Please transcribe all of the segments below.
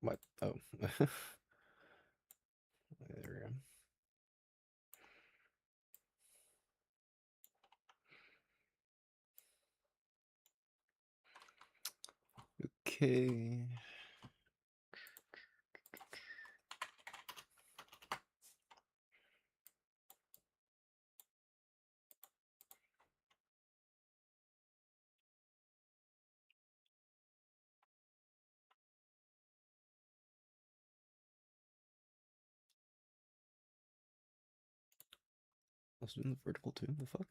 What? Oh. There we go. Okay. I was doing the vertical too. The fuck?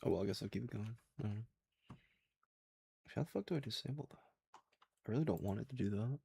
Oh well, I guess I'll keep it going. How the fuck do I disable that? I really don't want it to do that.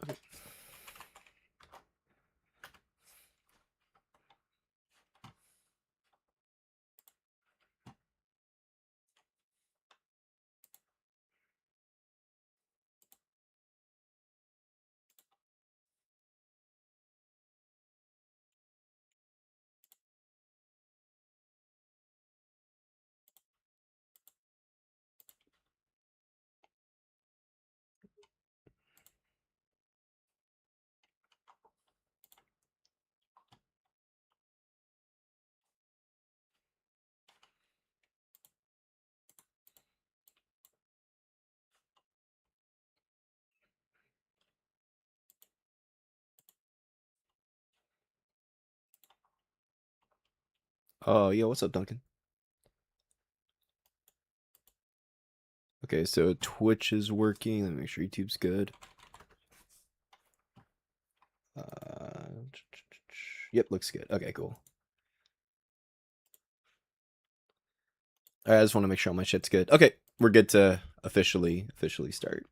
Okay. Oh, yo, what's up, Duncan? Okay, so Twitch is working. Let me make sure YouTube's good. Yep, looks good. Okay, cool. I just want to make sure all my shit's good. Okay, we're good to officially start.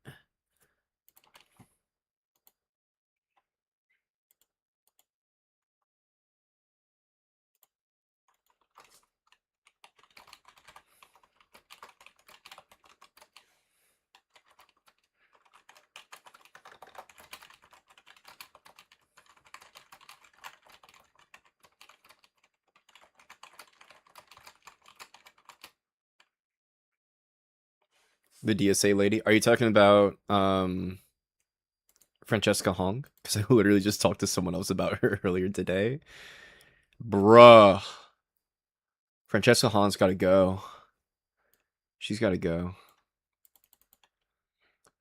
The DSA lady. Are you talking about Francesca Hong? Because I literally just talked to someone else about her earlier today. Bruh. Francesca Hong's gotta go. She's gotta go.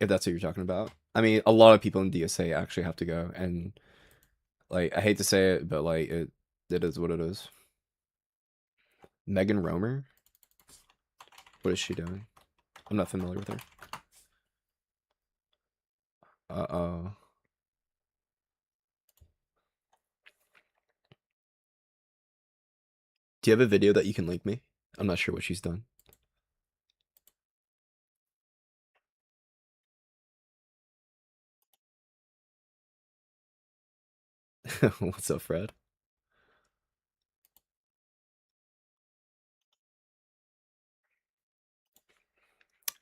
If that's what you're talking about. I mean, a lot of people in DSA actually have to go, and like I hate to say it, but like it is what it is. Megan Romer, what is she doing? I'm not familiar with her. Uh-oh. Do you have a video that you can link me? I'm not sure what she's done. What's up, Fred?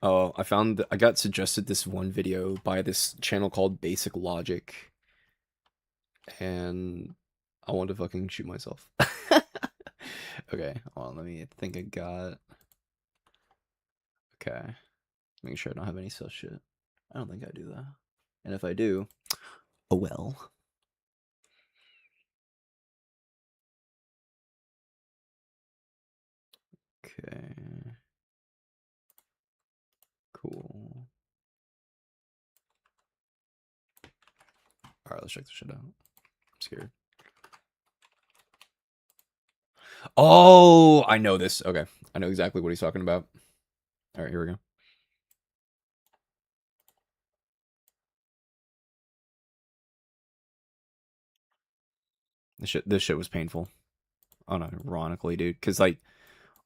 Oh, I got suggested this one video by this channel called Basic Logic, and I want to fucking shoot myself. Okay, hold on, let me think I got. Okay, making sure I don't have any such shit. I don't think I do that. And if I do, oh well. Okay. Cool. Alright, let's check this shit out. I'm scared. Oh, I know this. Okay. I know exactly what he's talking about. Alright, here we go. This shit was painful. Unironically, dude. Because, like,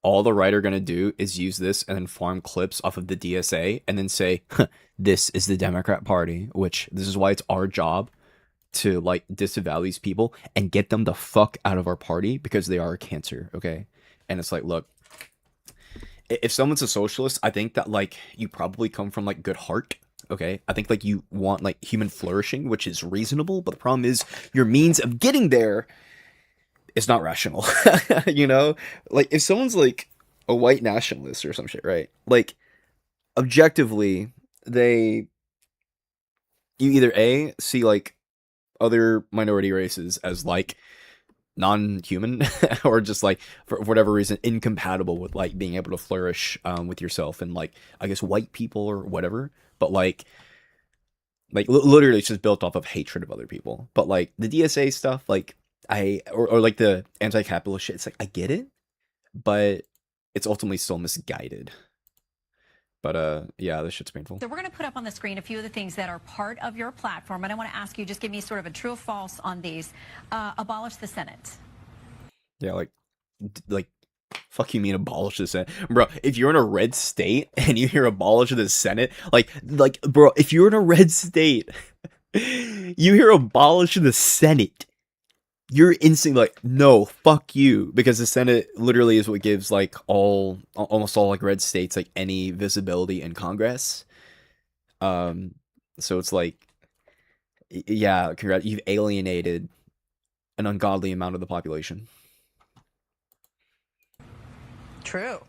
all the writer gonna do is use this and then farm clips off of the DSA and then say, this is the Democrat Party, which this is why it's our job to, like, disavow these people and get them the fuck out of our party because they are a cancer, okay? And it's like, look, if someone's a socialist, I think that, like, you probably come from, like, good heart, okay? I think, like, you want, like, human flourishing, which is reasonable, but the problem is your means of getting there is not rational. You know, like if someone's like a white nationalist or some shit, right? Like objectively, you either a see like other minority races as like non-human or just like for whatever reason incompatible with like being able to flourish with yourself and like I guess white people or whatever, but like literally it's just built off of hatred of other people. But like the DSA stuff, like or like the anti-capitalist shit, it's like I get it, but it's ultimately still misguided. But yeah, this shit's painful. So we're going to put up on the screen a few of the things that are part of your platform, and I want to ask you, just give me sort of a true or false on these. Abolish the Senate. Yeah, like fuck you mean abolish the Senate, bro? If you're in a red state and you hear abolish the Senate, like bro, if you're in a red state, you hear abolish the Senate, you're instantly like, no, fuck you, because the Senate literally is what gives like almost all like red states like any visibility in Congress. So it's like, yeah, congrats, you've alienated an ungodly amount of the population. True.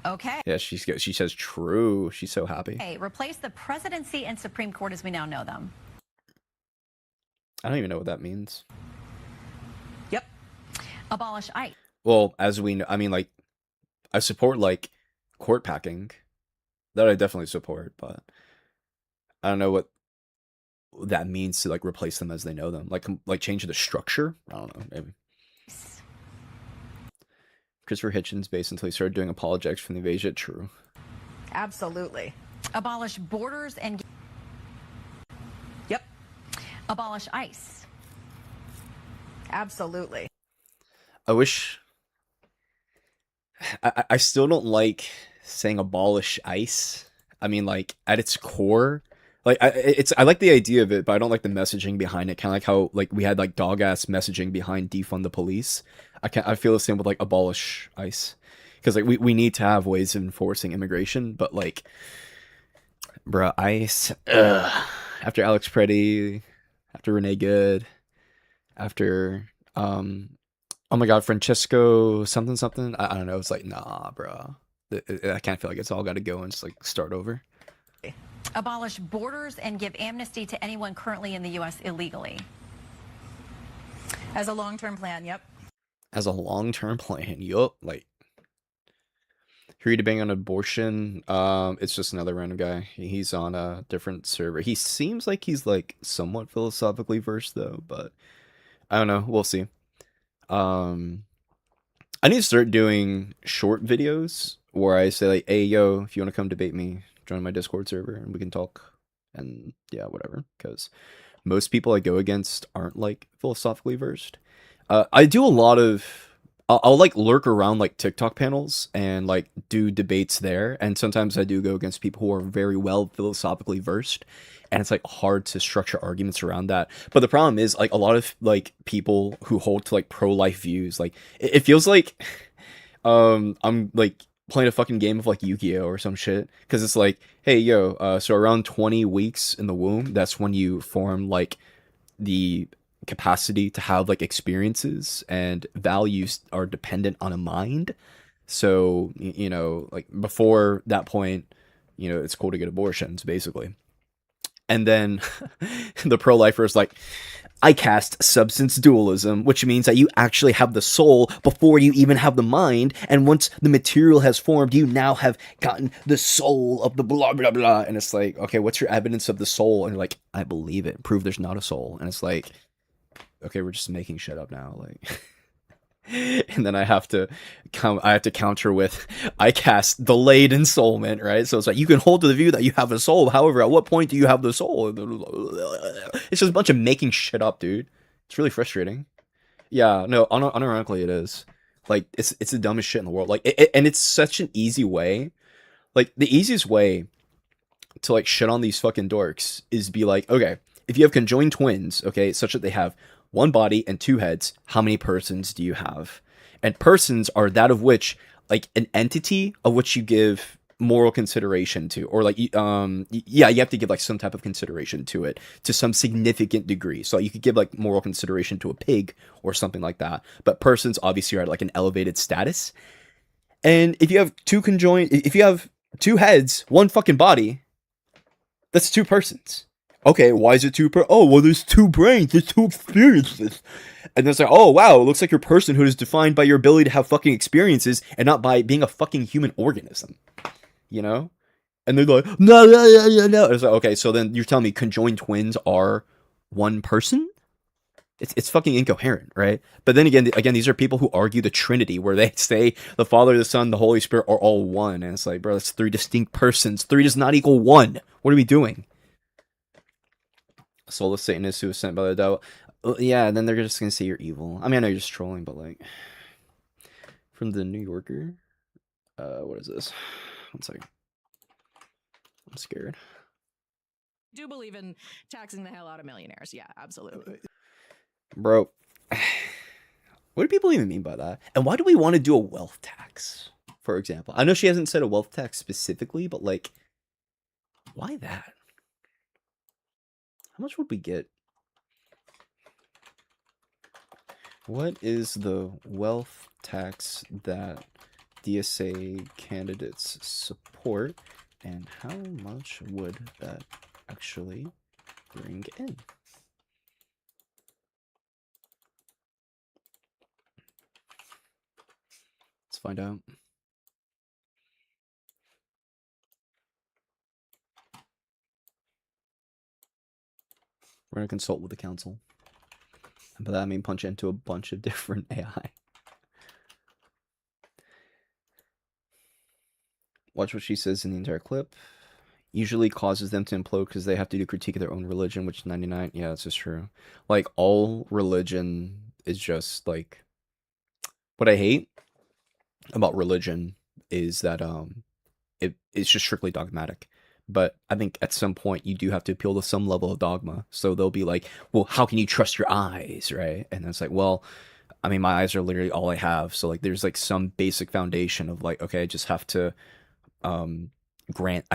Okay. Yeah, she says true. She's so happy. Hey, replace the presidency and Supreme Court as we now know them. I don't even know what that means. Yep. Abolish ICE. Well, as we know, I mean, like, I support like court packing. That I definitely support, but I don't know what that means to like replace them as they know them. Like change the structure. I don't know. Maybe. Christopher Hitchens based until he started doing apologetics from the invasion. True. Absolutely. Abolish borders and. Yep. Abolish ICE. Absolutely. I wish. I still don't like saying abolish ICE. I mean, like at its core, like I like the idea of it, but I don't like the messaging behind it. Kind of like how like we had like dog ass messaging behind defund the police. I feel the same with like abolish ICE, because like we need to have ways of enforcing immigration, but like, bruh, ICE. After Alex Preddy, after Renee Good, after oh my god, Francesco something something. I don't know. It's like nah, bro. I can't feel like it's all got to go and just like start over. Abolish borders and give amnesty to anyone currently in the U.S. illegally. As a long-term plan, yep. As a long-term plan, yup. Like, Who are you debating on abortion? It's just another random guy. He's on a different server. He seems like he's like somewhat philosophically versed though, but I don't know. We'll see. Um, I need to start doing short videos where I say like, "Hey, yo, if you want to come debate me, join my Discord server and we can talk." And yeah, whatever. Because most people I go against aren't like philosophically versed. I do a lot of. I'll like lurk around like TikTok panels and like do debates there, and sometimes I do go against people who are very well philosophically versed, and it's like hard to structure arguments around that. But the problem is like a lot of like people who hold to like pro life views, like it feels like I'm like playing a fucking game of like Yu-Gi-Oh or some shit because it's like, hey yo, so around 20 weeks in the womb, that's when you form like the capacity to have like experiences, and values are dependent on a mind. So you know, like before that point, you know, it's cool to get abortions basically. And then the pro-lifer is like, I cast substance dualism, which means that you actually have the soul before you even have the mind. And once the material has formed, you now have gotten the soul of the blah, blah, blah. And it's like, okay, what's your evidence of the soul? And you're like, I believe it. Prove there's not a soul. And it's like, okay, we're just making shit up now. Like, and then I have to counter with, I cast delayed ensoulment, right? So it's like you can hold to the view that you have a soul. However, at what point do you have the soul? It's just a bunch of making shit up, dude. It's really frustrating. Yeah, no, unironically it is. Like it's the dumbest shit in the world. Like and it's such an easy way. Like the easiest way to like shit on these fucking dorks is be like, okay, if you have conjoined twins, okay, such that they have one body and two heads, how many persons do you have? And persons are that of which like an entity of which you give moral consideration to, or like yeah, you have to give like some type of consideration to it to some significant degree. So you could give like moral consideration to a pig or something like that, but persons obviously are at like an elevated status. And if you have if you have two heads, one fucking body, that's two persons. Okay, why is it oh, well, there's two brains, there's two experiences. And then it's like, oh, wow, it looks like your personhood is defined by your ability to have fucking experiences and not by being a fucking human organism. You know? And they're like, no, no, no, no, no. It's like, okay, so then you're telling me conjoined twins are one person? It's fucking incoherent, right? But then again, these are people who argue the Trinity, where they say the Father, the Son, the Holy Spirit are all one, and it's like, bro, that's three distinct persons. Three does not equal one. What are we doing? Soulless Satanist who was sent by the devil. Yeah, and then they're just gonna say you're evil. I mean, I know you're just trolling, but like, from the New Yorker. What is this? One second. I'm scared. Do believe in taxing the hell out of millionaires. Yeah, absolutely. Bro, what do people even mean by that? And why do we want to do a wealth tax, for example? I know she hasn't said a wealth tax specifically, but like, why that? How much would we get? What is the wealth tax that DSA candidates support, and how much would that actually bring in? Let's find out. We're gonna consult with the council. And by that I mean punch into a bunch of different AI. Watch what she says in the entire clip. Usually causes them to implode because they have to do critique of their own religion, which 99, yeah, that's just true. Like, all religion is just, like, what I hate about religion is that, it's just strictly dogmatic. But I think at some point you do have to appeal to some level of dogma. So they'll be like, well, how can you trust your eyes, right? And it's like, well, I mean, my eyes are literally all I have. So, like, there's, like, some basic foundation of, like, okay, I just have to, grant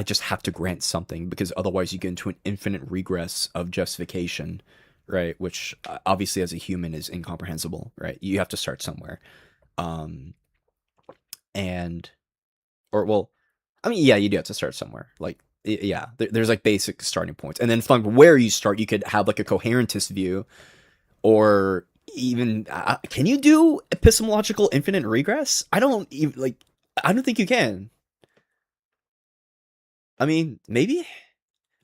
something, because otherwise you get into an infinite regress of justification, right? Which obviously as a human is incomprehensible, right? You have to start somewhere. And or well, I mean, yeah, you do have to start somewhere. Like, yeah, there's like basic starting points, and then from where you start, you could have like a coherentist view, or even can you do epistemological infinite regress? I don't even like. I don't think you can. I mean, maybe.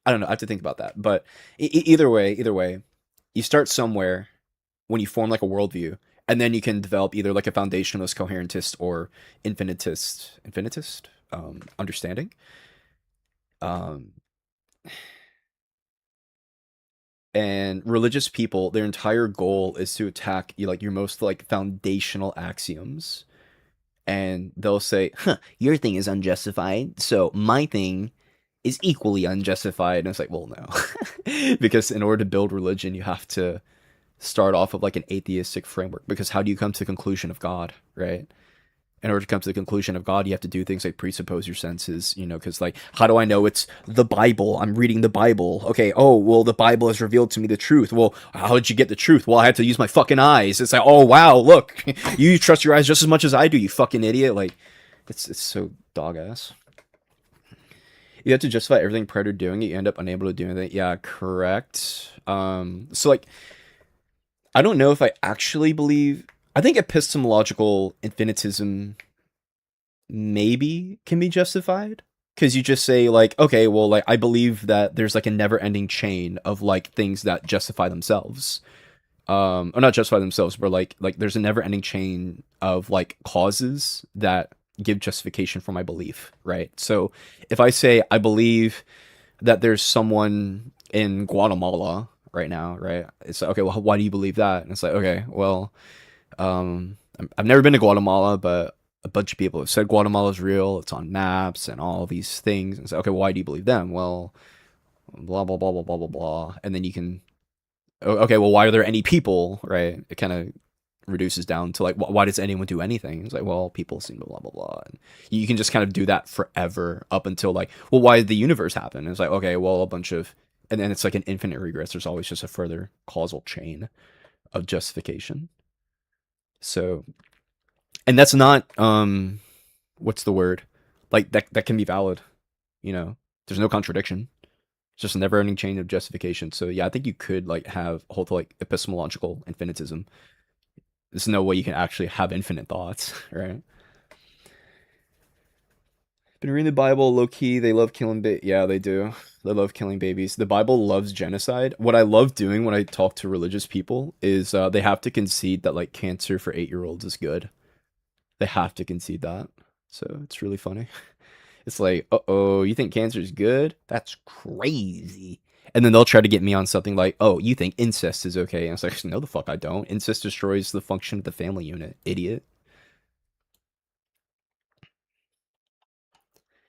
I don't know. I have to think about that. But either way, you start somewhere when you form like a worldview, and then you can develop either like a foundationalist, coherentist, or infinitist understanding. Um, and religious people, their entire goal is to attack you like your most like foundational axioms, and they'll say, "Huh, your thing is unjustified, so my thing is equally unjustified." And it's like, well, no, because in order to build religion, you have to start off of like an atheistic framework. Because how do you come to the conclusion of God, right? In order to come to the conclusion of God, you have to do things like presuppose your senses, you know, because like, how do I know it's the Bible? I'm reading the Bible. Okay, oh, well, the Bible has revealed to me the truth. Well, how did you get the truth? Well, I had to use my fucking eyes. It's like, oh, wow, look, you trust your eyes just as much as I do, you fucking idiot. Like, it's so dog ass. You have to justify everything prior to doing it. You end up unable to do anything. Yeah, correct. So like, I don't know if I actually believe. I think epistemological infinitism maybe can be justified because you just say like, okay, well, like I believe that there's like a never-ending chain of like things that justify themselves, or not justify themselves, but like there's a never-ending chain of like causes that give justification for my belief, right? So if I say I believe that there's someone in Guatemala right now, right? It's like, okay, well, why do you believe that? And it's like, okay, well, I've never been to Guatemala, but a bunch of people have said Guatemala is real. It's on maps and all these things. And so, okay, why do you believe them? Well, blah blah blah blah blah blah blah. And then you can, okay, well, why are there any people? Right? It kind of reduces down to like, why does anyone do anything? It's like, well, people seem to blah blah blah. And you can just kind of do that forever up until like, well, why did the universe happen? And it's like, okay, well, a bunch of, and then it's like an infinite regress. There's always just a further causal chain of justification. So, and that's not what's the word? Like that can be valid, you know. There's no contradiction. It's just a never ending chain of justification. So yeah, I think you could like have hold to like epistemological infinitism. There's no way you can actually have infinite thoughts, right? Been reading the Bible low key. They love killing yeah, they do. They love killing babies. The Bible loves genocide. What I love doing when I talk to religious people is they have to concede that like cancer for 8-year-olds is good. They have to concede that. So it's really funny. It's like, uh-oh, you think cancer is good? That's crazy. And then they'll try to get me on something like, oh, you think incest is okay? And it's like, no, the fuck I don't. Incest destroys the function of the family unit, idiot.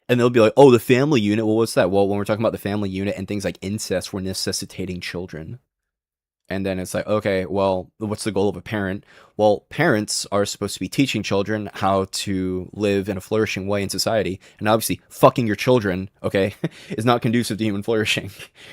And they'll be like, oh, the family unit. Well, what's that? Well, when we're talking about the family unit and things like incest, we're necessitating children. And then it's like, okay, well, what's the goal of a parent? Well, parents are supposed to be teaching children how to live in a flourishing way in society. And obviously, fucking your children, okay, is not conducive to human flourishing.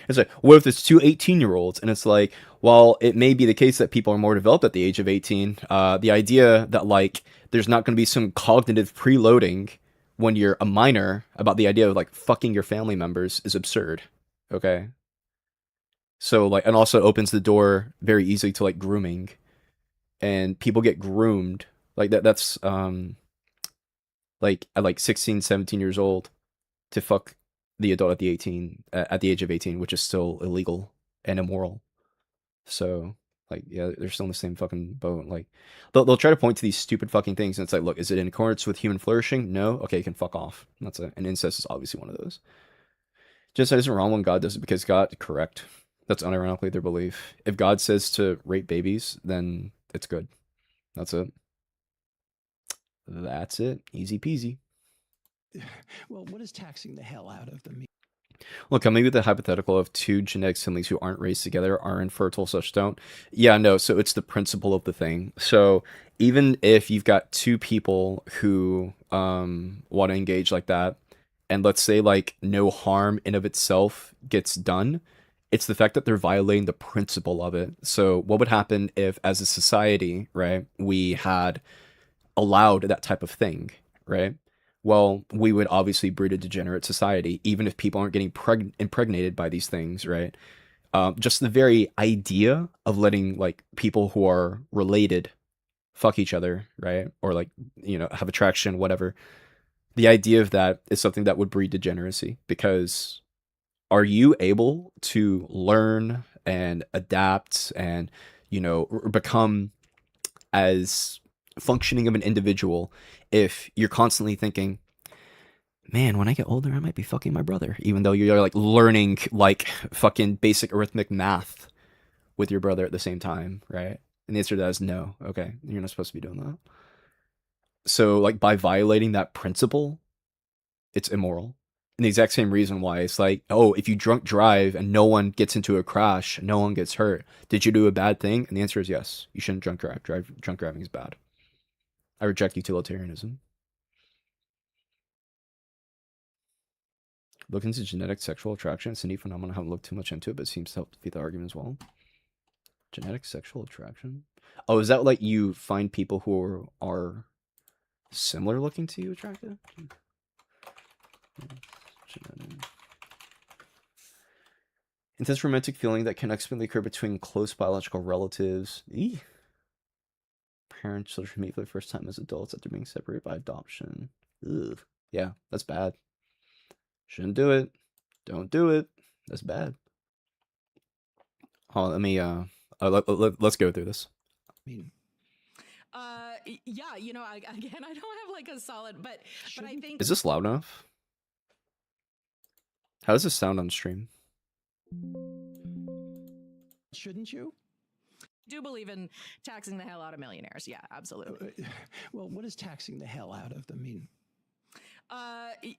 It's like, what if it's two 18-year-olds? And it's like, while it may be the case that people are more developed at the age of 18, the idea that, like, there's not going to be some cognitive preloading when you're a minor about the idea of, like, fucking your family members is absurd, okay? So like, and also opens the door very easily to like grooming, and people get groomed like that. That's like at like 16, 17 years old to fuck the adult at the 18 at the age of 18, which is still illegal and immoral. So like, yeah, they're still in the same fucking boat. Like they'll try to point to these stupid fucking things, and it's like, look, is it in accordance with human flourishing? No. Okay, you can fuck off. That's it. And incest is obviously one of those. Genocide isn't wrong when God does it because God, correct. That's unironically their belief. If God says to rape babies, then it's good. That's it. That's it. Easy peasy. Well, what is taxing the hell out of them? Look, coming with the hypothetical of two genetic siblings who aren't raised together are infertile, such don't. Yeah, no, so it's the principle of the thing. So even if you've got two people who want to engage like that, and let's say like no harm in of itself gets done, it's the fact that they're violating the principle of it. So what would happen if as a society, right, we had allowed that type of thing, right? Well, we would obviously breed a degenerate society, even if people aren't getting impregnated by these things, right? Just the very idea of letting like people who are related fuck each other, right? Or like, you know, have attraction, whatever. the idea of that is something that would breed degeneracy, because are you able to learn and adapt and, you know, become as functioning of an individual if you're constantly thinking, man, when I get older, I might be fucking my brother, even though you're like learning like fucking basic arithmetic math with your brother at the same time, right? And the answer to that is no. Okay, you're not supposed to be doing that. So, like, by violating that principle, it's immoral. And the exact same reason why it's like, oh, if you drunk drive and no one gets into a crash, no one gets hurt, did you do a bad thing? And the answer is yes. You shouldn't drunk drive. Drunk driving is bad. I reject utilitarianism. Look into genetic sexual attraction. It's a neat phenomenon. I haven't looked too much into it, but it seems to help defeat the argument as well. Genetic sexual attraction? Oh, is that like you find people who are similar looking to you attractive? Genetic. Intense romantic feeling that can explicitly occur between close biological relatives. Eee. Parents, children meet for the first time as adults after being separated by adoption. Ugh. Yeah, that's bad. Shouldn't do it. Don't do it. That's bad. Oh, let me let's go through this. I mean, Yeah, you know, I don't have like a solid, but I think Is this loud enough? How does this sound on stream? shouldn't you? I do believe in taxing the hell out of millionaires. Yeah, absolutely. Well, what does taxing the hell out of them mean?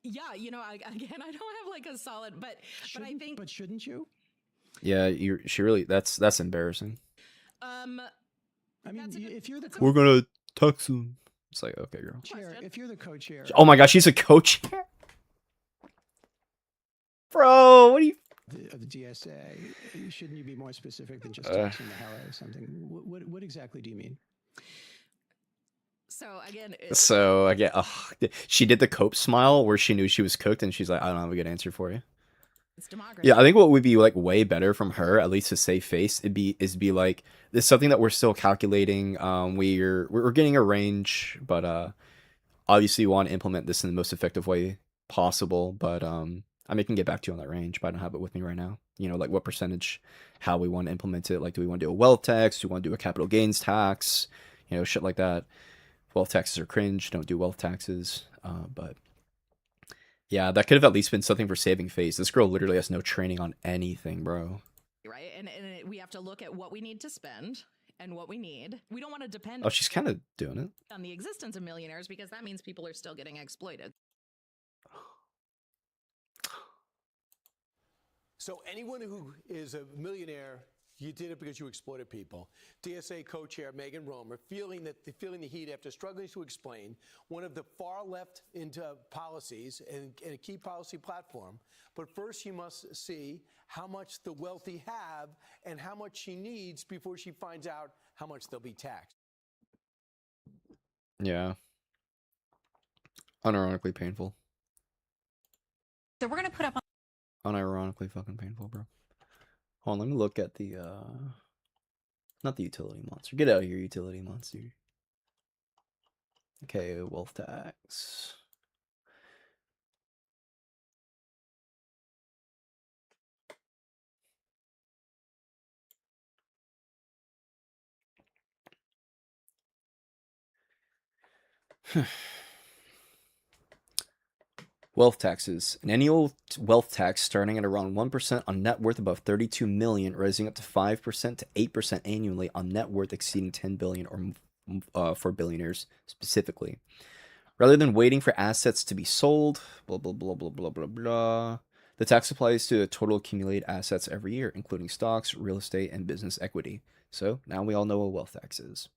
Yeah, you know, I don't have like a solid, but I think But shouldn't you? Yeah, she really that's embarrassing. I mean, if you're the We're gonna tax them. It's like, okay, girl. chair, if you're the co-chair, Oh my gosh, she's a coach. Bro, what do you? of the DSA, shouldn't you be more specific than just taxing the hell out of something? What exactly do you mean? so again. So I get. She did the cope smile where she knew she was cooked, and she's like, I don't have a good answer for you. It's democracy. Yeah, I think what would be like way better from her, at least to save face, is be like, this is something that we're still calculating. We're getting a range, but obviously you want to implement this in the most effective way possible. But I mean, I can get back to you on that range, but I don't have it with me right now. You know, like what percentage, how we want to implement it. Like, do we want to do a wealth tax? Do we want to do a capital gains tax? You know, shit like that. Wealth taxes are cringe. Don't do wealth taxes. But yeah, that could have at least been something for saving face. This girl literally has no training on anything, bro. Right, and we have to look at what we need to spend and what we need. We don't want to depend Oh, she's kind of doing it. on the existence of millionaires because that means people are still getting exploited. So anyone who is a millionaire, you did it because you exploited people. DSA co-chair Megan Romer feeling the heat after struggling to explain one of the far left into policies and a key policy platform. But first, you must see how much the wealthy have and how much she needs before she finds out how much they'll be taxed. Yeah. Unironically painful. So we're going to put up on Unironically fucking painful, bro. Hold on, let me look at the not the utility monster. Get out of here, utility monster. Okay, wealth tax. Wealth taxes. An annual wealth tax starting at around 1% on net worth above 32 million, rising up to 5% to 8% annually on net worth exceeding 10 billion or for billionaires specifically. Rather than waiting for assets to be sold, blah blah blah blah blah blah blah. The tax applies to the total accumulated assets every year, including stocks, real estate, and business equity. So now we all know what wealth tax is.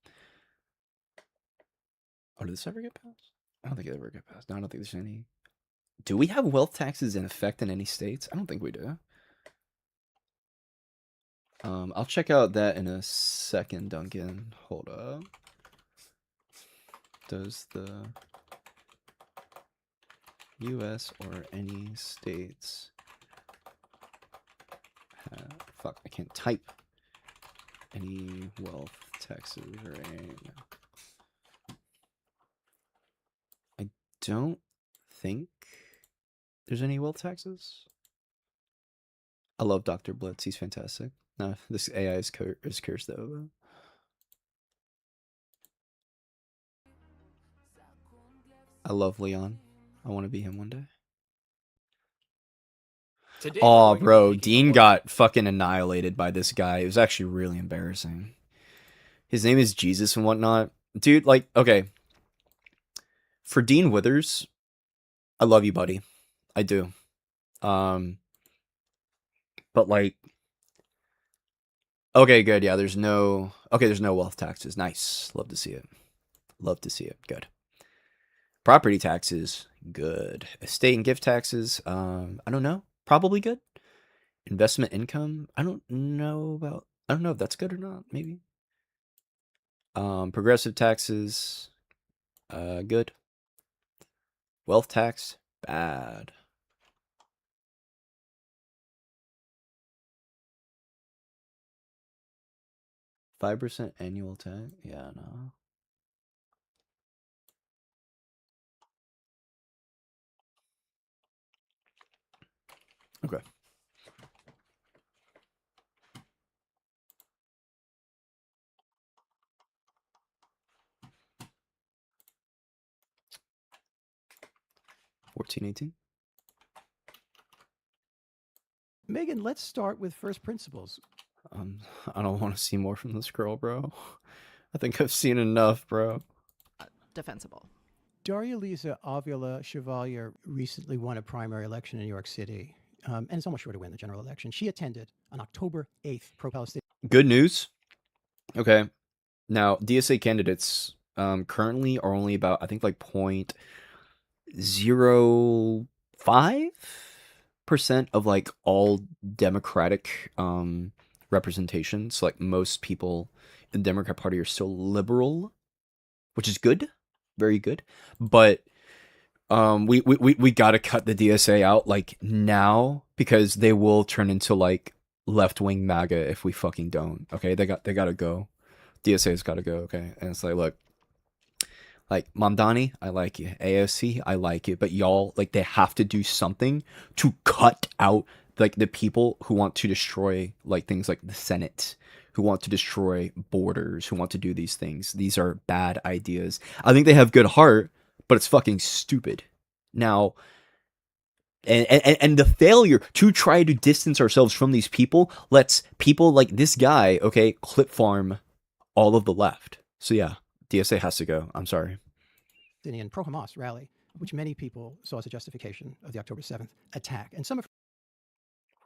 Oh, did this ever get passed? I don't think it ever got passed. No, I don't think there's any. Do we have wealth taxes in effect in any states? I don't think we do. I'll check out that in a second, Duncan. Hold up. Does the U.S. or any states have... Fuck, I can't type. Any wealth taxes right now? I don't think there's any wealth taxes. I love Dr. Blitz. He's fantastic. No, this AI is cursed though. I love Leon. I want to be him one day. Today, Oh, we're going to be bro, taking a Dean look- got fucking annihilated by this guy. It was actually really embarrassing. His name is Jesus and whatnot. Dude, like, okay. For Dean Withers, I love you, buddy. I do. But like, okay, good. Yeah, there's no wealth taxes. Nice. Love to see it. Love to see it. Good. Property taxes, good. Estate and gift taxes, I don't know. Probably good. Investment income, I don't know if that's good or not, maybe. Progressive taxes, good. Wealth tax, bad. $5% annual tax? Yeah, no. Okay. $14.18. Megan, let's start with first principles. I don't want to see more from this girl, bro. I think I've seen enough, bro. Defensible. Daria Lisa Avila Chevalier recently won a primary election in New York City, and is almost sure to win the general election. She attended on October 8th pro-Palestinian. Good news. Okay. Now, DSA candidates currently are only about, I think, like 0.05% of like all Democratic representation. So like most people in the Democrat Party are still liberal, which is good, very good. But we gotta cut the DSA out like now because they will turn into like left-wing MAGA if we fucking don't. Okay, they gotta go. DSA's gotta go. Okay, and it's like, look, like Mamdani, I like you. AOC, I like you. But y'all, like, they have to do something to cut out like the people who want to destroy like things like the Senate, who want to destroy borders, who want to do these things. These are bad ideas. I think they have good heart, but it's fucking stupid. Now, and the failure to try to distance ourselves from these people lets people like this guy, okay, clip farm all of the left. So yeah, DSA has to go. I'm sorry. Pro-Hamas rally, which many people saw as a justification of the October 7th attack. And some of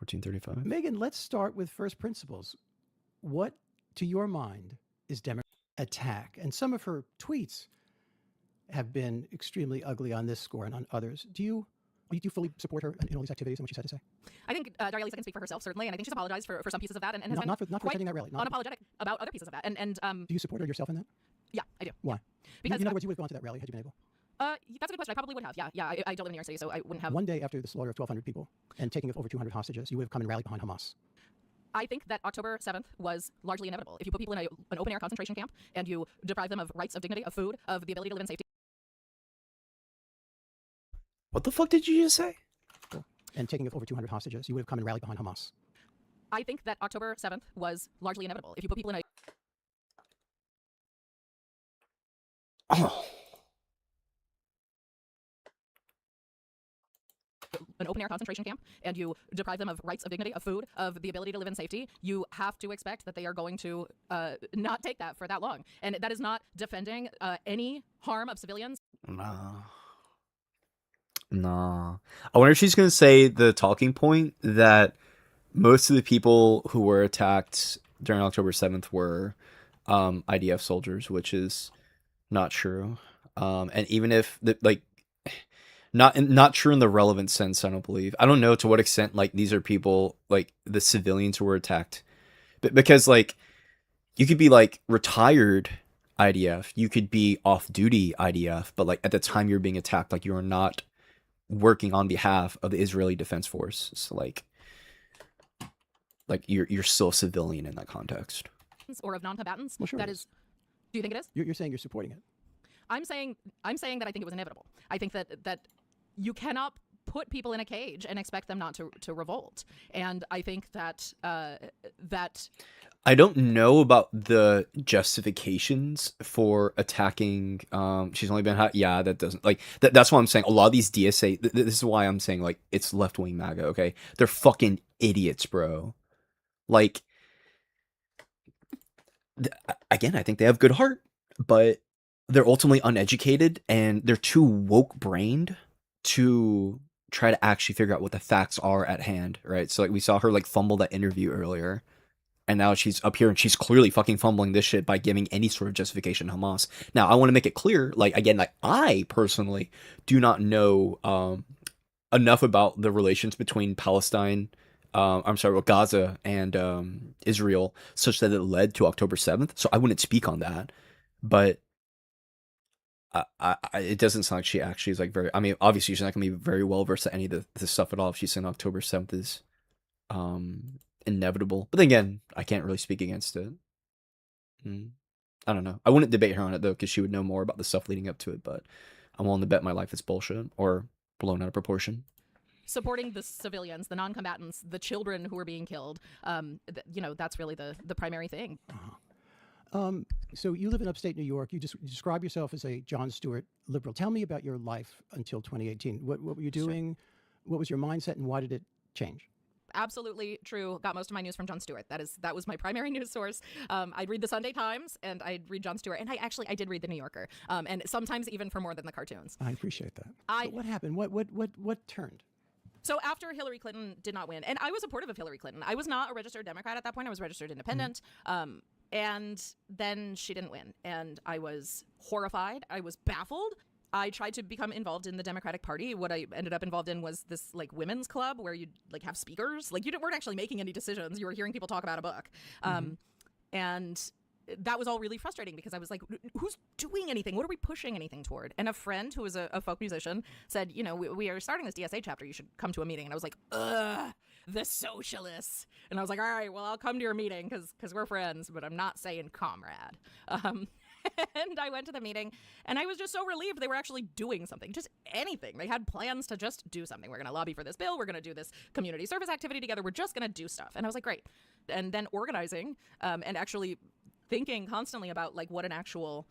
1435. Megan, let's start with first principles. What, to your mind, is Democrat attack? And some of her tweets have been extremely ugly on this score and on others. Do you fully support her in all these activities and what she's had to say? I think Daria Lisa can speak for herself, certainly, and I think she's apologized for some pieces of that and has been Not for quite attending that rally. unapologetic about other pieces of that. And do you support her yourself in that? yeah, I do. Why? Because in other words, you would have gone to that rally had you been able. that's a good question. I probably would have. Yeah. I don't live in New York City, so I wouldn't have. One day after the slaughter of 1,200 people and taking of over 200 hostages, you would have come and rallied behind Hamas. I think that October 7th was largely inevitable. If you put people in an open-air concentration camp and you deprive them of rights, of dignity, of food, of the ability to live in safety. What the fuck did you just say? And taking of over 200 hostages, you would have come and rallied behind Hamas. I think that October 7th was largely inevitable. If you put people in an open-air concentration camp and you deprive them of rights, of dignity, of food, of the ability to live in safety, you have to expect that they are going to not take that for that long. And that is not defending any harm of civilians. Nah. I wonder if she's going to say the talking point that most of the people who were attacked during October 7th were IDF soldiers, which is not true. And even if not true in the relevant sense, I don't believe. I don't know to what extent like these are people like the civilians who were attacked. But because like you could be like retired IDF, you could be off duty IDF, but like at the time you're being attacked, like you're not working on behalf of the Israeli Defense Force. So like you're still a civilian in that context. Or of non-combatants. Well, sure that it is. Do you think it is? You're saying you're supporting it. I'm saying that I think it was inevitable. I think that you cannot put people in a cage and expect them not to revolt. And I think that that I don't know about the justifications for attacking. She's only been hot. Yeah, that doesn't like that. That's why I'm saying a lot of these DSA. This is why I'm saying like it's left wing MAGA. Okay, they're fucking idiots, bro. Like, again, I think they have good heart, but they're ultimately uneducated and they're too woke brained to try to actually figure out what the facts are at hand, right? So like we saw her like fumble that interview earlier, and now she's up here and she's clearly fucking fumbling this shit by giving any sort of justification to Hamas. Now I want to make it clear, like again, like I personally do not know enough about the relations between Palestine, I'm sorry, well, Gaza and Israel, such that it led to October 7th. So I wouldn't speak on that, but it doesn't sound like she actually is like very. I mean, obviously she's not gonna be very well versed at any of the stuff at all. If she's saying October 7th is inevitable, but then again, I can't really speak against it. I don't know. I wouldn't debate her on it though, because she would know more about the stuff leading up to it. But I'm willing to bet my life is bullshit or blown out of proportion. supporting the civilians, the non-combatants, the children who are being killed, that's really the primary thing. So you live in upstate New York. You describe yourself as a Jon Stewart liberal. Tell me about your life until 2018. What were you doing? What was your mindset, and why did it change? Absolutely true. Got most of my news from Jon Stewart. That was my primary news source. I'd read the Sunday Times and I'd read Jon Stewart, and I did read the New Yorker, and sometimes even for more than the cartoons. I appreciate that. But what happened? What turned? So after Hillary Clinton did not win, and I was supportive of Hillary Clinton. I was not a registered Democrat at that point. I was registered independent. And then she didn't win, and I was horrified. I was baffled. I tried to become involved in the Democratic Party. What I ended up involved in was this like women's club where you'd like have speakers. Like weren't actually making any decisions. You were hearing people talk about a book. And that was all really frustrating because I was like, who's doing anything? What are we pushing anything toward? And a friend who was a folk musician said, we are starting this DSA chapter. You should come to a meeting. And I was like, ugh, the socialists. And I was like, all right, well, I'll come to your meeting because we're friends, but I'm not saying comrade. And I went to the meeting, and I was just so relieved they were actually doing something, just anything. They had plans to just do something. We're going to lobby for this bill. We're going to do this community service activity together. We're just going to do stuff. And I was like, great. And then organizing and actually thinking constantly about like what an actual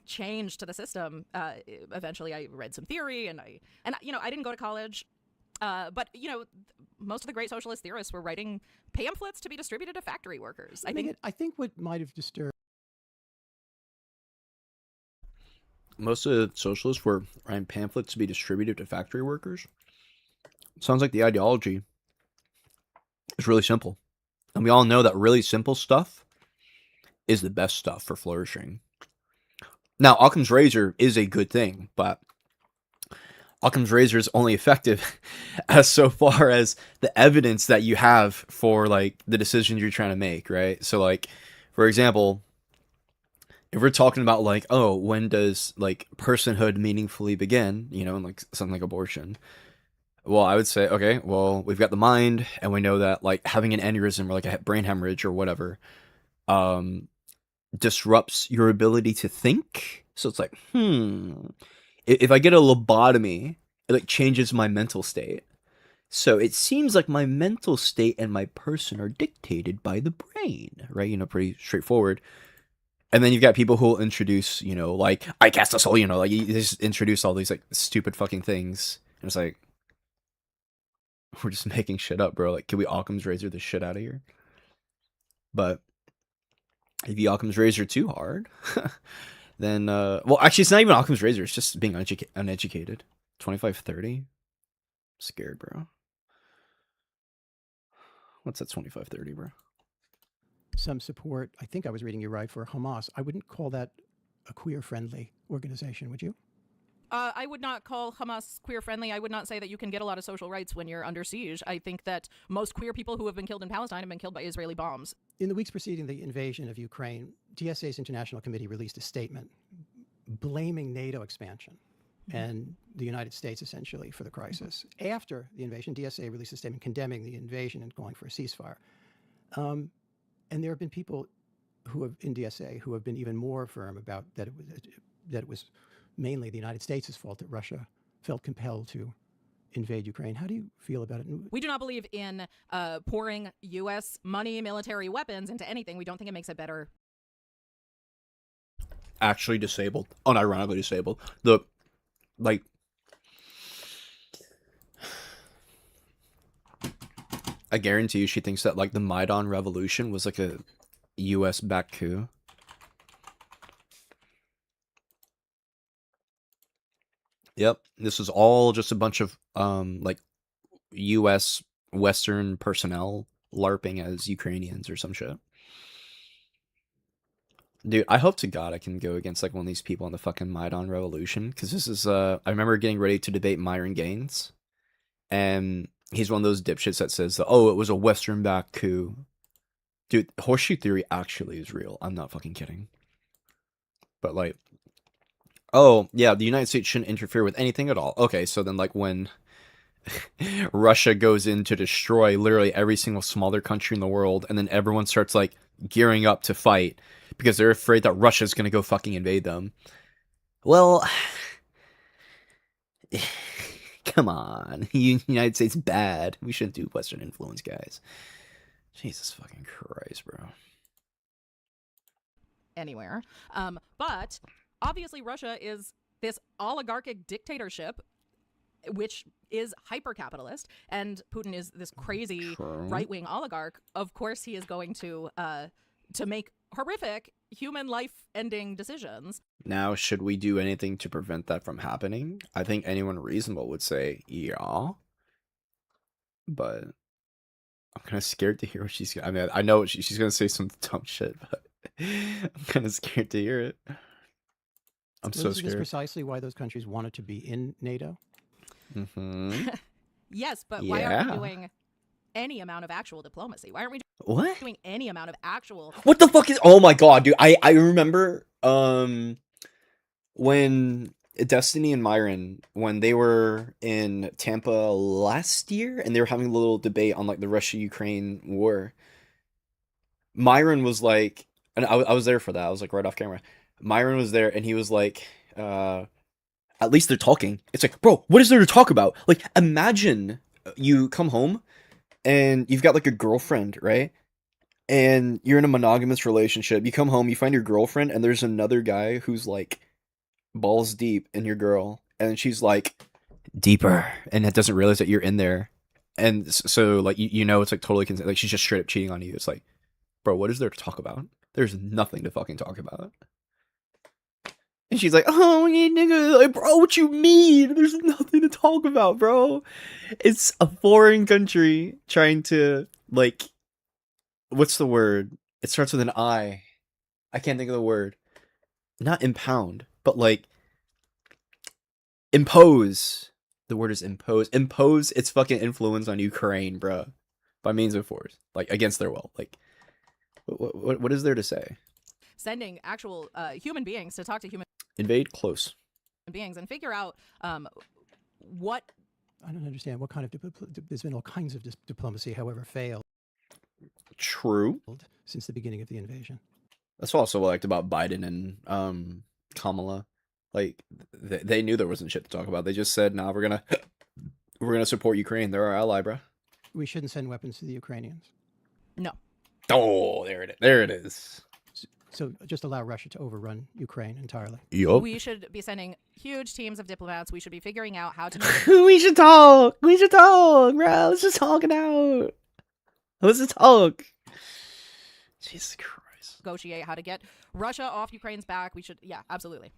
change to the system. Eventually, I read some theory, and I didn't go to college. But most of the great socialist theorists were writing pamphlets to be distributed to factory workers. I think what might have disturbed. Most of the socialists were writing pamphlets to be distributed to factory workers. Sounds like the ideology is really simple. And we all know that really simple stuff is the best stuff for flourishing. Now, Occam's razor is a good thing, but Occam's razor is only effective as so far as the evidence that you have for like the decisions you're trying to make, right? So like, for example, if we're talking about like, oh, when does like personhood meaningfully begin, and like something like abortion, well, I would say, okay, well, we've got the mind, and we know that like having an aneurysm or like a brain hemorrhage or whatever disrupts your ability to think. So it's like, if I get a lobotomy, it like changes my mental state. So it seems like my mental state and my person are dictated by the brain, right? Pretty straightforward. And then you've got people who will introduce, like, I cast a soul, like, you just introduce all these, like, stupid fucking things. And it's like, we're just making shit up, bro. Like, can we Occam's razor the shit out of here? But if you Occam's razor too hard, then, well, actually, it's not even Occam's razor. It's just being uneducated. 25-30? Scared, bro. What's that 25-30, bro? Some support. I think I was reading you right for Hamas. I wouldn't call that a queer-friendly organization, would you? I would not call Hamas queer-friendly. I would not say that you can get a lot of social rights when you're under siege. I think that most queer people who have been killed in Palestine have been killed by Israeli bombs. In the weeks preceding the invasion of Ukraine, DSA's International Committee released a statement blaming NATO expansion and the United States, essentially, for the crisis. After the invasion, DSA released a statement condemning the invasion and calling for a ceasefire. And there have been people in DSA who have been even more firm about that it was mainly the United States' fault that Russia felt compelled to invade Ukraine. How do you feel about it? We do not believe in pouring U.S. money, military weapons into anything. We don't think it makes it better. Actually disabled, unironically disabled. The like, I guarantee you, she thinks that like the Maidan revolution was like a U.S. backed coup. Yep, this was all just a bunch of like U.S. Western personnel LARPing as Ukrainians or some shit. Dude, I hope to God I can go against like one of these people in the fucking Maidan revolution, because this is I remember getting ready to debate Myron Gaines, and he's one of those dipshits that says that, oh, it was a Western backed coup. Dude, horseshoe theory actually is real. I'm not fucking kidding. But like, oh yeah, the United States shouldn't interfere with anything at all. Okay, so then like when Russia goes in to destroy literally every single smaller country in the world, and then everyone starts like gearing up to fight because they're afraid that Russia's gonna go fucking invade them. Well, come on, United States bad. We shouldn't do Western influence, guys. Jesus fucking Christ, bro. Anywhere. But obviously Russia is this oligarchic dictatorship which is hyper-capitalist, and Putin is this crazy right-wing oligarch. Of course he is going to make horrific human life-ending decisions. Now, should we do anything to prevent that from happening? I think anyone reasonable would say yeah, but I'm kind of scared to hear what she's gonna. I mean, I know what she's gonna say some dumb shit, but I'm kind of scared to hear it. I'm so Is this scared. precisely why those countries wanted to be in NATO? Mm-hmm. Yes, but why aren't we doing any amount of actual diplomacy? Why aren't we doing any amount of actual... What the fuck is... Oh my god, dude. I remember when Destiny and Myron, when they were in Tampa last year, and they were having a little debate on like the Russia-Ukraine war. Myron was like... And I was there for that. I was like right off camera. Myron was there, and he was like... at least they're talking. It's like, bro, what is there to talk about? Like, imagine you come home and you've got like a girlfriend, right? And you're in a monogamous relationship. You come home, you find your girlfriend, and there's another guy who's like balls deep in your girl, and she's like deeper, and it doesn't realize that you're in there. And so like you know it's like totally like she's just straight up cheating on you. It's like, bro, what is there to talk about? There's nothing to fucking talk about. And she's like, oh, yeah, nigga, like, bro, what you mean? There's nothing to talk about, bro. It's a foreign country trying to, like, what's the word? It starts with an I. I can't think of the word. Not impound, but, like, impose. The word is impose. Impose its fucking influence on Ukraine, bro. By means of force. Like, against their will. Like, what is there to say? Sending actual human beings to talk to human Invade close beings and figure out what... I don't understand what kind of there's been all kinds of diplomacy, however, failed. True. Since the beginning of the invasion. That's also what I liked about Biden and Kamala. Like they knew there wasn't shit to talk about. They just said, "Nah, we're gonna support Ukraine. They're our ally, bro." We shouldn't send weapons to the Ukrainians. No. Oh, there it is. There it is. So just allow Russia to overrun Ukraine entirely. Yup. We should be sending huge teams of diplomats. We should be figuring out how to... We should talk. We should talk, bro. Let's just talk it out. Let's just talk. Jesus Christ. Negotiate how to get Russia off Ukraine's back. We should... Yeah, absolutely.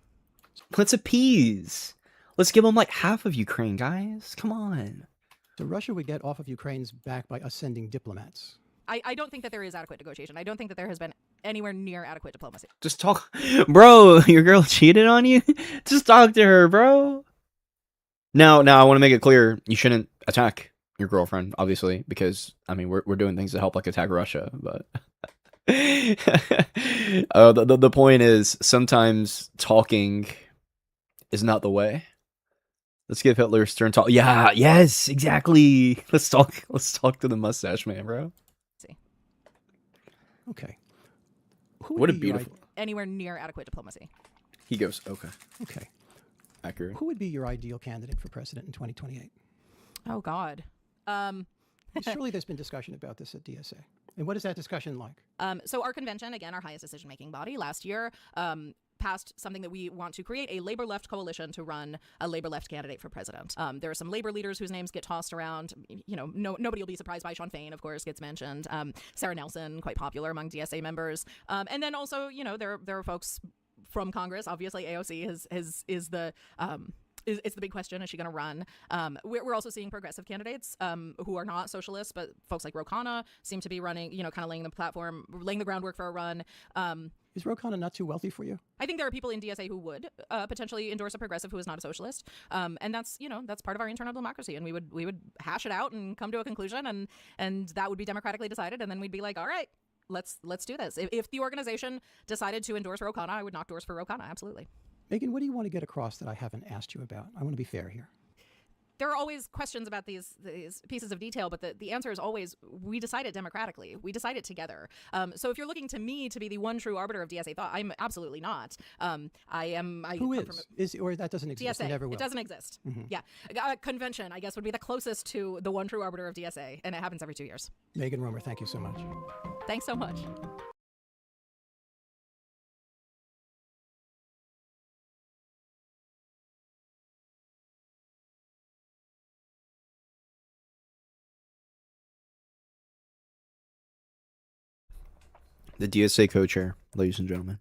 Let's appease. Let's give them like half of Ukraine, guys. Come on. So Russia would get off of Ukraine's back by us sending diplomats. I don't think that there is adequate negotiation. I don't think that there has been anywhere near adequate diplomacy. Just talk. Bro, your girl cheated on you? Just talk to her, bro. Now, I want to make it clear, you shouldn't attack your girlfriend, obviously, because, I mean, we're doing things to help, like, attack Russia, but... the point is, sometimes talking is not the way. Let's give Hitler a stern talk. Yeah, yes, exactly. Let's talk to the mustache man, bro. Okay. What a beautiful... Anywhere near adequate diplomacy. He goes, okay. Okay. Accurate. Who would be your ideal candidate for president in 2028? Oh God. Surely there's been discussion about this at DSA. And what is that discussion like? So our convention, again, our highest decision-making body, last year passed something that we want to create a labor left coalition to run a labor left candidate for president. There are some labor leaders whose names get tossed around. You know, nobody will be surprised by Sean Fain, of course, gets mentioned. Sarah Nelson, quite popular among DSA members. And then also, you know, there are folks from Congress. Obviously, AOC is the it's the big question. Is she going to run? We're also seeing progressive candidates who are not socialists, but folks like Ro Khanna seem to be running, you know, kind of laying the groundwork for a run. Is Ro Khanna not too wealthy for you? I think there are people in DSA who would potentially endorse a progressive who is not a socialist, and that's, you know, that's part of our internal democracy, and we would hash it out and come to a conclusion, and that would be democratically decided, and then we'd be like, all right, let's do this. If the organization decided to endorse Ro Khanna, I would not endorse for Ro Khanna, absolutely. Megan, what do you want to get across that I haven't asked you about? I want to be fair here. There are always questions about these pieces of detail, but the answer is always, we decide it democratically. We decide it together. So if you're looking to me to be the one true arbiter of DSA thought, I'm absolutely not. Who is? Or that doesn't exist? DSA. It never will. It doesn't exist. Mm-hmm. Yeah. Convention, I guess, would be the closest to the one true arbiter of DSA, and it happens every 2 years. Megan Romer, thank you so much. Thanks so much. The DSA co-chair, ladies and gentlemen.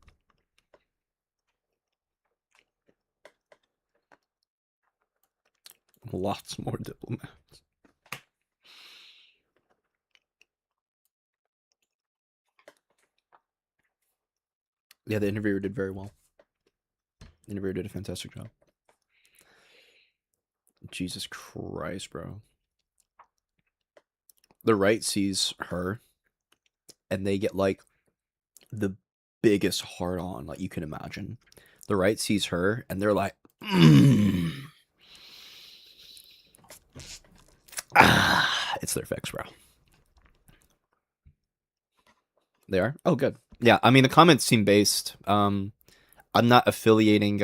Lots more diplomats. Yeah, the interviewer did very well. The interviewer did a fantastic job. Jesus Christ, bro. The right sees her, and they get, like, the biggest hard on like you can imagine. The right sees her, and they're like, it's their fix, bro. They are? Oh, good. Yeah, I mean, the comments seem based. I'm not affiliating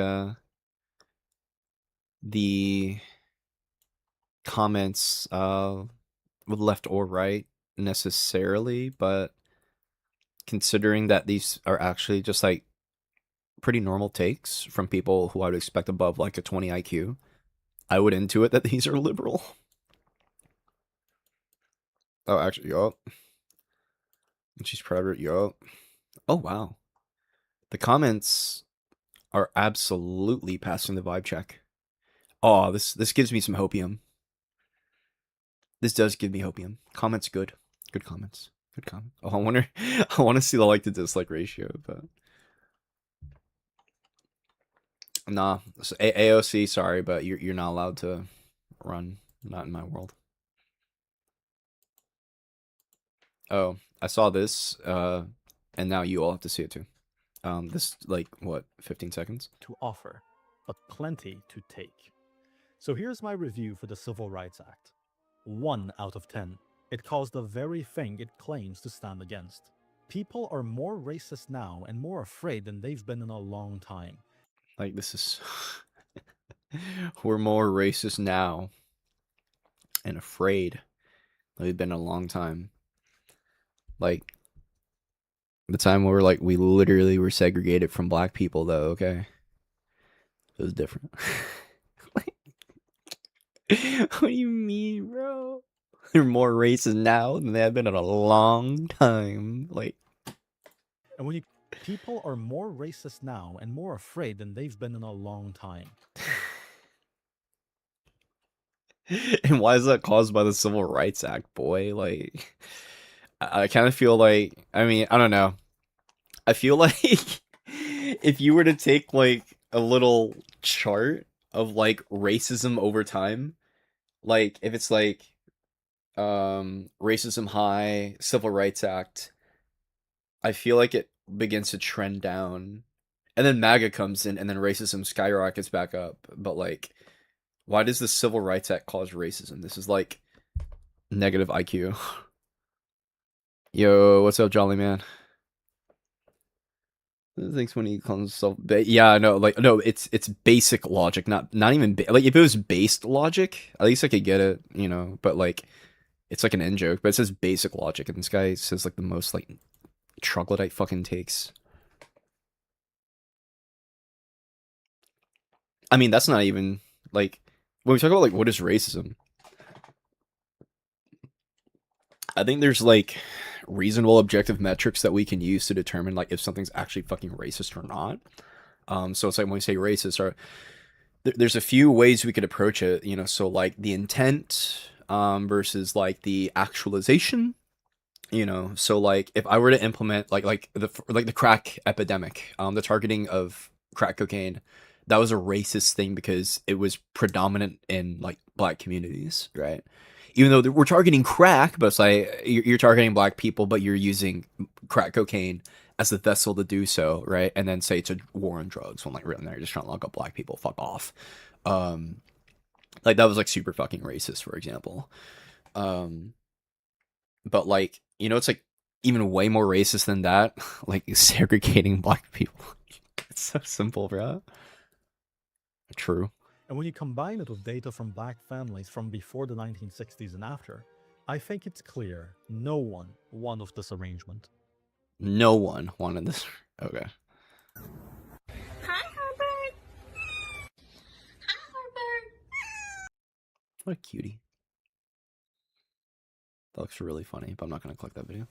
the comments with left or right necessarily, but considering that these are actually just like pretty normal takes from people who I would expect above like a 20 IQ, I would intuit that these are liberal. Oh, actually, yup. And she's private, yup. Oh, wow. The comments are absolutely passing the vibe check. Oh, this gives me some hopium. This does give me hopium. Comments good. Good comments. Good comment. Oh, I want to see the like to dislike ratio, but nah. So AOC, sorry, but you're not allowed to run. Not in my world. Oh, I saw this, and now you all have to see it too. This like what, 15 seconds? To offer, but plenty to take. So here's my review for the Civil Rights Act. 1 out of 10. It calls the very thing it claims to stand against. People are more racist now and more afraid than they've been in a long time. Like, this is... We're more racist now and afraid than we've been in a long time. Like, the time where like we literally were segregated from black people, though, okay? It was different. What do you mean, bro? They're more racist now than they have been in a long time. Like, and when you people are more racist now and more afraid than they've been in a long time. And why is that caused by the Civil Rights Act, boy? Like, I kind of feel like, I mean, I don't know. I feel like if you were to take like a little chart of like racism over time, like if it's like racism high, Civil Rights Act, I feel like it begins to trend down, and then MAGA comes in, and then racism skyrockets back up. But like, why does the Civil Rights Act cause racism? This is like negative IQ. Yo, what's up, Jolly Man? Thanks when he calls himself. Yeah, no, like no, it's basic logic, not even like if it was based logic, at least I could get it, you know. But like, it's like an in joke, but it says basic logic, and this guy says like the most like troglodyte fucking takes. I mean, that's not even like when we talk about like what is racism. I think there's like reasonable objective metrics that we can use to determine like if something's actually fucking racist or not. So it's like when we say racist, or there's a few ways we could approach it, you know. So like the intent versus like the actualization, you know. So like if I were to implement like the crack epidemic, the targeting of crack cocaine, that was a racist thing because it was predominant in like black communities, right? Even though we're targeting crack, but it's like you're targeting black people, but you're using crack cocaine as the vessel to do so, right? And then say it's a war on drugs when like really they're just trying to lock up black people. Fuck off. Like that was like super fucking racist, for example. But like, you know, it's like even way more racist than that, like segregating black people. It's so simple, bro. True. And when you combine it with data from black families from before the 1960s and after, I think it's clear no one won of this arrangement. No one wanted this. Okay. Hi, Herbert. Hi, Herbert. What a cutie. That looks really funny, but I'm not gonna click that video.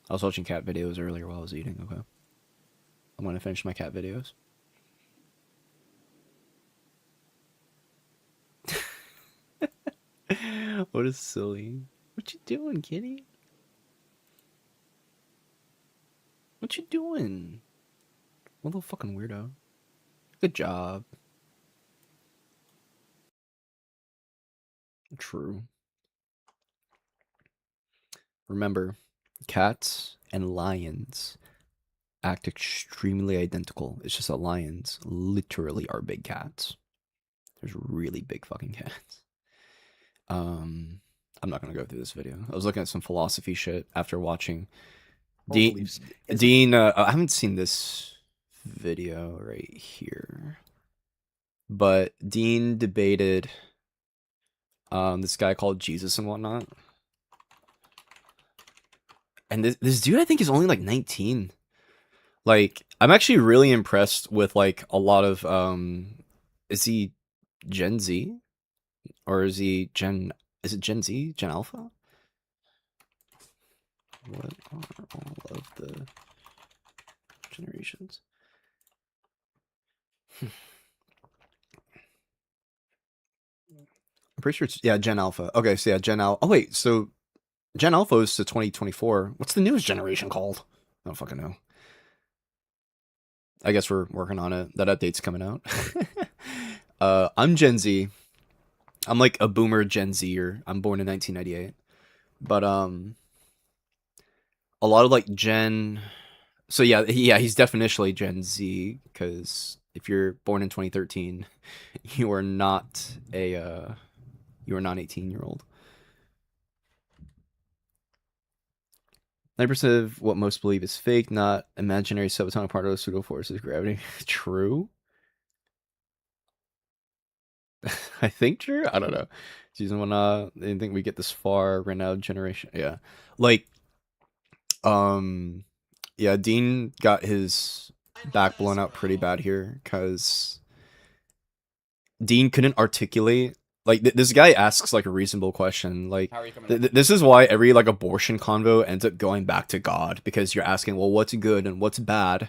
I was watching cat videos earlier while I was eating, okay? I'm gonna finish my cat videos. What is silly? What you doing, kitty? What you doing? What little fucking weirdo. Good job. True. Remember, cats and lions act extremely identical. It's just that lions literally are big cats. There's really big fucking cats. I'm not gonna go through this video. I was looking at some philosophy shit after watching Dean. I haven't seen this video right here, but Dean debated this guy called Jesus and whatnot. And this dude, I think, is only like 19. Like, I'm actually really impressed with like a lot of is he Gen Z? Or is he is it Gen Z? Gen Alpha? What are all of the generations? I'm pretty sure it's, yeah, Gen Alpha. Okay, so yeah, Gen Alpha. Oh wait, so Gen Alpha is to 2024. What's the newest generation called? I don't fucking know. I guess we're working on it. That update's coming out. I'm Gen Z. I'm like a boomer Gen Zer. I'm born in 1998. But a lot of like Gen. So yeah, he's definitionally Gen Z because if you're born in 2013, you are not a 18-year-old. 9% of what most believe is fake, not imaginary subatomic particle pseudo forces gravity. True. I think true. I don't know. Season one. I didn't think we get this far. Right now, generation. Yeah, like, yeah. Dean got his back blown out pretty bad here because Dean couldn't articulate. Like this guy asks like a reasonable question. Like this is why every like abortion convo ends up going back to God, because you're asking, well, what's good and what's bad.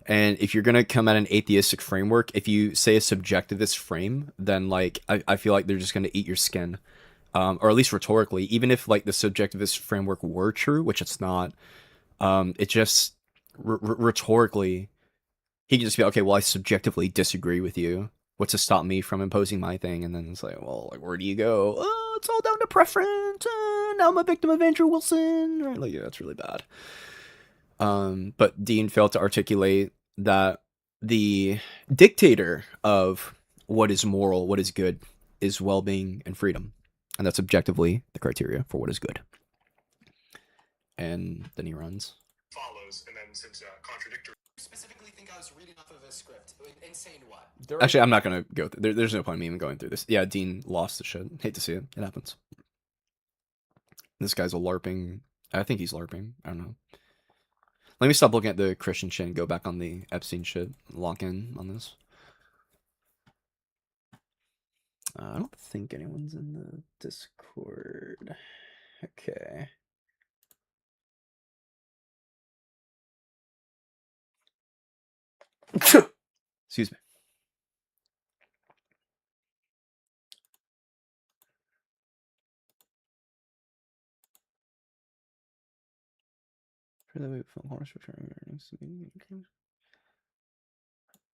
And if you're gonna come at an atheistic framework, if you say a subjectivist frame, then like I feel like they're just gonna eat your skin, or at least rhetorically. Even if like the subjectivist framework were true, which it's not, it just rhetorically, he can just be okay. Well, I subjectively disagree with you. What's to stop me from imposing my thing? And then it's like, well, like where do you go? Oh, it's all down to preference. Now I'm a victim of Andrew Wilson. Right? Like, yeah, that's really bad. But Dean failed to articulate that the dictator of what is moral, what is good, is well-being and freedom. And that's objectively the criteria for what is good. And then he runs. follows, and then since contradictory. Specifically think I was reading off of a script and saying what? Actually, I'm not gonna go. There's no point in me even going through this. Yeah, Dean lost the shit. Hate to see it. It happens. This guy's a LARPing. I think he's LARPing. I don't know. Let me stop looking at the Christian shit and go back on the Epstein shit. Lock in on this. I don't think anyone's in the Discord. Okay. Excuse me.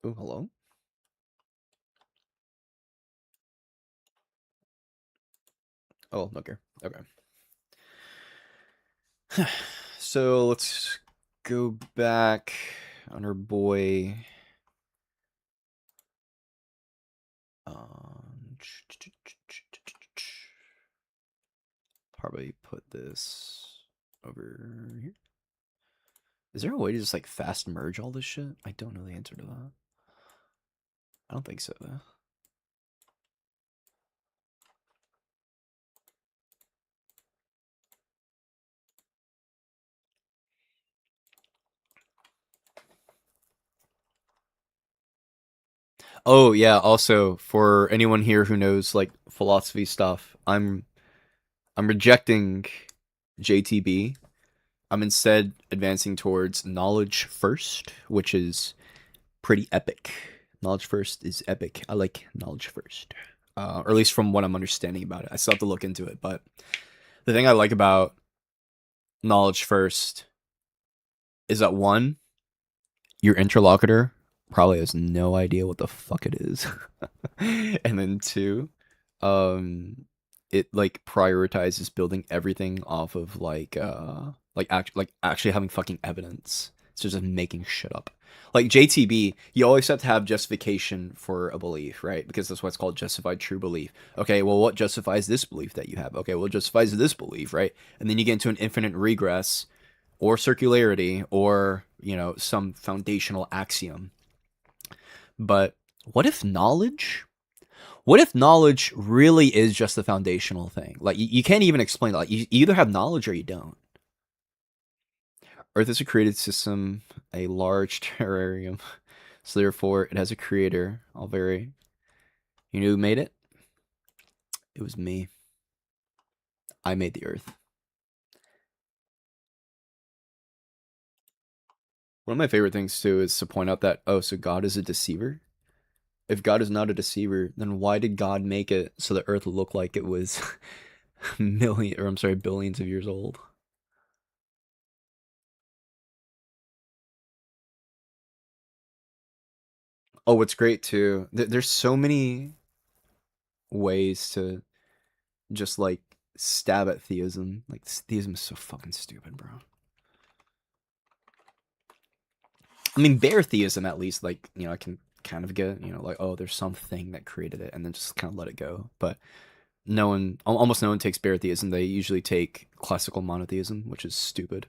Oh, hello? Oh, okay. Okay. So let's go back on our boy. Probably put this over here. Is there a way to just like fast merge all this shit? I don't know the answer to that. I don't think so though. Oh yeah, also for anyone here who knows like philosophy stuff, I'm rejecting JTB. I'm instead advancing towards knowledge first, which is pretty epic. Knowledge first is epic. I like knowledge first. Or at least from what I'm understanding about it. I still have to look into it, but the thing I like about knowledge first is that one, your interlocutor probably has no idea what the fuck it is. And then two, it like prioritizes building everything off of like actually having fucking evidence. It's just making shit up. Like JTB, you always have to have justification for a belief, right? Because that's what's called justified true belief. Okay, well, what justifies this belief that you have? Okay, well, it justifies this belief, right? And then you get into an infinite regress or circularity or, you know, some foundational axiom. But what if knowledge? What if knowledge really is just the foundational thing? Like, you can't even explain that. Like, you either have knowledge or you don't. Earth is a created system, a large terrarium. So therefore, it has a creator. All very... You know who made it? It was me. I made the Earth. One of my favorite things, too, is to point out that, oh, so God is a deceiver? If God is not a deceiver, then why did God make it so the Earth looked like it was billions of years old? Oh, what's great too, there's so many ways to just like stab at theism. Like theism is so fucking stupid, bro. I mean, bare theism at least, like, you know, I can kind of get, you know, like, oh, there's something that created it, and then just kind of let it go. But almost no one takes bare theism. They usually take classical monotheism, which is stupid.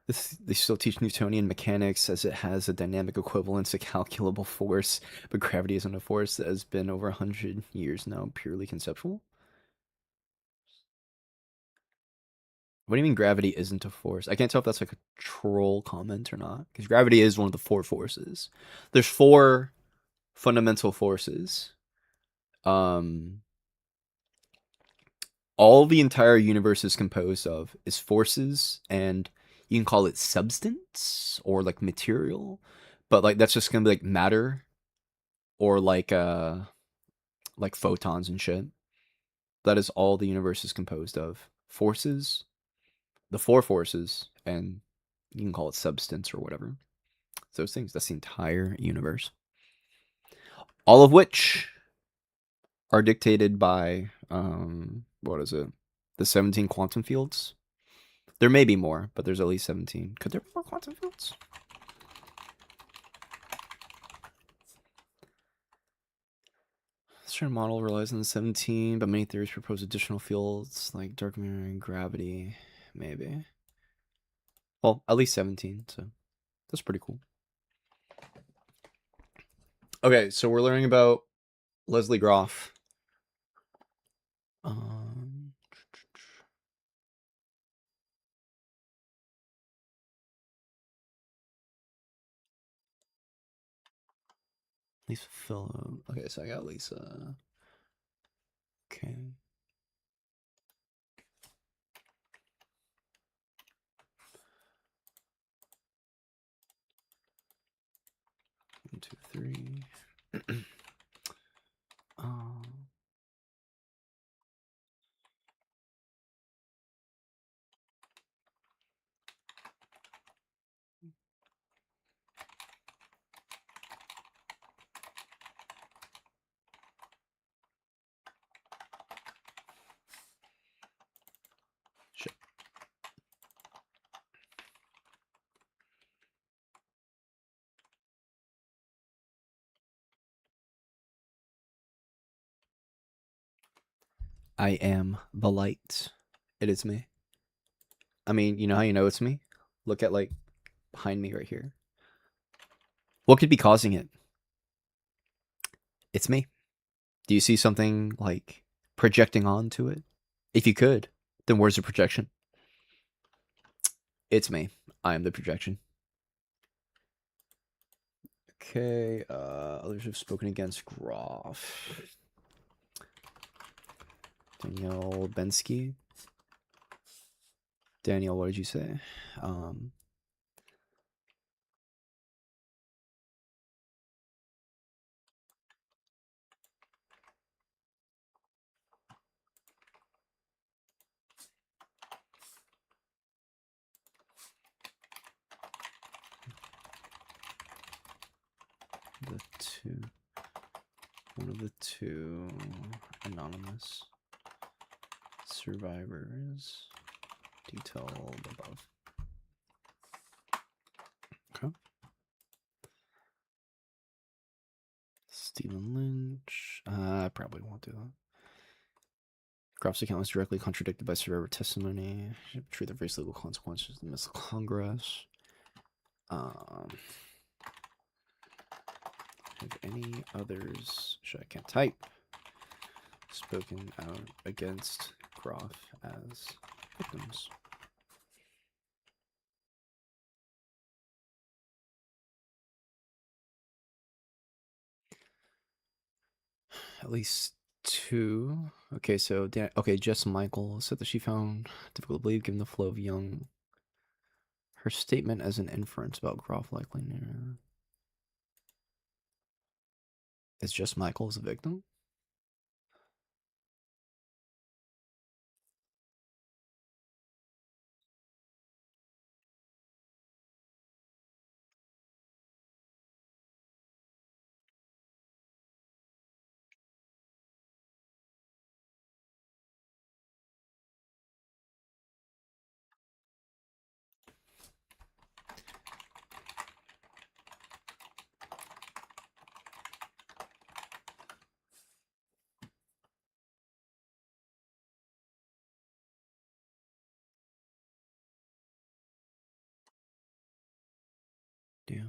They still teach Newtonian mechanics as it has a dynamic equivalence, a calculable force, but gravity isn't a force that has been over 100 years now purely conceptual. What do you mean gravity isn't a force? I can't tell if that's like a troll comment or not, because gravity is one of the four forces. There's four fundamental forces. All the entire universe is composed of is forces, and you can call it substance or like material, but like that's just gonna be like matter or like photons and shit. That is all the universe is composed of. Forces, the four forces, and you can call it substance or whatever. Those things, that's the entire universe. All of which are dictated by what is it? The 17 quantum fields. There may be more, but there's at least 17. Could there be more quantum fields? This current model relies on the 17, but many theories propose additional fields like dark matter and gravity. Maybe. Well, at least 17, so that's pretty cool. Okay, so we're learning about Leslie Groff. Lisa Phillip. Okay, so I got Lisa. Okay. One, two, three. Shit. I am the light. It is me. I mean, you know how you know it's me? Look at, like, behind me right here. What could be causing it? It's me. Do you see something, like, projecting onto it? If you could, then where's the projection? It's me. I am the projection. Okay, others have spoken against Groff. Daniel Bensky. Daniel, what did you say? One of the two anonymous survivors detailed above. Okay. Stephen Lynch. I probably won't do that. Groff's account was directly contradicted by survivor testimony. Treat the various legal consequences of the Missile Congress. Have any others, I can't type, spoken out against Groff as victims? At least two. Okay, so Jess Michael said that she found difficult to believe given the flow of Young. Her statement as an inference about Groff likely knew. Is Jess Michaels a victim? Yeah.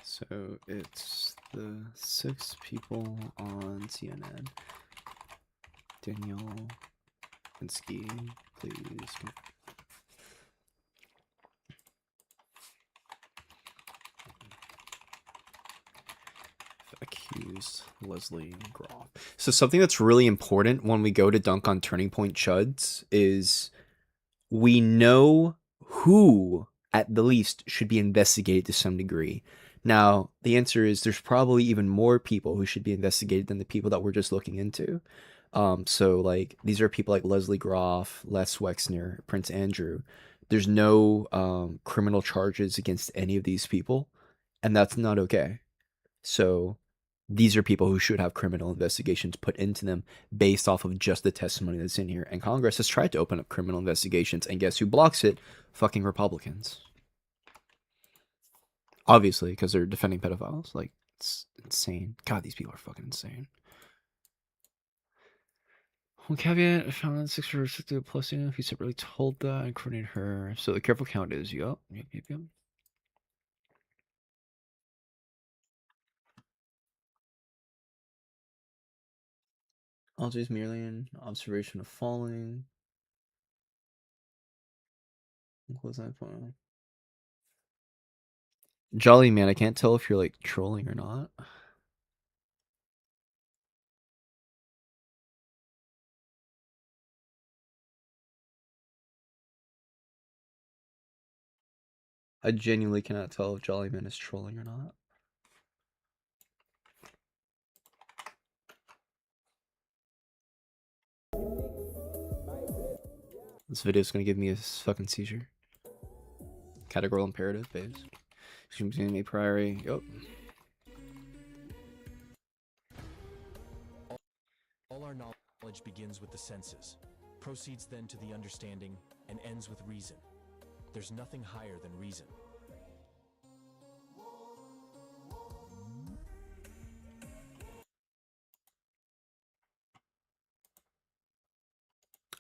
So it's the 6 people on CNN. Daniel Pinsky, please. Accused Leslie Groff. So something that's really important when we go to dunk on Turning Point Chuds is we know who at the least should be investigated to some degree. Now, the answer is there's probably even more people who should be investigated than the people that we're just looking into. So like these are people like Leslie Groff, Les Wexner, Prince Andrew. There's no criminal charges against any of these people, and that's not okay. So these are people who should have criminal investigations put into them based off of just the testimony that's in here. And Congress has tried to open up criminal investigations, and guess who blocks it? Fucking Republicans. Obviously, because they're defending pedophiles. Like, it's insane. God, these people are fucking insane. One caveat, I found that 6 for 60 plus, if he separately told that and coordinated her. So the careful count is, yup. Also, is merely an observation of falling. Close that point. Jolly man, I can't tell if you're like trolling or not. I genuinely cannot tell if Jolly man is trolling or not. This video is gonna give me a fucking seizure. Categorical imperative, babes. Excuse me, priori. Yup. All our knowledge begins with the senses, proceeds then to the understanding, and ends with reason. There's nothing higher than reason.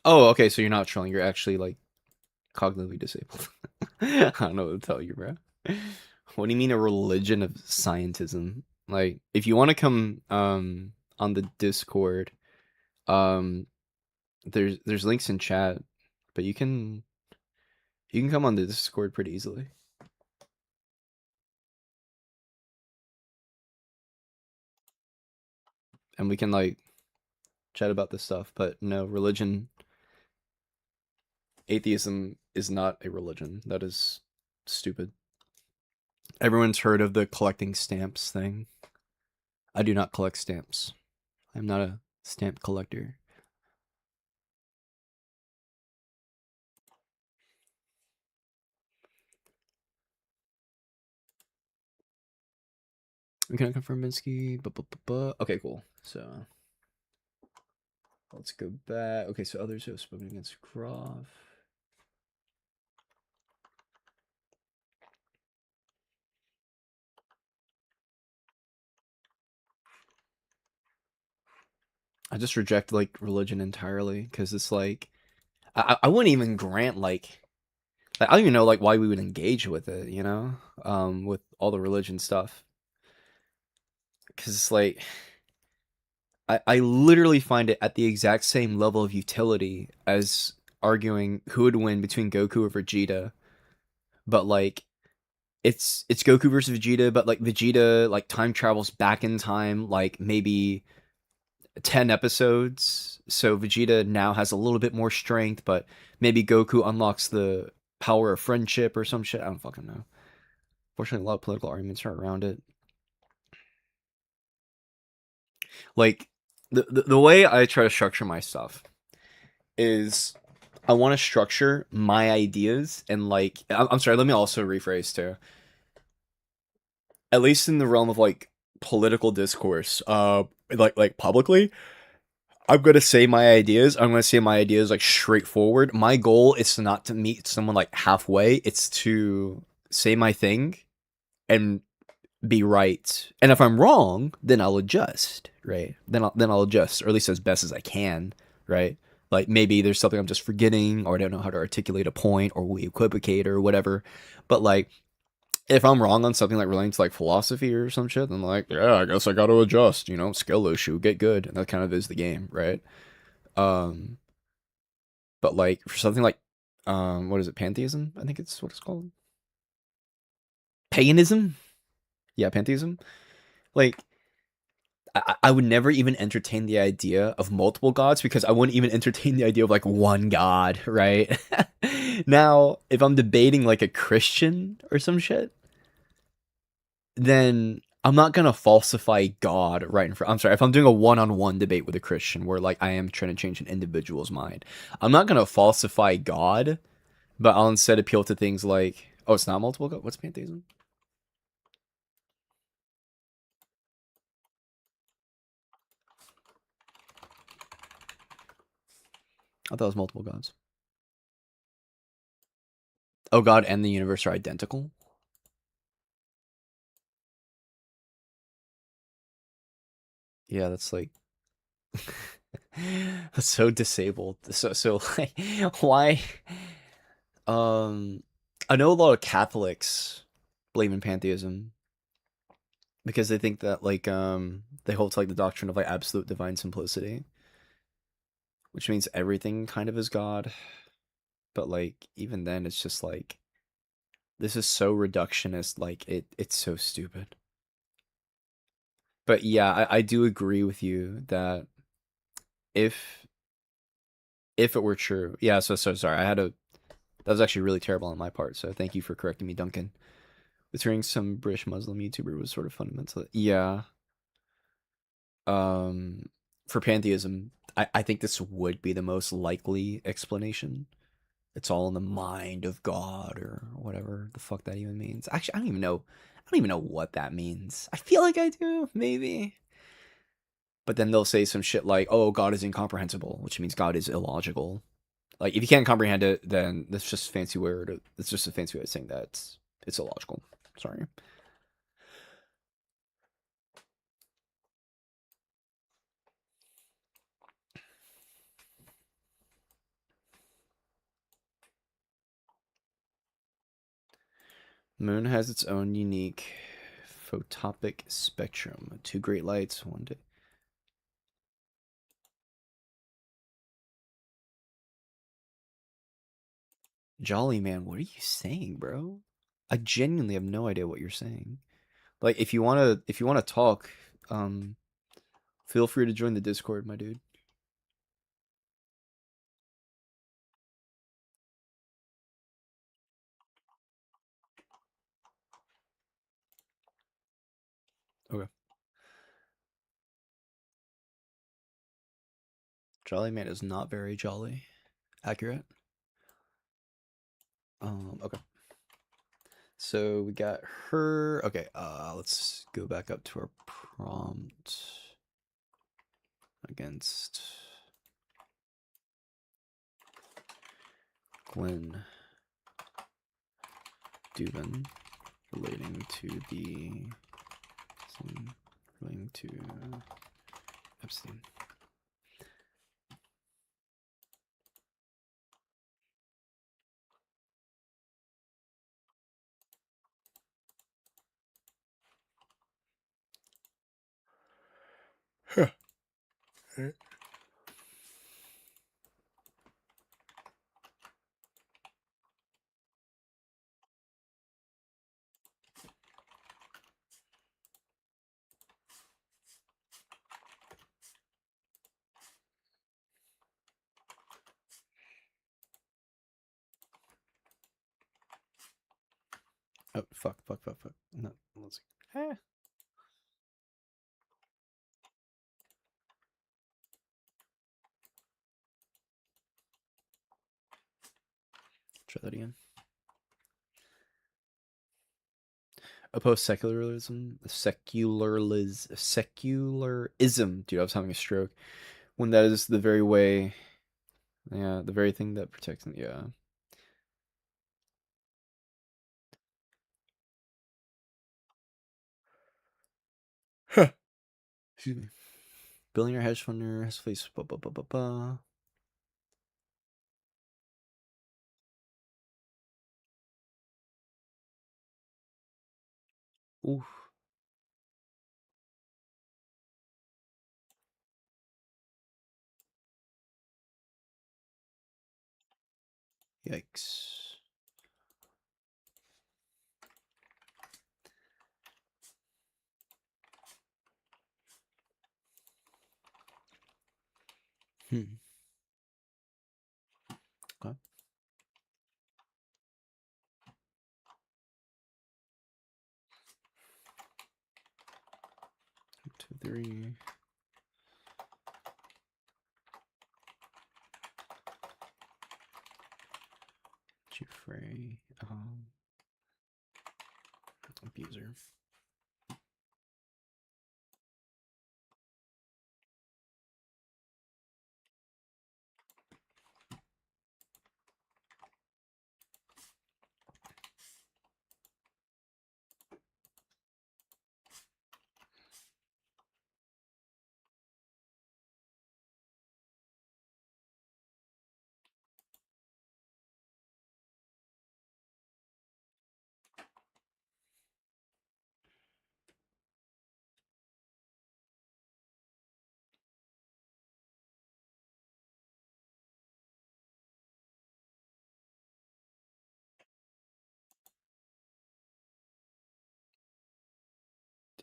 Oh, okay, so you're not trolling, you're actually like cognitively disabled. I don't know what to tell you, bro. What do you mean a religion of scientism? Like, if you want to come on the Discord, there's links in chat, but you can come on the Discord pretty easily. And we can like chat about this stuff, but no, atheism is not a religion. That is stupid. Everyone's heard of the collecting stamps thing. I do not collect stamps. I'm not a stamp collector. We cannot confirm Minsky. Okay, cool. So let's go back. Okay, so others who have spoken against Groff. I just reject like religion entirely because it's like I wouldn't even grant like I don't even know like why we would engage with it, you know, with all the religion stuff, because it's like I literally find it at the exact same level of utility as arguing who would win between Goku or Vegeta, but like it's Goku versus Vegeta, but like Vegeta like time travels back in time like maybe 10 episodes, so Vegeta now has a little bit more strength, but maybe Goku unlocks the power of friendship or some shit. I don't fucking know. Fortunately, a lot of political arguments are around it. Like the way I try to structure my stuff is I want to structure my ideas and like I'm sorry, let me also rephrase too. At least in the realm of like political discourse, like publicly, I'm gonna say my ideas. I'm gonna say my ideas like straightforward. My goal is to not to meet someone like halfway. It's to say my thing and be right. And if I'm wrong, then I'll adjust, right? Then I'll adjust, or at least as best as I can, right? Like maybe there's something I'm just forgetting, or I don't know how to articulate a point, or we equivocate, or whatever. But like, if I'm wrong on something like relating to like philosophy or some shit, then like, yeah, I guess I got to adjust. You know, skill issue, get good, and that kind of is the game, right? Um, but like for something like, what is it? Pantheism? I think it's what it's called. Paganism? Yeah, pantheism. Like, I would never even entertain the idea of multiple gods because I wouldn't even entertain the idea of like one god, right? Now, if I'm debating like a Christian or some shit, then I'm not gonna falsify God right in front. I'm sorry, if I'm doing a one-on-one debate with a Christian where like I am trying to change an individual's mind, I'm not gonna falsify God, but I'll instead appeal to things like, oh, it's not multiple God. What's pantheism? I thought it was multiple gods. Oh, God and the universe are identical. Yeah, that's like that's so disabled. So like why I know a lot of Catholics believe in pantheism because they think that like they hold to like the doctrine of like absolute divine simplicity, which means everything kind of is God. But like even then it's just like this is so reductionist, like it's so stupid. But yeah, I do agree with you that if if it were true, yeah. So sorry, I had a that was actually really terrible on my part. So thank you for correcting me, Duncan. Returning some British Muslim YouTuber was sort of fundamental. Yeah. Um, for pantheism, I think this would be the most likely explanation. It's all in the mind of God or whatever the fuck that even means. Actually, I don't even know. I don't even know what that means. I feel like I do, maybe. But then they'll say some shit like, "Oh, God is incomprehensible," which means God is illogical. Like, if you can't comprehend it, then that's just a fancy word. It's just a fancy way of saying that it's illogical. Sorry. Moon has its own unique photopic spectrum. Two great lights, one day. Jolly man, what are you saying, bro? I genuinely have no idea what you're saying. Like, if you wanna talk, um, feel free to join the Discord, my dude. Okay. Jolly man is not very jolly. Accurate. Okay. So we got her. Okay, let's go back up to our prompt against Glenn Dubin relating to relating to Epstein. Huh. Oh, fuck. No, let's see. Try that again. Oppose secularism. Dude, I was having a stroke. When that is the very way, yeah, the very thing that protects, yeah. Huh. Excuse me. Billionaire hedge funder has faced Oof. Yikes. Hmm. Okay. 2, 3. Jeffrey. Abuser.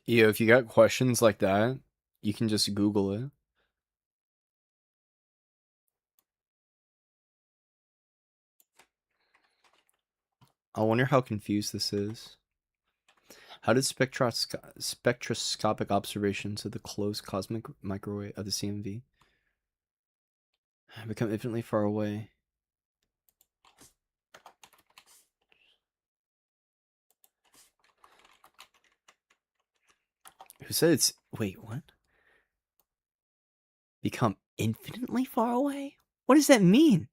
Yeah, if you got questions like that, you can just Google it. I wonder how confused this is. How did spectroscopic observations of the closed cosmic microwave of the CMV become infinitely far away? Who said it's... Wait, what? Become infinitely far away? What does that mean?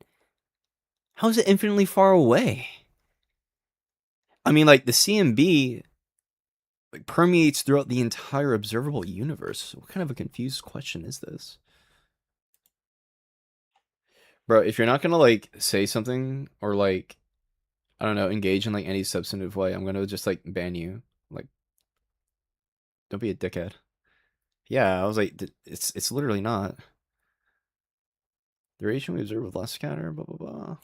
How is it infinitely far away? I mean, like, the CMB like, permeates throughout the entire observable universe. What kind of a confused question is this? Bro, if you're not gonna, like, say something or, like, I don't know, engage in, like, any substantive way, I'm gonna just, like, ban you. Like, don't be a dickhead. Yeah, I was like, it's literally not. The radiation we observe with less scatter, blah, blah, blah.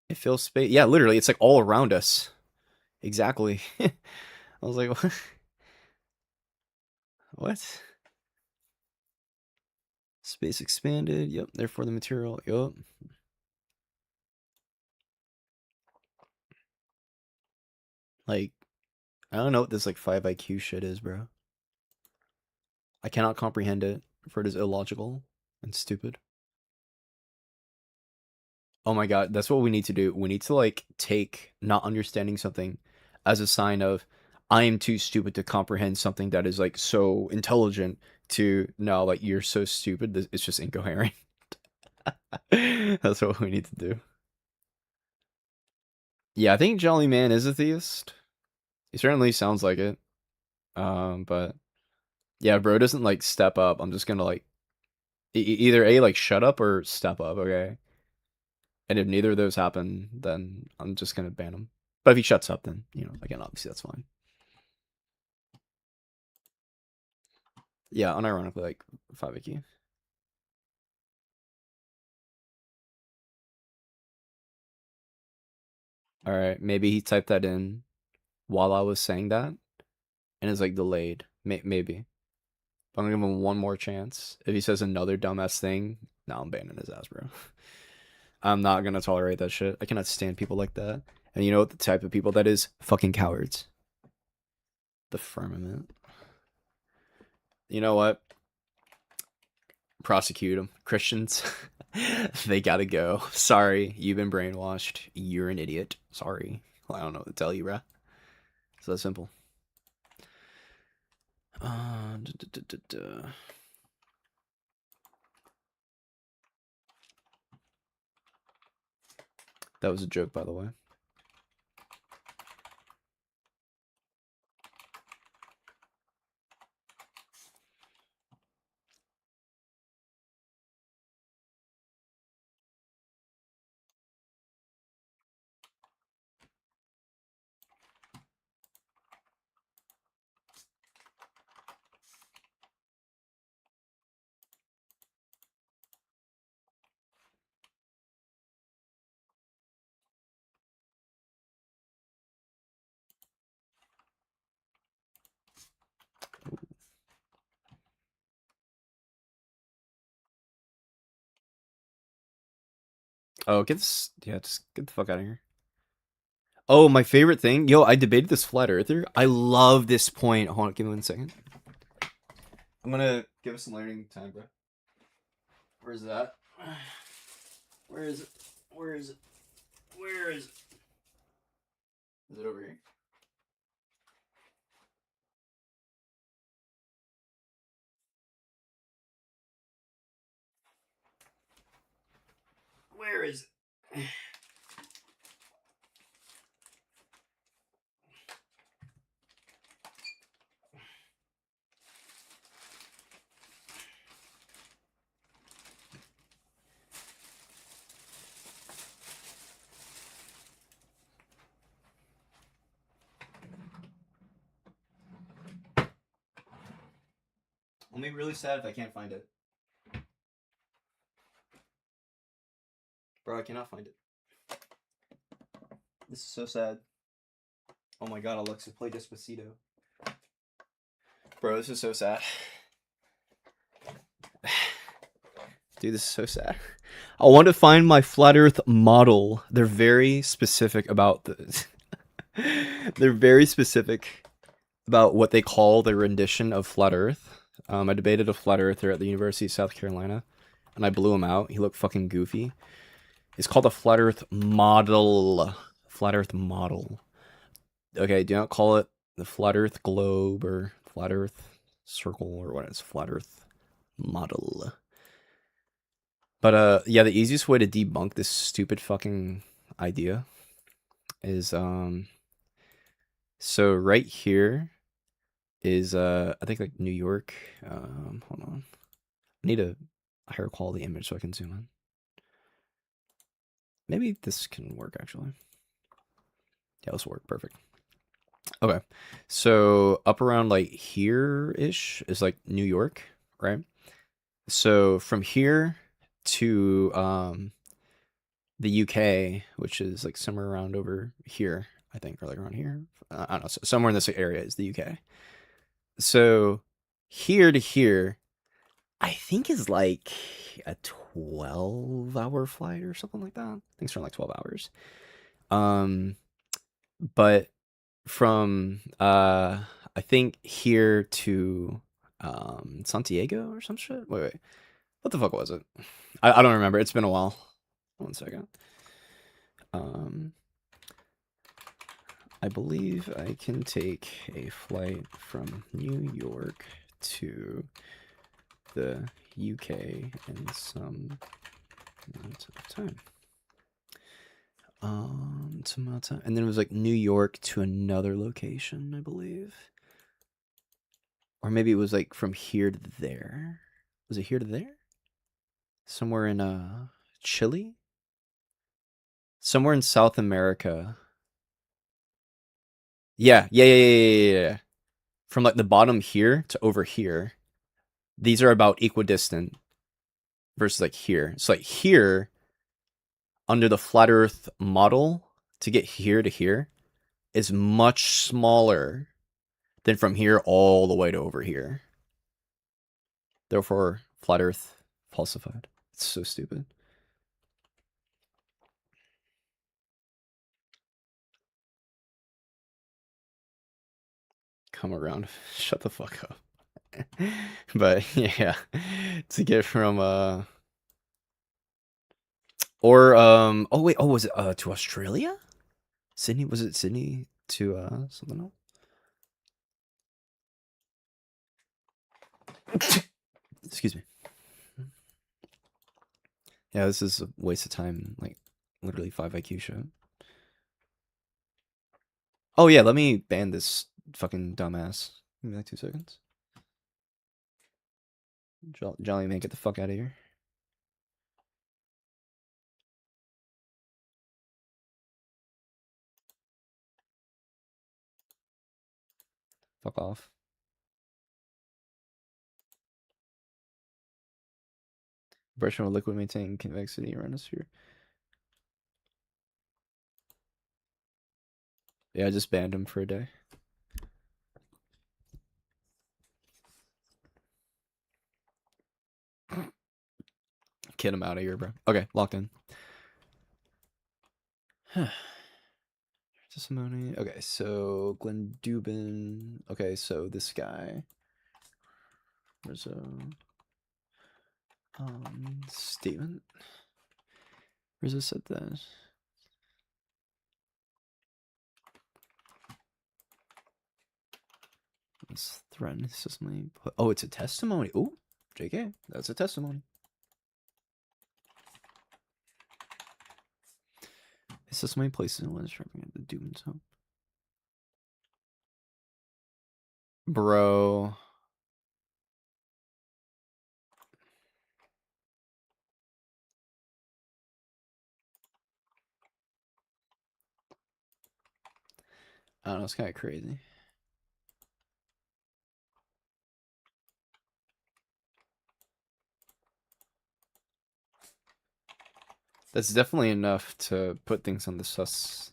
It fills space. Yeah, literally, it's, like, all around us. Exactly. I was like, what? What? Space expanded. Yep. Therefore, the material. Yep. Like, I don't know what this like 5 IQ shit is, bro. I cannot comprehend it, for it is illogical and stupid. Oh my god, that's what we need to do. We need to like take not understanding something as a sign of I am too stupid to comprehend something that is like so intelligent to no, like you're so stupid, it's just incoherent. That's what we need to do. Yeah, I think Jolly Man is a theist. He certainly sounds like it. But yeah, bro doesn't like step up. I'm just gonna like either A, like shut up or step up, okay? And if neither of those happen, then I'm just gonna ban him. But if he shuts up, then you know, again, obviously that's fine. Yeah, unironically, like 5 IQ. All right, maybe he typed that in while I was saying that, and it's like delayed. Maybe. But I'm gonna give him one more chance. If he says another dumbass thing, now I'm banning his ass, bro. I'm not gonna tolerate that shit. I cannot stand people like that. And you know what the type of people that is? Fucking cowards. The firmament. You know what? Prosecute them. Christians, they gotta go. Sorry, you've been brainwashed. You're an idiot. Sorry. Well, I don't know what to tell you, bruh. It's that simple. Uh, duh, duh, duh, duh, duh. That was a joke, by the way. Oh, get this. Yeah, just get the fuck out of here. Oh, my favorite thing. Yo, I debated this flat earther. I love this point. Hold on, give me 1 second. I'm gonna give us some learning time, bro. Where's that? Where is it? Where is it? Where is it? Is it over here? Where is it? I'll be really sad if I can't find it. Bro, I cannot find it. This is so sad. Oh my god, Alexa, play Despacito. Bro, this is so sad. Dude, this is so sad. I want to find my flat Earth model. They're very specific about the. They're very specific about what they call their rendition of flat Earth. I debated a flat earther at the University of South Carolina, and I blew him out. He looked fucking goofy. It's called a flat Earth model. Flat Earth model. Okay, do not call it the flat Earth globe or flat Earth circle or what is flat Earth model. But yeah, the easiest way to debunk this stupid fucking idea is so right here is I think like New York. Hold on. I need a higher quality image so I can zoom in. Maybe this can work actually. Yeah, this will work perfect. Okay. So up around like here-ish is like New York, right? So from here to the UK, which is like somewhere around over here, I think, or like around here. I don't know. So somewhere in this area is the UK. So here to here, I think is like a 12-hour flight or something like that. I think it's around like 12 hours. But from I think here to Santiago or some shit. Wait. What the fuck was it? I don't remember. It's been a while. 1 second. I believe I can take a flight from New York to the UK in some amount of time. Some amount of time. And then it was like New York to another location, I believe. Or maybe it was like from here to there. Was it here to there? Somewhere in Chile? Somewhere in South America. Yeah. From like the bottom here to over here. These are about equidistant versus like here. So like here, under the flat Earth model, to get here to here is much smaller than from here all the way to over here. Therefore, flat Earth falsified. It's so stupid. Come around. Shut the fuck up. But yeah, to get from oh wait, was it to Australia? Sydney, was it Sydney to something else? Excuse me. Yeah, this is a waste of time, like literally 5 IQ shit. Oh yeah, let me ban this fucking dumbass. Give me like 2 seconds. Jolly man, get the fuck out of here. Fuck off. Pressure of liquid maintaining convexity around a sphere. Yeah, I just banned him for a day. Get him out of here, bro. Okay, locked in. Testimony. Okay, so Glenn Dubin. Okay, so this guy. There's a statement. Where's it said that? This threat system. Oh, it's a testimony. Oh, JK, that's a testimony. It's just my place in the list at the Dubin's home. Bro. I don't know, it's kind of crazy. That's definitely enough to put things on the sussometer.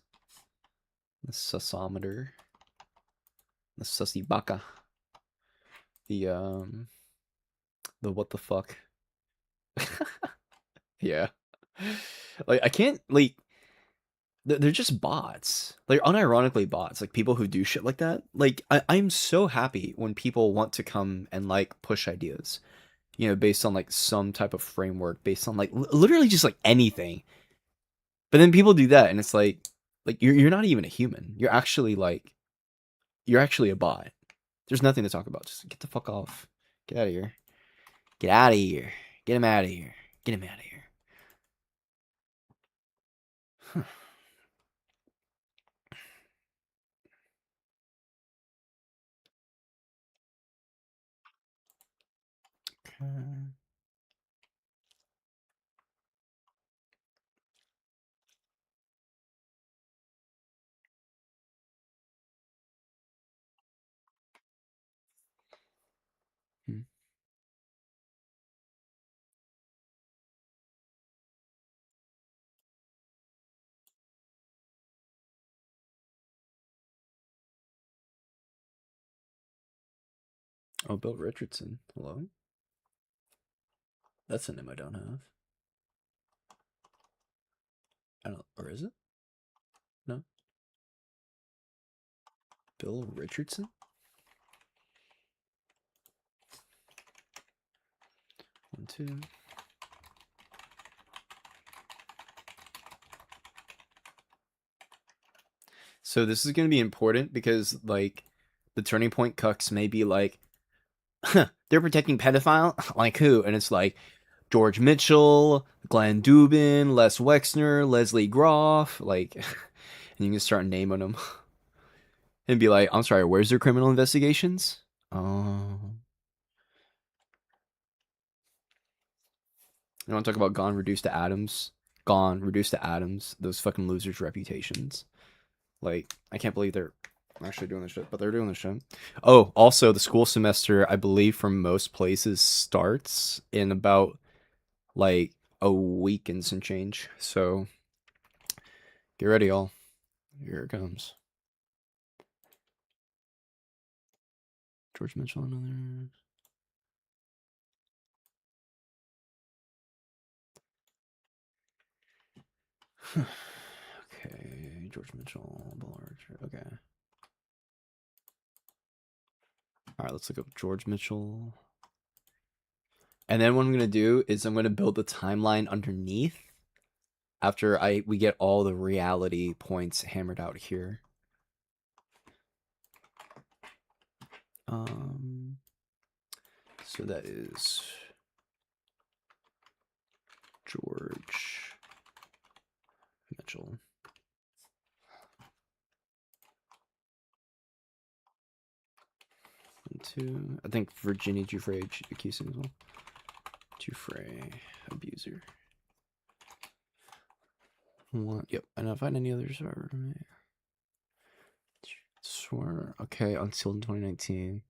The sussy baka. The the what the fuck? Yeah. Like I can't like they're just bots. They're unironically bots. Like people who do shit like that. Like I'm so happy when people want to come and like push ideas, you know, based on like some type of framework, based on like literally just like anything. But then people do that, and it's like you're not even a human. You're actually a bot. There's nothing to talk about. Just get the fuck off. Get out of here. Get out of here. Get him out of here. Get him out of here. Okay. Hmm. Oh, Bill Richardson. Hello? That's a name I don't have. I don't, or is it? No. Bill Richardson? One, two. So this is going to be important because, like, the turning point cucks may be like, huh, they're protecting pedophile? Like who? And it's like, George Mitchell, Glenn Dubin, Les Wexner, Leslie Groff, like, and you can start naming them and be like, I'm sorry, where's their criminal investigations? Oh. You want to talk about gone, reduced to atoms? Gone, reduced to atoms. Those fucking losers' reputations. Like, I can't believe they're actually doing this shit, but they're doing this shit. Oh, also, the school semester, I believe, for most places starts in about like a week and some change. So get ready, all. Here it comes. George Mitchell and others. Okay, George Mitchell, Bill Archer. Okay. All right, let's look up George Mitchell. And then what I'm gonna do is I'm gonna build the timeline underneath after we get all the reality points hammered out here. So that is George Mitchell. And two. I think Virginia Giuffre accused him as well. Giuffre, abuser. One. Yep. I don't find any other survivor. Swear. Okay, until 2019.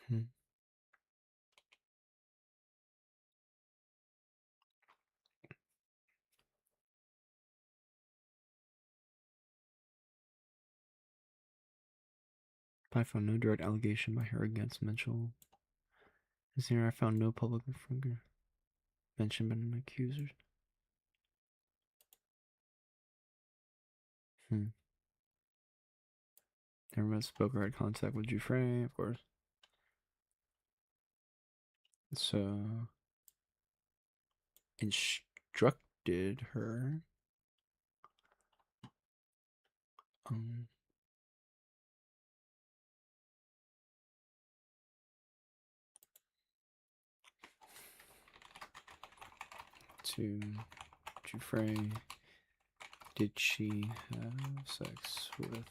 Hmm. I found no direct allegation by her against Mitchell. This year I found no public mention by an accuser. Everyone spoke or had contact with Giuffre, of course. So instructed her um, to Giuffre. Did she have sex with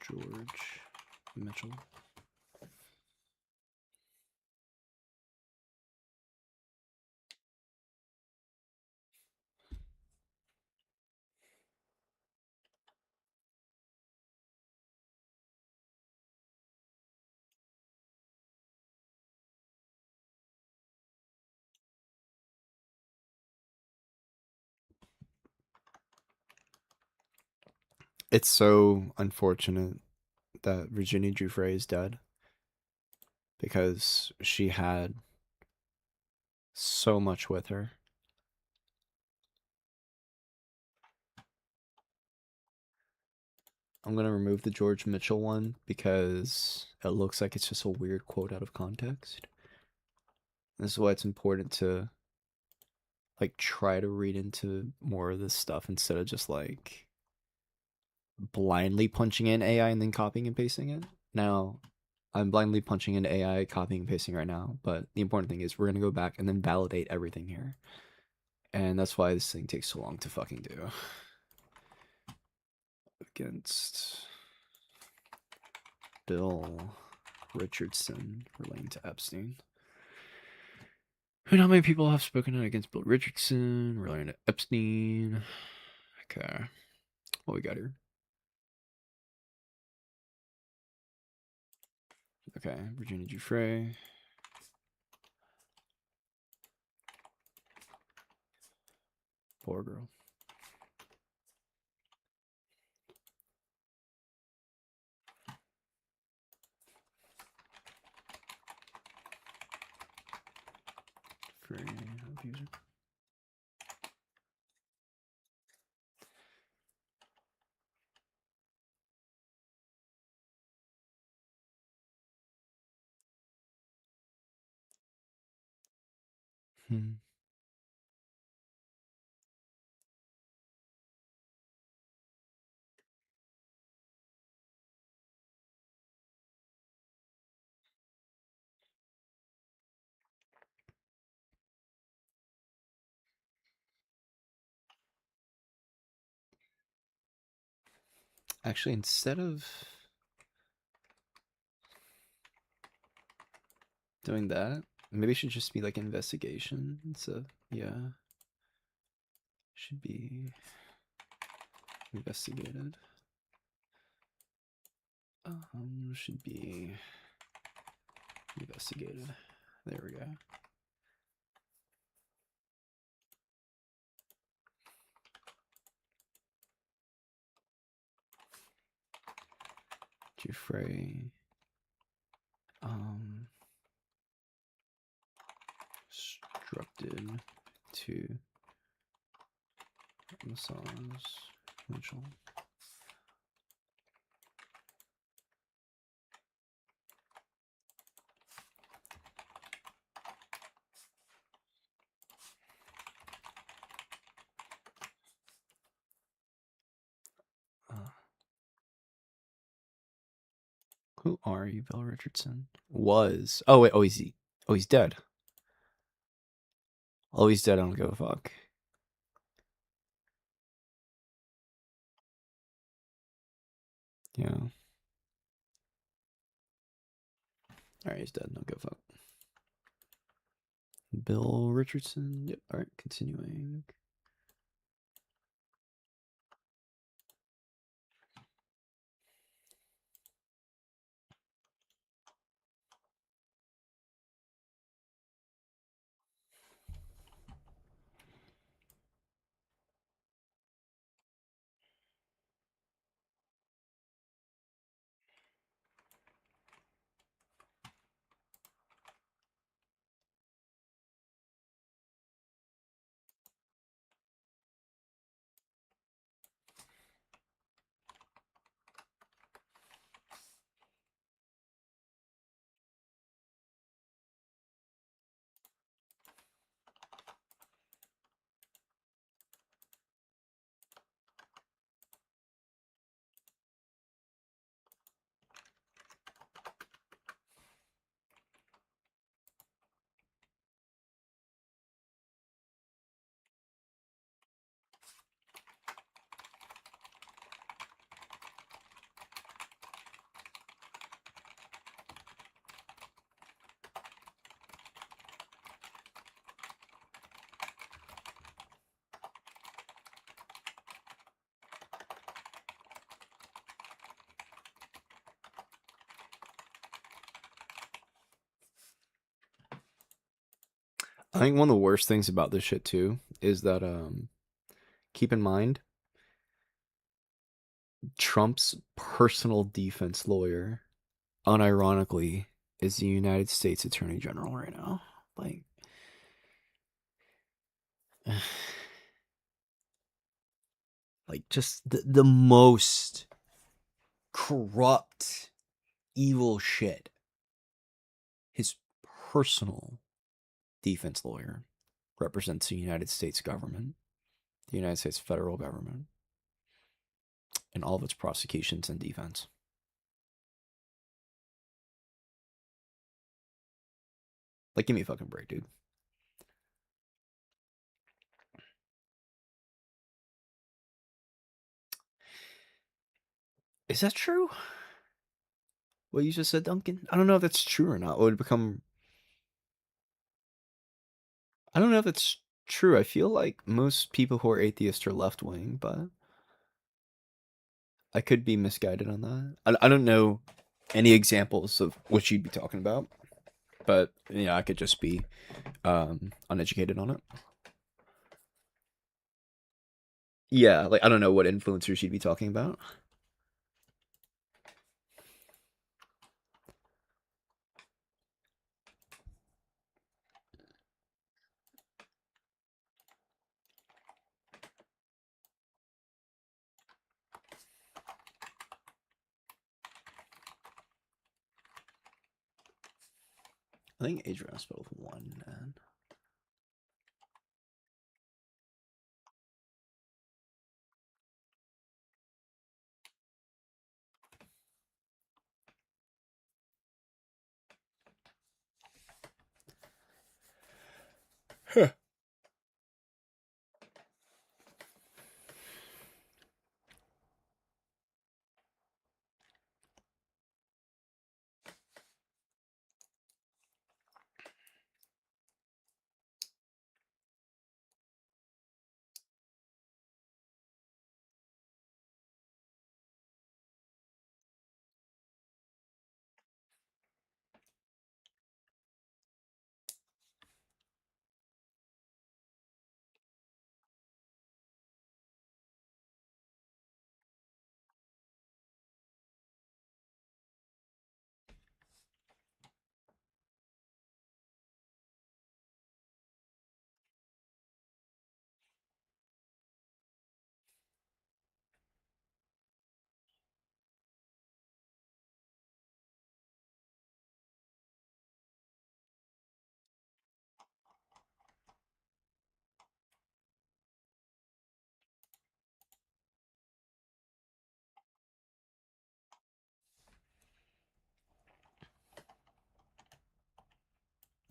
George Mitchell? It's so unfortunate that Virginia Giuffre is dead because she had so much with her. I'm gonna remove the George Mitchell one because it looks like it's just a weird quote out of context. This is why it's important to like try to read into more of this stuff instead of just like blindly punching in AI and then copying and pasting it. Now, I'm blindly punching in AI, copying and pasting right now, but the important thing is we're gonna go back and then validate everything here. And that's why this thing takes so long to fucking do. Against Bill Richardson relating to Epstein. And how many people have spoken out against Bill Richardson relating to Epstein? Okay. What we got here? Okay, Virginia Giuffre. Poor girl. Free abuser. Hmm. Actually, instead of doing that, maybe it should just be like investigation. So, yeah. Should be investigated. Should be investigated. There we go. Giuffre. Instructed to massage Mitchell. Who are you, Bill Richardson? Was. Oh wait, he's dead. Oh, he's dead, I don't give a fuck. Yeah. Alright, he's dead, don't give a fuck. Bill Richardson. Yep, alright, continuing. I think one of the worst things about this shit too is that keep in mind Trump's personal defense lawyer, unironically, is the United States Attorney General right now. Like, like just the most corrupt, evil shit. His personal defense lawyer represents the United States government, the United States federal government, in all of its prosecutions and defense. Like, give me a fucking break, dude. Is that true? What you just said, Duncan? I don't know if that's true or not. It would become. I don't know if it's true. I feel like most people who are atheists are left wing, but I could be misguided on that. I don't know any examples of what you'd be talking about, but yeah, I could just be uneducated on it. Yeah, like I don't know what influencers you'd be talking about. I think Adrian spelled with one, man. Huh.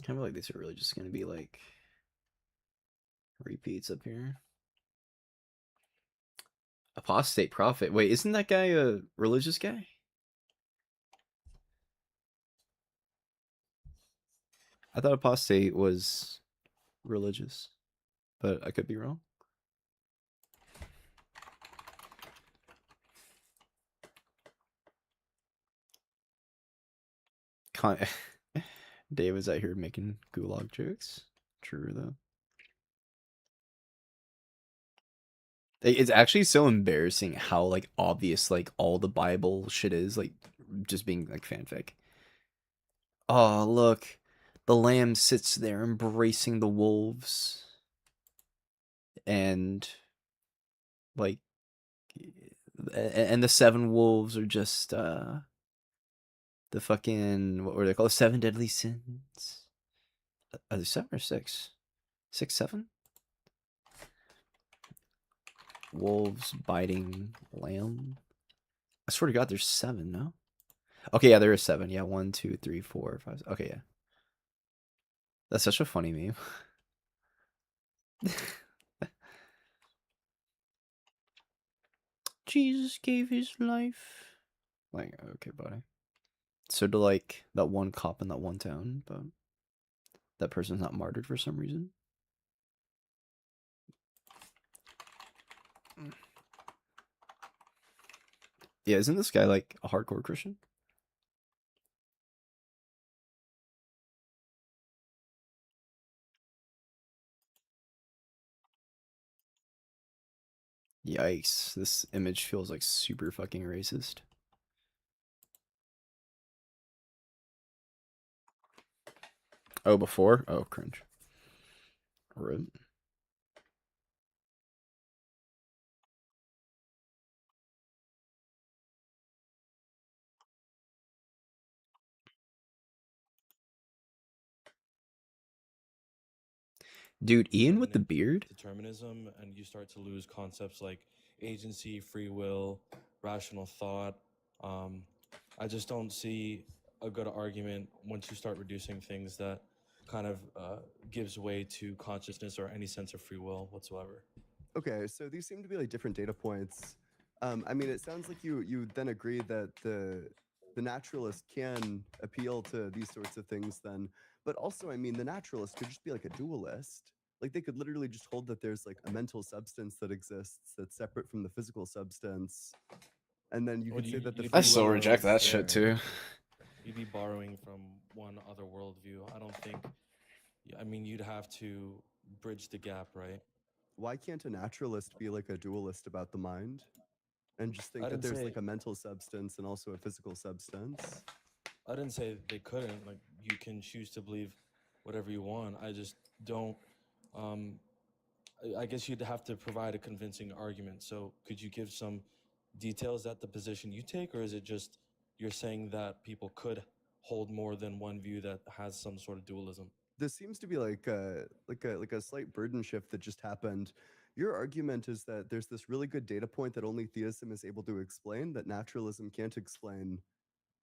I feel like these are really just gonna be like repeats up here. Apostate prophet. Wait, isn't that guy a religious guy? I thought apostate was religious, but I could be wrong. Con- David's out here making gulag jokes. True though. It's actually so embarrassing how like obvious like all the Bible shit is, like just being like fanfic. Oh, look. The lamb sits there embracing the wolves. And like and the seven wolves are just the fucking what were they called? The seven deadly sins. Are there seven or six? Six, seven? Wolves biting lamb. I swear to God, there's seven, no? Okay, yeah, there is seven. Yeah, 1, 2, 3, 4, 5. Okay, yeah. That's such a funny meme. Jesus gave his life. Like, okay, buddy. So to like that one cop in that one town, but that person's not martyred for some reason. Yeah, isn't this guy like a hardcore Christian? Yikes. This image feels like super fucking racist. Oh, before? Oh, cringe. Rip. Dude, Ian with the beard? Determinism, and you start to lose concepts like agency, free will, rational thought. I just don't see a good argument once you start reducing things that kind of gives way to consciousness or any sense of free will whatsoever. Okay, so these seem to be like different data points. I mean, it sounds like you then agree that the naturalist can appeal to these sorts of things then, but also, I mean, the naturalist could just be like a dualist. Like they could literally just hold that there's like a mental substance that exists that's separate from the physical substance, and then you Well, could say that the you'd I free be still will reject borrowing that is shit there. too. You'd be borrowing from one other worldview. I don't think. I mean, you'd have to bridge the gap, right? Why can't a naturalist be like a dualist about the mind and just think I that didn't there's say like a mental substance and also a physical substance? I didn't say they couldn't. Like you can choose to believe whatever you want. I just don't. Um, I guess you'd have to provide a convincing argument. So could you give some details at the position you take, or is it just you're saying that people could hold more than one view that has some sort of dualism? This seems to be like a slight burden shift that just happened. Your argument is that there's this really good data point that only theism is able to explain that naturalism can't explain,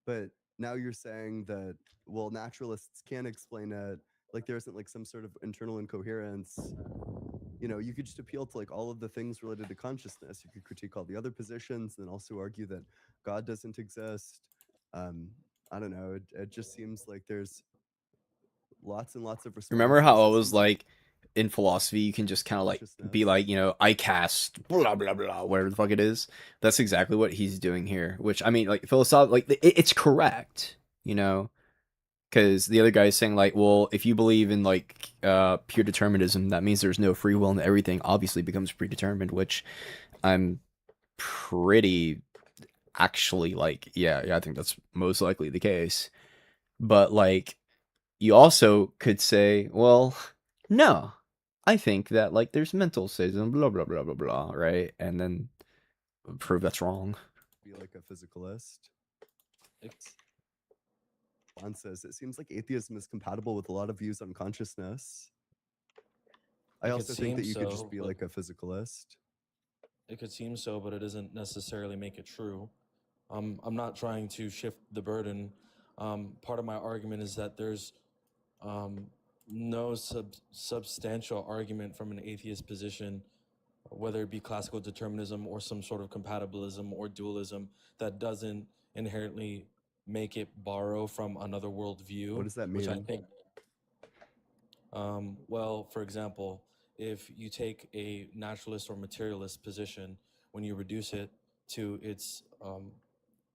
but now you're saying that, well, naturalists can explain it, like there isn't like some sort of internal incoherence. You know, you could just appeal to like all of the things related to consciousness. You could critique all the other positions and then also argue that God doesn't exist. um I don't know, it just seems like there's lots and lots of Remember how responses. I It was seems like like, in philosophy, you can just kind of like be consciousness. like, I cast blah blah blah, whatever the fuck it is. That's exactly what he's doing here. Which I mean, like philosophically, like it's correct, because the other guy is saying like, well, if you believe in like pure determinism, that means there's no free will and everything obviously becomes predetermined. Which I'm pretty actually like, yeah, I think that's most likely the case. But like, you also could say, well, no, I think that like there's mental states and blah blah blah blah blah, right? And then prove that's wrong. Be like a physicalist. Juan says it seems like atheism is compatible with a lot of views on consciousness. I It could also think seem that you could just so, be but like a physicalist. it could seem so, but it doesn't necessarily make it true. I'm not trying to shift the burden. Part of my argument is that there's um, no substantial argument from an atheist position, whether it be classical determinism or some sort of compatibilism or dualism, that doesn't inherently make it borrow from another worldview. What does that Which I mean? think, well, for example, if you take a naturalist or materialist position, when you reduce it to its,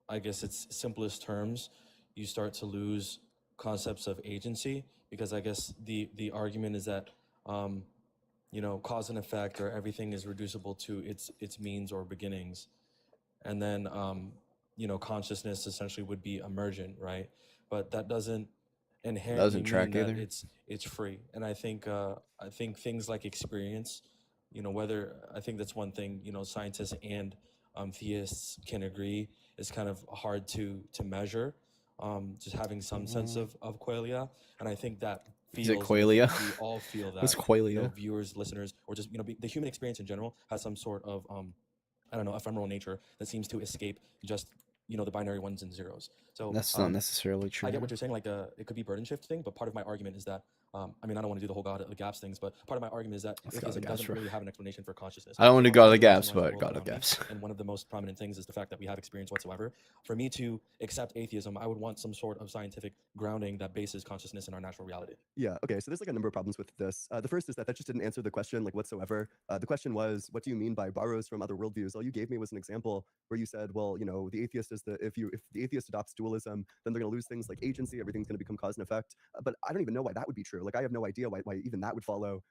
I guess, its simplest terms, you start to lose concepts of agency, because I guess the argument is that cause and effect, or everything is reducible to its means or beginnings, and then consciousness essentially would be emergent, right? But that doesn't inherently Doesn't mean track that either. it's free. And I think things like experience, whether I think that's one thing scientists and theists can agree is kind of hard to measure. Just having some sense of qualia, and I think that Is it feels, and I think qualia? we all feel What's that qualia? viewers, listeners, or just the human experience in general has some sort of I don't know, ephemeral nature that seems to escape just the binary ones and zeros. So That's not necessarily I get true. what you're saying, like it could be burden shifting, but part of my argument is that I mean, I don't want to do the whole God of the gaps things, but part of my argument is that That's God of atheism gaps, doesn't bro. really have an explanation for consciousness. I don't want So to I'm God of trying the to gaps, rationalize the but world God of around me, gaps. and one of the most prominent things is the fact that we have experience whatsoever. For me to accept atheism, I would want some sort of scientific grounding that bases consciousness in our natural reality. Yeah, okay, so there's like a number of problems with this. The first is that just didn't answer the question like whatsoever. The question was, what do you mean by borrows from other worldviews? All you gave me was an example where you said, well, the atheist is if the atheist adopts dualism, then they're going to lose things like agency, everything's going to become cause and effect. But I don't even know why that would be true. either. Like I have no idea why even that would follow.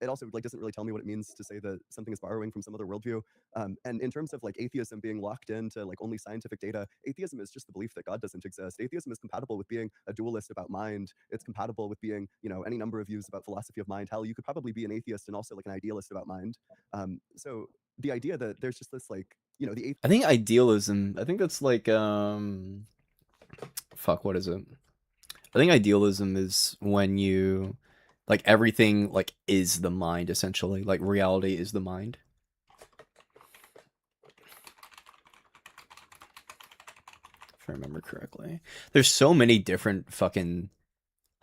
It also like doesn't really tell me what it means to say that something is borrowing from some other worldview. And in terms of like atheism being locked into like only scientific data, atheism is just the belief that God doesn't exist. Atheism is compatible with being a dualist about mind. It's compatible with being, you know, any number of views about philosophy of mind. Hell, you could probably be an atheist and also like an idealist about mind. So the idea that there's just this like, you know, the I think idealism. I think that's like fuck. What is it? I think idealism is when you like everything like is the mind essentially. Like reality is the mind. If I remember correctly. There's so many different fucking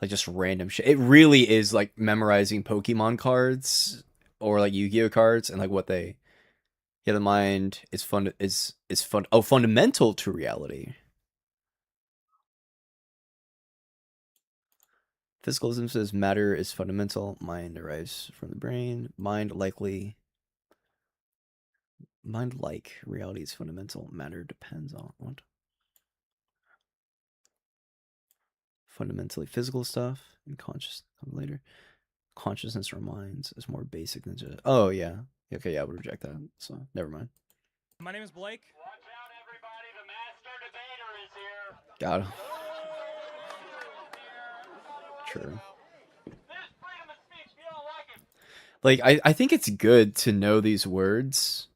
like just random shit. It really is like memorizing Pokemon cards or like Yu-Gi-Oh cards and like what they yeah, the mind is fundamental to reality. Physicalism says matter is fundamental, mind arrives from the brain, mind like reality is fundamental, matter depends on what? Fundamentally physical stuff and conscious later. Consciousness or minds is more basic than just oh yeah. Okay, yeah, I would reject that. So never mind. My name is Blake. Watch out, everybody. The master debater is here. Got him. True. Like I think it's good to know these words,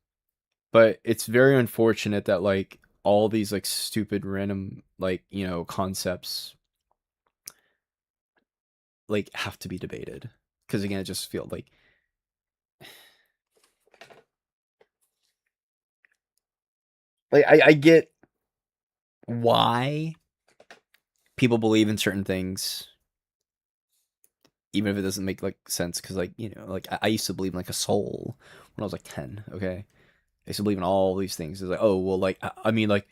but it's very unfortunate that like all these like stupid random like, you know, concepts like have to be debated. Because again, it just feels like I get why people believe in certain things even if it doesn't make like sense because like, you know, like I used to believe in like a soul when I was like 10. Okay, I used to believe in all these things. It's like, oh well, like I mean like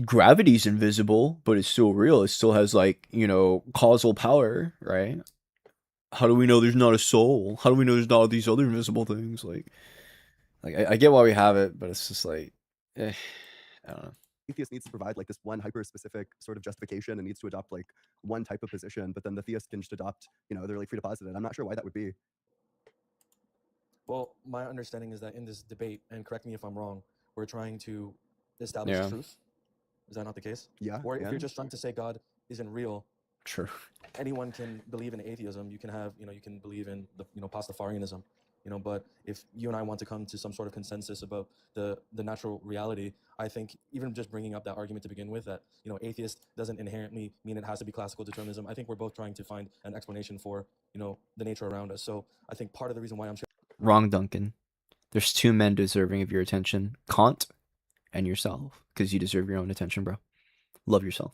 gravity's invisible but it's still real. It still has like, you know, causal power, right? How do we know there's not a soul? How do we know there's not these other invisible things? Like I get why we have it, but it's just like I don't know. Atheist needs to provide like this one hyper specific sort of justification and needs to adopt like one type of position, but then the theist can just adopt, you know, they're like free to posit it. I'm not sure why that would be. Well, my understanding is that in this debate, and correct me if I'm wrong, we're trying to establish truth. Is that not the case? Yeah. Or if you're just trying to say God isn't real, true. Anyone can believe in atheism. You can have, you know, you can believe in the, you know, Pastafarianism. You know, but if you and I want to come to some sort of consensus about the natural reality, I think even just bringing up that argument to begin with, that, you know, atheist doesn't inherently mean it has to be classical determinism. I think we're both trying to find an explanation for, you know, the nature around us. So I think part of the reason why I'm Wrong, Duncan. There's two men deserving of your attention, Kant and yourself, because you deserve your own attention, bro. Love yourself.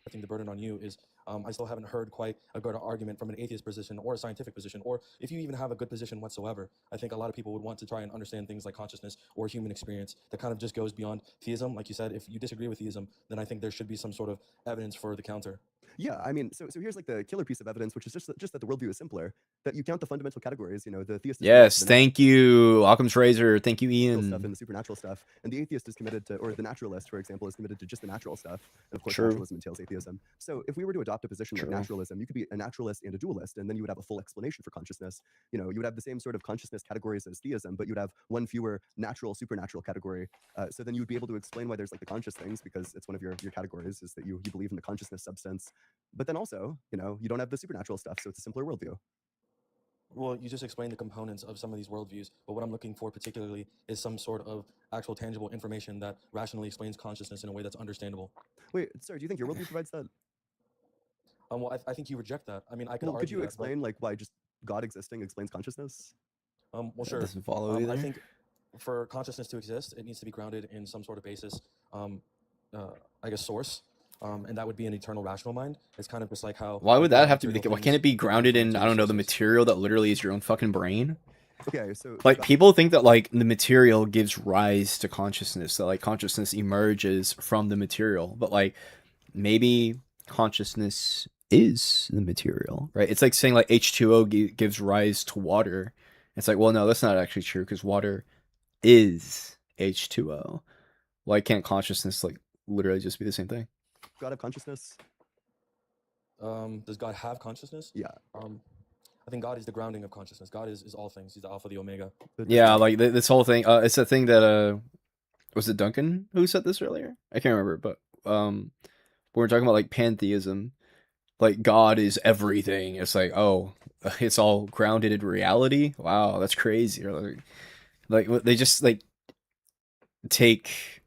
I think the burden on you is I still haven't heard quite a good argument from an atheist position or a scientific position, or if you even have a good position whatsoever. I think a lot of people would want to try and understand things like consciousness or human experience that kind of just goes beyond theism. Like you said, if you disagree with theism, then I think there should be some sort of evidence for the counter. Yeah, I mean, so here's like the killer piece of evidence, which is just that the worldview is simpler. That you count the fundamental categories. You know, the theist. Yes, thank you, Occam's Razor. Thank you, Ian. Stuff and the supernatural stuff, and the atheist is committed to, or the naturalist, for example, is committed to just the natural stuff. And of course, naturalism entails atheism. So if we were to adopt a position like naturalism, you could be a naturalist and a dualist, and then you would have a full explanation for consciousness. You know, you would have the same sort of consciousness categories as theism, but you'd have one fewer natural, supernatural category. So then you would be able to explain why there's like the conscious things, because it's one of your categories is that you believe in the consciousness substance. But then also, you know, you don't have the supernatural stuff, so it's a simpler worldview. Well, you just explained the components of some of these worldviews, but what I'm looking for particularly is some sort of actual tangible information that rationally explains consciousness in a way that's understandable. Wait, sorry, do you think your worldview provides that? Well, I think you reject that. I mean, I could well, argue could you explain like why just God existing explains consciousness? Well, sure. That doesn't follow either. I think for consciousness to exist, it needs to be grounded in some sort of basis, I guess, source. And that would be an eternal rational mind. It's kind of just like how. Why would that have to be the case? Why can't it be grounded in, I don't know, the material that literally is your own fucking brain? Okay, so like people think that like the material gives rise to consciousness, that like consciousness emerges from the material, but like maybe consciousness is the material, right? It's like saying like H2O gives rise to water. It's like, well, no, that's not actually true because water is H2O. Why can't consciousness like literally just be the same thing? God of consciousness? Does God have consciousness? Yeah. I think God is the grounding of consciousness. God is all things. He's the Alpha, the Omega. Yeah, like this whole thing. It's a thing that was it Duncan who said this earlier? I can't remember, but when we're talking about like pantheism, like God is everything. It's like, oh, it's all grounded in reality. Wow, that's crazy. Or like they just like take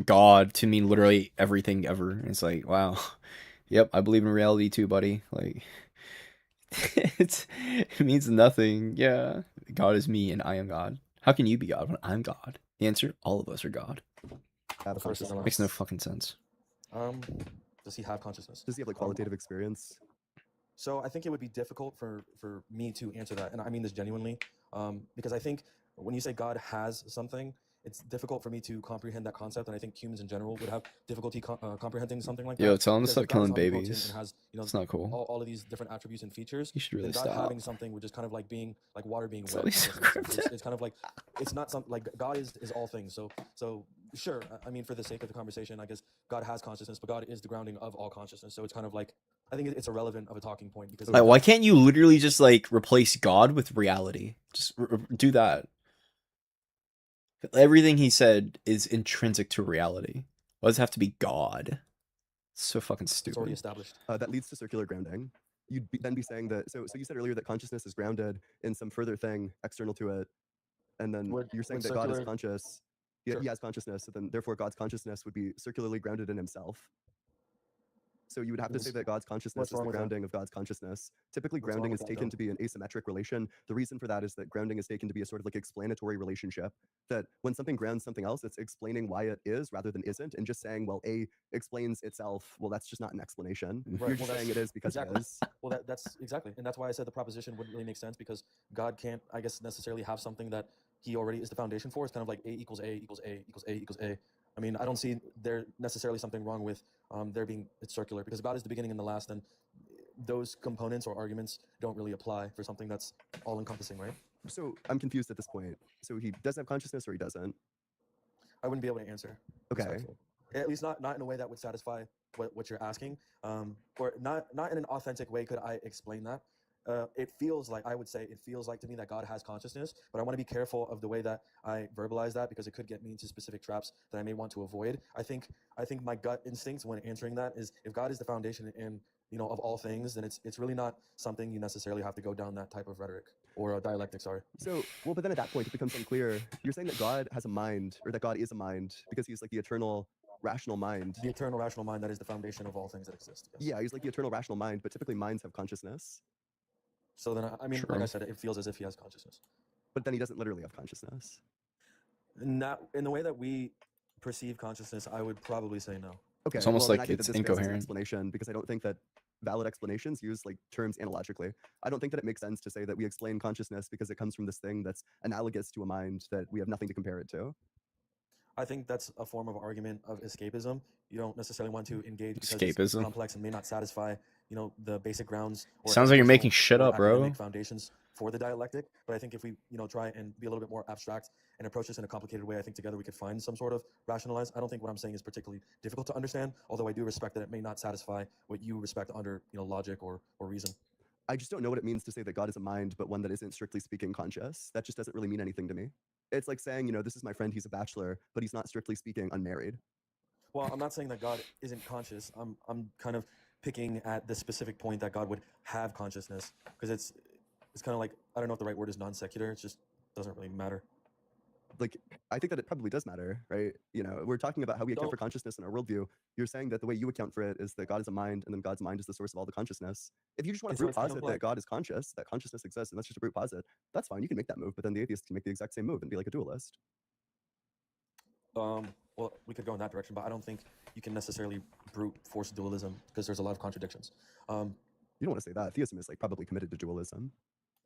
God to mean literally everything ever. And it's like, wow, yep, I believe in reality too, buddy. Like, it means nothing. Yeah, God is me and I am God. How can you be God when I'm God? The answer: all of us are God. The first is the Makes no last. fucking sense. Does he have consciousness? Does he have like qualitative experience? So I think it would be difficult for me to answer that, and I mean this genuinely, because I think when you say God has something, it's difficult for me to comprehend that concept, and I think humans in general would have difficulty comprehending something like that. Yo, tell him to Because stop if God is killing omnipotent babies. and has, you know, It's not cool. all of these different attributes and features, You should really then God stop. having something would just kind of like being like water being So wet. he's I guess, in a sense. It's kind of like it's not something like God is all things. So sure, I mean for the sake of the conversation, I guess God has consciousness, but God is the grounding of all consciousness. So it's kind of like I think it's irrelevant of a talking point because Like, why can't you literally just like replace God with reality? Just do that. Everything he said is intrinsic to reality. Why does it have to be God? It's so fucking stupid. It's already established. That leads to circular grounding. You'd then be saying that. So you said earlier that consciousness is grounded in some further thing external to it, and then you're saying that God is conscious. Sure. He has consciousness, so then therefore God's consciousness would be circularly grounded in himself. So you would have to say that God's consciousness is the grounding of God's consciousness. Typically, grounding is taken to be an asymmetric relation. The reason for that is that grounding is taken to be a sort of like explanatory relationship. That when something grounds something else, it's explaining why it is rather than isn't, and just saying, well, A explains itself. Well, that's just not an explanation. Right, You're just saying it is because exactly. it is. Well, that's exactly, and that's why I said the proposition wouldn't really make sense because God can't, I guess, necessarily have something that He already is the foundation for. It's kind of like A equals A equals A equals A equals A. I mean, I don't see there necessarily something wrong with there being it's circular because God is the beginning and the last, and those components or arguments don't really apply for something that's all encompassing, right? So I'm confused at this point. So he does have consciousness or he doesn't? I wouldn't be able to answer. Okay. Respectfully. At least not in a way that would satisfy what you're asking, or not in an authentic way could I explain that. It feels like it feels like to me that God has consciousness, but I want to be careful of the way that I verbalize that because it could get me into specific traps that I may want to avoid. I think my gut instinct when answering that is if God is the foundation and of all things, then it's really not something you necessarily have to go down that type of rhetoric or dialectic. Sorry. So but then at that point it becomes unclear. You're saying that God has a mind, or that God is a mind because he's like the eternal rational mind. The eternal rational mind that is the foundation of all things that exist. Yes. Yeah, he's like the eternal rational mind, but typically minds have consciousness. So then, I mean, like I said, it feels as if he has consciousness. But then he doesn't literally have consciousness. Not in the way that we perceive consciousness, I would probably say no. Okay, it's almost well, like then I think it's that this fails as an incoherent. explanation because I don't think that valid explanations use like terms analogically. I don't think that it makes sense to say that we explain consciousness because it comes from this thing that's analogous to a mind that we have nothing to compare it to. I think that's a form of argument of escapism. You don't necessarily want to engage because Escapism. it's complex and may not satisfy, the basic grounds. Or Sounds like you're making shit or up, bro. academic foundations for the dialectic. But I think if we, try and be a little bit more abstract and approach this in a complicated way, I think together we could find some sort of rationalize. I don't think what I'm saying is particularly difficult to understand, although I do respect that it may not satisfy what you respect under, logic or reason. I just don't know what it means to say that God is a mind, but one that isn't strictly speaking conscious. That just doesn't really mean anything to me. It's like saying, this is my friend, he's a bachelor, but he's not strictly speaking unmarried. Well, I'm not saying that God isn't conscious. I'm kind of picking at the specific point that God would have consciousness because it's kind of like, I don't know if the right word is non secular. It just doesn't really matter. Like, I think that it probably does matter, right? We're talking about how we account for consciousness in our worldview. You're saying that the way you account for it is that God is a mind, and then God's mind is the source of all the consciousness. If you just want to brute posit that God is conscious, that consciousness exists, and that's just a brute posit, that's fine. You can make that move, but then the atheist can make the exact same move and be like a dualist. Well, we could go in that direction, but I don't think you can necessarily brute force dualism because there's a lot of contradictions. You don't want to say that. Theism is like probably committed to dualism.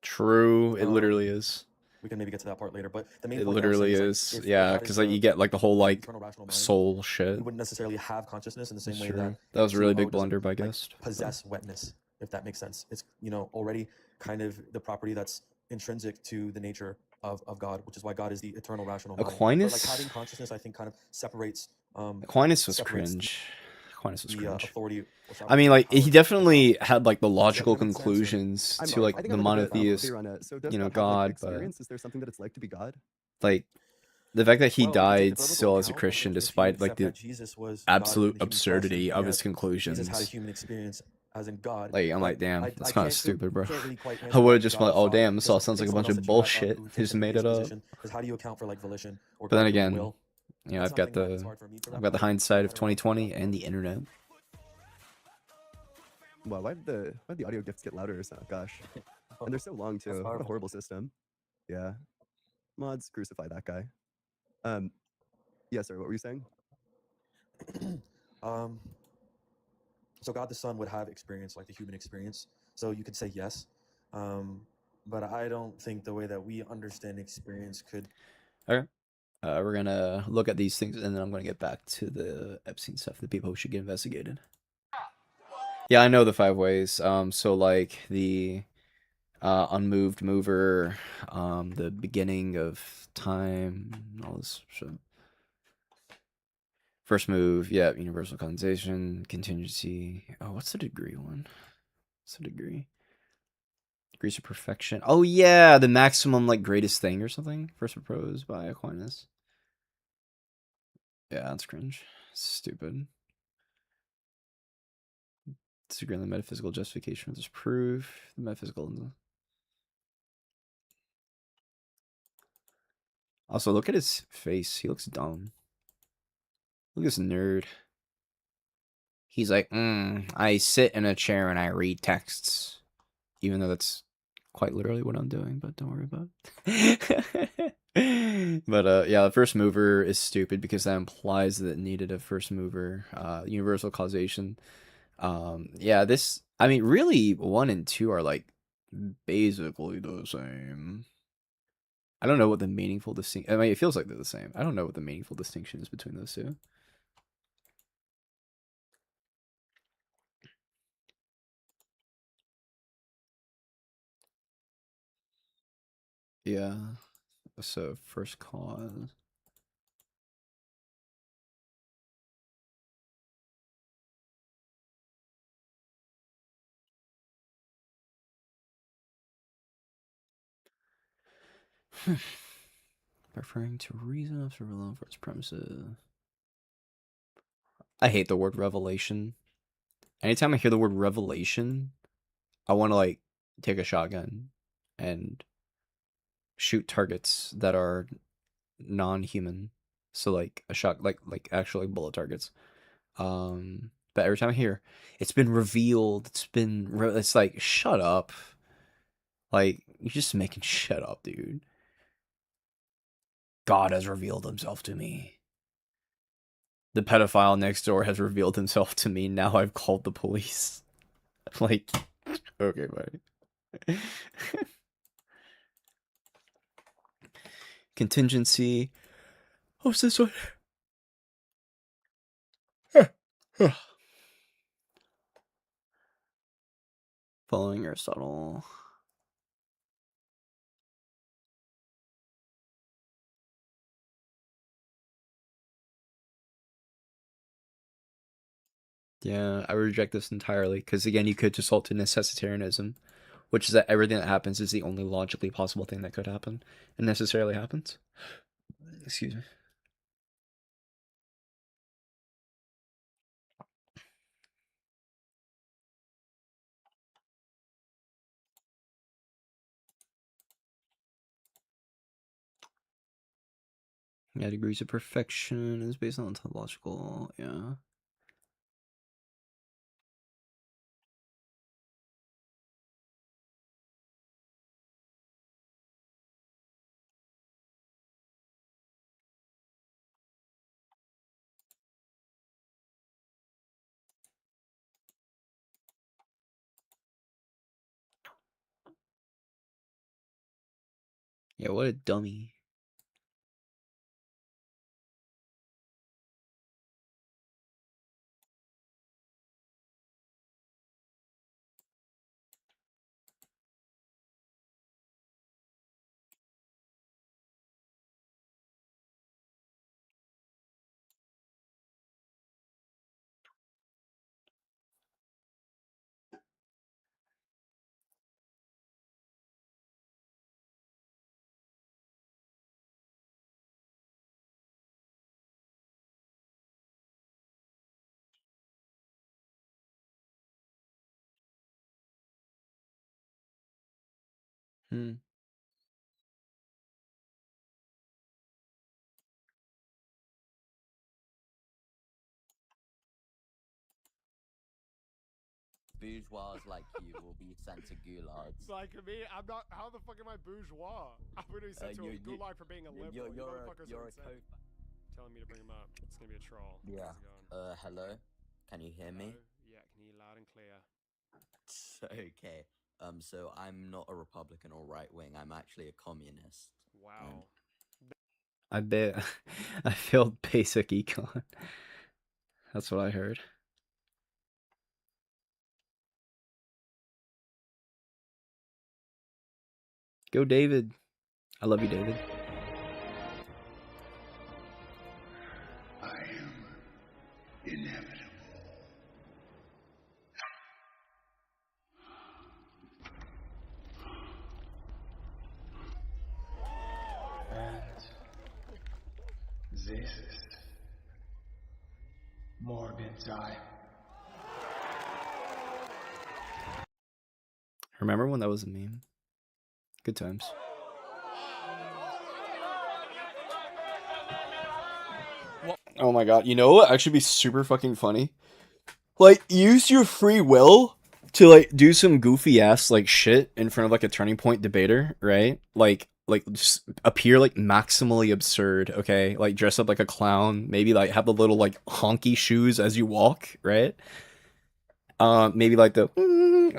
True, it literally is. We can maybe get to that part later, but the main it point literally is, like, yeah, because like you get like the whole like soul shit. You wouldn't necessarily have consciousness in the same way that was a really big blunder by like, guest. Possess wetness, if that makes sense. It's already kind of the property that's intrinsic to the nature of God, which is why God is the eternal rational mind. Aquinas, but like having consciousness, I think, kind of separates. Aquinas was cringe. Aquinas was the cringe. authority. I mean, like he power definitely had like the of logical that sense, and conclusions I'm to Marv. like I think the I'm a little bit monotheist, clear on it. So does you know, God have like God, but experience? Is there something that it's like to be God? like the fact that he well, if you take the died biblical still as a account, like Christian if you despite like accept the that Jesus was God in absolute the human flesh, absurdity and of his yet Jesus had a conclusions. human experience as in God, Like I'm like like, damn, I that's kind of can't stupid, bro. can't really quite I answer would that have in just God been like, the oh Father, damn, this because all I sounds like think a someone bunch else of to do that bullshit. who He takes just a made it previous up. position, is how do you account for like volition or But then collective again, will? you know, That's something that is hard for me to I've wrap got my the head hindsight of head around. 2020 and the internet. Wow, why'd the audio gifts get louder? So, gosh, and they're so long too. That's What a powerful. horrible system. Yeah, mods crucify that guy. Yeah, sorry, what were you saying? um, so God the Son would have experience like the human experience. So you could say yes, but I don't think the way that we understand experience could. Okay. We're gonna look at these things and then I'm gonna get back to the Epstein stuff, the people who should get investigated. Yeah, I know the 5 ways. So like the unmoved mover, the beginning of time, all this shit. First move, yeah, universal condensation, contingency. Oh, what's the degree one? What's the degree? Degrees of perfection. Oh yeah, the maximum like greatest thing or something. First proposed by Aquinas. Yeah, that's cringe. Stupid. Disagree on the metaphysical justification of this proof. The metaphysical. Also, look at his face. He looks dumb. Look at this nerd. He's like, I sit in a chair and I read texts. Even though that's quite literally what I'm doing, but don't worry about it. But yeah, the first mover is stupid because that implies that it needed a first mover. Universal causation. Yeah, this, I mean, really, 1 and 2 are like basically the same. I don't know what the meaningful distinction. I mean, it feels like they're the same. I don't know what the meaningful distinction is between those two. Yeah. So first cause. Referring to reason after alone for its premises. I hate the word revelation. Anytime I hear the word revelation, I want to like take a shotgun and shoot targets that are non-human. So like a shot, like actual like bullet targets. But every time I hear it's been revealed, it's like shut up. Like you're just making shut up, dude. God has revealed himself to me. The pedophile next door has revealed himself to me. Now I've called the police. Like, okay, buddy. Contingency. What's this one? Following Aristotle. Yeah, I reject this entirely because again, you could just halt to necessitarianism, which is that everything that happens is the only logically possible thing that could happen and necessarily happens. Excuse me. Yeah, degrees of perfection is based on ontological. Yeah. Yeah, what a dummy. Hmm. Bourgeois like you will be sent to gulags. Like me, I'm not. How the fuck am I bourgeois? I'm gonna be sent to a gulag for being a liberal. You motherfuckers are insane. Telling me to bring him up. It's gonna be a troll. Yeah. Hello. Can you hear me? Yeah, can you loud and clear? Okay. So I'm not a Republican or right wing. I'm actually a communist. Wow. I bet I failed basic econ. That's what I heard. Go, David. I love you, David. I am inevitable. And this is Morgan time. Remember when that was a meme? Good times. Oh my god, you know what actually be super fucking funny? Like, use your free will to, like, do some goofy ass, like, shit in front of, like, a Turning Point debater, right? Like, just appear, like, maximally absurd, okay? Like, dress up like a clown, maybe, like, have the little, like, honky shoes as you walk, right? Maybe, like, the,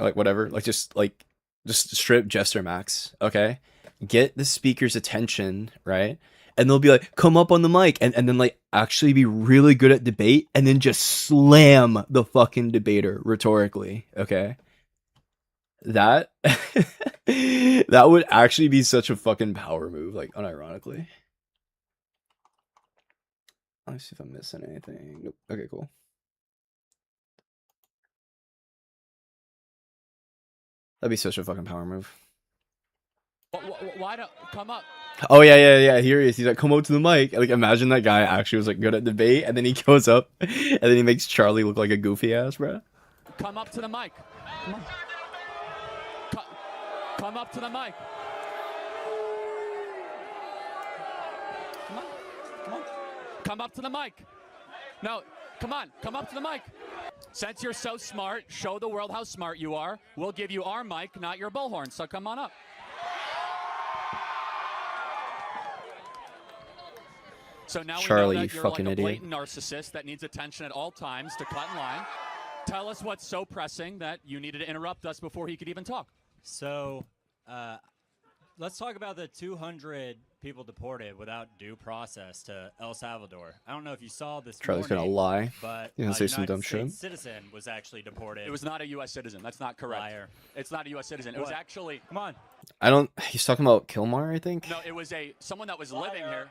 like, whatever, like, just strip Jester Max, okay? Get the speaker's attention, right? And they'll be like, come up on the mic, and then, like, actually be really good at debate, and then just slam the fucking debater rhetorically, okay? That that would actually be such a fucking power move, like, unironically. Let me see if I'm missing anything. Nope. Okay, cool. That'd be such a fucking power move. Why don't come up? Oh yeah. Here he is. He's like, come up to the mic. Like, imagine that guy actually was like good at debate, and then he goes up, and then he makes Charlie look like a goofy ass, bro. Come up to the mic. Come up to the mic. Come on. Come up to the mic. No, come on. Come up to the mic. Since you're so smart, show the world how smart you are. We'll give you our mic, not your bullhorn. So come on up. So now Charlie, we know you that you're fucking like a idiot. blatant narcissist that needs attention at all times to cut in line. Tell us what's so pressing that you needed to interrupt us before he could even talk. So, let's talk about the 200 people deported without due process to El Salvador. I don't know if you saw this Charlie's morning, gonna lie. but He's gonna say some United dumb shit. States citizen was actually deported. It was not a U.S. citizen. That's not correct. Liar. It's not a U.S. citizen. It was What? actually. Come on. I don't. He's talking about Kilmar, I think. No, it was someone that was living here.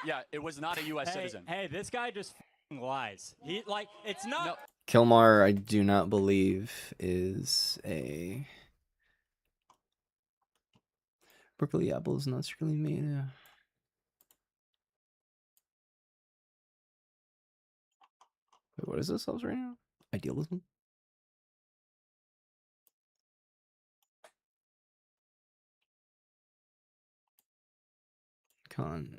Yeah, it was not a U.S. citizen. Hey, this guy just f***ing lies. It's not. No. Kilmar, I do not believe is a. Berkeley apple is not strictly made. Wait, what is this else right now? Idealism? Con.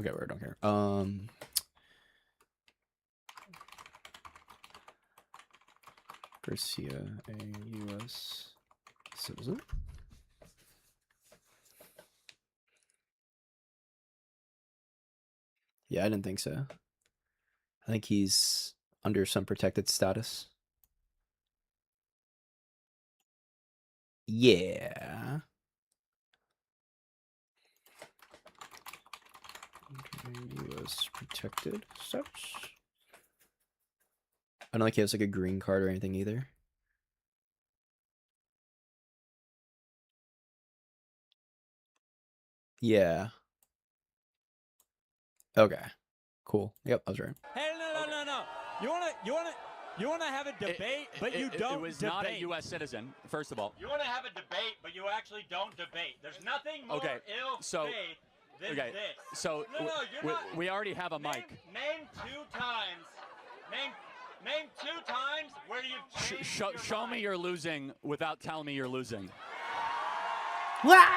Okay, word, don't care. Garcia, a U.S. citizen? Yeah, I didn't think so. I think he's under some protected status. Yeah. U.S. protected status. I don't think he has like a green card or anything either. Yeah. Okay. Cool. Yep, I was right. Hey, no. You wanna have a debate, but you don't. It was debate. not a U.S. citizen. First of all. You wanna have a debate, but you actually don't debate. There's nothing more ill-faith than this. So No, you're not. we already have a mic. Name 2 times. Name. Name 2 times where you've changed Show me you're losing without telling me you're losing. What?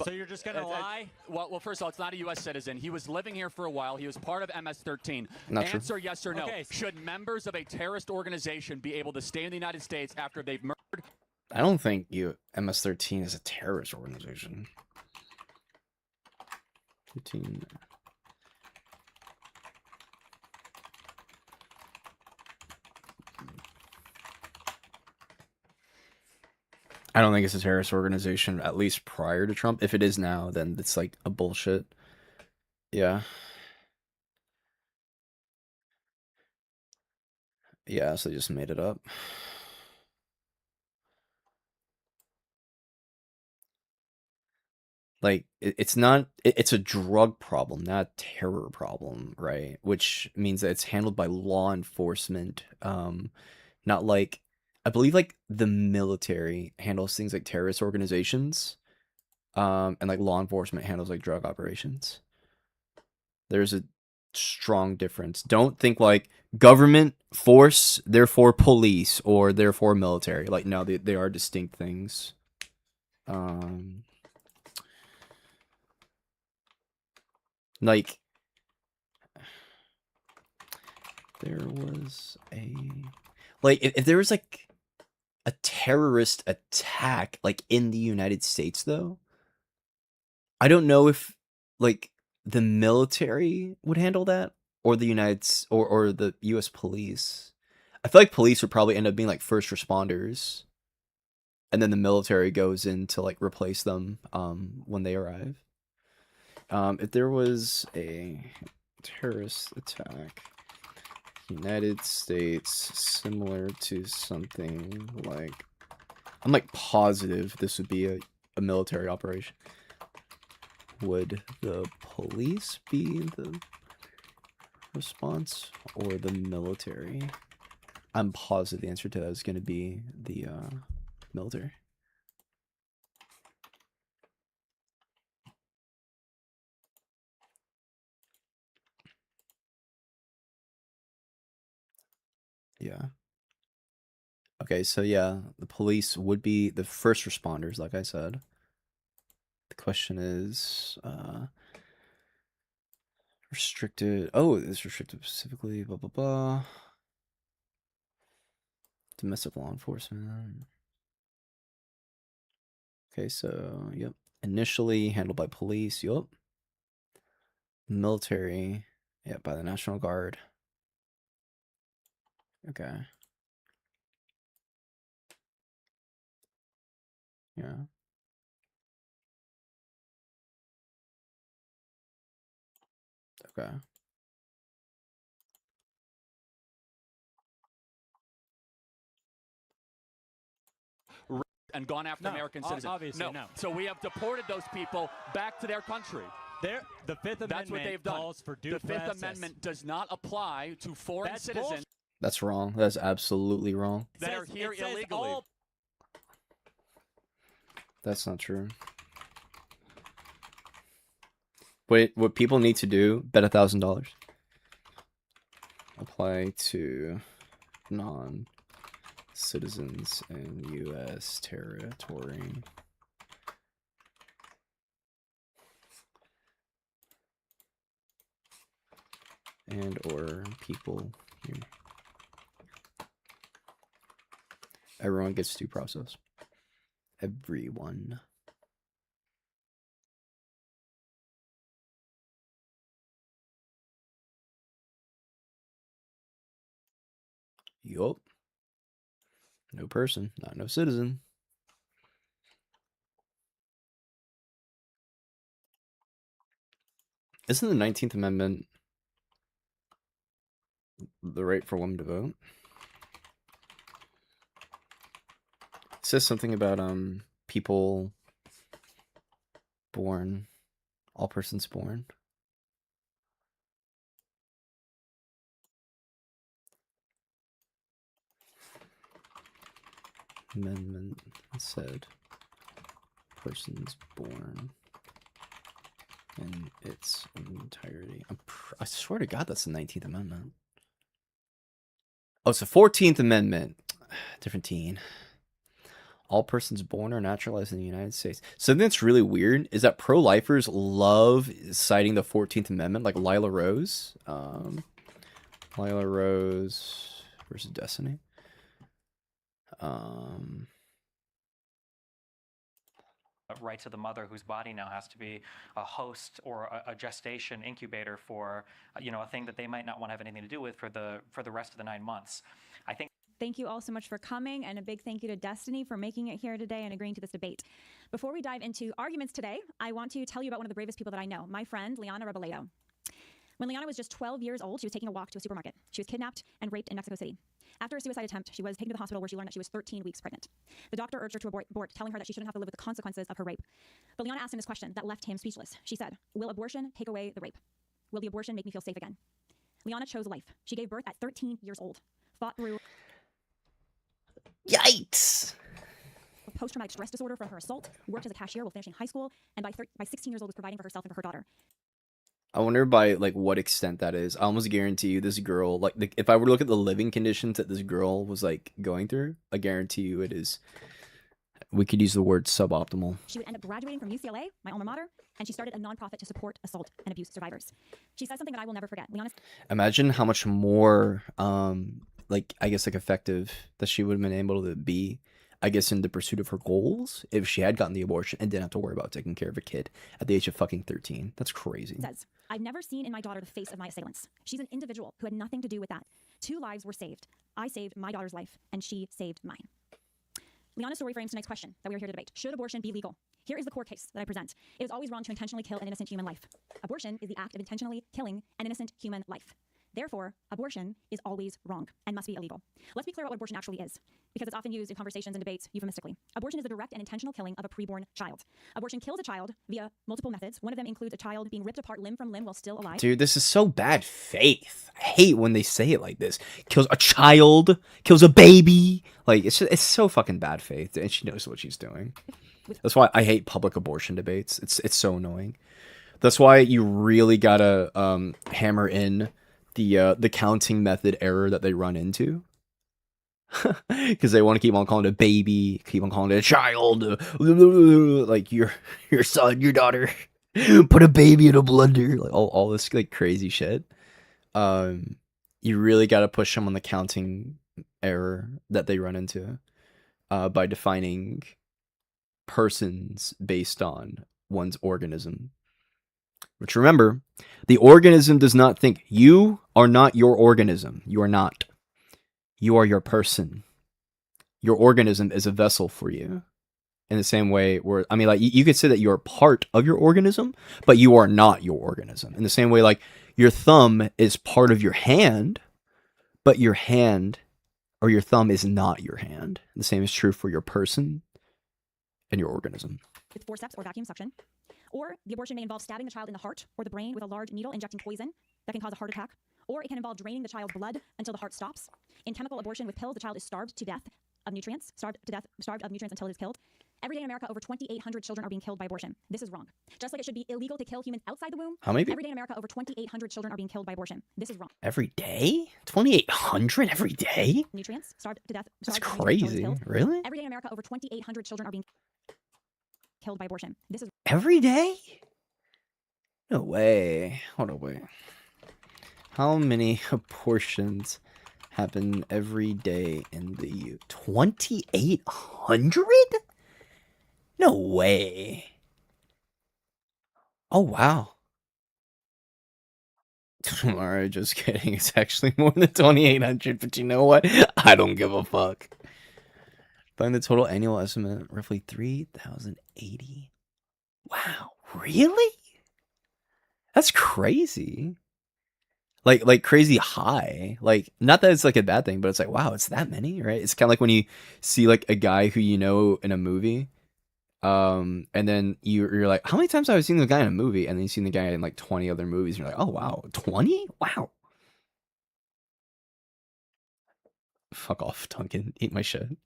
So you're just gonna lie? Well, first of all, it's not a U.S. citizen. He was living here for a while. He was part of MS-13. Not true. Answer yes or no. Okay. Should members of a terrorist organization be able to stay in the United States after they've murdered? I don't think MS-13 is a terrorist organization. 13. I don't think it's a terrorist organization, at least prior to Trump. If it is now, then it's like a bullshit. Yeah. Yeah, so they just made it up. Like, it's not, it's a drug problem, not a terror problem, right? Which means that it's handled by law enforcement, not like, I believe like the military handles things like terrorist organizations, and like law enforcement handles like drug operations. There's a strong difference. Don't think like government force, therefore police, or therefore military. Like, no, they are distinct things. Like, there was a, like, if there was like a terrorist attack like in the United States, though, I don't know if like the military would handle that, or the or the U.S. police. I feel like police would probably end up being like first responders, and then the military goes in to like replace them when they arrive. If there was a terrorist attack, United States, similar to something like, I'm like positive this would be a military operation. Would the police be the response or the military? I'm positive the answer to that is going to be the military. Yeah. Okay, so yeah, the police would be the first responders, like I said. The question is, restricted. Oh, it's restricted specifically, blah, blah, blah. Domestic law enforcement. Okay, so, yep. Initially handled by police, yep. Military, yeah, by the National Guard. Okay. Yeah. Okay. And gone after American citizens. Obviously, no. So we have deported those people back to their country. The Fifth Amendment That's what they've done. calls for due The Fifth process. Amendment does not apply to foreign That's citizens That's wrong. That's absolutely wrong. that are here illegally. That's not true. What people need to do, bet $1,000. Apply to non-citizens in U.S. territory. And or people here. Everyone gets due process. Everyone. Yup. No person, not no citizen. Isn't the 19th Amendment the right for women to vote? It says something about people born, all persons born. Amendment said persons born in its entirety. I swear to God, that's the 19th Amendment. Oh, it's the 14th Amendment. Different teen. All persons born or naturalized in the United States. Something that's really weird is that pro-lifers love citing the 14th Amendment, like Lila Rose. Lila Rose versus Destiny. Rights of the mother whose body now has to be a host or a gestation incubator for, a thing that they might not want to have anything to do with for the rest of the 9 months. I think. Thank you all so much for coming, and a big thank you to Destiny for making it here today and agreeing to this debate. Before we dive into arguments today, I want to tell you about one of the bravest people that I know, my friend, Liana Robledo. When Liana was just 12 years old, she was taking a walk to a supermarket. She was kidnapped and raped in Mexico City. After a suicide attempt, she was taken to the hospital where she learned that she was 13 weeks pregnant. The doctor urged her to abort, telling her that she shouldn't have to live with the consequences of her rape. But Liana asked him this question that left him speechless. She said, "Will abortion take away the rape? Will the abortion make me feel safe again?" Liana chose life. She gave birth at 13 years old, fought through Yikes! post-traumatic stress disorder from her assault, worked as a cashier while finishing high school, and by 16 years old was providing for herself and for her daughter. I wonder by like what extent that is. I almost guarantee you this girl, like if I were to look at the living conditions that this girl was like going through, I guarantee you it is. We could use the word suboptimal. She would end up graduating from UCLA, my alma mater, and she started a nonprofit to support assault and abuse survivors. She said something that I will never forget. Liana. Imagine how much more, like I guess like effective that she would have been able to be, I guess, in the pursuit of her goals if she had gotten the abortion and didn't have to worry about taking care of a kid at the age of fucking 13. That's crazy. Says, "I've never seen in my daughter the face of my assailants. She's an individual who had nothing to do with that. 2 lives were saved. I saved my daughter's life, and she saved mine." Liana's story frames tonight's question that we are here to debate. Should abortion be legal? Here is the core case that I present. It is always wrong to intentionally kill an innocent human life. Abortion is the act of intentionally killing an innocent human life. Therefore, abortion is always wrong and must be illegal. Let's be clear about what abortion actually is, because it's often used in conversations and debates euphemistically. Abortion is the direct and intentional killing of a preborn child. Abortion kills a child via multiple methods. One of them includes a child being ripped apart limb from limb while still alive. Dude, this is so bad faith. I hate when they say it like this. Kills a child, kills a baby. Like, it's so fucking bad faith, and she knows what she's doing. That's why I hate public abortion debates. It's so annoying. That's why you really gotta hammer in the counting method error that they run into. Because they want to keep on calling it a baby, keep on calling it a child. Like your son, your daughter, put a baby in a blender. Like all this like crazy shit. You really got to push them on the counting error that they run into by defining persons based on one's organism. Which, remember, the organism does not think. You are not your organism. You are not. You are your person. Your organism is a vessel for you. In the same way where, I mean, like, you could say that you're part of your organism, but you are not your organism. In the same way, like, your thumb is part of your hand, but your hand or your thumb is not your hand. The same is true for your person and your organism. With forceps or vacuum suction. Or the abortion may involve stabbing the child in the heart or the brain with a large needle, injecting poison that can cause a heart attack. Or it can involve draining the child's blood until the heart stops. In chemical abortion with pills, the child is starved to death of nutrients, starved of nutrients until it is killed. Every day in America, over 2,800 children are being killed by abortion. This is wrong. Just like it should be illegal to kill humans outside the womb. How many? Every day in America, over 2,800 children are being killed by abortion. This is wrong. Every day? 2,800 every day? Nutrients, starved to death. That's crazy. Really? Every day in America, over 2,800 children are being killed by abortion. This is every day? No way. Hold on, wait. How many abortions happen every day in the U? 2,800? No way. Oh, wow. Alright, just kidding. It's actually more than 2,800, but you know what? I don't give a fuck. Find the total annual estimate, roughly 3,080. Wow, really? That's crazy. Like crazy high. Like, not that it's like a bad thing, but it's like, wow, it's that many, right? It's kind of like when you see like a guy who you know in a movie, and then you're like, how many times have I seen the guy in a movie? And then you see the guy in like 20 other movies, and you're like, oh wow, 20? Wow. This Fuck off, Duncan. Eat my shit.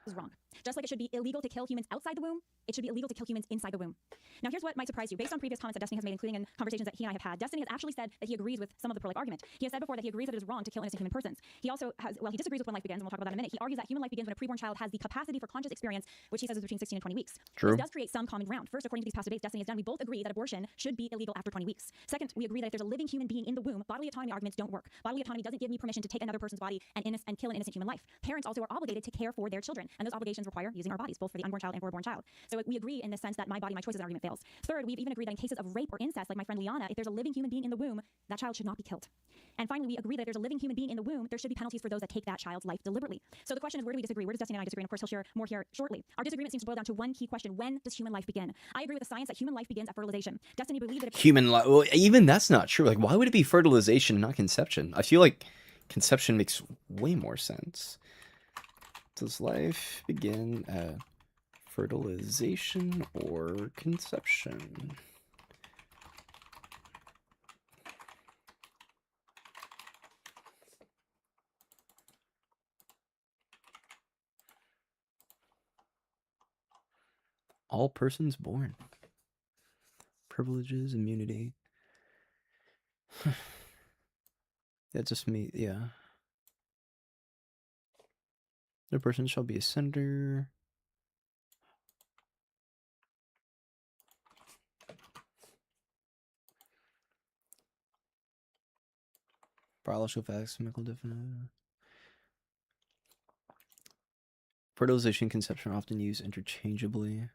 is wrong. Just like it should be illegal to kill humans outside the womb, it should be illegal to kill humans inside the womb. Now, here's what might surprise you. Based on previous comments that Destiny has made, including in conversations that he and I have had, Destiny has actually said that he agrees with some of the pro-life argument. He has said before that he agrees that it is wrong to kill innocent human persons. He also has, well, he disagrees with when life begins, and we'll talk about that in a minute. He argues that human life begins when a preborn child has the capacity for conscious experience, which he says is between 16 and 20 weeks. True. This does create some common ground. First, according to these past debates Destiny has done, we both agree that abortion should be illegal after 20 weeks. Second, we agree that if there's a living human being in the womb, bodily autonomy arguments don't work. Bodily autonomy doesn't give me permission to take another person's body and kill an innocent human life. Parents also are obligated to care for their children, and those obligations require using our bodies, both for the unborn child and for a born child. So we agree in the sense that my body, my choices argument fails. Third, we've even agreed that in cases of rape or incest, like my friend Liana, if there's a living human being in the womb, that child should not be killed. And finally, we agree that if there's a living human being in the womb, there should be penalties for those that take that child's life deliberately. So the question is, where do we disagree? Where does Destiny and I disagree? And of course, he'll share more here shortly. Our disagreement seems to boil down to one key question: when does human life begin? I agree with the science that human life begins at fertilization. Destiny believes that Human life. Well, even that's not true. Like, why would it be fertilization, not conception? I feel like conception makes way more sense. Does life begin at fertilization or conception? All persons born. Privileges, immunity. That just me, yeah. No person shall be a senator. Biological facts, chemical definition. Fertilization and conception are often used interchangeably.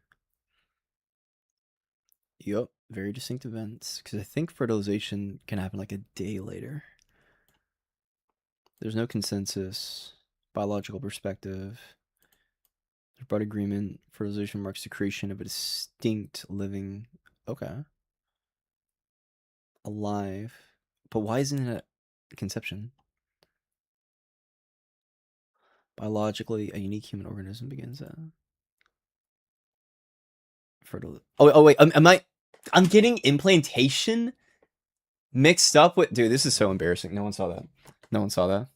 Yup, very distinct events. Because I think fertilization can happen like a day later. There's no consensus. Biological perspective. There's broad agreement. Fertilization marks the creation of a distinct living. Okay. Alive. But why isn't it conception? Biologically, a unique human organism begins at Oh wait, I'm getting implantation mixed up with, dude, this is so embarrassing. No one saw that. No one saw that.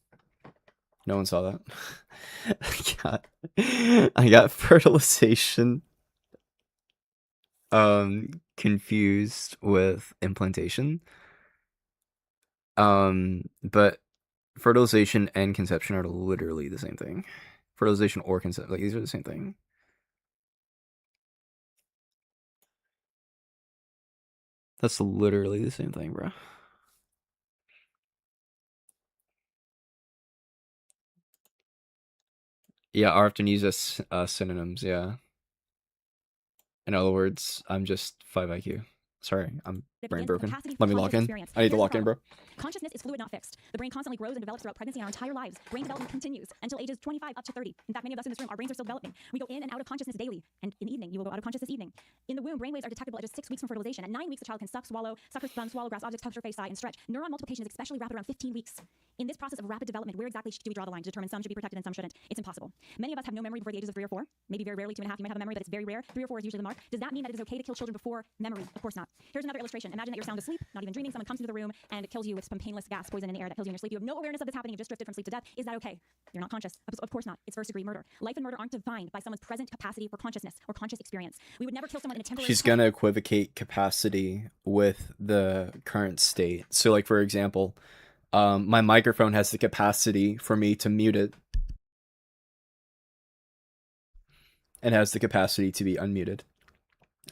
No one saw that. I got fertilization confused with implantation. But fertilization and conception are literally the same thing. Fertilization or conception, like, these are the same thing. That's literally the same thing, bro. Yeah, I often use as synonyms, yeah. In other words, I'm just 5 IQ. Sorry, I'm brain broken. Let me lock in. I need to lock in, bro. Consciousness is fluid, not fixed. The brain constantly grows and develops throughout pregnancy and our entire lives. Brain development continues until ages 25 up to 30. In fact, many of us in this room, our brains are still developing. We go in and out of consciousness daily. And in the evening, you will go out of consciousness evening. In the womb, brainwaves are detectable at just 6 weeks from fertilization. At 9 weeks, the child can suck her thumb, swallow, grasp objects, touch her face, sigh, and stretch. Neuron multiplication is especially rapid around 15 weeks. In this process of rapid development, where exactly do we draw the line to determine some should be protected and some shouldn't? It's impossible. Many of us have no memory before the ages of 3 or 4. Maybe very rarely 2.5. You might have a memory, but it's very rare. 3 or 4 is usually the mark. Does that mean that it is okay to kill children before memory? Of course not. Here's another illustration. Imagine that you're sound asleep, not even dreaming. Someone comes into the room and kills you with some painless gas poison in the air that kills you in your sleep. You have no awareness of this happening. You've just drifted from sleep to death. Is that okay? You're not conscious. Of course not. It's first-degree murder. Life and murder aren't defined by someone's present capacity for consciousness or conscious experience. We would never kill someone in a temporary... She's gonna equivocate capacity with the current state. So, like, for example, my microphone has the capacity for me to mute it. And has the capacity to be unmuted.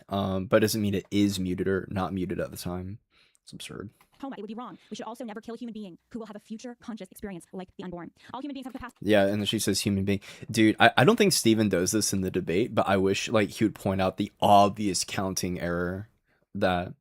But doesn't mean it is muted or not muted at the time. It's absurd. Coma, it would be wrong. We should also never kill a human being who will have a future conscious experience like the unborn. All human beings have capacity. Yeah, and then she says human being. Dude, I don't think Steven does this in the debate, but I wish, like, he would point out the obvious counting error that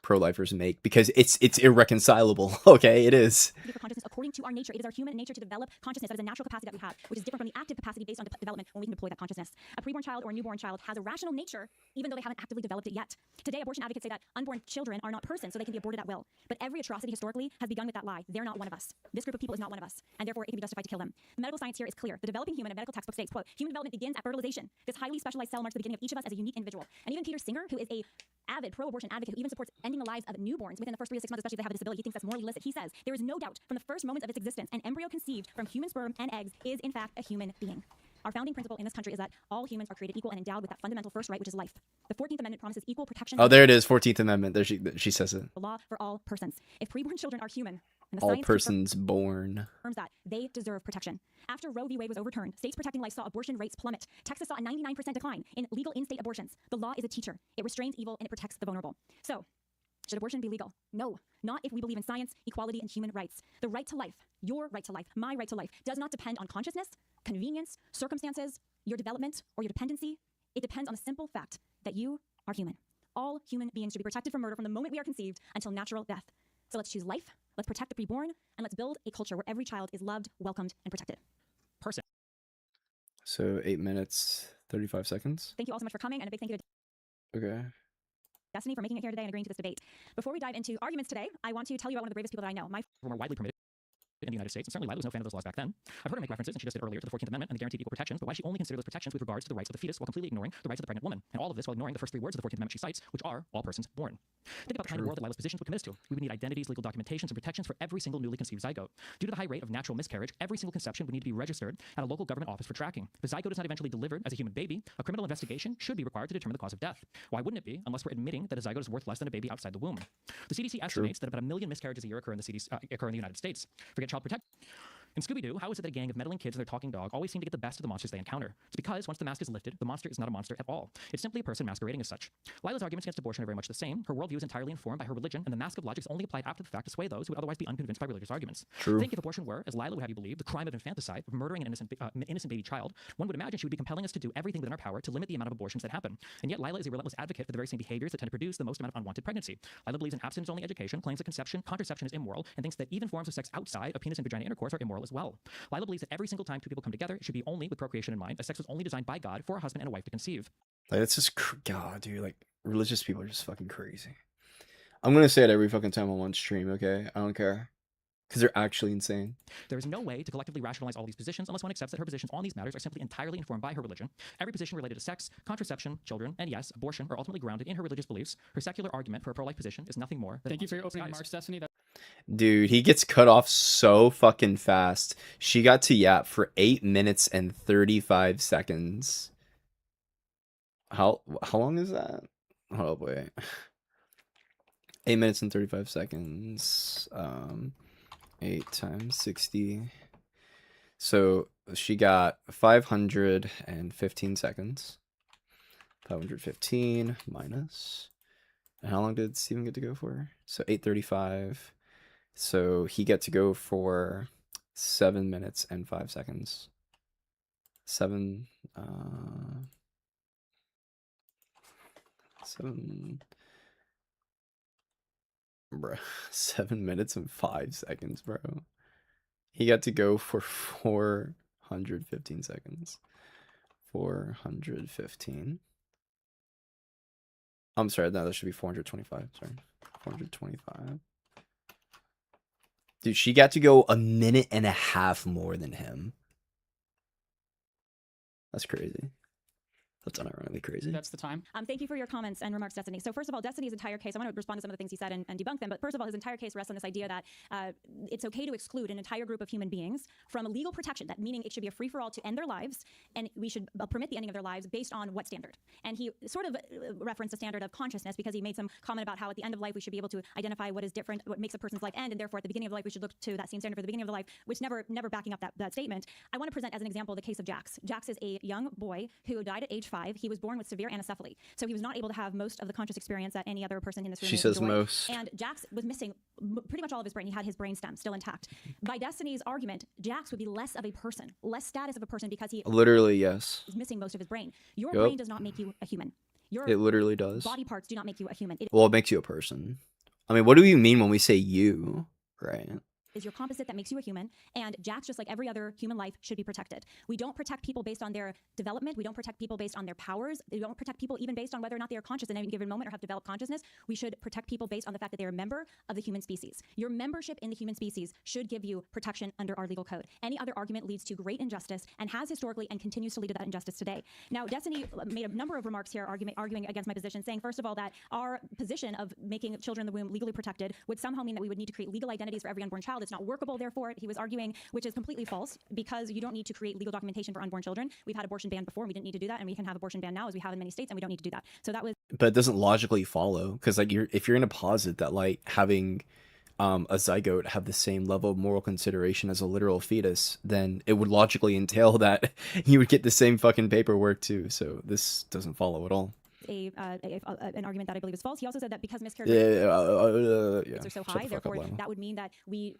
pro-lifers make, because it's irreconcilable. Okay, it is. For consciousness, according to our nature, it is our human nature to develop consciousness. That is a natural capacity that we have, which is different from the active capacity based on development when we can deploy that consciousness. A preborn child or a newborn child has a rational nature, even though they haven't actively developed it yet. Today, abortion advocates say that unborn children are not persons, so they can be aborted at will. But every atrocity historically has begun with that lie. They're not one of us. This group of people is not one of us, and therefore it can be justified to kill them. The medical science here is clear. The developing human, a medical textbook states, quote, human development begins at fertilization. This highly specialized cell marks the beginning of each of us as a unique individual. And even Peter Singer, who is a avid pro-abortion advocate who even supports ending the lives of newborns within the first 3 to 6 months, especially if they have a disability, he thinks that's morally illicit. He says, there is no doubt from the first moments of its existence, an embryo conceived from human sperm and eggs is in fact a human being. Our founding principle in this country is that all humans are created equal and endowed with that fundamental first right, which is life. The 14th Amendment promises equal protection. Oh, there it is. 14th Amendment. There she says it. The law for all persons. If preborn children are human, and the All science persons born. confirms that they deserve protection. After Roe v. Wade was overturned, states protecting life saw abortion rates plummet. Texas saw a 99% decline in legal in-state abortions. The law is a teacher. It restrains evil and it protects the vulnerable. So, should abortion be legal? No, not if we believe in science, equality, and human rights. The right to life, your right to life, my right to life, does not depend on consciousness, convenience, circumstances, your development, or your dependency. It depends on a simple fact that you are human. All human beings should be protected from murder from the moment we are conceived until natural death. So let's choose life, let's protect the preborn, and let's build a culture where every child is loved, welcomed, and protected. Person. So 8 minutes, 35 seconds. Thank you all so much for coming, and a big thank you to Okay. Destiny for making it here today and agreeing to this debate. Before we dive into arguments today, I want to tell you about one of the bravest people that I know. Were more widely permitted in the United States, and certainly Lila was no fan of those laws back then. I've heard her make references, and she just did earlier, to the 14th Amendment and the guaranteed equal protections, but why she only considered those protections with regards to the rights of the fetus while completely ignoring the rights of the pregnant woman. And all of this while ignoring the first 3 words of the 14th Amendment she cites, which are all persons born. Think about the kind of world that Lila's positions would commit us to. We would need identities, legal documentations, and protections for every single newly conceived zygote. Due to the high rate of natural miscarriage, every single conception would need to be registered at a local government office for tracking. If the zygote is not eventually delivered as a human baby, a criminal investigation should be required to determine the cause of death. Why wouldn't it be, unless we're admitting that a zygote is worth less than a baby outside the womb? The CDC estimates that about 1 million miscarriages a year occur in the United States. Forget child protection. In Scooby-Doo, how is it that a gang of meddling kids and their talking dog always seem to get the best of the monsters they encounter? It's because once the mask is lifted, the monster is not a monster at all. It's simply a person masquerading as such. Lila's arguments against abortion are very much the same. Her worldview is entirely informed by her religion, and the mask of logic is only applied after the fact to sway those who would otherwise be unconvinced by religious arguments. True. Think if abortion were, as Lila would have you believe, the crime of infanticide, of murdering an innocent baby child, one would imagine she would be compelling us to do everything within our power to limit the amount of abortions that happen. And yet Lila is a relentless advocate for the very same behaviors that tend to produce the most amount of unwanted pregnancy. Lila believes in abstinence-only education, claims that contraception is immoral, and thinks that even forms of sex outside of penis and vagina intercourse are immoral as well. Lila believes that every single time 2 people come together, it should be only with procreation in mind, as sex was only designed by God for a husband and a wife to conceive. Like, it's just, God, dude, like, religious people are just fucking crazy. I'm gonna say it every fucking time on one stream, okay? I don't care. Because they're actually insane. There is no way to collectively rationalize all these positions unless one accepts that her positions on these matters are simply entirely informed by her religion. Every position related to sex, contraception, children, and yes, abortion are ultimately grounded in her religious beliefs. Her secular argument for a pro-life position is nothing more than... Thank you for your opening remarks, Destiny. Dude, he gets cut off so fucking fast. She got to yap for 8 minutes and 35 seconds. How long is that? Oh, wait. 8 minutes and 35 seconds. 8 times 60. So she got 515 seconds. 515 minus. And how long did Steven get to go for? So 8:35. So he got to go for 7 minutes and 5 seconds. 7 bro, 7 minutes and 5 seconds, bro. He got to go for 415 seconds. 415. I'm sorry, no, that should be 425. Sorry, 425. Dude, she got to go 1.5 minutes more than him. That's crazy. That's unironically crazy. That's the time. Thank you for your comments and remarks, Destiny. So first of all, Destiny's entire case, I want to respond to some of the things he said and debunk them, but first of all, his entire case rests on this idea that it's okay to exclude an entire group of human beings from a legal protection, that meaning it should be a free-for-all to end their lives, and we should permit the ending of their lives based on what standard? And he sort of referenced the standard of consciousness because he made some comment about how at the end of life we should be able to identify what is different, what makes a person's life end, and therefore at the beginning of life we should look to that same standard for the beginning of the life, which never backing up that statement. I want to present as an example the case of Jax. Jax is a young boy who died at age 5. He was born with severe anencephaly, so he was not able to have most of the conscious experience that any other person in this room She says enjoyed. most. And Jax was missing pretty much all of his brain. He had his brain stem still intact. By Destiny's argument, Jax would be less of a person, less status of a person because he Literally, yes. is missing most of his brain. Your Yep. brain does not make you a human. Your It literally does. body parts do not make you a human. It Well, it makes you a person. I mean, what do we mean when we say you, right? is your composite that makes you a human, and Jax, just like every other human life, should be protected. We don't protect people based on their development. We don't protect people based on their powers. We don't protect people even based on whether or not they are conscious in any given moment or have developed consciousness. We should protect people based on the fact that they are a member of the human species. Your membership in the human species should give you protection under our legal code. Any other argument leads to great injustice and has historically and continues to lead to that injustice today. Now, Destiny made a number of remarks here arguing against my position, saying, first of all, that our position of making children in the womb legally protected would somehow mean that we would need to create legal identities for every unborn child. It's not workable, therefore. He was arguing, which is completely false, because you don't need to create legal documentation for unborn children. We've had abortion banned before, and we didn't need to do that, and we can have abortion banned now, as we have in many states, and we don't need to do that. So that was... But it doesn't logically follow, because like if you're gonna posit that like having a zygote have the same level of moral consideration as a literal fetus, then it would logically entail that you would get the same fucking paperwork too. So this doesn't follow at all. An argument that I believe is false. He also said that because miscarriage Yeah. are so high, therefore that would mean that we...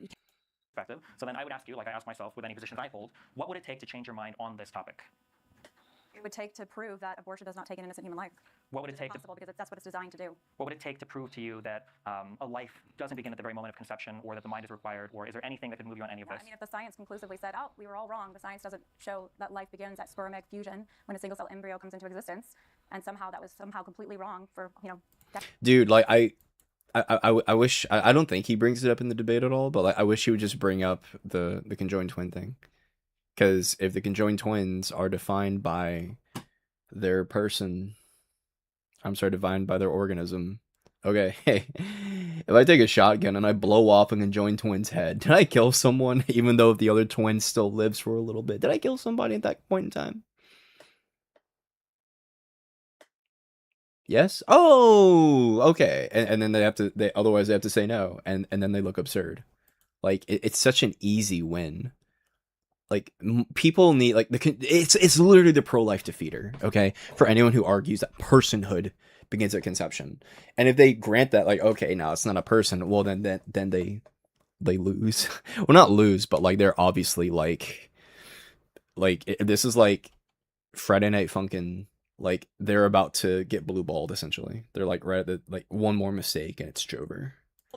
Perspective. So then I would ask you, like I ask myself with any positions I hold, what would it take to change your mind on this topic? It would take to prove that abortion does not take an innocent human life. What would it take? Because that's what it's designed to do. What would it take to prove to you that a life doesn't begin at the very moment of conception, or that the mind is required, or is there anything that could move you on any of this? I mean, if the science conclusively said, oh, we were all wrong, the science doesn't show that life begins at sperm egg fusion when a single cell embryo comes into existence, and somehow that was completely wrong for, Dude, like I wish I don't think he brings it up in the debate at all, but like I wish he would just bring up the conjoined twin thing, because if the conjoined twins are defined by their person, defined by their organism. Okay, hey, if I take a shotgun and I blow off a conjoined twin's head, did I kill someone even though the other twin still lives for a little bit? Did I kill somebody at that point in time? Yes? Oh, okay. And then otherwise they have to say no, and then they look absurd. Like it's such an easy win. Like people need it's literally the pro-life defeater, okay? For anyone who argues that personhood begins at conception. And if they grant that, like, okay, now it's not a person, well then they lose. Well, not lose, but like they're obviously this is like Friday Night Funkin'. Like they're about to get blue balled essentially. They're like right at the one more mistake and it's over.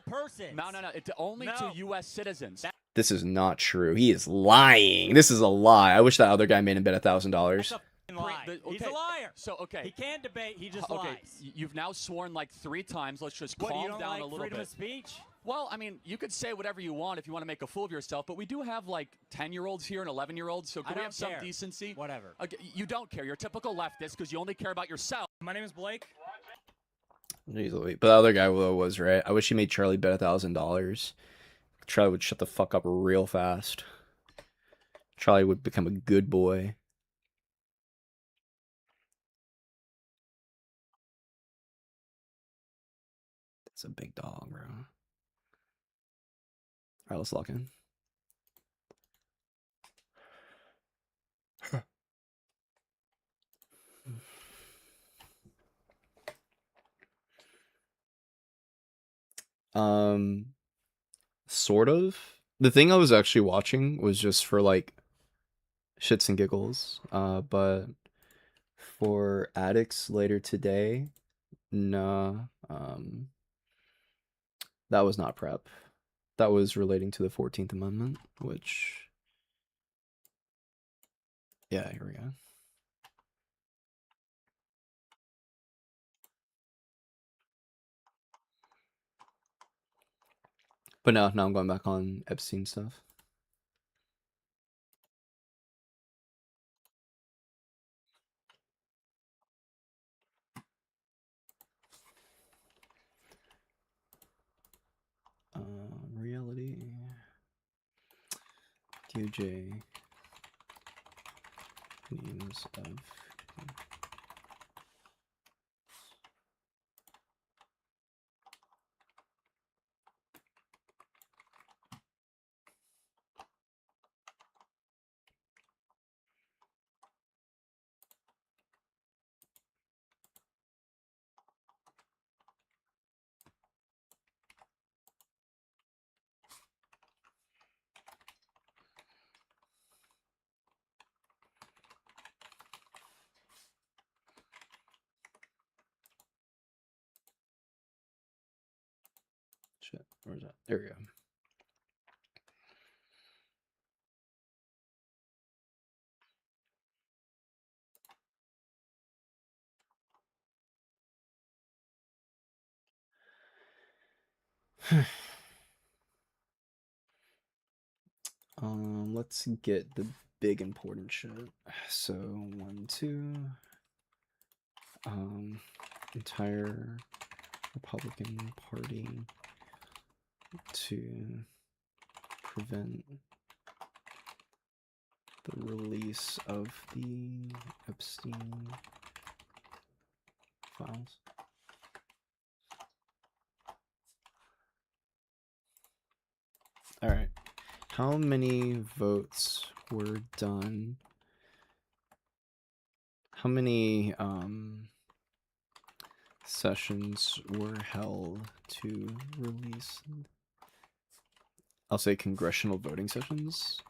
Person. No. It's only to U.S. citizens. This is not true. He is lying. This is a lie. I wish that other guy made him bet $1,000. He's a liar. So okay, he can debate. He just lies. You've now sworn like 3 times. Let's just calm down a little freedom bit. Of speech? Well, I mean, you could say whatever you want if you want to make a fool of yourself, but we do have like 10-year-olds here and 11-year-olds, so can we have some decency? Whatever. Okay, you don't care. You're a typical leftist because you only care about yourself. My name is Blake. Jeez, but the other guy was right. I wish he made Charlie bet $1,000. Charlie would shut the fuck up real fast. Charlie would become a good boy. That's a big dog, bro. Alright, let's lock in. Sort of. The thing I was actually watching was just for like shits and giggles. But for addicts later today, nah. That was not prep. That was relating to the 14th Amendment, which... Yeah, here we go. But now I'm going back on Epstein stuff. Reality. DOJ. Names of... Shit, where's that? There we go. Let's get the big important shit. So 1, 2. Entire Republican Party to prevent the release of the Epstein files. All right. How many votes were done? How many sessions were held to release? I'll say congressional voting sessions.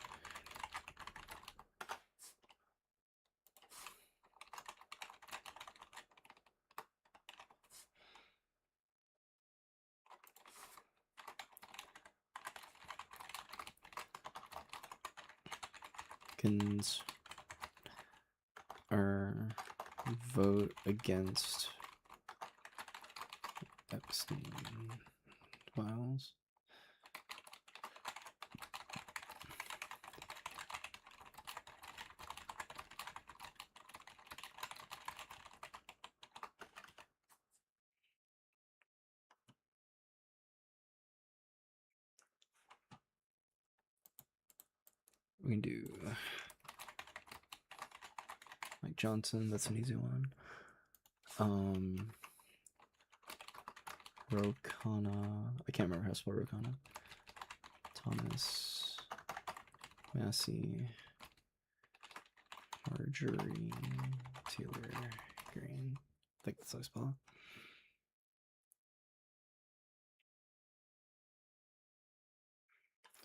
Or vote against Epstein files. We can do Mike Johnson, that's an easy one. Rokana, I can't remember how to spell Rokana. Thomas, Massey, Marjorie, Taylor, Green. I think that's how I spell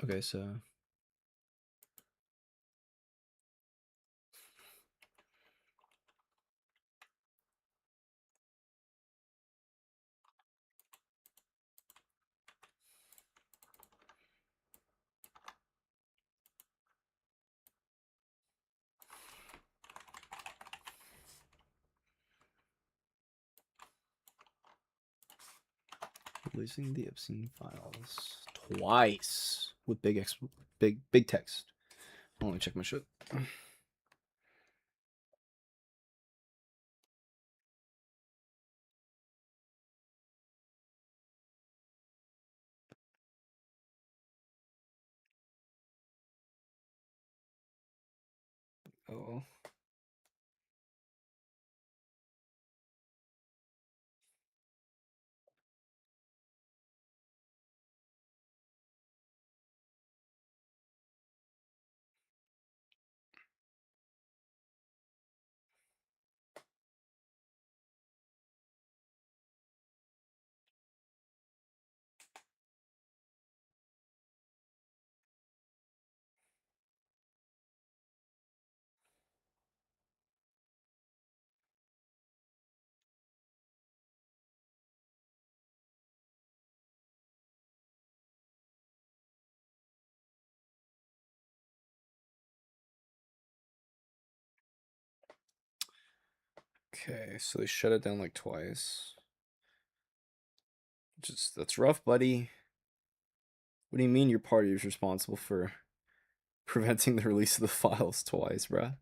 it. Okay, so releasing the Epstein files twice with big text. Let me check my shit. Oh. Okay, so they shut it down like twice. That's rough, buddy. What do you mean your party is responsible for preventing the release of the files twice, bruh?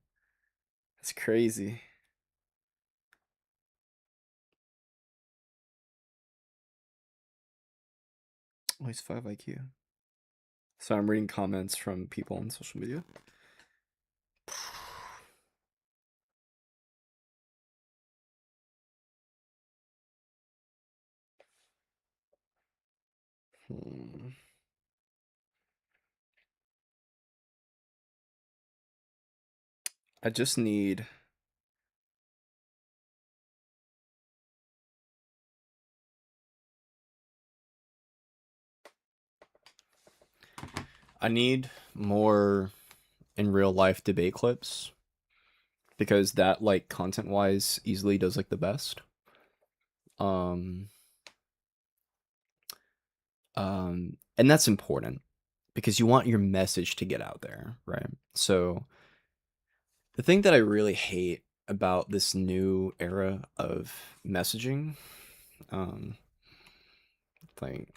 That's crazy. Oh, he's 5 IQ. So I'm reading comments from people on social media. I just need... I need more in real life debate clips, because that, like, content wise easily does like the best. And that's important because you want your message to get out there, right? So the thing that I really hate about this new era of messaging, like,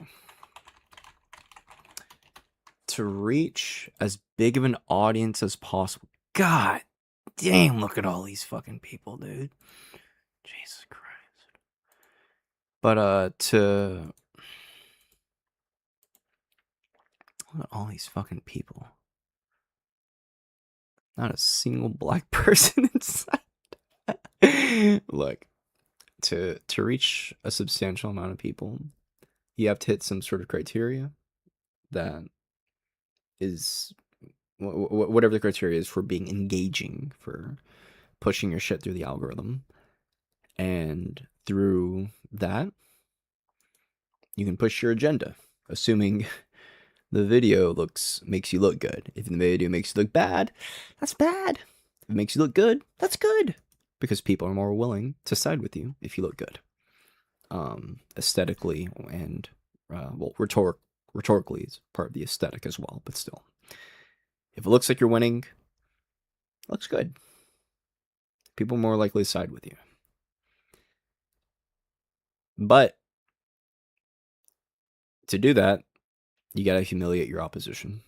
to reach as big of an audience as possible. God damn, look at all these fucking people, dude. Jesus Christ. But Look at all these fucking people. Not a single black person inside. Look, to reach a substantial amount of people, you have to hit some sort of criteria that is whatever the criteria is for being engaging, for pushing your shit through the algorithm. And through that, you can push your agenda, assuming the video makes you look good. If the video makes you look bad, that's bad. If it makes you look good, that's good. Because people are more willing to side with you if you look good. Aesthetically and, rhetorically is part of the aesthetic as well, but still. If it looks like you're winning, it looks good. People are more likely to side with you. But to do that, you gotta humiliate your opposition.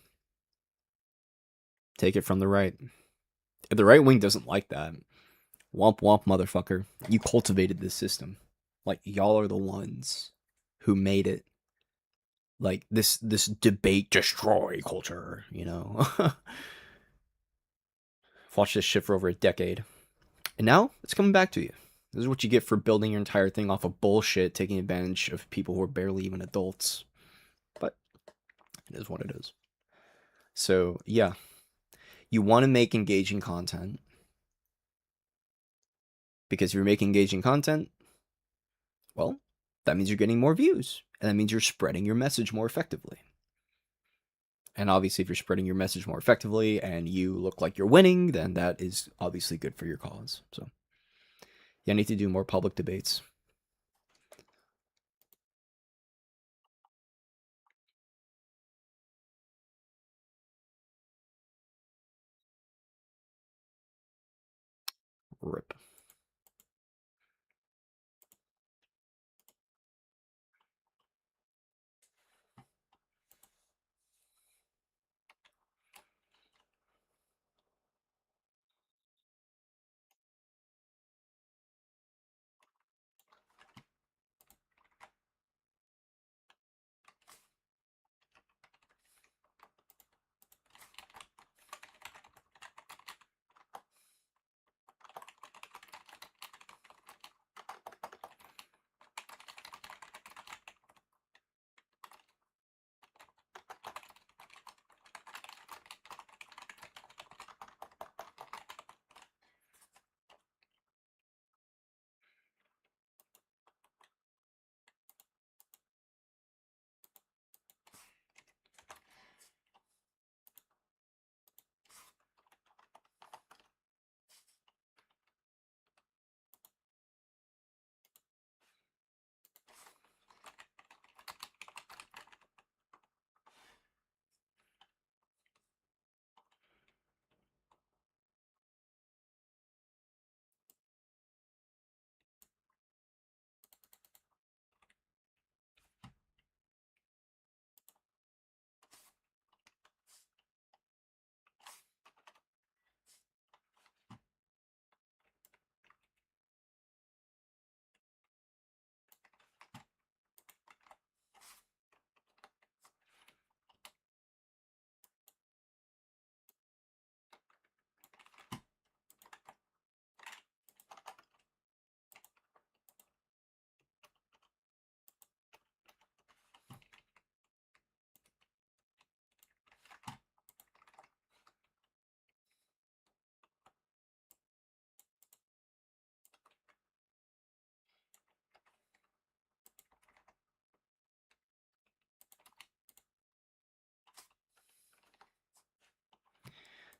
Take it from the right. If the right wing doesn't like that, womp womp motherfucker, you cultivated this system. Like, y'all are the ones who made it. Like, this debate destroy culture, you know? Watch this shit for over a decade. And now, it's coming back to you. This is what you get for building your entire thing off of bullshit, taking advantage of people who are barely even adults. But it is what it is. So, yeah. You want to make engaging content. Because if you're making engaging content, well, that means you're getting more views. And that means you're spreading your message more effectively. And obviously, if you're spreading your message more effectively and you look like you're winning, then that is obviously good for your cause. So, yeah, I need to do more public debates. RIP.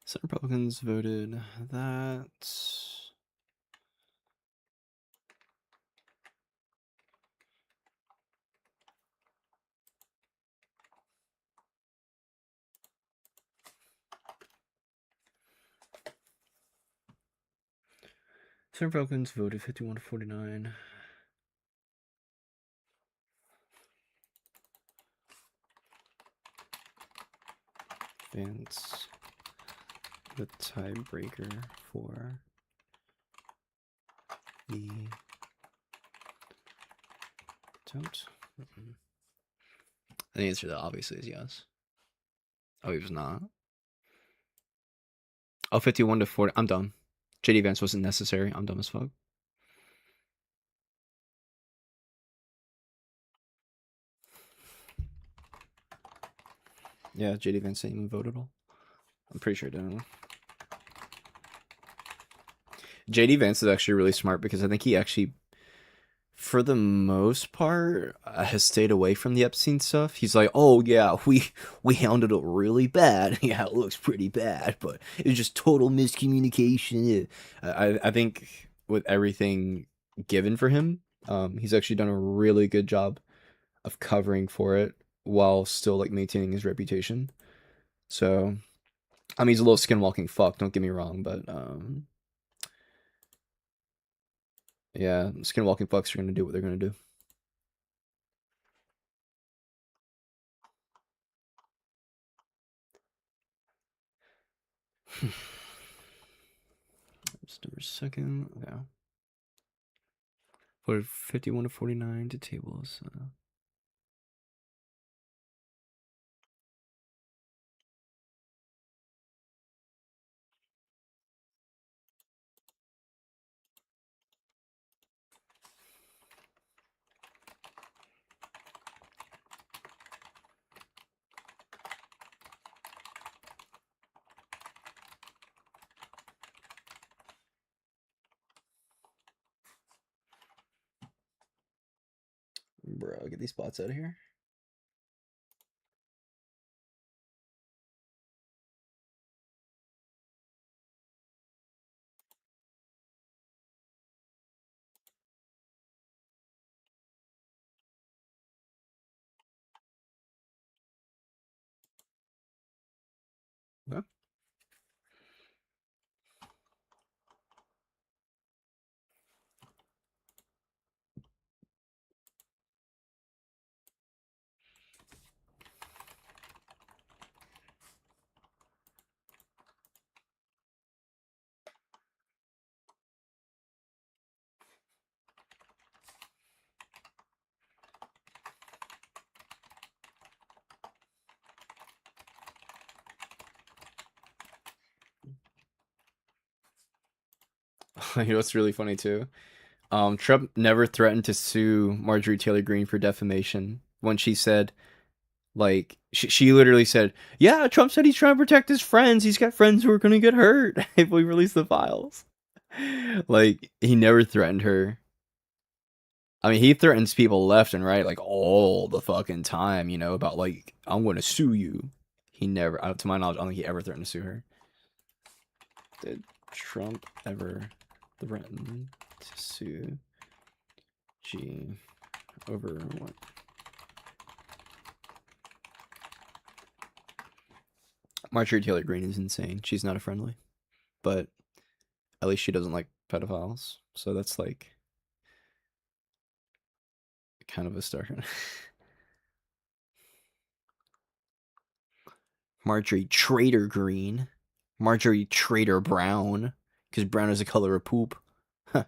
Some Republicans voted that. Some Republicans voted 51 to 49. Advance the tiebreaker for the attempt. The answer to that obviously is yes. Oh, he was not. Oh, 51 to 40. I'm dumb. JD Vance wasn't necessary. I'm dumb as fuck. Yeah, JD Vance didn't even vote at all. I'm pretty sure it didn't. JD Vance is actually really smart because I think he actually, for the most part, has stayed away from the Epstein stuff. He's like, oh yeah, we handled it really bad. Yeah, it looks pretty bad, but it's just total miscommunication. I think with everything given for him, he's actually done a really good job of covering for it while still like maintaining his reputation. So, I mean, he's a little skinwalking fuck. Don't get me wrong, but yeah, skinwalking fucks are gonna do what they're gonna do. September 2nd. Okay. For 51 to 49 to tables. Bro, get these spots out of here. Okay. You know what's really funny too? Trump never threatened to sue Marjorie Taylor Greene for defamation when she said, like, she literally said, yeah, Trump said he's trying to protect his friends. He's got friends who are going to get hurt if we release the files. Like, he never threatened her. I mean, he threatens people left and right, like, all the fucking time, you know, about, like, I'm going to sue you. He never, to my knowledge, I don't think he ever threatened to sue her. Did Trump ever threaten to sue G over what? Marjorie Taylor Greene is insane. She's not a friendly, but at least she doesn't like pedophiles. So that's like kind of a start. Marjorie Trader Green. Marjorie Trader Brown. Because brown is the color of poop.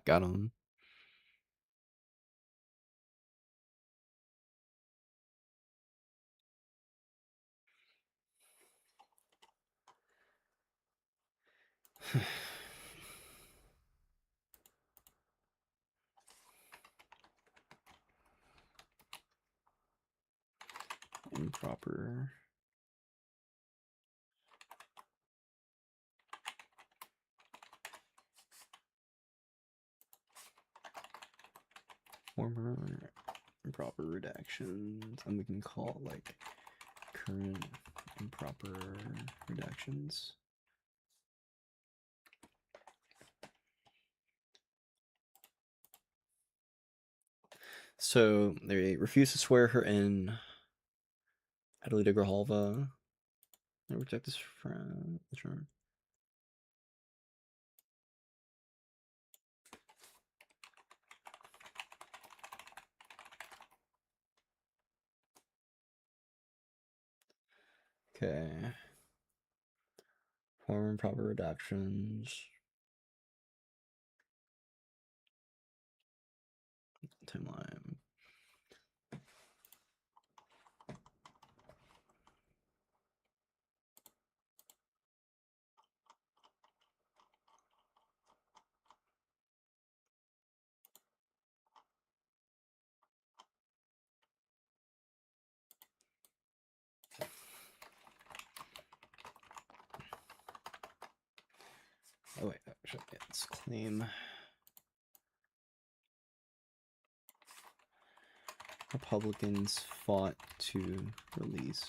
Got him. Improper. Former improper redactions. And we can call it like current improper redactions. So they refuse to swear her in. Adelita Grijalva. Never protect this friend. Sure. Okay. Form improper redactions. Timeline. Let's claim Republicans fought to release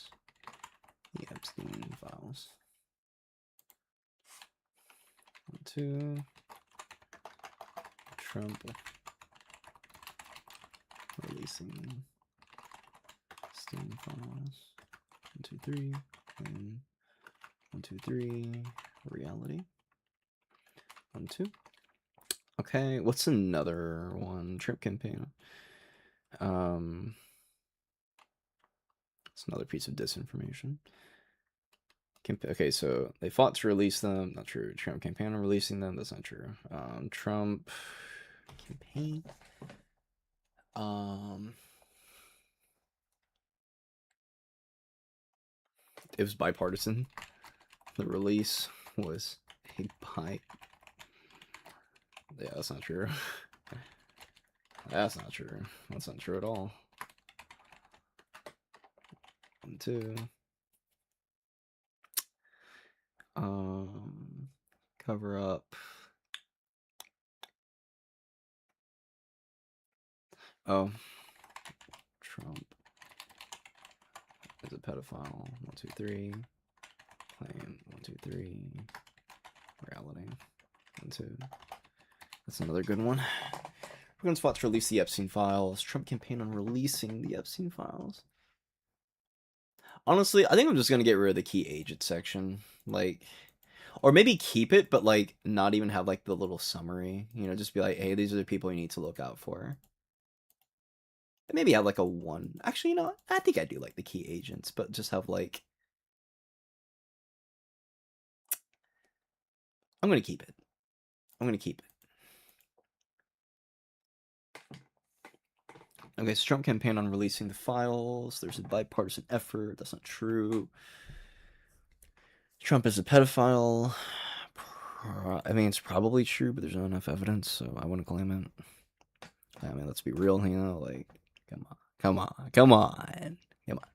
the Epstein files. 1, 2. Trump releasing Epstein files. 1, 2, 3. And 1, 2, 3. Reality. 1, 2. Okay, what's another one? Trump campaign. It's another piece of disinformation. Okay, so they fought to release them. Not true. Trump campaign on releasing them. That's not true. Trump campaign. It was bipartisan. The release was a Yeah, that's not true. That's not true. That's not true at all. 1, 2. Cover up. Oh. Trump is a pedophile. 1, 2, 3. Claim. 1, 2, 3. Reality. 1, 2. That's another good one. Republicans fought to release the Epstein files. Trump campaign on releasing the Epstein files. Honestly, I think I'm just gonna get rid of the key agent section. Like, or maybe keep it, but like not even have like the little summary. You know, just be like, hey, these are the people you need to look out for. And maybe have like a 1. Actually, you know, I think I do like the key agents, but just have like. I'm gonna keep it. I'm gonna keep it. Okay, so Trump campaign on releasing the files. There's a bipartisan effort. That's not true. Trump is a pedophile. I mean, it's probably true, but there's not enough evidence, so I wouldn't claim it. I mean, let's be real, you know, like, come on, come on, come on, come on.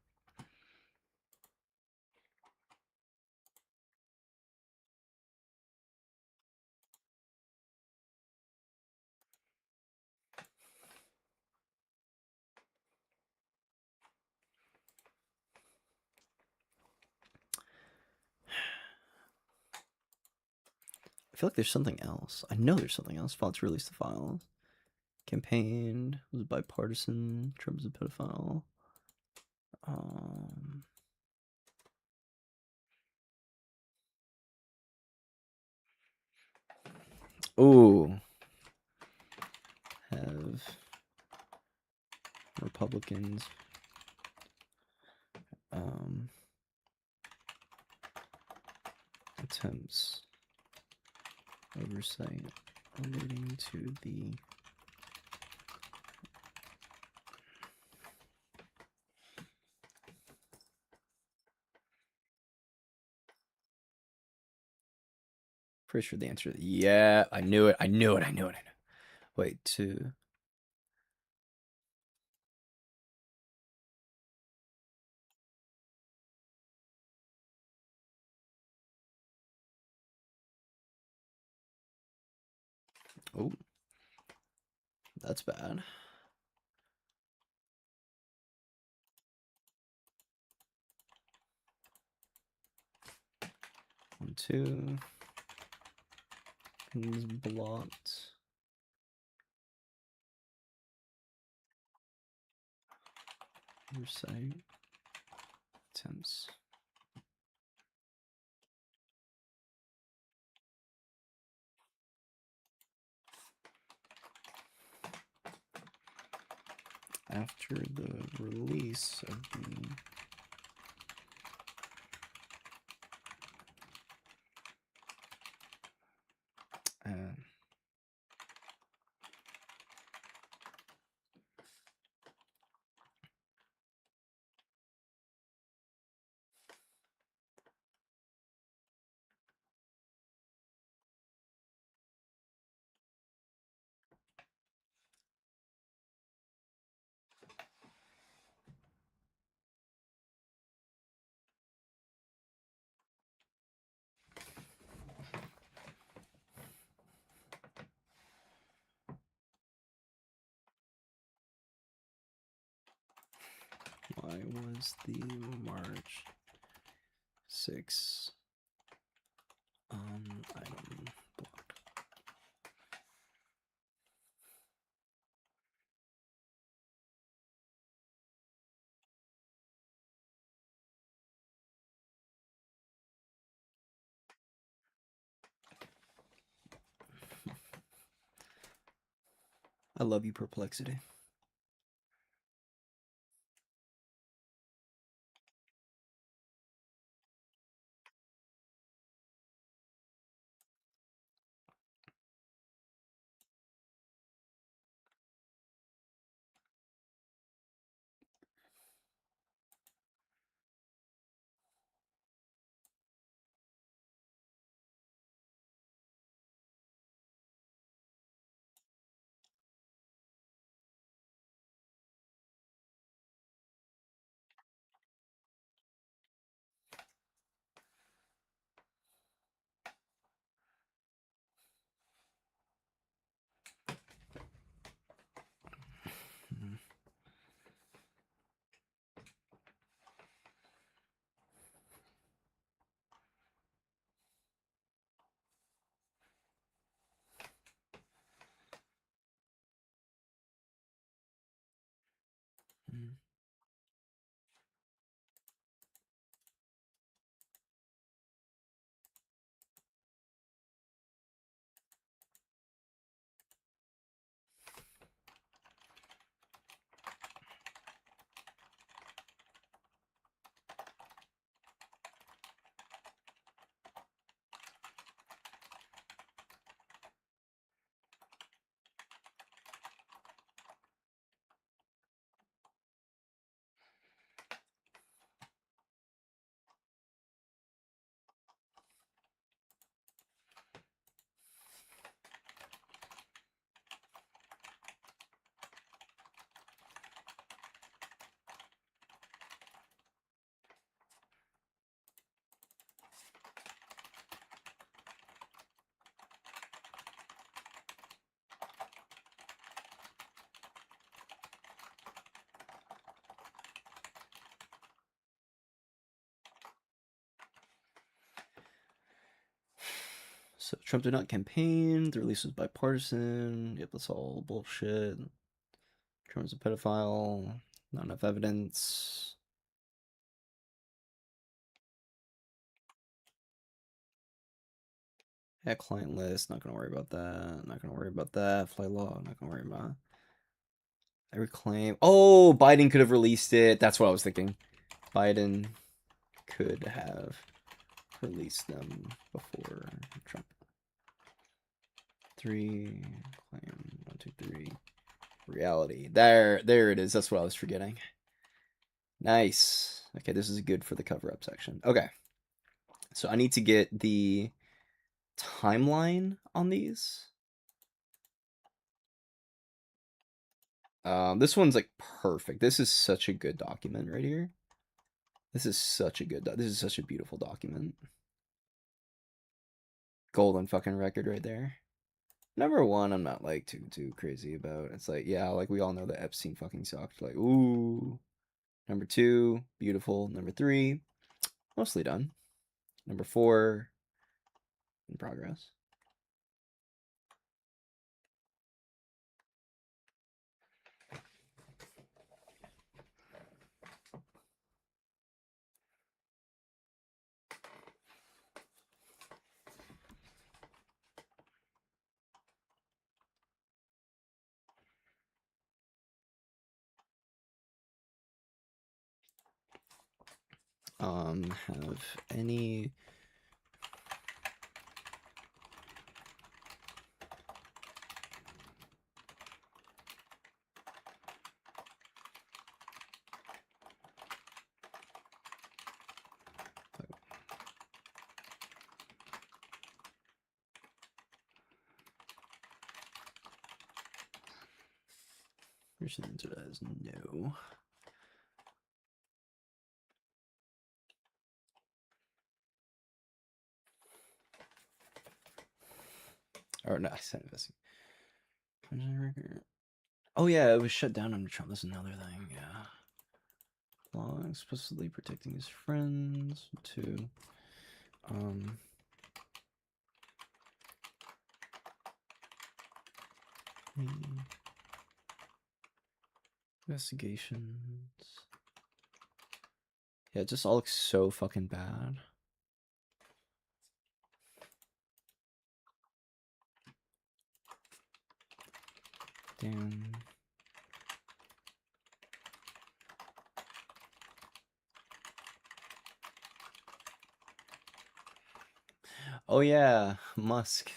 I feel like there's something else. I know there's something else. Fought to release the files. Campaigned. Was bipartisan. Trump is a pedophile. Ooh. Have Republicans attempts oversight relating to the pretty sure the answer. Yeah, I knew it. I knew it. I knew it. I knew it. Wait, 2. Oh, that's bad. One, 2. Is blocked. Oversight attempts. After the release of the Why was the March 6 item blocked? I love you, Perplexity. So Trump did not campaign. The release was bipartisan. Yep, that's all bullshit. Trump's a pedophile. Not enough evidence. Hack client list. Not gonna worry about that. Not gonna worry about that. Fly law. Not gonna worry about. I reclaim. Oh, Biden could have released it. That's what I was thinking. Biden could have released them before Trump. 3 claim 1 2 3 reality. There it is. That's what I was forgetting. Nice. Okay, this is good for the cover up section. Okay, so I need to get the timeline on these. This one's like perfect. This is such a good document right here. This is such a beautiful document. Golden fucking record right there. Number 1, I'm not like too crazy about. It's like, yeah, like we all know that Epstein fucking sucked. Like, ooh. Number 2, beautiful. Number 3, mostly done. Number 4, in progress. Have any First answer is no. Or no, I said investing. Oh yeah, it was shut down under Trump. That's another thing. Yeah. Law explicitly protecting his friends. 2. Investigations. Yeah, it just all looks so fucking bad. Damn. Oh yeah, Musk.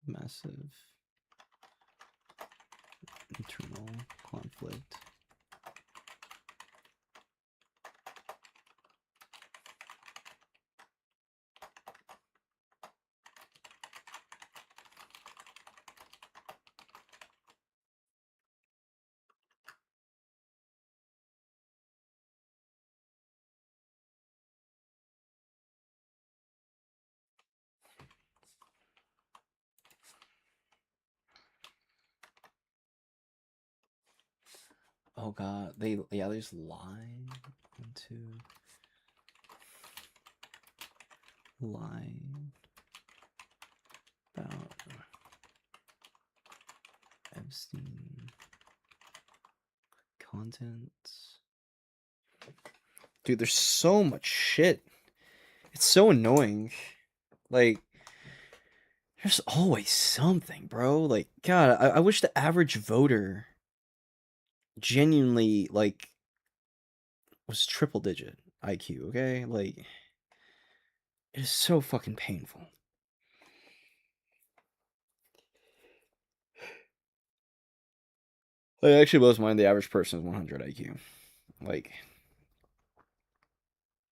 Massive internal conflict. Oh god, they just lie into lying about Epstein contents. Dude, there's so much shit. It's so annoying. Like, there's always something, bro. Like, God, I wish the average voter genuinely, like, was triple digit IQ, okay? Like, it is so fucking painful. Like, it actually blows my mind the average person is 100 IQ. Like,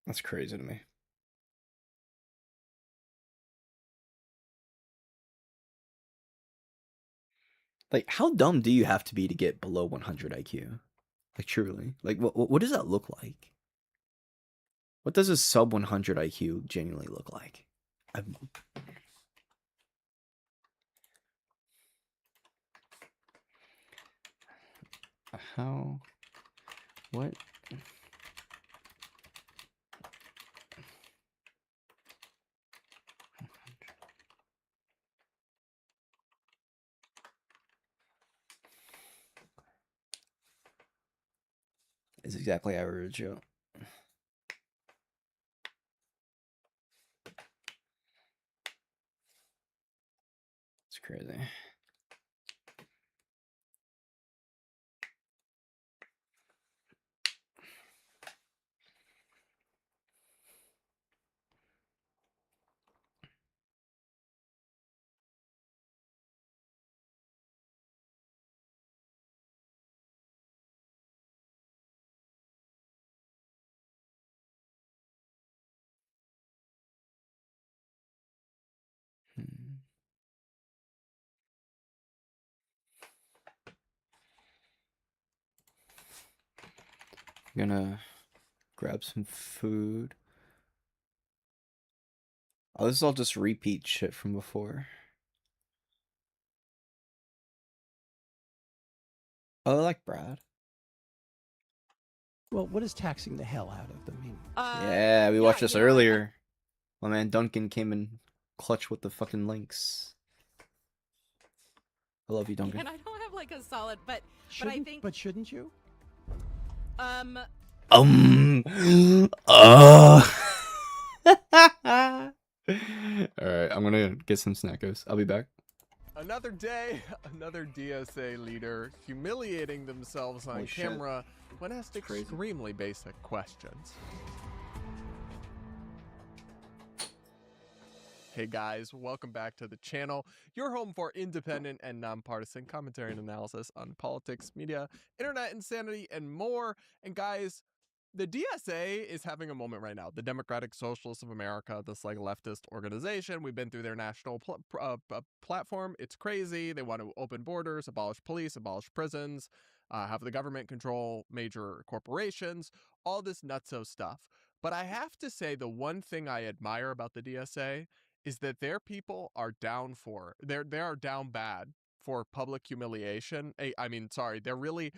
that's crazy to me. Like, how dumb do you have to be to get below 100 IQ? Like, truly. Like, what does that look like? What does a sub 100 IQ genuinely look like? How? What? Is exactly average, yo. It's crazy. I'm gonna grab some food. Oh, this is all just repeat shit from before. Oh, I like Brad. Well, what is taxing the hell out of them mean? Yeah, we watched this earlier. My man Duncan came in clutch with the fucking links. I love you, Duncan. And I don't have like a solid, but I think. But shouldn't you? Uh. All right, I'm gonna get some snackos. I'll be back. Another day, another DSA leader humiliating themselves on Holy shit. camera when asked It's crazy. extremely basic questions. Hey guys, welcome back to the channel, your home for independent and nonpartisan commentary and analysis on politics, media, internet insanity, and more. And guys, the DSA is having a moment right now. The Democratic Socialists of America, this like leftist organization. We've been through their national platform. It's crazy. They want to open borders, abolish police, abolish prisons, have the government control major corporations, all this nutso stuff. But I have to say the one thing I admire about the DSA is that their people are down for, they are down bad for public humiliation. They're really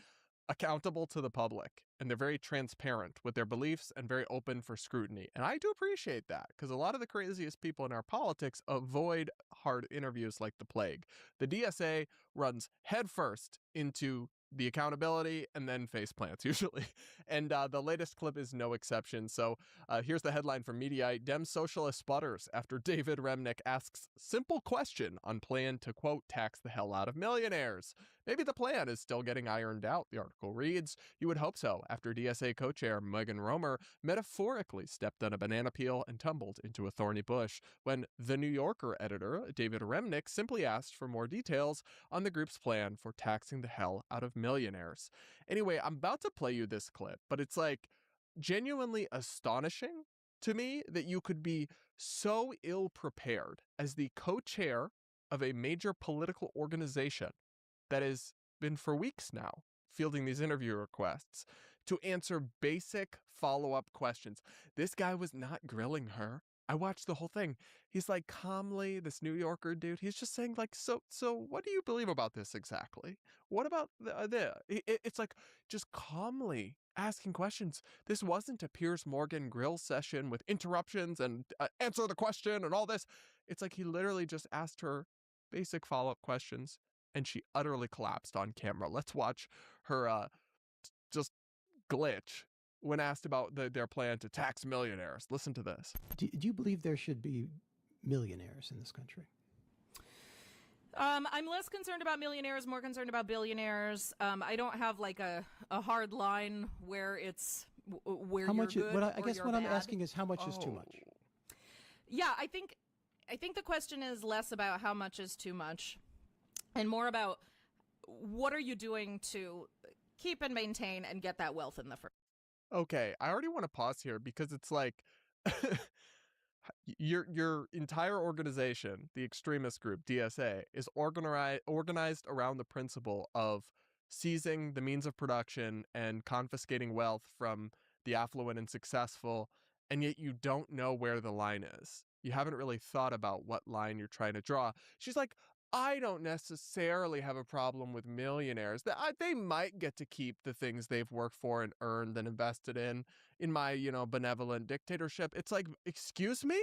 accountable to the public, and they're very transparent with their beliefs and very open for scrutiny. And I do appreciate that, because a lot of the craziest people in our politics avoid hard interviews like the plague. The DSA runs headfirst into the accountability and then face plants usually. And the latest clip is no exception. So here's the headline from Mediaite. Dem socialist sputters after David Remnick asks simple question on plan to, quote, tax the hell out of millionaires. Maybe the plan is still getting ironed out, the article reads. You would hope so, after DSA co-chair Megan Romer metaphorically stepped on a banana peel and tumbled into a thorny bush when The New Yorker editor David Remnick simply asked for more details on the group's plan for taxing the hell out of millionaires. Anyway, I'm about to play you this clip, but it's like genuinely astonishing to me that you could be so ill prepared as the co-chair of a major political organization that has been for weeks now fielding these interview requests to answer basic follow-up questions. This guy was not grilling her. I watched the whole thing. He's like calmly, this New Yorker dude, he's just saying like, so what do you believe about this exactly? What about it's like just calmly asking questions. This wasn't a Piers Morgan grill session with interruptions and answer the question and all this. It's like he literally just asked her basic follow-up questions, and she utterly collapsed on camera. Let's watch her just glitch when asked about their plan to tax millionaires. Listen to this. Do you believe there should be millionaires in this country? I'm less concerned about millionaires, more concerned about billionaires. I don't have like a hard line where it's where how much? You're good I guess what bad. I'm asking is how much is too much. Yeah, I think the question is less about how much is too much, and more about what are you doing to keep and maintain and get that wealth in the first. Okay, I already want to pause here because it's like your entire organization, the extremist group DSA, is organized around the principle of seizing the means of production and confiscating wealth from the affluent and successful, and yet you don't know where the line is. You haven't really thought about what line you're trying to draw. She's like, I don't necessarily have a problem with millionaires. They might get to keep the things they've worked for and earned and invested in my, benevolent dictatorship. It's like, excuse me?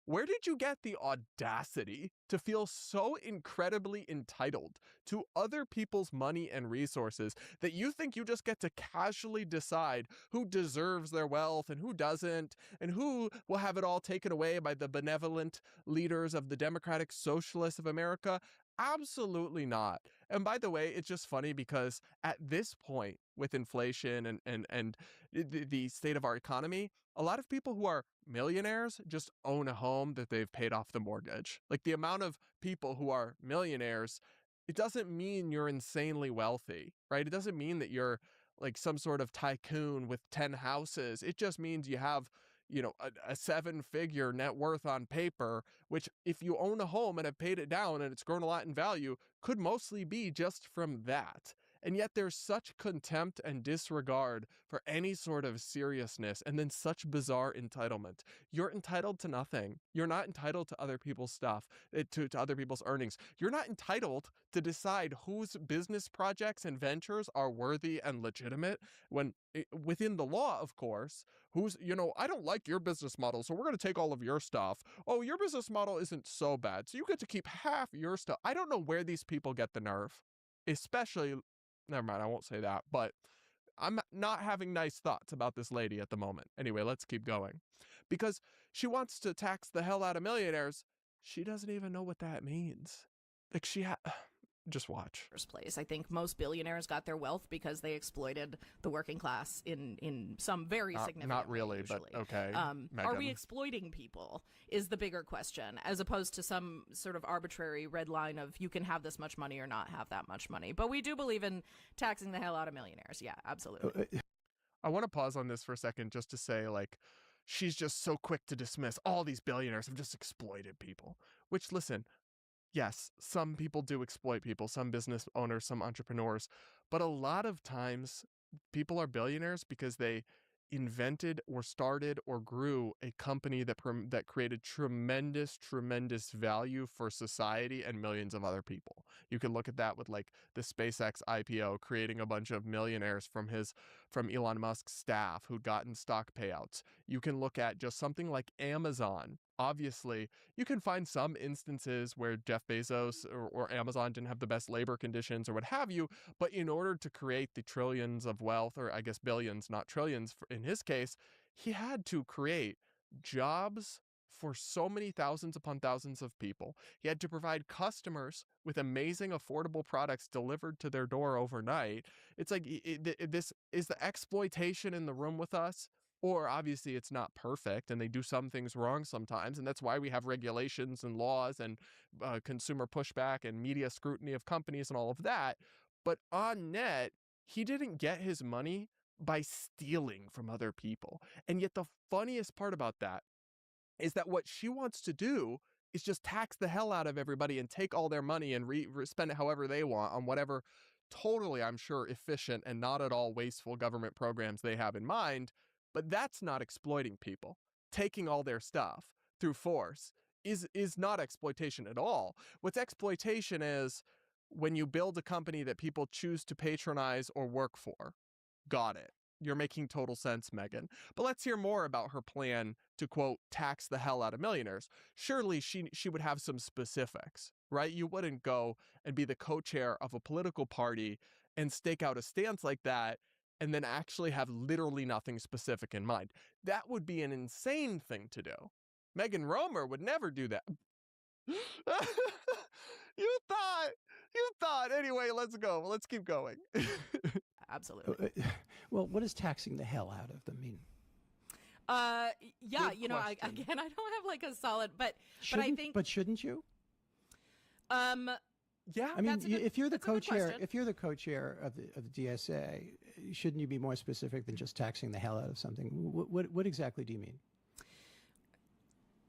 Where did you get the audacity to feel so incredibly entitled to other people's money and resources that you think you just get to casually decide who deserves their wealth and who doesn't, and who will have it all taken away by the benevolent leaders of the Democratic Socialists of America? Absolutely not. And by the way, it's just funny because at this point with inflation and the state of our economy, a lot of people who are millionaires just own a home that they've paid off the mortgage. Like the amount of people who are millionaires, it doesn't mean you're insanely wealthy, right? It doesn't mean that you're like some sort of tycoon with 10 houses. It just means you have, a 7-figure net worth on paper, which if you own a home and have paid it down and it's grown a lot in value, could mostly be just from that. And yet there's such contempt and disregard for any sort of seriousness, and then such bizarre entitlement. You're entitled to nothing. You're not entitled to other people's stuff, to other people's earnings. You're not entitled to decide whose business projects and ventures are worthy and legitimate when, within the law, of course, I don't like your business model, so we're going to take all of your stuff. Oh, your business model isn't so bad, so you get to keep half your stuff. I don't know where these people get the nerve, especially... Never mind, I won't say that, but I'm not having nice thoughts about this lady at the moment. Anyway, let's keep going. Because she wants to tax the hell out of millionaires, she doesn't even know what that means. Like just watch. First place. I think most billionaires got their wealth because they exploited the working class in some very significant Not really, way, but usually. okay. Are we Megan. exploiting people is the bigger question, as opposed to some sort of arbitrary red line of you can have this much money or not have that much money. But we do believe in taxing the hell out of millionaires. Yeah, absolutely. I want to pause on this for a second just to say, like, she's just so quick to dismiss all these billionaires have just exploited people. Which, listen, yes, some people do exploit people, some business owners, some entrepreneurs, but a lot of times people are billionaires because they invented or started or grew a company that created tremendous value for society and millions of other people. You can look at that with like the SpaceX IPO, creating a bunch of millionaires from Elon Musk's staff who'd gotten stock payouts. You can look at just something like Amazon. Obviously, you can find some instances where Jeff Bezos or Amazon didn't have the best labor conditions or what have you, but in order to create the trillions of wealth, or I guess billions, not trillions in his case, he had to create jobs for so many thousands upon thousands of people. He had to provide customers with amazing, affordable products delivered to their door overnight. It's like, this is the exploitation in the room with us. Or obviously it's not perfect and they do some things wrong sometimes. And that's why we have regulations and laws and consumer pushback and media scrutiny of companies and all of that. But on net, he didn't get his money by stealing from other people. And yet the funniest part about that is that what she wants to do is just tax the hell out of everybody and take all their money and spend it however they want on whatever totally, I'm sure, efficient and not at all wasteful government programs they have in mind. But that's not exploiting people. Taking all their stuff through force is not exploitation at all. What's exploitation is when you build a company that people choose to patronize or work for. Got it. You're making total sense, Megan. But let's hear more about her plan to, quote, tax the hell out of millionaires. Surely she would have some specifics, right? You wouldn't go and be the co-chair of a political party and stake out a stance like that and then actually have literally nothing specific in mind. That would be an insane thing to do. Megan Romer would never do that. You thought. Anyway, let's go. Let's keep going. Absolutely. Well, what does taxing the hell out of them mean? Yeah, Good you know, I don't have like a solid, but I think. But shouldn't you? Yeah, I mean, if you're the that's a good co-chair, question. if you're the co-chair of the DSA, shouldn't you be more specific than just taxing the hell out of something? What exactly do you mean?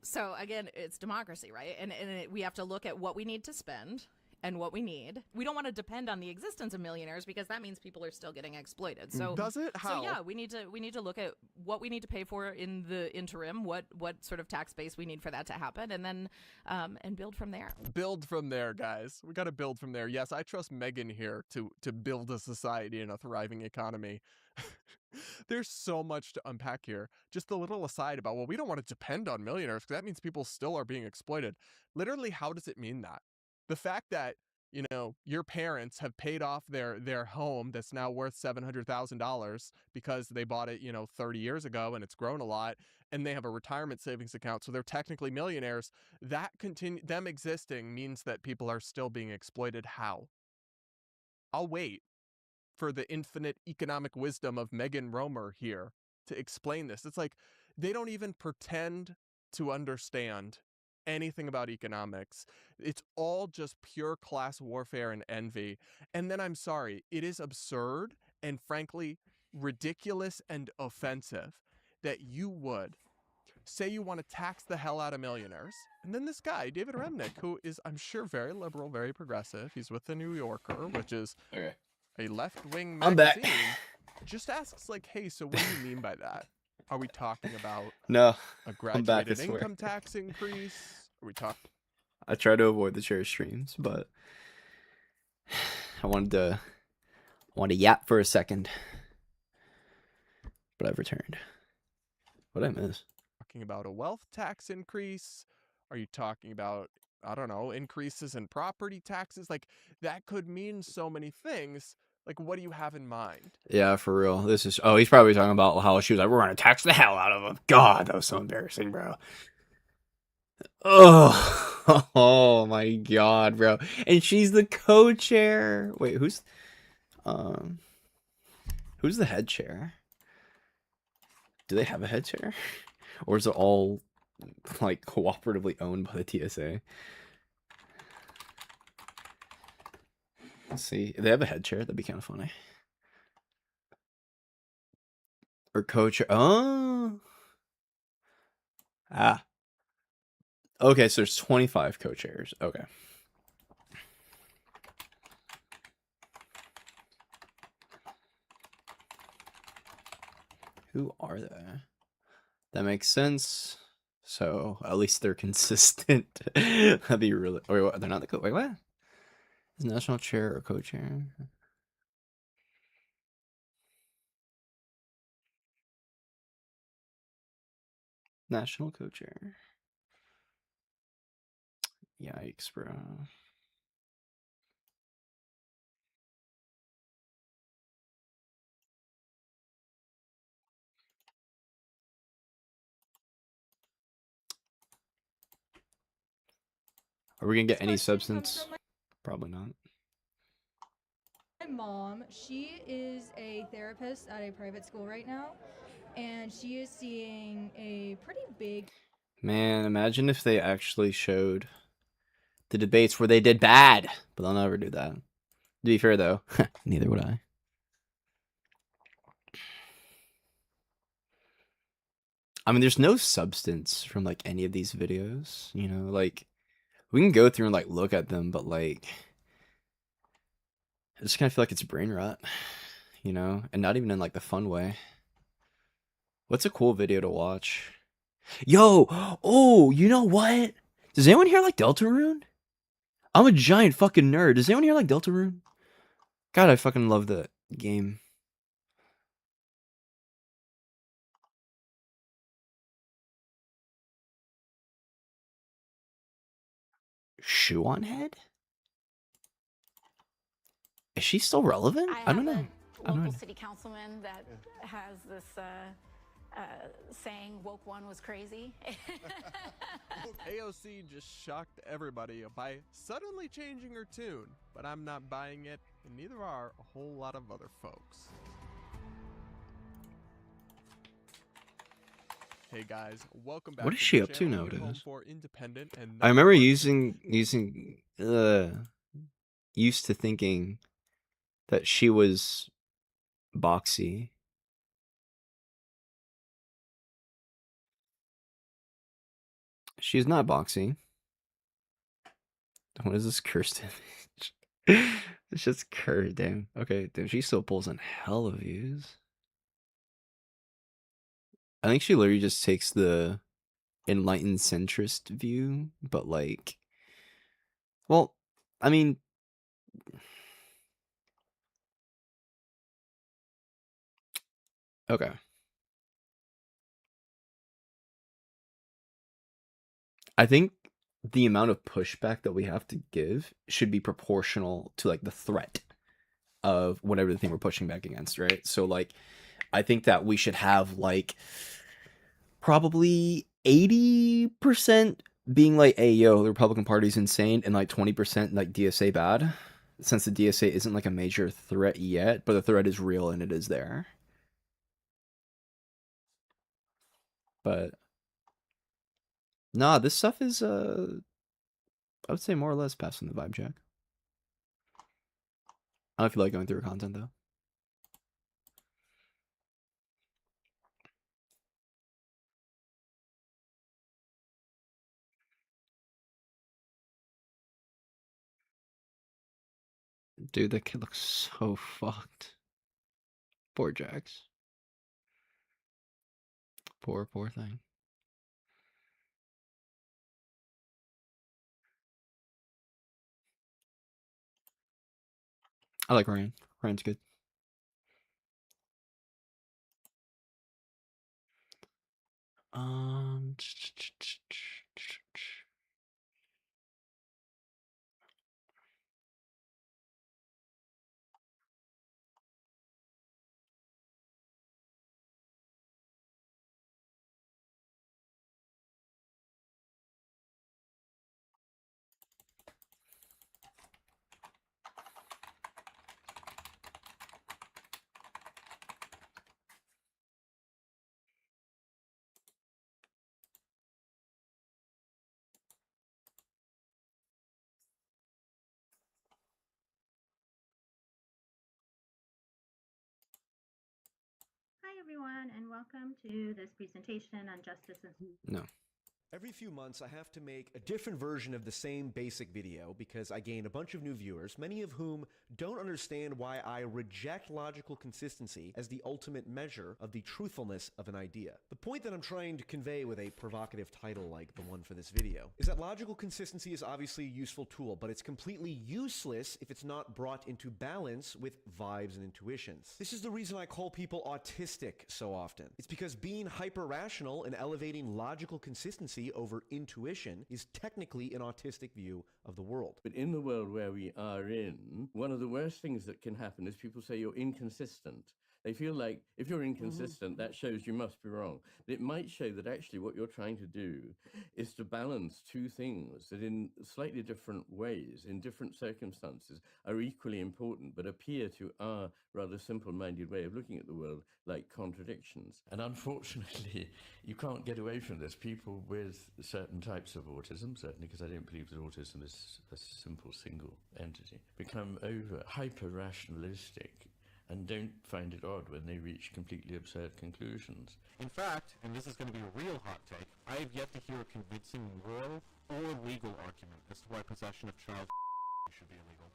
So again, it's democracy, right? And we have to look at what we need to spend and what we need. We don't want to depend on the existence of millionaires because that means people are still getting exploited. So does it? How? So yeah, we need to look at what we need to pay for in the interim, what sort of tax base we need for that to happen, and then and build from there. Build from there, guys. We got to build from there. Yes, I trust Megan here to build a society and a thriving economy. There's so much to unpack here. Just a little aside about, well, we don't want to depend on millionaires because that means people still are being exploited. Literally, how does it mean that? The fact that, you know, your parents have paid off their home that's now worth $700,000 because they bought it, 30 years ago and it's grown a lot, and they have a retirement savings account, so they're technically millionaires. Them existing means that people are still being exploited. How? I'll wait for the infinite economic wisdom of Megan Romer here to explain this. It's like they don't even pretend to understand anything about economics. It's all just pure class warfare and envy. And then I'm sorry, it is absurd and frankly ridiculous and offensive that you would say you want to tax the hell out of millionaires. And then this guy, David Remnick, who is, I'm sure, very liberal, very progressive. He's with the New Yorker, which is a left-wing I'm back. magazine, just asks like, hey, so what do you mean by that? Are we talking about No, a I'm back, I graduated swear. income tax increase? Are we talking? I try to avoid the chair streams, but I wanted to yap for a second, but I've returned. What did I miss? Talking about a wealth tax increase? Are you talking about, I don't know, increases in property taxes? Like, that could mean so many things. Like, what do you have in mind? Yeah, for real. This is. Oh, he's probably talking about how she was like, "We're gonna tax the hell out of him." God, that was so embarrassing, bro. Oh. Oh my god, bro. And she's the co-chair. Wait, um who's the head chair? Do they have a head chair? Or is it all like cooperatively owned by the TSA? Let's see. If they have a head chair, that'd be kind of funny. Or co-chair. Oh. Ah. Okay, so there's 25 co-chairs. Okay. Who are they? That makes sense. So at least they're consistent. That'd be really. Wait, what? They're not the co. Wait, what? Is national chair or co-chair? National co-chair. Yikes, bro. Are we gonna get any substance? Probably not. My mom, she is a therapist at a private school right now, and she is seeing a pretty big. Man, imagine if they actually showed the debates where they did bad, but they'll never do that. To be fair, though, neither would I. I mean, there's no substance from like any of these videos, you know, like we can go through and like look at them, but like I just kind of feel like it's brain rot, you know, and not even in like the fun way. What's a cool video to watch? Yo, oh, you know what? Does anyone here like Deltarune? I'm a giant fucking nerd. Does anyone here like Deltarune? God, I fucking love the game. Shoe on Head? Is she still relevant? I don't know. Local city councilman that has this saying woke one was crazy. AOC just shocked everybody by suddenly changing her tune, but I'm not buying it, and neither are a whole lot of other folks. Hey guys, welcome back. What is to she the up to channel, your home nowadays? for independent and I remember nonpartisan used to thinking that she was boxy. She's not boxy. What is this cursed image? It's just cursed, damn. Okay, damn, she still pulls in hell of views. I think she literally just takes the enlightened centrist view, but like, well, I mean, okay. I think the amount of pushback that we have to give should be proportional to like the threat of whatever the thing we're pushing back against, right? So like I think that we should have like probably 80% being like, hey yo, the Republican Party's insane, and like 20% like DSA bad. Since the DSA isn't like a major threat yet, but the threat is real and it is there. But nah, this stuff is I would say more or less passing the vibe check. I don't know if you like going through her content though. Dude, that kid looks so fucked. Poor Jax. Poor thing. I like Ryan. Ryan's good. Um, everyone, and welcome to this presentation on justice and... No. Every few months, I have to make a different version of the same basic video because I gain a bunch of new viewers, many of whom don't understand why I reject logical consistency as the ultimate measure of the truthfulness of an idea. The point that I'm trying to convey with a provocative title like the one for this video is that logical consistency is obviously a useful tool, but it's completely useless if it's not brought into balance with vibes and intuitions. This is the reason I call people autistic so often. It's because being hyper-rational and elevating logical consistency over intuition is technically an autistic view of the world. But in the world where we are in, one of the worst things that can happen is people say you're inconsistent. They feel like if you're inconsistent, that shows you must be wrong. It might show that actually what you're trying to do is to balance two things that in slightly different ways, in different circumstances, are equally important, but appear to our rather simple-minded way of looking at the world like contradictions. And unfortunately, you can't get away from this. People with certain types of autism, certainly because I don't believe that autism is a simple single entity, become hyper-rationalistic and don't find it odd when they reach completely absurd conclusions. In fact, and this is going to be a real hot take, I have yet to hear a convincing moral or legal argument as to why possession of child should be illegal.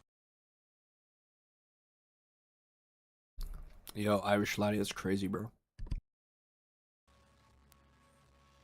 Yo, Irish laddie, that's crazy, bro.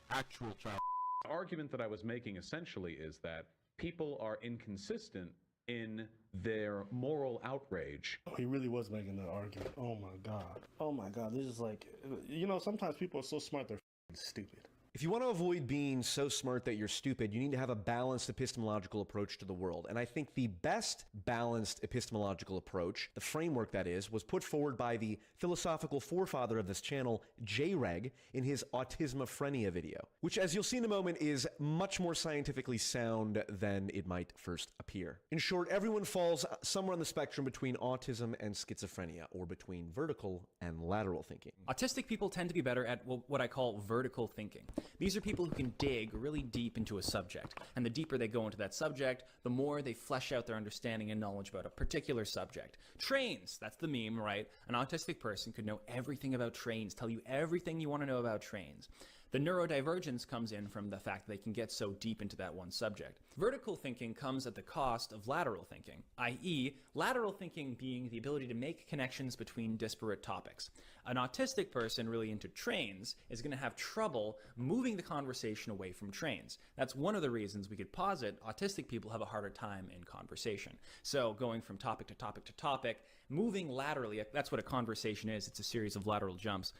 Actual child. The argument that I was making essentially is that people are inconsistent in their moral outrage. He really was making that argument. Oh my god. Oh my god. This is like, you know, sometimes people are so smart they're stupid. If you want to avoid being so smart that you're stupid, you need to have a balanced epistemological approach to the world. And I think the best balanced epistemological approach, the framework that is, was put forward by the philosophical forefather of this channel, J-Reg, in his Autismophrenia video, which, as you'll see in a moment, is much more scientifically sound than it might first appear. In short, everyone falls somewhere on the spectrum between autism and schizophrenia, or between vertical and lateral thinking. Autistic people tend to be better at what I call vertical thinking. These are people who can dig really deep into a subject, and the deeper they go into that subject, the more they flesh out their understanding and knowledge about a particular subject. Trains, that's the meme, right? An autistic person could know everything about trains, tell you everything you want to know about trains. The neurodivergence comes in from the fact that they can get so deep into that one subject. Vertical thinking comes at the cost of lateral thinking, i.e., lateral thinking being the ability to make connections between disparate topics. An autistic person really into trains is going to have trouble moving the conversation away from trains. That's one of the reasons we could posit autistic people have a harder time in conversation. So going from topic to topic to topic, moving laterally, that's what a conversation is. It's a series of lateral jumps.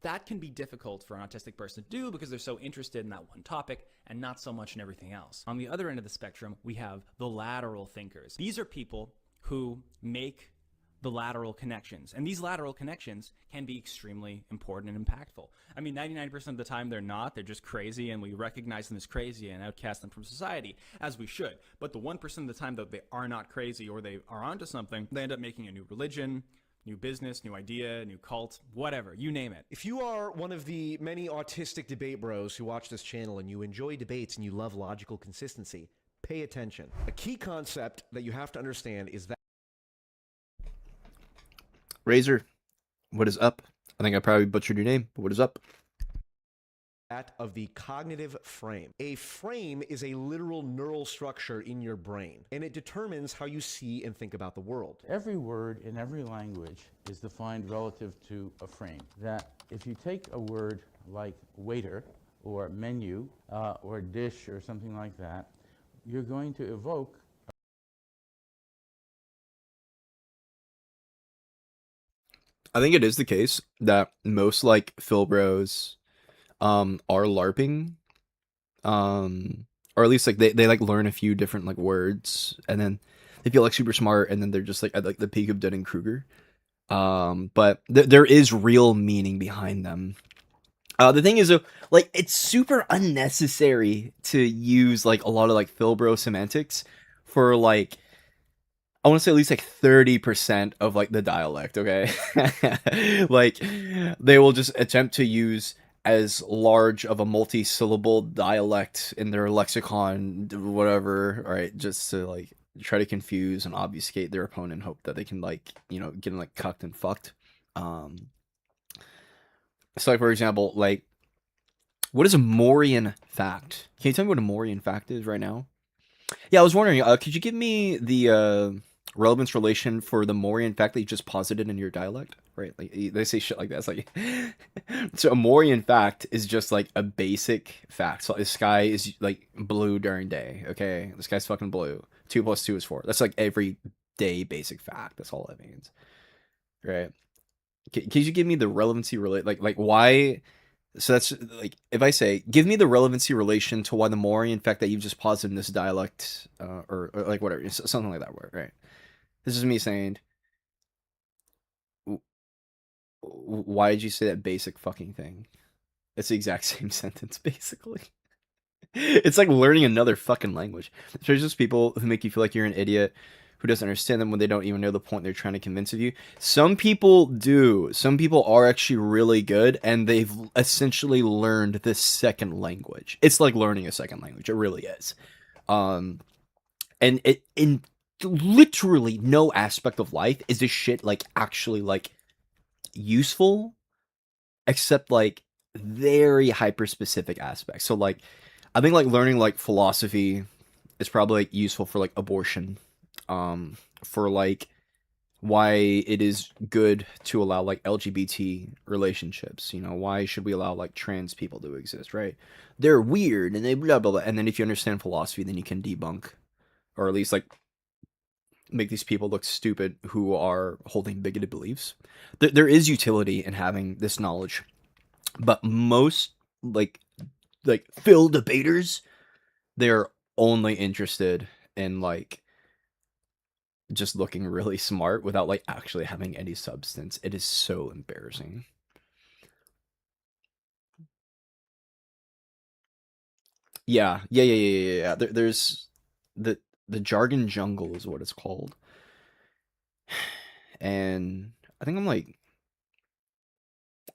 That can be difficult for an autistic person to do because they're so interested in that one topic and not so much in everything else. On the other end of the spectrum, we have the lateral thinkers. These are people who make the lateral connections. And these lateral connections can be extremely important and impactful. I mean, 99% of the time they're not. They're just crazy, and we recognize them as crazy and outcast them from society, as we should. But the 1% of the time that they are not crazy or they are onto something, they end up making a new religion, new business, new idea, new cult, whatever, you name it. If you are one of the many autistic debate bros who watch this channel and you enjoy debates and you love logical consistency, pay attention. A key concept that you have to understand is that Razor, what is up? I think I probably butchered your name, but what is up? That of the cognitive frame. A frame is a literal neural structure in your brain, and it determines how you see and think about the world. Every word in every language is defined relative to a frame. That if you take a word like waiter or menu or dish or something like that, you're going to evoke I think it is the case that most like Phil Bros are LARPing, or at least like they like learn a few different like words and then they feel like super smart and then they're just like at like the peak of Dunning-Kruger. But there is real meaning behind them. The thing is, like, it's super unnecessary to use like a lot of like Phil Bro semantics for like, I want to say at least like 30% of like the dialect, okay? Like they will just attempt to use as large of a multi-syllable dialect in their lexicon, whatever, right? Just to like try to confuse and obfuscate their opponent, hope that they can like, you know, get them like cucked and fucked. So, like, for example, like, what is a Morian fact? Can you tell me what a Morian fact is right now? Yeah, I was wondering, could you give me the relevance relation for the Morian fact that you just posited in your dialect? Right, like they say shit like that. It's like, so a Morian fact is just like a basic fact. So the sky is like blue during day. Okay, the sky's fucking blue. 2 + 2 is 4. That's like every day basic fact. That's all that means, right? Can you give me the relevancy relate like why? So that's like if I say, give me the relevancy relation to why the Morian fact that you've just posited in this dialect, or like whatever, something like that word, right? This is me saying, why did you say that basic fucking thing? It's the exact same sentence, basically. It's like learning another fucking language. There's just people who make you feel like you're an idiot who doesn't understand them when they don't even know the point they're trying to convince of you. Some people do. Some people are actually really good and they've essentially learned this second language. It's like learning a second language. It really is. And it in literally no aspect of life is this shit like actually like useful except like very hyper specific aspects. So like I think like learning like philosophy is probably like useful for like abortion, for like why it is good to allow like LGBT relationships. You know, why should we allow like trans people to exist? Right? They're weird and they blah blah blah. And then if you understand philosophy, then you can debunk or at least like make these people look stupid who are holding bigoted beliefs. There is utility in having this knowledge, but most like Phil debaters, they're only interested in like just looking really smart without like actually having any substance. It is so embarrassing. Yeah. There's the jargon jungle is what it's called, and I think I'm like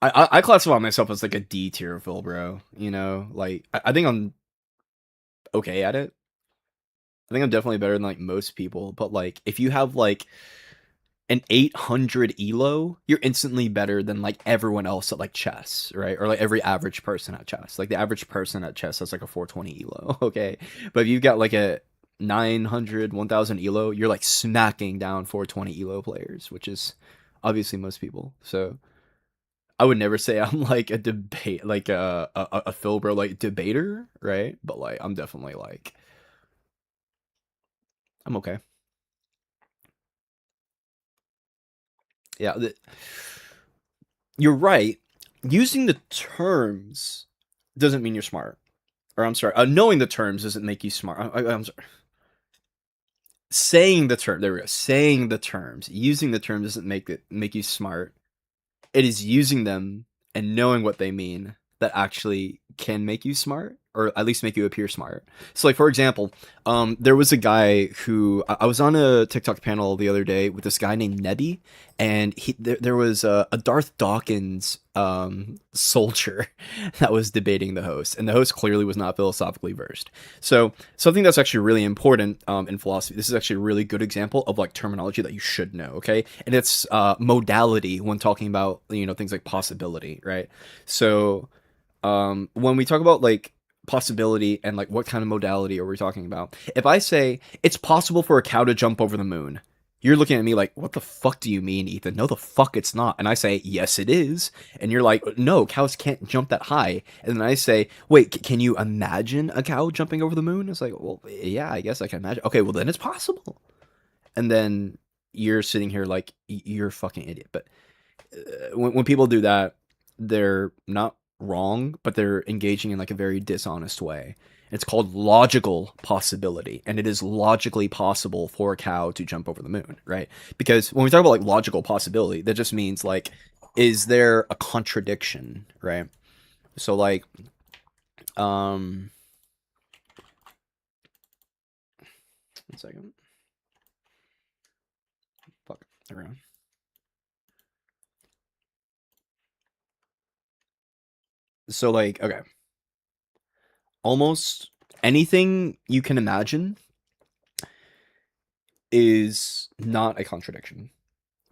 I classify myself as like a D tier Phil, bro. You know, like I think I'm okay at it. I think I'm definitely better than like most people, but like if you have like an 800 elo, you're instantly better than like everyone else at like chess, right? Or like every average person at chess. Like the average person at chess has like a 420 elo, okay? But if you've got like a 900, 1000 elo, you're like smacking down 420 elo players, which is obviously most people. So I would never say I'm like a debate, like a Phil bro like debater, right? But like I'm definitely like I'm okay. Yeah, you're right. Using the terms doesn't mean you're smart. Or I'm sorry, knowing the terms doesn't make you smart. I'm sorry. Saying the term, there we go. Saying the terms, using the terms doesn't make you smart. It is using them and knowing what they mean that actually can make you smart, or at least make you appear smart. So, like for example, there was a guy who I was on a TikTok panel the other day with this guy named Nebby, and there was a Darth Dawkins soldier that was debating the host, and the host clearly was not philosophically versed. So something that's actually really important in philosophy. This is actually a really good example of like terminology that you should know. Okay, and it's modality when talking about things like possibility, right? So when we talk about like possibility and like what kind of modality are we talking about, if I say it's possible for a cow to jump over the moon, you're looking at me like, what the fuck do you mean, Ethan? No, the fuck it's not. And I say, yes, it is. And you're like, no, cows can't jump that high. And then I say, wait, can you imagine a cow jumping over the moon? It's like, well, yeah, I guess I can imagine. Okay, well then it's possible. And then you're sitting here like you're a fucking idiot. But when people do that, they're not wrong, but they're engaging in like a very dishonest way. It's called logical possibility, and it is logically possible for a cow to jump over the moon, right? Because when we talk about like logical possibility, that just means like, is there a contradiction, right? So like, one second. Fuck around. So like, okay, almost anything you can imagine is not a contradiction,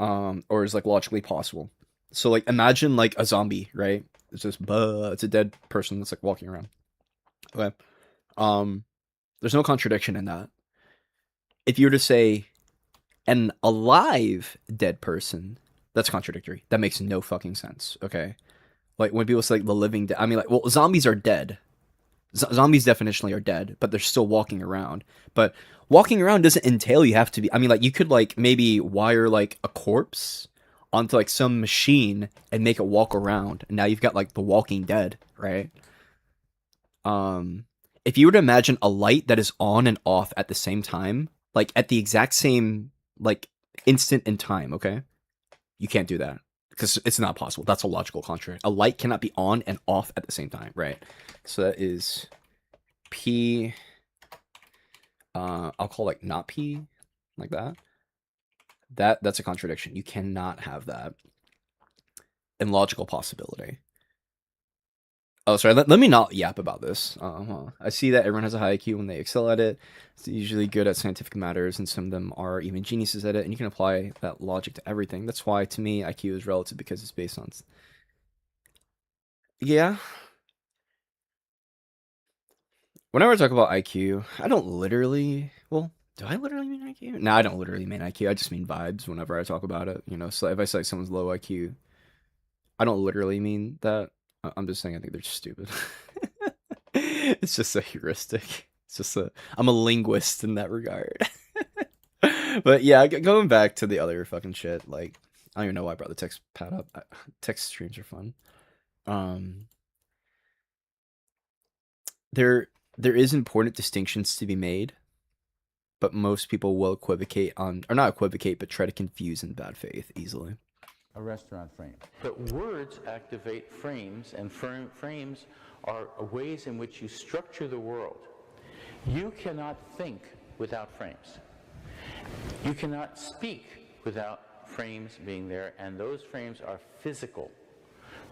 or is like logically possible. So like imagine like a zombie, right? It's just it's a dead person that's like walking around. Okay. There's no contradiction in that. If you were to say an alive dead person, that's contradictory. That makes no fucking sense. Okay. Like when people say like the living dead, I mean like, well, zombies are dead. Zombies definitionally are dead, but they're still walking around. But walking around doesn't entail you have to be. I mean, like you could like maybe wire like a corpse onto like some machine and make it walk around, and now you've got like the Walking Dead, right? If you were to imagine a light that is on and off at the same time, like at the exact same like instant in time, okay, you can't do that because it's not possible. That's a logical contract. A light cannot be on and off at the same time, right? So that is P. I'll call like not P, like that. That's a contradiction. You cannot have that in logical possibility. Oh, sorry. Let me not yap about this. I see that everyone has a high IQ when they excel at it. It's usually good at scientific matters, and some of them are even geniuses at it. And you can apply that logic to everything. That's why, to me, IQ is relative because it's based on. Yeah. Whenever I talk about IQ, I don't literally. Well, do I literally mean IQ? No, I don't literally mean IQ. I just mean vibes whenever I talk about it. You know, so if I say someone's low IQ, I don't literally mean that. I'm just saying I think they're just stupid. It's just a heuristic. It's just I'm a linguist in that regard. But yeah, going back to the other fucking shit, like I don't even know why I brought the text pad up. Text streams are fun. There is important distinctions to be made, but most people will equivocate on, or not equivocate, but try to confuse in bad faith easily. A restaurant frame. But words activate frames, and frames are ways in which you structure the world. You cannot think without frames. You cannot speak without frames being there, and those frames are physical.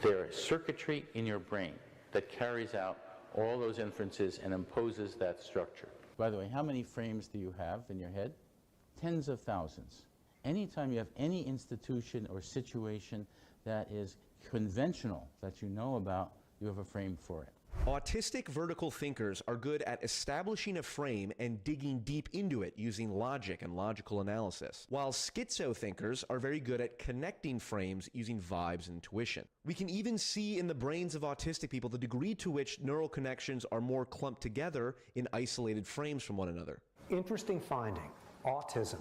They're circuitry in your brain that carries out all those inferences and imposes that structure. By the way, how many frames do you have in your head? Tens of thousands. Anytime you have any institution or situation that is conventional, that you know about, you have a frame for it. Autistic vertical thinkers are good at establishing a frame and digging deep into it using logic and logical analysis, while schizo thinkers are very good at connecting frames using vibes and intuition. We can even see in the brains of autistic people the degree to which neural connections are more clumped together in isolated frames from one another. Interesting finding, autism.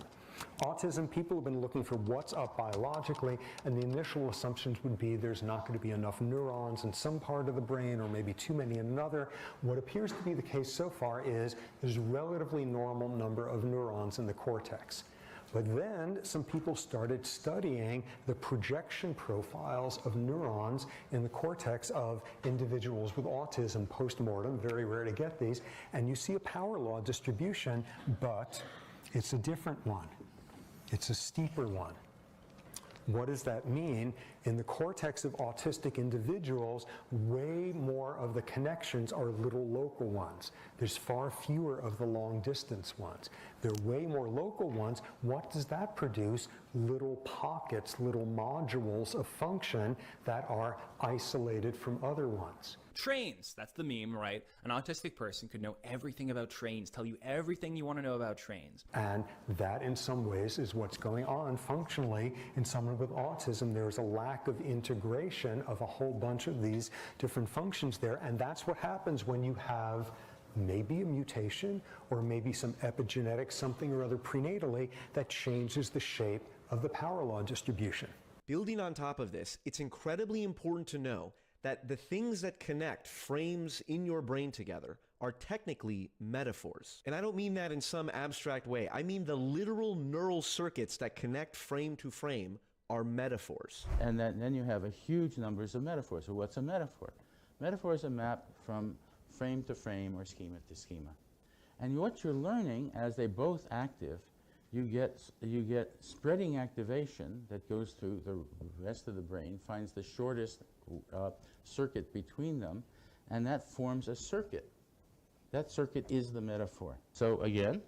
Autism, people have been looking for what's up biologically, and the initial assumptions would be there's not going to be enough neurons in some part of the brain, or maybe too many in another. What appears to be the case so far is there's a relatively normal number of neurons in the cortex. But then some people started studying the projection profiles of neurons in the cortex of individuals with autism post-mortem, very rare to get these, and you see a power law distribution, but it's a different one. It's a steeper one. What does that mean? In the cortex of autistic individuals, way more of the connections are little local ones. There's far fewer of the long distance ones. There are way more local ones. What does that produce? Little pockets, little modules of function that are isolated from other ones. Trains, that's the meme, right? An autistic person could know everything about trains, tell you everything you want to know about trains. And that in some ways is what's going on functionally in someone with autism. There's a lack of integration of a whole bunch of these different functions there, and that's what happens when you have maybe a mutation or maybe some epigenetic something or other prenatally that changes the shape of the power law distribution. Building on top of this, it's incredibly important to know that the things that connect frames in your brain together are technically metaphors. And I don't mean that in some abstract way. I mean the literal neural circuits that connect frame to frame are metaphors. And then you have a huge numbers of metaphors. So what's a metaphor? Metaphor is a map from frame to frame or schema to schema. And what you're learning as they both active, you get spreading activation that goes through the rest of the brain, finds the shortest circuit between them, and that forms a circuit. That circuit is the metaphor. So again,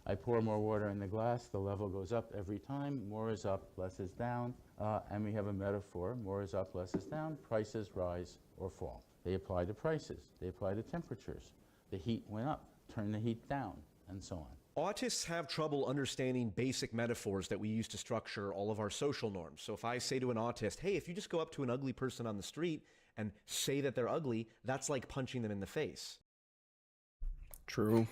I pour more water in the glass, the level goes up every time, more is up, less is down. and we have a metaphor: more is up, less is down. Prices rise or fall. They apply to prices. They apply to temperatures. The heat went up, turn the heat down, and so on. Autists have trouble understanding basic metaphors that we use to structure all of our social norms. So if I say to an autist, hey, if you just go up to an ugly person on the street and say that they're ugly, that's like punching them in the face. True.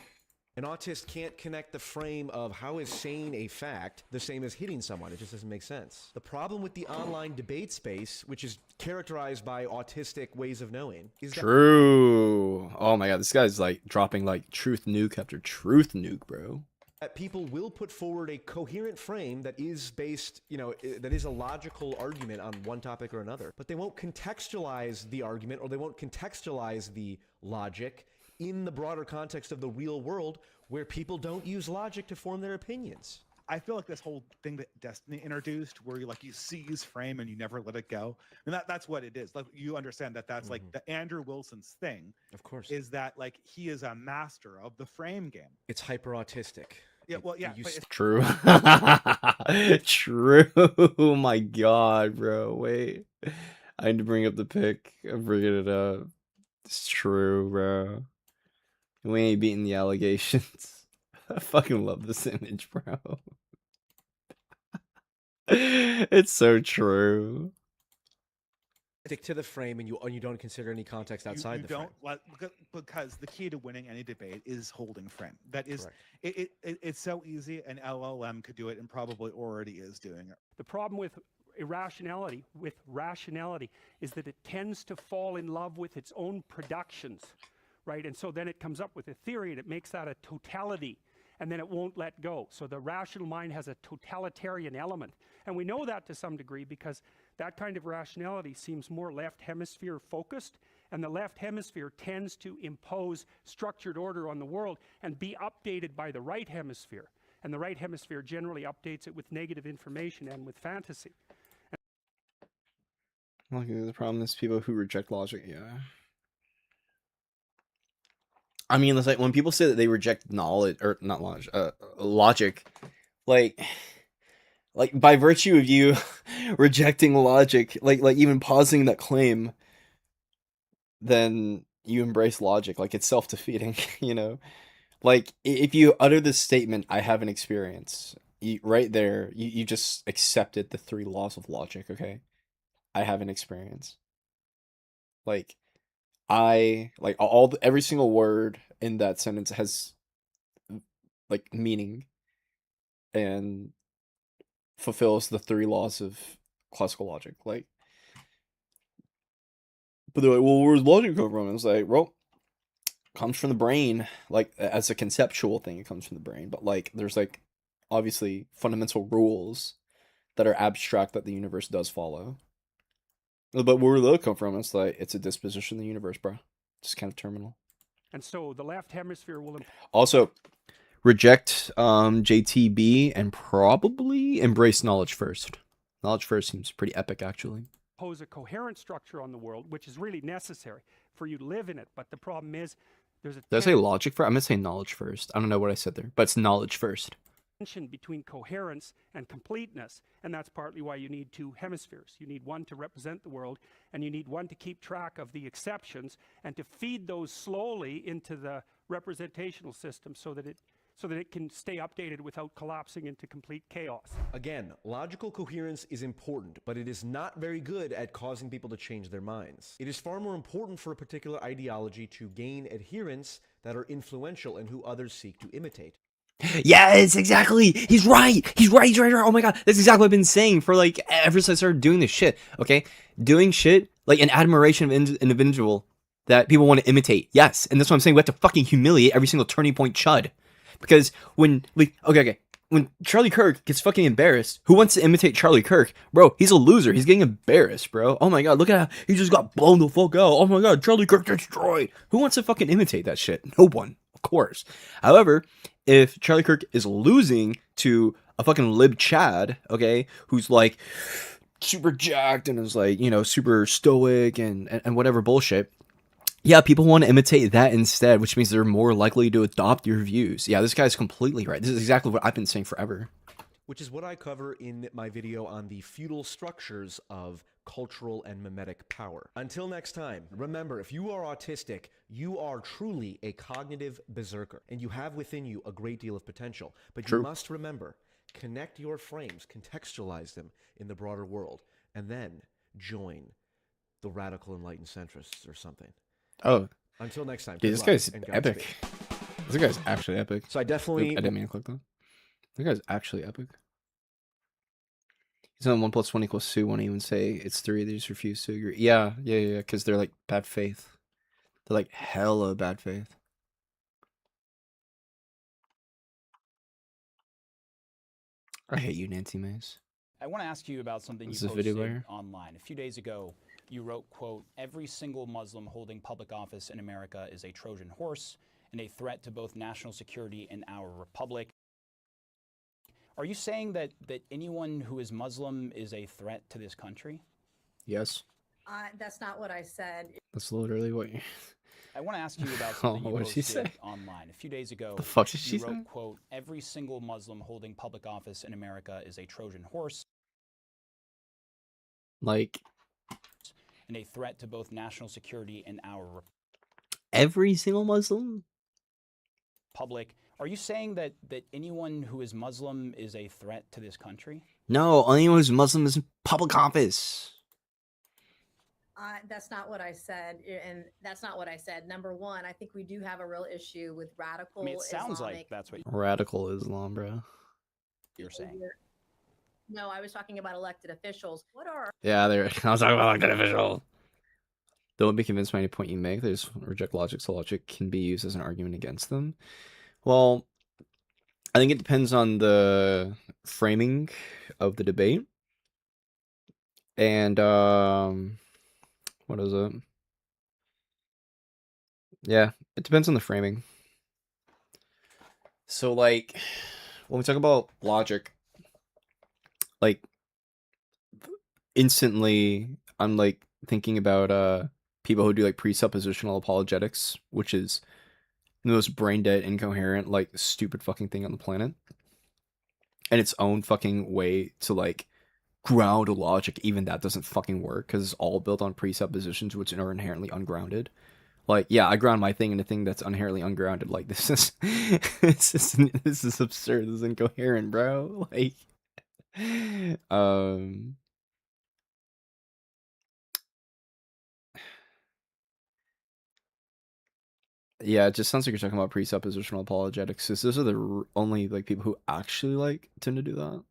An autist can't connect the frame of how is saying a fact the same as hitting someone. It just doesn't make sense. The problem with the online debate space, which is characterized by autistic ways of knowing, is that— True. Oh my god, this guy's like dropping like truth nuke after truth nuke, bro. that people will put forward a coherent frame that is based, that is a logical argument on one topic or another, but they won't contextualize the argument, or they won't contextualize the logic in the broader context of the real world, where people don't use logic to form their opinions. I feel like this whole thing that Destiny introduced, where you seize frame and you never let it go, and that's what it is. Like, you understand that's like the Andrew Wilson's thing. Of course, is that like he is a master of the frame game. It's hyper autistic. Yeah, well, yeah, but True. True. Oh my god, bro. Wait, I need to bring up the pic. I'm bringing it up. It's true, bro. We ain't beating the allegations. I fucking love this image, bro. It's so true. Stick to the frame, and you don't consider any context outside the frame. Because the key to winning any debate is holding frame. That is, it's so easy. An LLM could do it, and probably already is doing it. The problem with irrationality, with rationality, is that it tends to fall in love with its own productions, right? And so then it comes up with a theory, and it makes that a totality, and then it won't let go. So the rational mind has a totalitarian element. And we know that to some degree because that kind of rationality seems more left hemisphere focused, and the left hemisphere tends to impose structured order on the world and be updated by the right hemisphere. And the right hemisphere generally updates it with negative information and with fantasy. Look, the problem is people who reject logic, yeah. I mean, it's like when people say that they reject knowledge, or not knowledge, logic, like by virtue of you rejecting logic, like even pausing that claim, then you embrace logic. Like, it's self-defeating, you know? Like, if you utter this statement, I have an experience, right there, you just accepted the 3 laws of logic, okay? I have an experience. Like, every single word in that sentence has, like, meaning and fulfills the 3 laws of classical logic. Like, but they're like, well, where's logic come from? It's like, well, comes from the brain. Like, as a conceptual thing, it comes from the brain. But, like, there's, like, obviously fundamental rules that are abstract that the universe does follow. But where do they come from? It's like, it's a disposition of the universe, bro. It's kind of terminal. And so the left hemisphere will Also, reject JTB and probably embrace knowledge first. Knowledge first seems pretty epic, actually. impose a coherent structure on the world, which is really necessary for you to live in it. But the problem is there's a Did I say logic first? I'm going to say knowledge first. I don't know what I said there, but it's knowledge first. tension between coherence and completeness, and that's partly why you need 2 hemispheres. You need one to represent the world, and you need one to keep track of the exceptions and to feed those slowly into the representational system so that it can stay updated without collapsing into complete chaos. Again, logical coherence is important, but it is not very good at causing people to change their minds. It is far more important for a particular ideology to gain adherents that are influential and who others seek to imitate. Yes, exactly. He's right. He's right. Oh my god, that's exactly what I've been saying for like ever since I started doing this shit. Okay, doing shit like an admiration of an individual that people want to imitate. Yes, and that's what I'm saying. We have to fucking humiliate every single turning point chud, because when when Charlie Kirk gets fucking embarrassed, who wants to imitate Charlie Kirk? Bro, he's a loser. He's getting embarrassed, bro. Oh my god, look at how he just got blown the fuck out. Oh my god, Charlie Kirk destroyed. Who wants to fucking imitate that shit? No one, of course. However, if Charlie Kirk is losing to a fucking lib Chad, okay, who's like super jacked and is like, you know, super stoic and whatever bullshit, yeah, people want to imitate that instead, which means they're more likely to adopt your views. Yeah, this guy's completely right. This is exactly what I've been saying forever. which is what I cover in my video on the feudal structures of cultural and mimetic power. Until next time, remember, if you are autistic, you are truly a cognitive berserker, and you have within you a great deal of potential. But True. you must remember, connect your frames, contextualize them in the broader world, and then join the radical enlightened centrists or something. Oh. Until next time, Dude, good this luck guy's and epic. Godspeed. This guy's actually epic. So I definitely... Oop, I didn't mean to click that. This guy's actually epic. He's on 1 + 1 = 2. Won't even say it's 3. They just refuse to agree. Yeah. Because they're like bad faith. They're like hella bad faith. I hate you, Nancy Mace. I want to ask you about something Is you this video posted player? online. A few days ago, you wrote, quote, "Every single Muslim holding public office in America is a Trojan horse and a threat to both national security and our republic." Are you saying that anyone who is Muslim is a threat to this country? Yes. That's not what I said. That's literally what you... I want to ask you about something you what did she posted say? online. A few days ago, The fuck did you she wrote, say? quote, "Every single Muslim holding public office in America is a Trojan horse Like, and a threat to both national security and our every single Muslim? republic." Are you saying that anyone who is Muslim is a threat to this country? No, anyone who's Muslim is in public office. That's not what I said, and that's not what I said. Number one, I think we do have a real issue with radical I mean, it sounds Islamic. like that's what Radical Islam, bro. you're saying. No, I was talking about elected officials. What are Yeah, I was talking about elected officials. Don't be convinced by any point you make. They just reject logic, so logic can be used as an argument against them. Well, I think it depends on the framing of the debate. And, what is it? Yeah, it depends on the framing. So, like, when we talk about logic, like, instantly, I'm, like, thinking about, people who do, like, presuppositional apologetics, which is the most brain-dead, incoherent, like, stupid fucking thing on the planet. And its own fucking way to, like, ground logic, even that doesn't fucking work, because it's all built on presuppositions which are inherently ungrounded. Like, yeah, I ground my thing in a thing that's inherently ungrounded. Like, this is this is absurd. This is incoherent, bro. Like, yeah, it just sounds like you're talking about presuppositional apologetics. Because those are the only like people who actually like tend to do that.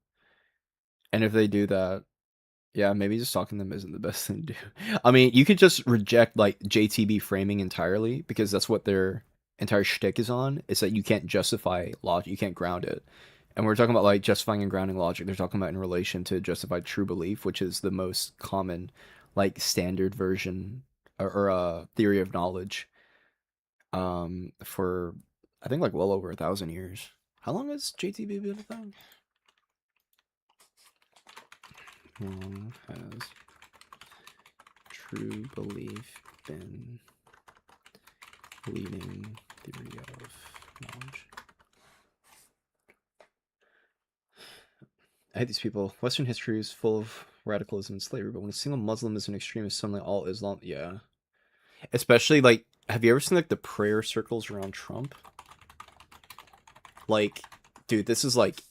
And if they do that, yeah, maybe just talking to them isn't the best thing to do. I mean, you could just reject like JTB framing entirely because that's what their entire shtick is on. Is that you can't justify logic, you can't ground it. And we're talking about like justifying and grounding logic. They're talking about in relation to justified true belief, which is the most common, like standard version or theory of knowledge. For I think like well over 1,000 years. How long has JTB been a thing? How long has true belief been leading theory of knowledge? I hate these people. Western history is full of radicalism and slavery, but when a single Muslim is an extremist, suddenly all Islam, yeah. Especially, like, have you ever seen, like, the prayer circles around Trump? Like, dude, this is, like,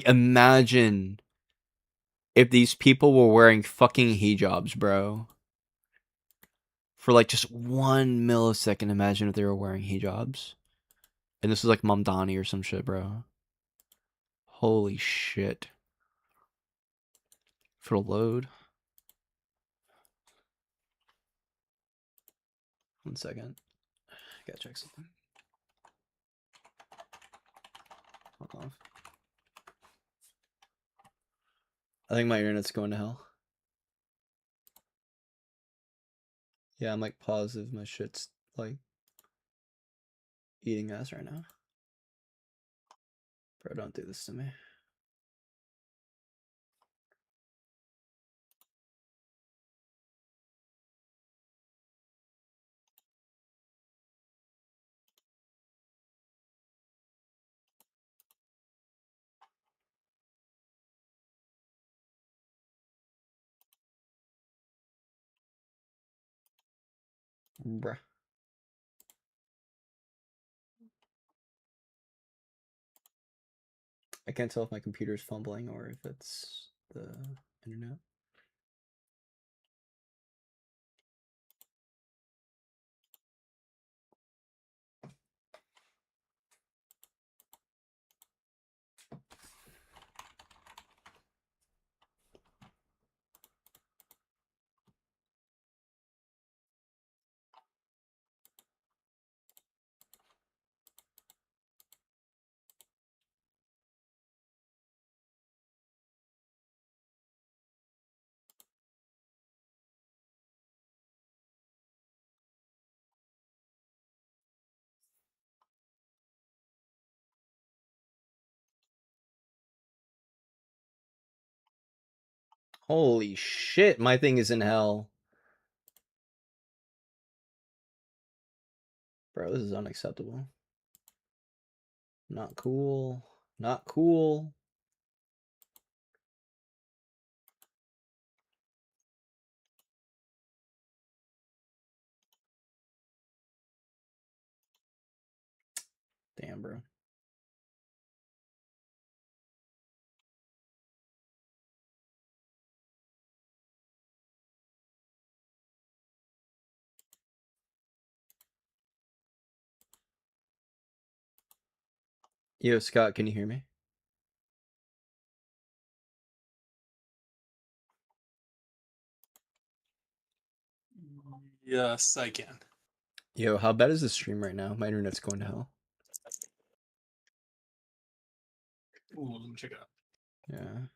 imagine if these people were wearing fucking hijabs, bro. For, like, just 1 millisecond, imagine if they were wearing hijabs. And this is, like, Mamdani or some shit, bro. Holy shit. For a load. 1 second. Gotta check something. Fuck off. I think my internet's going to hell. Yeah, I'm like positive my shit's like eating ass right now. Bro, don't do this to me. Bruh. I can't tell if my computer's fumbling or if it's the internet. Holy shit, my thing is in hell. Bro, this is unacceptable. Not cool. Not cool. Damn, bro. Yo, Scott, can you hear me? Yes, I can. Yo, how bad is the stream right now? My internet's going to hell. Ooh, let me check it out. Yeah.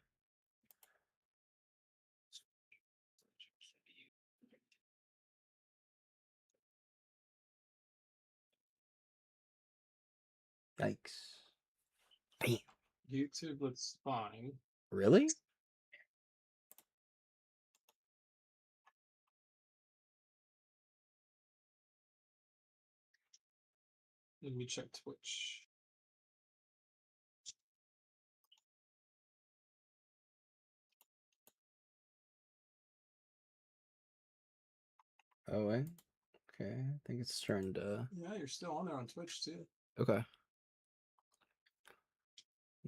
Yikes. Damn. YouTube looks fine. Really? Let me check Twitch. Oh, wait. Okay, I think it's starting to... Yeah, you're still on there on Twitch too. Okay.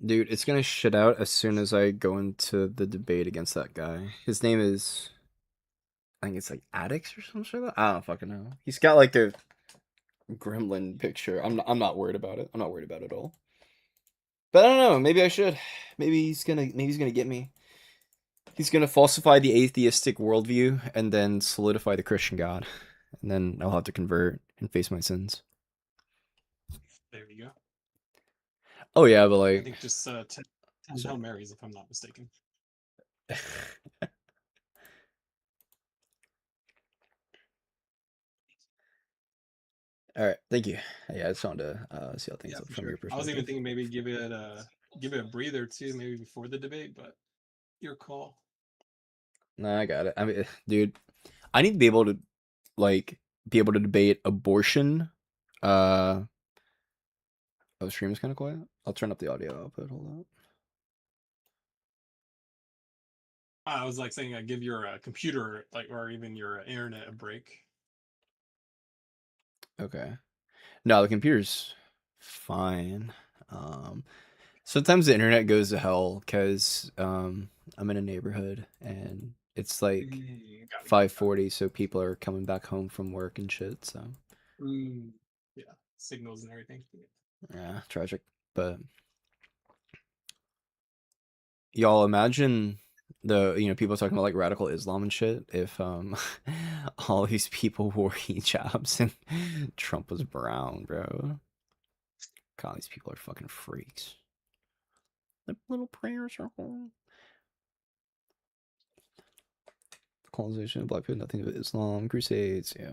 Dude, it's gonna shit out as soon as I go into the debate against that guy. His name is... I think it's like Addicts or some shit. I don't fucking know. He's got like the gremlin picture. I'm not worried about it. I'm not worried about it at all. But I don't know. Maybe I should. Maybe he's gonna get me. He's gonna falsify the atheistic worldview and then solidify the Christian God, and then I'll have to convert and face my sins. There you go. Oh yeah, but I like, think just 10 Hail Marys, if I'm not mistaken. all right, thank you. Yeah, I just wanted to see how things Yeah, look for from sure. your I was even perspective. thinking maybe give it a breather too, maybe before the debate, but your call. No, I got it. I mean, dude, I need to be able to like be able to debate abortion. Oh, the stream is kind of quiet. I'll turn up the audio output. Hold on. I was like saying, give your computer or even your internet a break. Okay. No, the computer's fine. Sometimes the internet goes to hell because I'm in a neighborhood and it's like 5:40, so people are coming back home from work and shit. So Yeah, signals and everything. yeah, tragic. But y'all imagine the people talking about like radical Islam and shit. If all these people wore hijabs and Trump was brown, bro. God, these people are fucking freaks. The little prayer circle. Colonization of black people, nothing but Islam, crusades, yeah.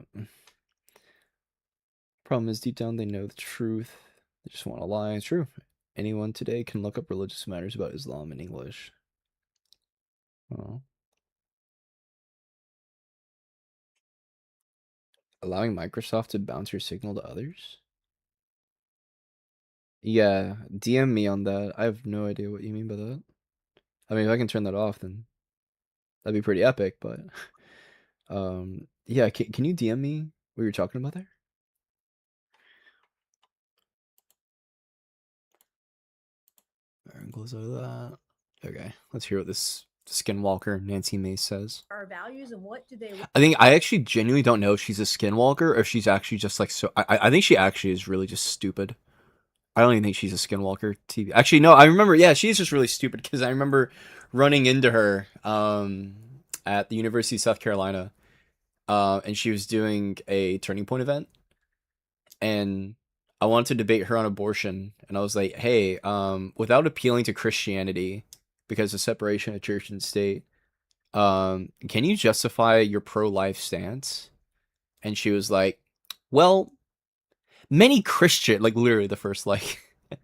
Problem is, deep down, they know the truth. They just want to lie. It's true. Anyone today can look up religious matters about Islam in English. Oh. Allowing Microsoft to bounce your signal to others? Yeah, DM me on that. I have no idea what you mean by that. I mean, if I can turn that off, then that'd be pretty epic, but... yeah, can you DM me What were you talking about there? Angles of that. Okay, let's hear what this skinwalker Nancy Mace says. Our values and what do they? I actually genuinely don't know if she's a skinwalker or if she's actually just like so. I think she actually is really just stupid. I don't even think she's a skinwalker. TV. Actually, no. I remember. Yeah, she's just really stupid because I remember running into her at the University of South Carolina, and she was doing a Turning Point event, and I wanted to debate her on abortion, and I was like, hey, without appealing to Christianity because of separation of church and state, can you justify your pro-life stance? And she was like, well, many Christian, like literally the first like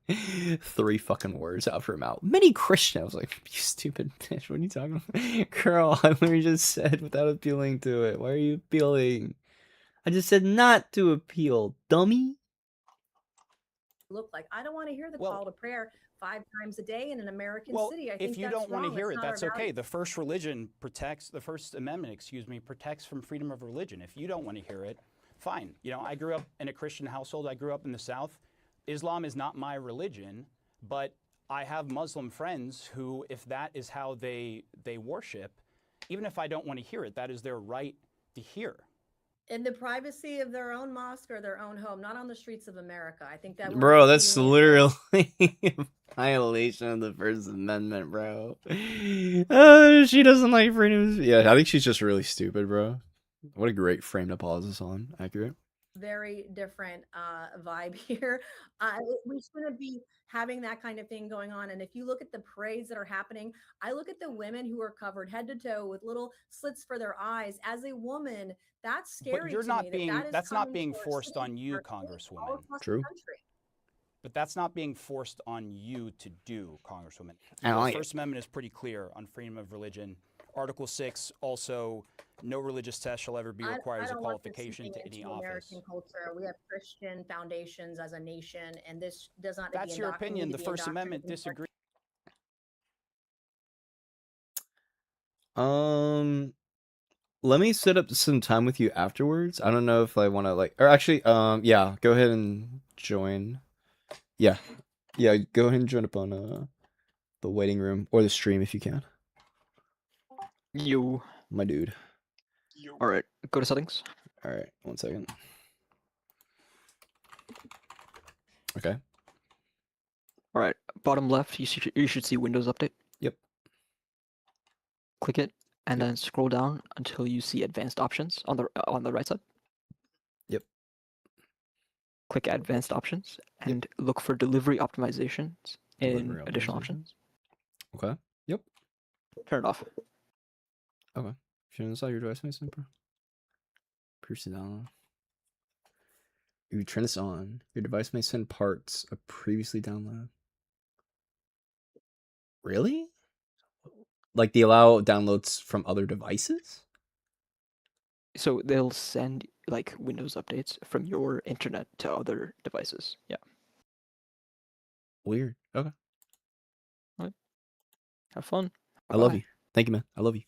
3 fucking words out of her mouth. Many Christian. I was like, you stupid bitch, what are you talking about? Girl, I literally just said without appealing to it. Why are you appealing? I just said not to appeal, dummy. Look like I don't want to hear the call to prayer 5 times a day in an American city. I think if you that's don't want to wrong. hear it, not our that's okay. value. The First Amendment, excuse me, protects from freedom of religion. If you don't want to hear it, fine. You know, I grew up in a Christian household. I grew up in the South. Islam is not my religion, but I have Muslim friends who, if that is how they worship, even if I don't want to hear it, that is their right to hear. In the privacy of their own mosque or their own home, not on the streets of America. I think that. Bro, that's literally a violation of the First Amendment, bro. She doesn't like freedom. Yeah, I think she's just really stupid, bro. What a great frame to pause this on. Accurate. Very different vibe here. We shouldn't be having that kind of thing going on. And if you look at the parades that are happening, I look at the women who are covered head to toe with little slits for their eyes. As a woman, that's scary. But you're to not me, being, that that's not being to our forced cities, on you, our states, all Congresswoman. across the True. country. But that's not being forced on you to do, Congresswoman. I don't The like it. First Amendment is pretty clear on freedom of religion. Article 6 also, no religious test shall ever be required as a qualification to any office. American culture. We have Christian foundations as a nation, and this does not. That's your opinion. The First Amendment disagrees. Let me set up some time with you afterwards. I don't know if I want to like, or actually, yeah, go ahead and join. Yeah, go ahead and join up on the waiting room or the stream if you can. You, my dude. All right, go to settings. All right, 1 second. Okay. All right, bottom left, you should see Windows Update. Yep. Click it, and then scroll down until you see Advanced Options on the right side. Yep. Click Advanced Options and look for Delivery Optimizations in Additional Options. Okay. Yep. Turn it off. Okay. Shouldn't install your device mason, bro? Pierce it down. If you turn this on, your device may send parts of previously downloaded. Really? Like they allow downloads from other devices? So they'll send like Windows updates from your internet to other devices. Yeah. Weird. Okay. All right. Have fun. I love you. Thank you, man. I love you.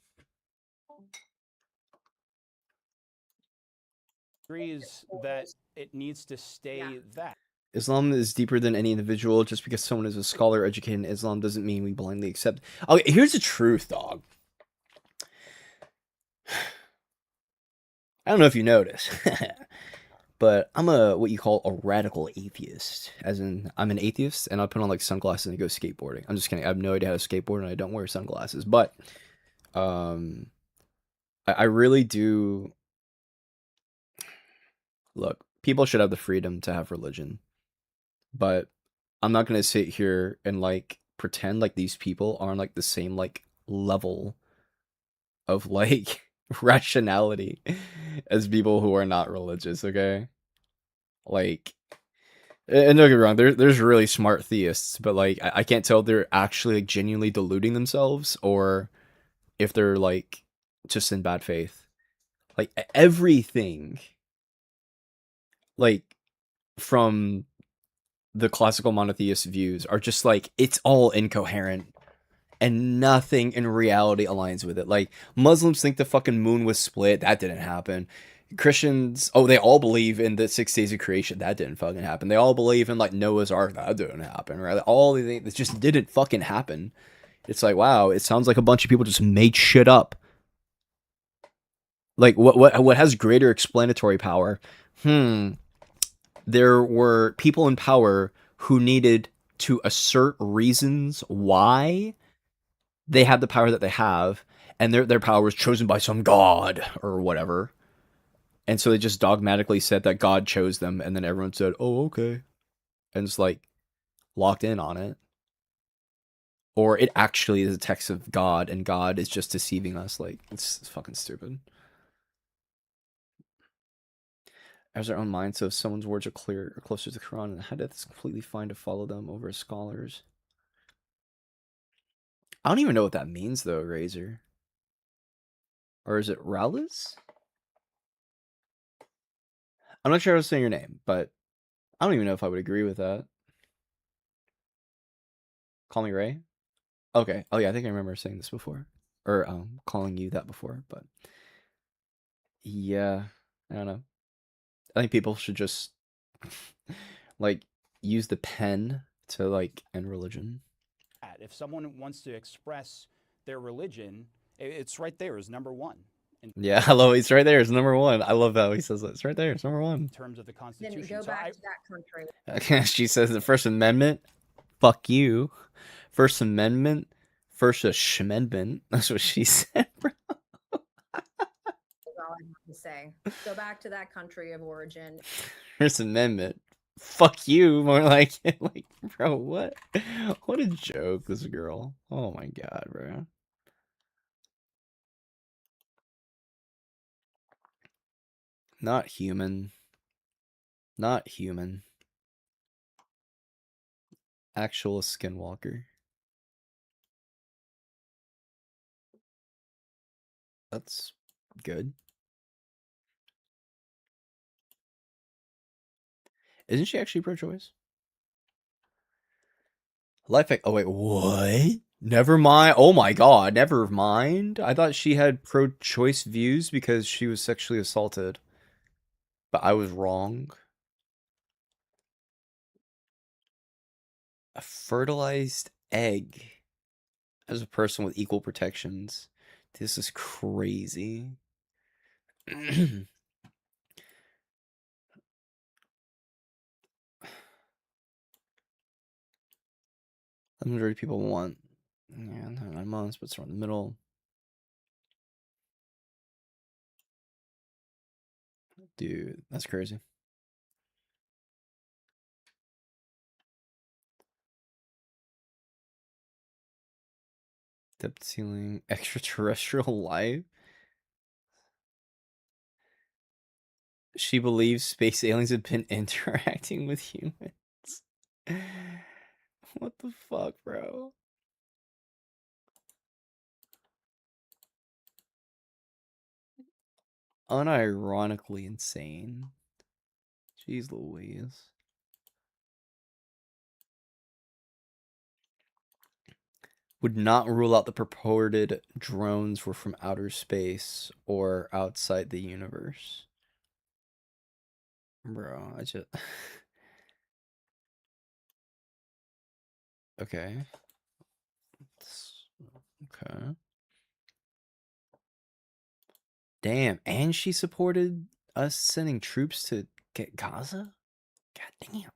Agrees that it needs to stay that. Islam is deeper than any individual. Just because someone is a scholar educated in Islam doesn't mean we blindly accept. Okay, here's the truth, dog. I don't know if you notice, but I'm what you call a radical atheist. As in, I'm an atheist, and I put on like sunglasses and go skateboarding. I'm just kidding. I have no idea how to skateboard, and I don't wear sunglasses. But, I really do. Look, people should have the freedom to have religion, but I'm not gonna sit here and like pretend like these people are on like the same like level of like rationality as people who are not religious. Okay, like, and don't get me wrong, there's really smart theists, but like I can't tell if they're actually like genuinely deluding themselves or if they're like just in bad faith. Like everything, like from the classical monotheist views are just like it's all incoherent and nothing in reality aligns with it. Like Muslims think the fucking moon was split. That didn't happen. Christians, oh, they all believe in the 6 days of creation. That didn't fucking happen. They all believe in like Noah's Ark. That didn't happen, right? All the things that just didn't fucking happen. It's like, wow, it sounds like a bunch of people just made shit up. Like what has greater explanatory power? There were people in power who needed to assert reasons why they had the power that they have, and their power was chosen by some god or whatever. And so they just dogmatically said that God chose them, and then everyone said, "Oh, okay," and it's like locked in on it. Or it actually is a text of God, and God is just deceiving us. Like it's fucking stupid. As our own mind, so if someone's words are clear or closer to the Quran, and how it's completely fine to follow them over as scholars. I don't even know what that means though, Razor. Or is it Rowlis? I'm not sure how to say your name, but I don't even know if I would agree with that. Call me Ray? Okay. Oh yeah, I think I remember saying this before. Or calling you that before, but yeah, I don't know. I think people should just like use the pen to like end religion. If someone wants to express their religion, it's right there as number one. Yeah, hello, it's right there. It's number one. I love how he says that. It's right there. It's number one. In terms of the Constitution. Then go back to that country. Okay, she says the First Amendment. Fuck you. First Amendment. First Amendment. That's what she said, bro. That's all I have to say. Go back to that country of origin. First Amendment. Fuck you. More like, like, bro, what? What a joke, this girl. Oh my god, bro. Not human. Not human. Actual skinwalker. That's good. Isn't she actually pro-choice? Life. Oh wait, what? Never mind. Oh my god, never mind. I thought she had pro-choice views because she was sexually assaulted. But I was wrong. A fertilized egg as a person with equal protections. This is crazy. The majority of people want, yeah, 9 months, but it's around the middle. Dude, that's crazy. Depth ceiling, extraterrestrial life. She believes space aliens have been interacting with humans. What the fuck, bro? Unironically insane. Jeez Louise. Would not rule out the purported drones were from outer space or outside the universe. Bro, I just... Okay. Okay. Damn, and she supported us sending troops to get Gaza? God damn.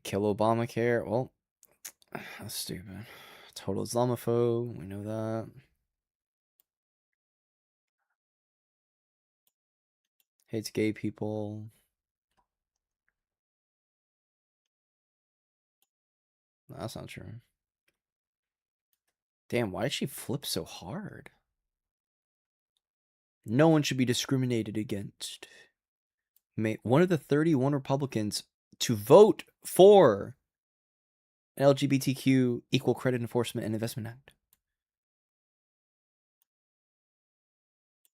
Kill Obamacare? Well, that's stupid. Total Islamophobe, we know that. Hates gay people. That's not true. Damn, why did she flip so hard? No one should be discriminated against. One of the 31 Republicans to vote for an LGBTQ Equal Credit Enforcement and Investment Act.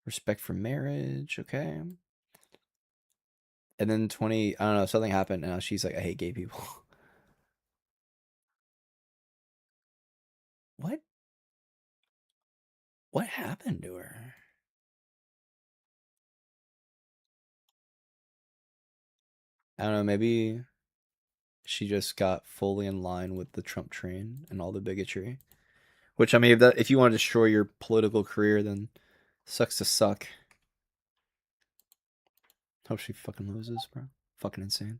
Respect for marriage, okay. And then I don't know, something happened, and now she's like, I hate gay people. What? What happened to her? I don't know, maybe she just got fully in line with the Trump train and all the bigotry. Which, I mean, if you want to destroy your political career, then sucks to suck. Hope she fucking loses, bro. Fucking insane.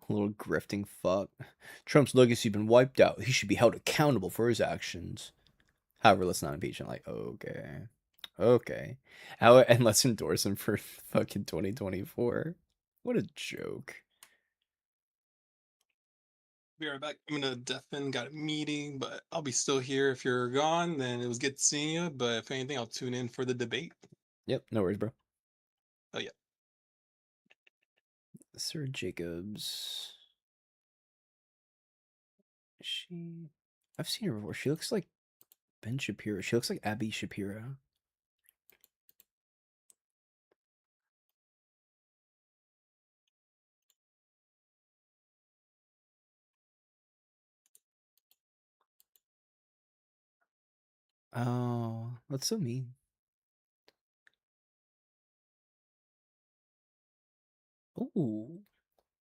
Little grifting fuck. Trump's legacy been wiped out. He should be held accountable for his actions. However, let's not impeach him. Like, okay. Okay. How, and let's endorse him for fucking 2024. What a joke. Be right back. I'm gonna deafen. Got a meeting, but I'll be still here if you're gone. Then it was good seeing you. But if anything, I'll tune in for the debate. Yep, no worries, bro. Oh yeah. Sir Jacobs. She, I've seen her before. She looks like Ben Shapiro. She looks like Abby Shapiro. Oh, that's so mean. Ooh,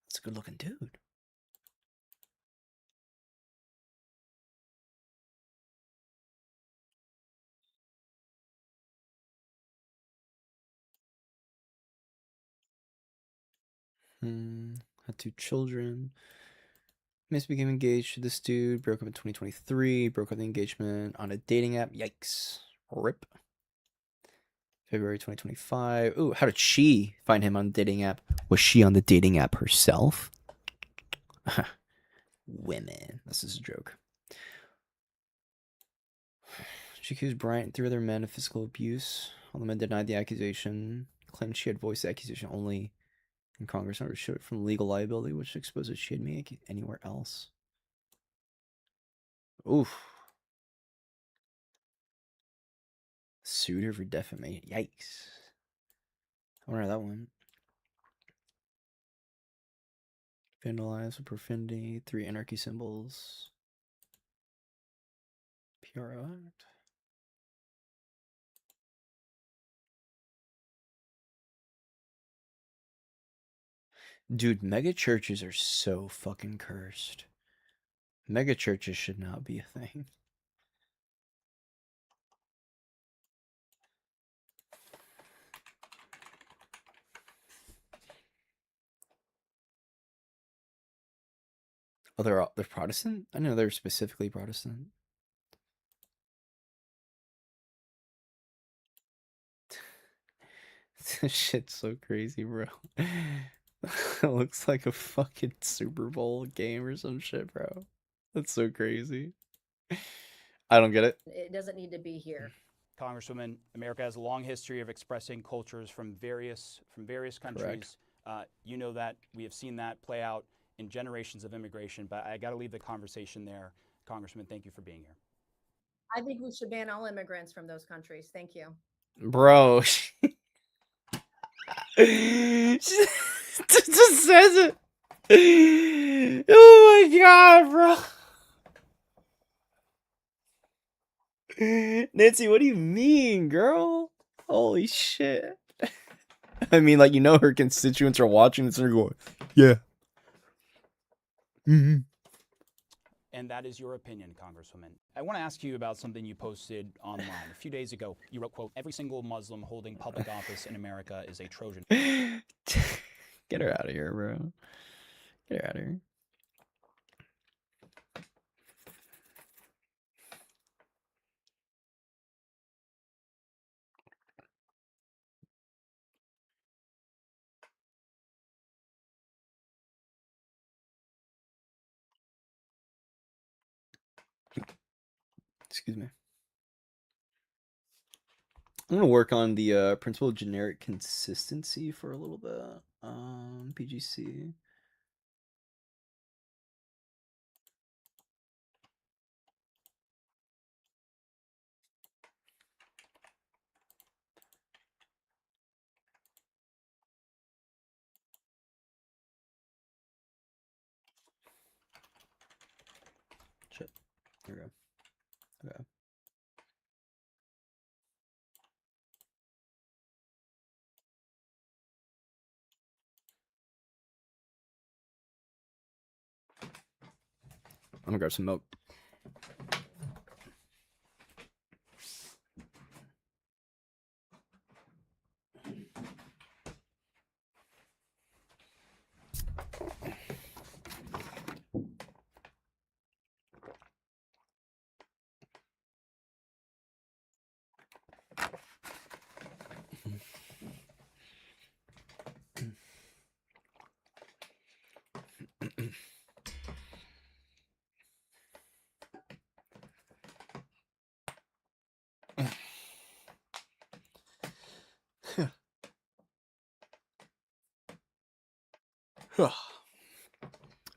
that's a good looking dude. Had 2 children. Miss became engaged to this dude. Broke up in 2023. Broke up the engagement on a dating app. Yikes. Rip. February 2025. Ooh, how did she find him on the dating app? Was she on the dating app herself? Women. This is a joke. She accused Bryant and 3 other men of physical abuse. All the men denied the accusation. Claimed she had voiced the accusation only in Congress, not showed from legal liability, which exposes she had made anywhere else. Oof. Sued her for defamation. Yikes. I wonder how that one. Vandalized with profanity, 3 anarchy symbols. PRO Act. Dude, mega churches are so fucking cursed. Mega churches should not be a thing. Oh, they're Protestant? I know they're specifically Protestant. This shit's so crazy, bro. It looks like a fucking Super Bowl game or some shit, bro. That's so crazy. I don't get it. It doesn't need to be here. Congresswoman, America has a long history of expressing cultures from various countries. You know that. We have seen that play out in generations of immigration, but I got to leave the conversation there. Congressman, thank you for being here. I think we should ban all immigrants from those countries. Thank you. Bro. She just says it. Oh my god, bro. Nancy, what do you mean, girl? Holy shit. I mean, like, you know her constituents are watching this and they're going, yeah. Mm-hmm. And that is your opinion, Congresswoman. I want to ask you about something you posted online. A few days ago, you wrote, quote, "Every single Muslim holding public office in America is a Trojan." Get her out of here, bro. Get her out of here. Excuse me. I'm gonna work on the principle of generic consistency for a little bit. PGC. Okay. Okay. I'm gonna grab some milk.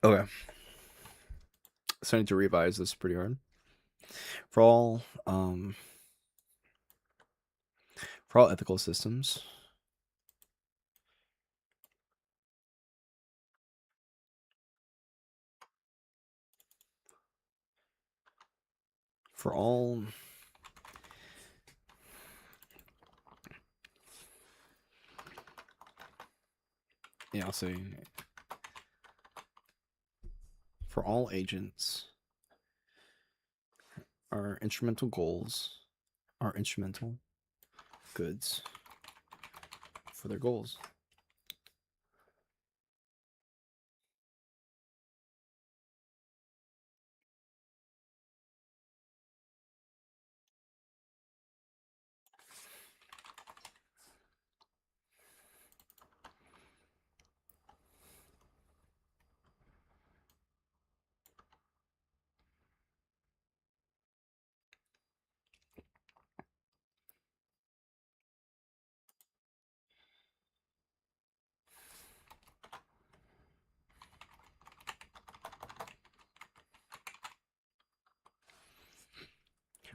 Okay. So I need to revise this pretty hard. For all ethical systems, for all yeah, I'll say for all agents, our instrumental goals are instrumental goods for their goals.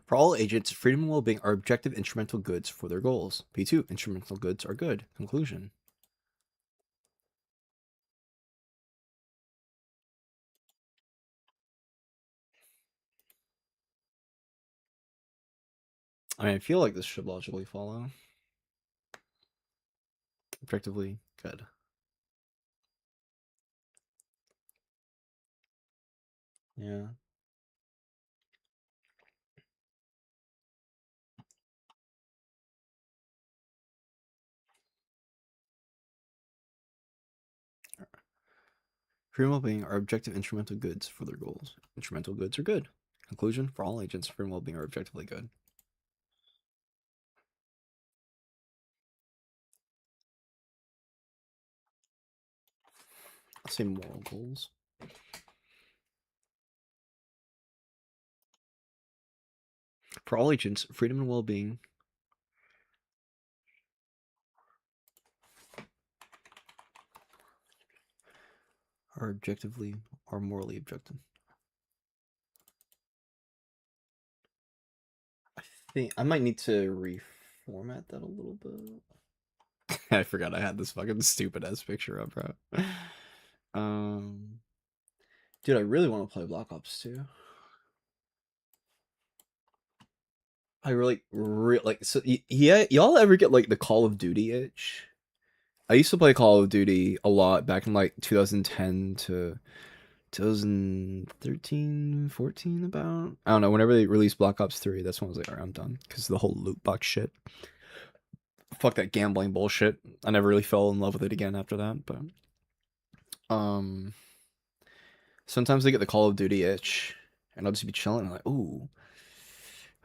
For all agents, freedom and well-being are objective instrumental goods for their goals. P2, instrumental goods are good. Conclusion. I mean, I feel like this should logically follow. Objectively good. Yeah. Freedom and well-being are objective instrumental goods for their goals. Instrumental goods are good. Conclusion, for all agents, freedom and well-being are objectively good. I'll say moral goals. For all agents, freedom and well-being are objectively or morally objective. I think I might need to reformat that a little bit. I forgot I had this fucking stupid ass picture up, bro. Dude, I really want to play Black Ops 2. I really, like. So, yeah, y'all ever get like the Call of Duty itch? I used to play Call of Duty a lot back in like 2010 to 2013, 14 about. I don't know, whenever they released Black Ops 3, that's when I was like, alright, I'm done. Because the whole loot box shit. Fuck that gambling bullshit. I never really fell in love with it again after that, but sometimes I get the Call of Duty itch and I'll just be chilling and like, ooh,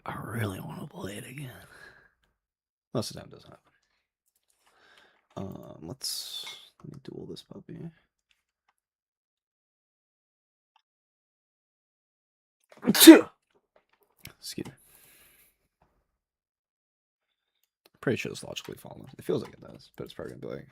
I really want to play it again. Most of the time it doesn't happen. Let me duel this puppy. Excuse me. Pretty sure it's logically follows. It feels like it does, but it's probably gonna be like.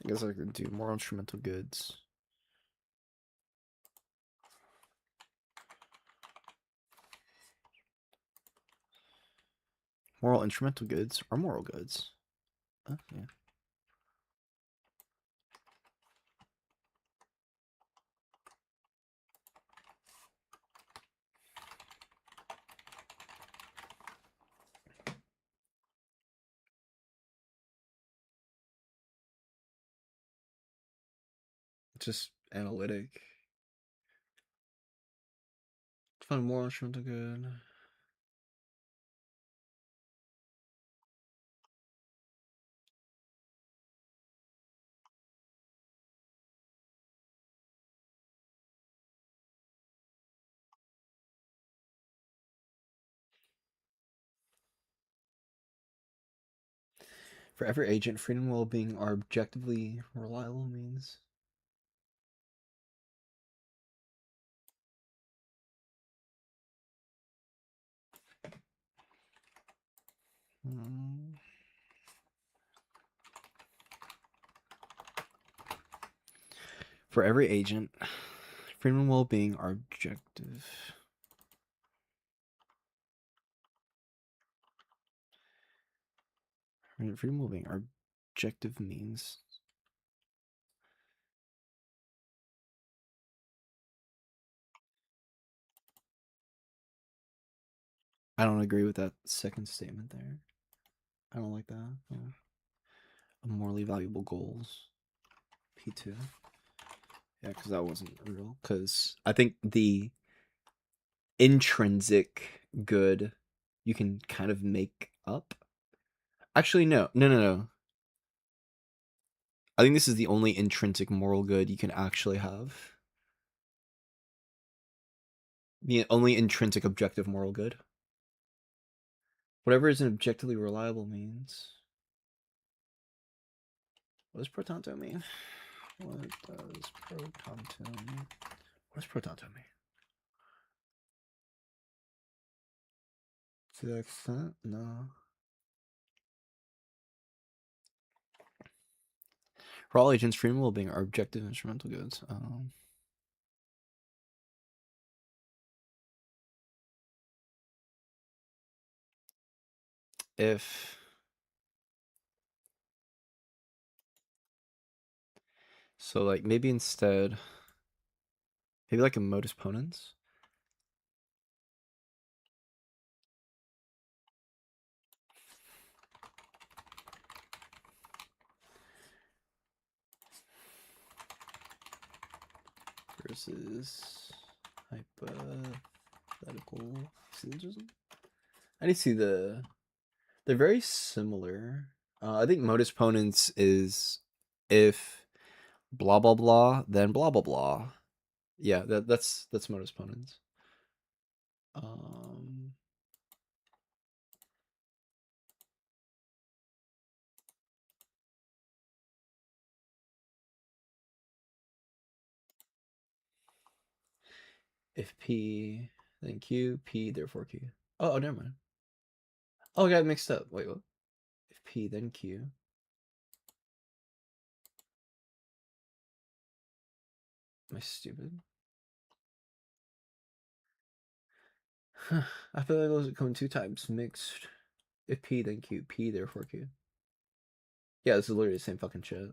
I guess I could do moral instrumental goods. Moral instrumental goods are moral goods. Oh, yeah. Just analytic. Find moral instrumental good. For every agent, freedom and well-being are objectively reliable means. For every agent, freedom and well-being are objective. Freedom and well-being are objective means. I don't agree with that second statement there. I don't like that. Yeah. Morally valuable goals. P2. Yeah, because that wasn't real. Because I think the intrinsic good you can kind of make up. Actually, no. I think this is the only intrinsic moral good you can actually have. The only intrinsic objective moral good. Whatever is an objectively reliable means. What does pro tanto mean? What does pro tanto mean? What does pro tanto mean? To that extent? No. For all agents, freedom and well-being are objective instrumental goods. If so, like maybe instead, maybe like a modus ponens. Versus hypothetical syllogism. I need to see the. They're very similar. I think modus ponens is if blah blah blah, then blah blah blah. Yeah, that's modus ponens. If P then Q, P therefore Q. Oh, never mind. Oh, I got mixed up. Wait, what? If P then Q. Am I stupid? I feel like those are coming two types mixed. If P then Q, P therefore Q. Yeah, this is literally the same fucking shit.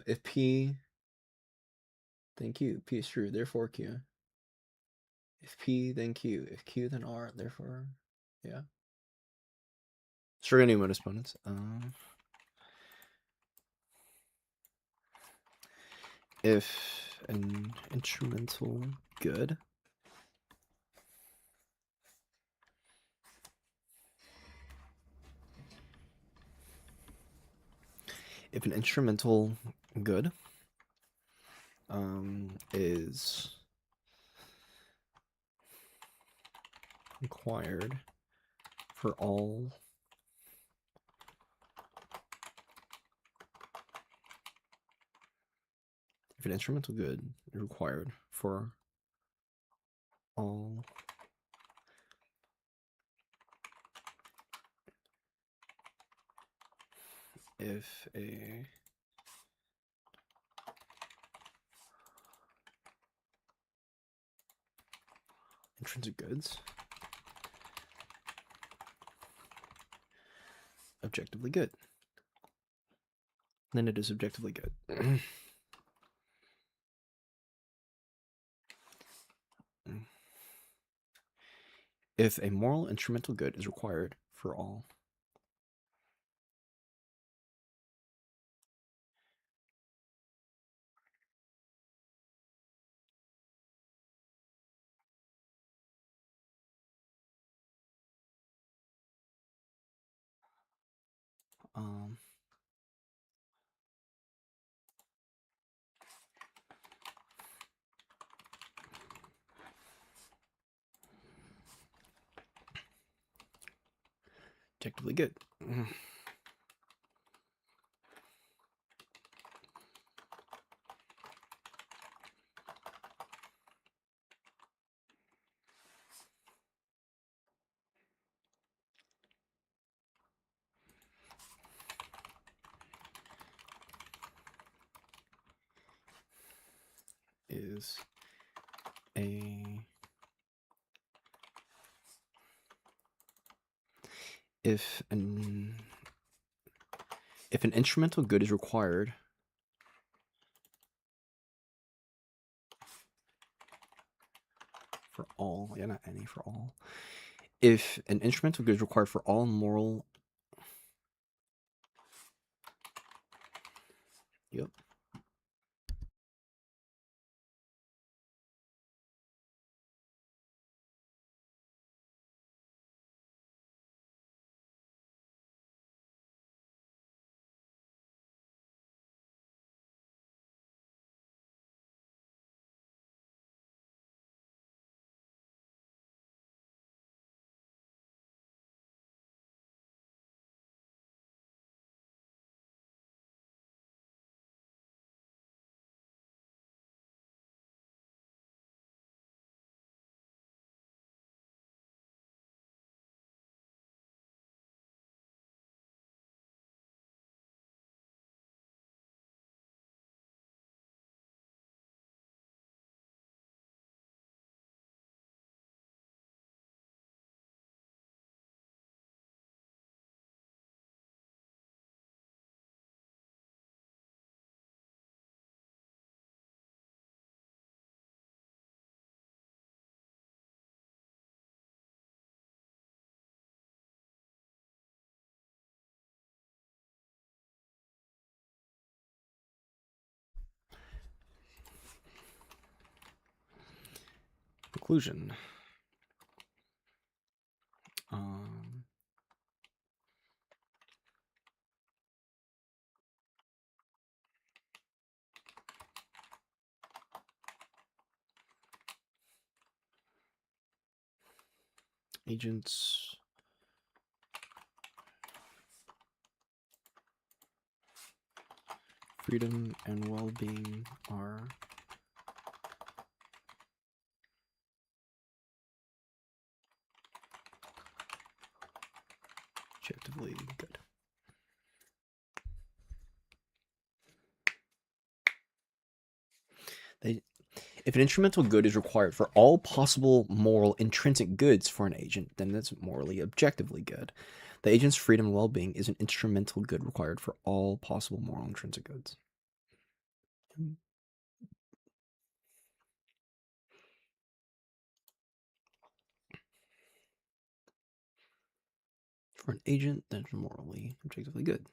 If P then Q, P is true, therefore Q. If P then Q, if Q then R, therefore, yeah. So we're gonna do modus ponens. If an instrumental good if an instrumental good is required for all if an instrumental good is required for all if a intrinsic goods objectively good, then it is objectively good. If a moral instrumental good is required for all um, objectively good. Is a if an instrumental good is required for all, yeah, not any, for all. If an instrumental good is required for all moral, yep. Conclusion. Agents freedom and well-being are objectively good. If an instrumental good is required for all possible moral intrinsic goods for an agent, then that's morally objectively good. The agent's freedom and well-being is an instrumental good required for all possible moral intrinsic goods. For an agent, that's morally objectively good.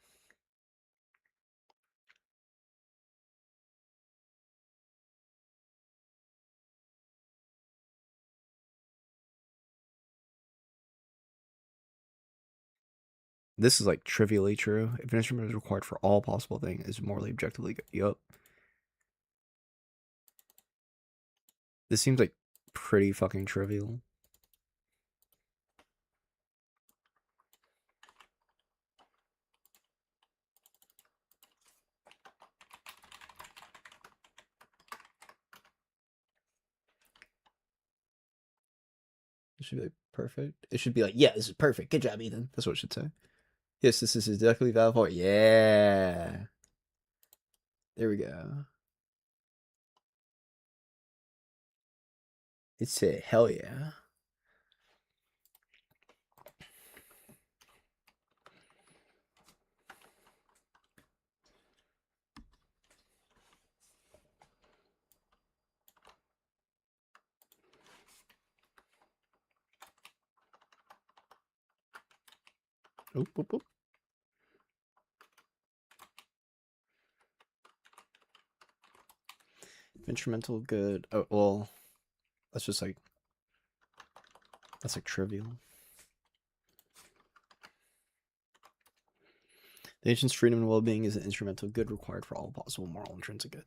This is like trivially true. If an instrument is required for all possible things, is morally objectively good. Yup. This seems like pretty fucking trivial. should be like perfect. It should be like, yeah, this is perfect. Good job, Ethan. That's what it should say. Yes, this is exactly valid for. Yeah. There we go. It's a hell yeah. Oop, oop, oop. Instrumental good. Oh, well, that's just like, that's like trivial. The agent's freedom and well-being is an instrumental good required for all possible moral intrinsic good.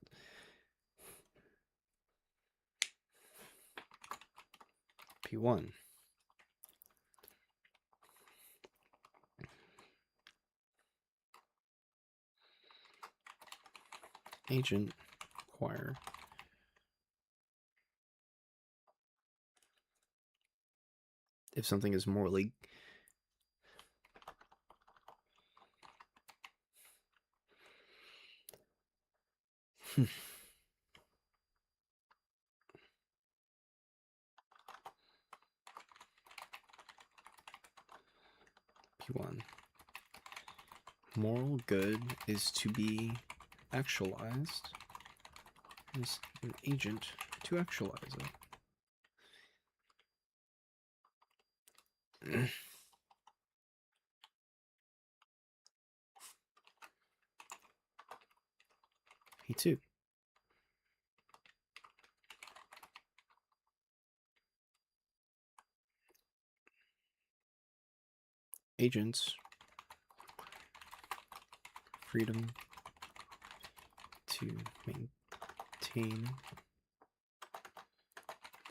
P1. Agent require if something is morally P1. Moral good is to be actualized as an agent to actualize it. P2. Agents freedom to maintain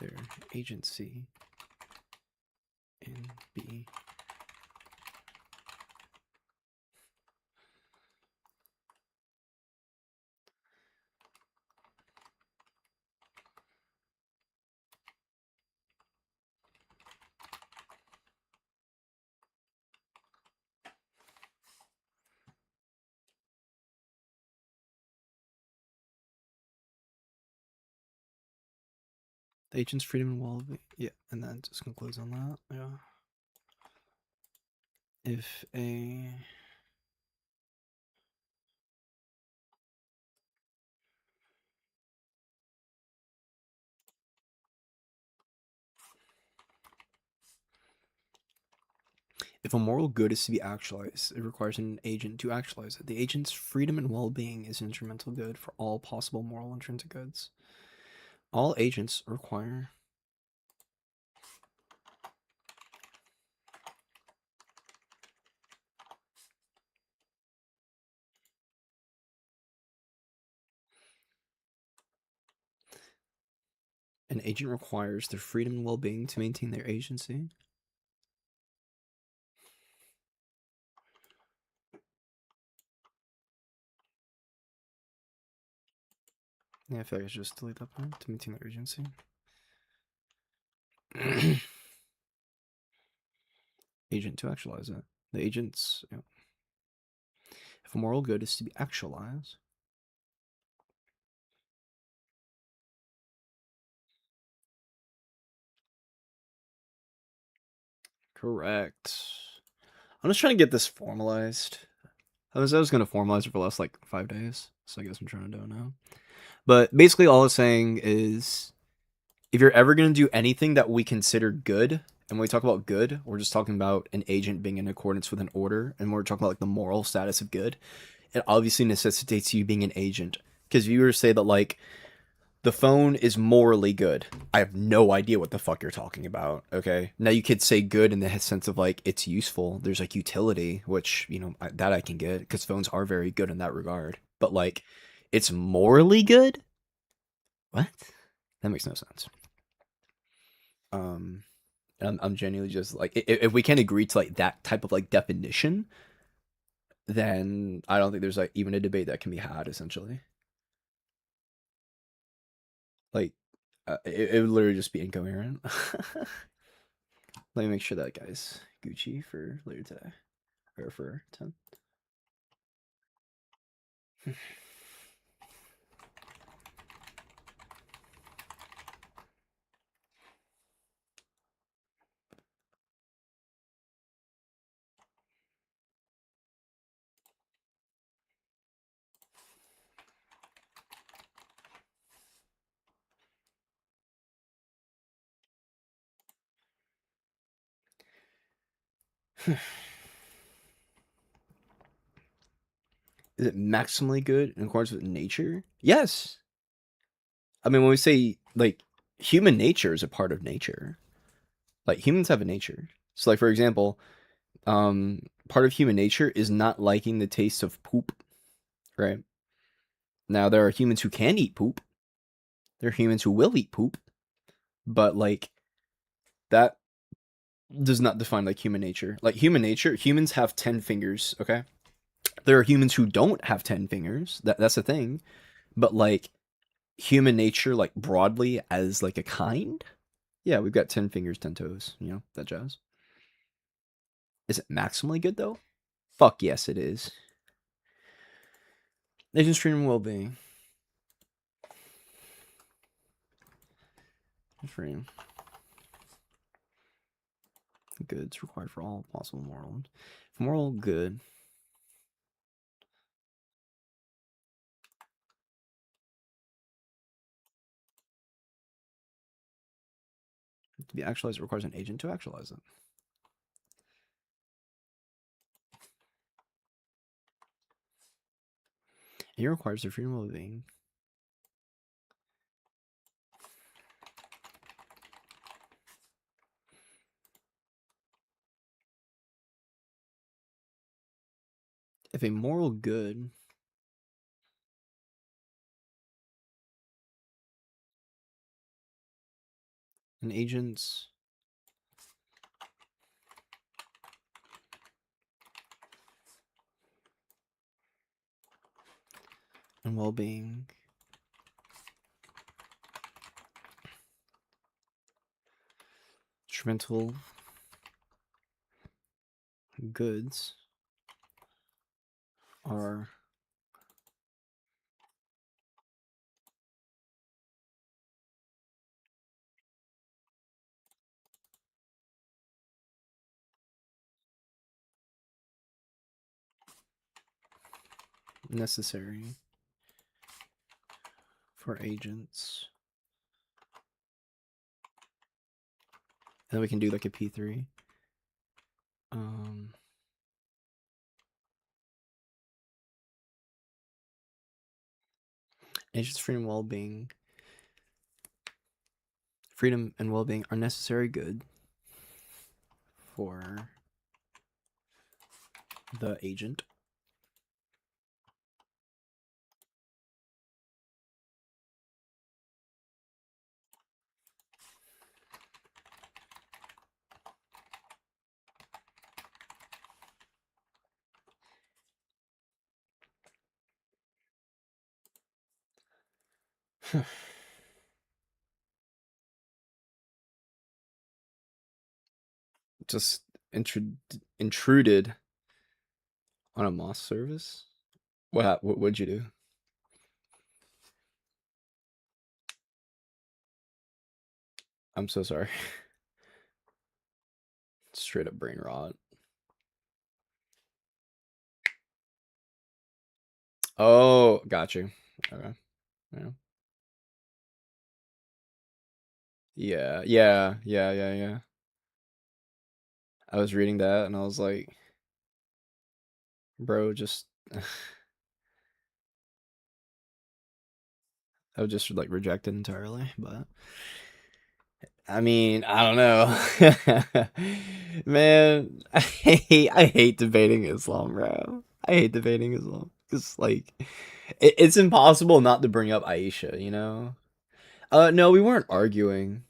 their agency and be the agent's freedom and well-being. Yeah, and that just concludes on that. Yeah. If a If a moral good is to be actualized, it requires an agent to actualize it. The agent's freedom and well-being is an instrumental good for all possible moral intrinsic goods. All agents require an agent requires their freedom and well-being to maintain their agency. Yeah, I feel like I should just delete that part to maintain their agency. Agent to actualize it. The agent's, you know, if a moral good is to be actualized, correct. I'm just trying to get this formalized. I was going to formalize it for the last like 5 days, so I guess I'm trying to do it now. But basically, all it's saying is, if you're ever going to do anything that we consider good, and when we talk about good, we're just talking about an agent being in accordance with an order, and we're talking about like the moral status of good, it obviously necessitates you being an agent. Because if you were to say that like the phone is morally good, I have no idea what the fuck you're talking about. Okay, now you could say good in the sense of like it's useful. There's like utility, which you know that I can get because phones are very good in that regard. But like, it's morally good. What? That makes no sense. I'm genuinely just like, if we can't agree to like that type of like definition, then I don't think there's like even a debate that can be had. Essentially, like it would literally just be incoherent. Let me make sure that guy's Gucci for later today. Or for 10. Is it maximally good in accordance with nature? Yes. I mean, when we say, like, human nature is a part of nature. Like, humans have a nature. So, like, for example, part of human nature is not liking the taste of poop, right? Now, there are humans who can eat poop. There are humans who will eat poop. But, like, that does not define, like, human nature. Like, human nature, humans have 10 fingers, okay? There are humans who don't have 10 fingers. That's a thing. But, like, human nature, like, broadly as, like, a kind? Yeah, we've got 10 fingers, 10 toes, you know, that jazz. Is it maximally good, though? Fuck yes, it is. Nation stream well-being. Stream. Goods required for all possible moral. Moral good. To be actualized, it requires an agent to actualize it. It requires the freedom of well-being. If a moral good an agent's and well-being instrumental goods are necessary for agents. And then we can do like a P3. Agents' freedom and well-being. Freedom and well-being are necessary good for the agent. Just intruded on a Moss service? What'd you do? I'm so sorry. Straight up brain rot. Oh, got you. Okay. Yeah. Yeah. I was reading that and I was like, bro, just I would just like reject it entirely, but I mean, I don't know. Man, I hate debating Islam, bro. I hate debating Islam. Cause like it's impossible not to bring up Aisha, you know? No, we weren't arguing.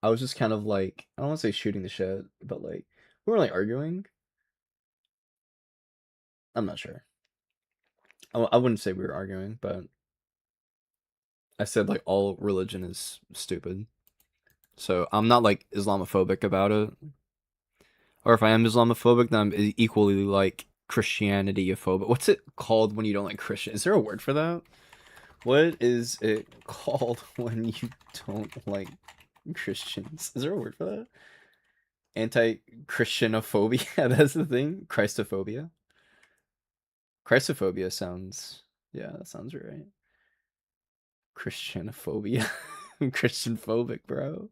I was just kind of like, I don't want to say shooting the shit, but like we weren't like arguing. I'm not sure. I wouldn't say we were arguing, but I said like all religion is stupid. So I'm not like Islamophobic about it. Or if I am Islamophobic, then I'm equally like Christianity-ophobic. What's it called when you don't like Christian? Is there a word for that? What is it called when you don't like Christians? Is there a word for that? Anti-Christianophobia? That's the thing? Christophobia? Christophobia sounds... Yeah, that sounds right. Christianophobia. I'm Christian phobic, bro.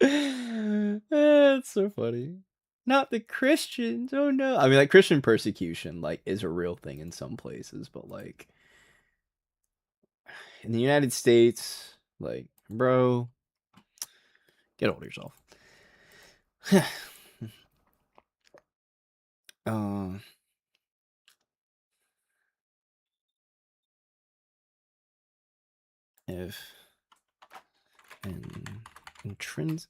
It's so funny. Not the Christians. Oh no. I mean, like Christian persecution, like, is a real thing in some places, but like in the United States, like, bro, get over yourself. uh, if an intrinsic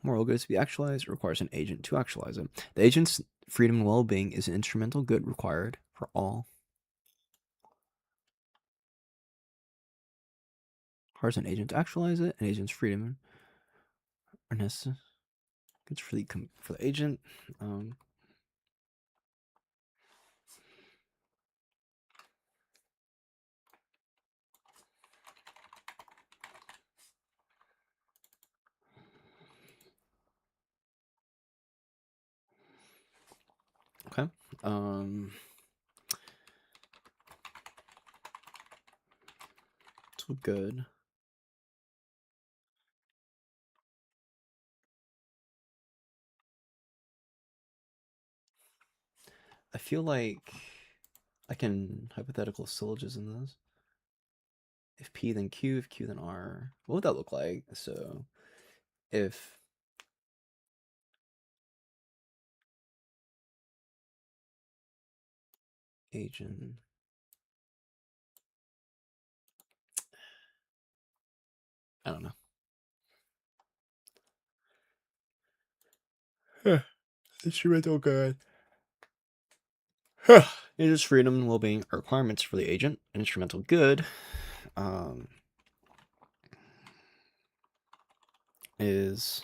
moral good is to be actualized, it requires an agent to actualize it. The agent's freedom and well-being is an instrumental good required for all. Requires an agent to actualize it. An agent's freedom are necessary. Good for the agent. Okay. So good. I feel like I can hypothetical syllogism this. If P then Q, if Q then R. What would that look like? So if agent I don't know. Instrumental good. Agent's freedom and well-being are requirements for the agent. Instrumental good is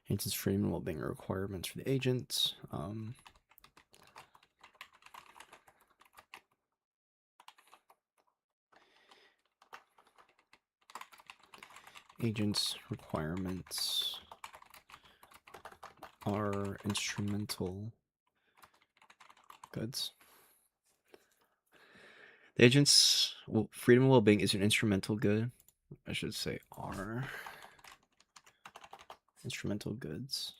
agent's freedom and well-being are requirements for the agent. Agent's requirements are instrumental goods. The agent's freedom and well-being is an instrumental good. I should say are instrumental goods.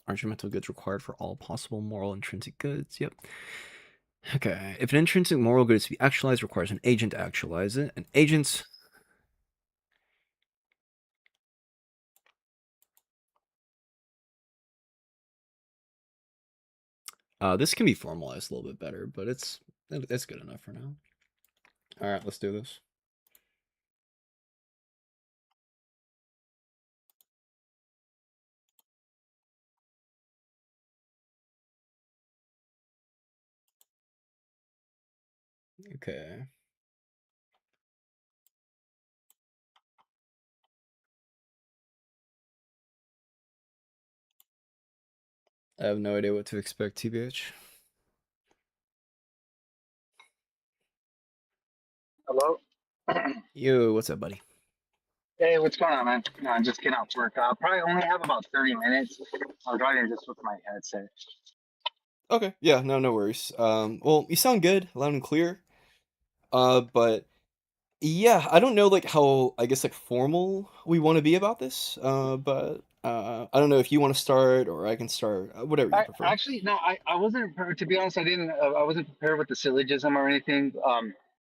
Are instrumental goods required for all possible moral intrinsic goods? Yep. Okay. If an intrinsic moral good is to be actualized, it requires an agent to actualize it. An agent's this can be formalized a little bit better, but it's good enough for now. All right, let's do this. Okay. I have no idea what to expect, TBH. Hello? Yo, what's up, buddy? Hey, what's going on, man? No, I'm just getting off work. I'll probably only have about 30 minutes. I'm driving just with my headset. Okay, yeah, no worries. Well, you sound good, loud and clear. But yeah, I don't know like how I guess like formal we want to be about this. But I don't know if you want to start or I can start, whatever you prefer. Actually, no, I wasn't prepared. To be honest, I wasn't prepared with the syllogism or anything.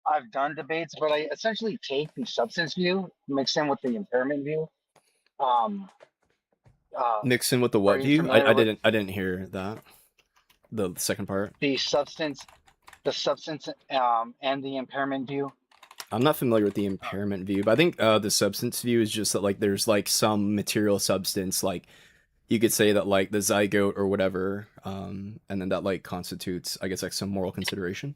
I've done debates, but I essentially take the substance view, mix in with the impairment view. Mix in with the Are what you view? familiar I with? didn't hear that. The second part. The substance, and the impairment view. I'm not familiar with the impairment view, but I think the substance view is just that like there's like some material substance, like you could say that like the zygote or whatever, and then that like constitutes, I guess, like some moral consideration.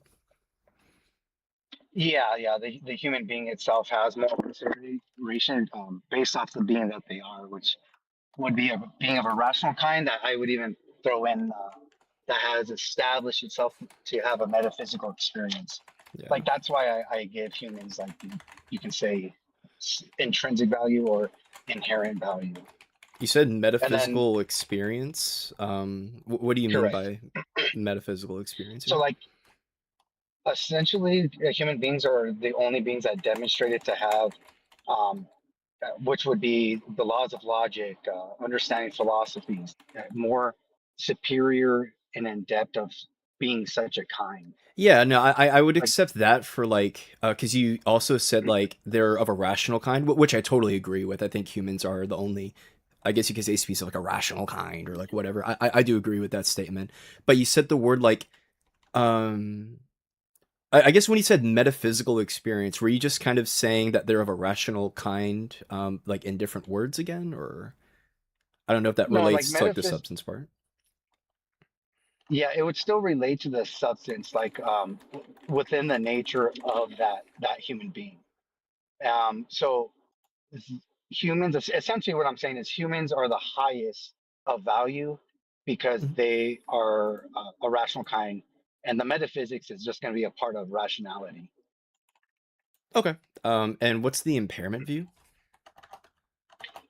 Yeah, yeah. The human being itself has moral consideration based off the being that they are, which would be a being of a rational kind that I would even throw in that has established itself to have a metaphysical experience. Yeah. Like that's why I give humans like you can say intrinsic value or inherent value. You said And then metaphysical experience. What do you mean correct. by metaphysical experience So here? like essentially human beings are the only beings that demonstrated to have um, which would be the laws of logic, understanding philosophies, more superior and in depth of being such a kind. Yeah, no, I would Like, accept that for like, because you also said like they're of a rational kind, which I totally agree with. I think humans are the only, I guess you could say, species of like a rational kind or like whatever. I do agree with that statement. But you said the word like, um, I guess when you said metaphysical experience, were you just kind of saying that they're of a rational kind, like in different words again, or I don't know if that no, like relates to like the metaphys. substance part. Yeah, it would still relate to the substance, like within the nature of that human being. So humans, essentially, what I'm saying is humans are the highest of value because Mhm. they are a rational kind, and the metaphysics is just going to be a part of rationality. Okay. And what's the impairment view?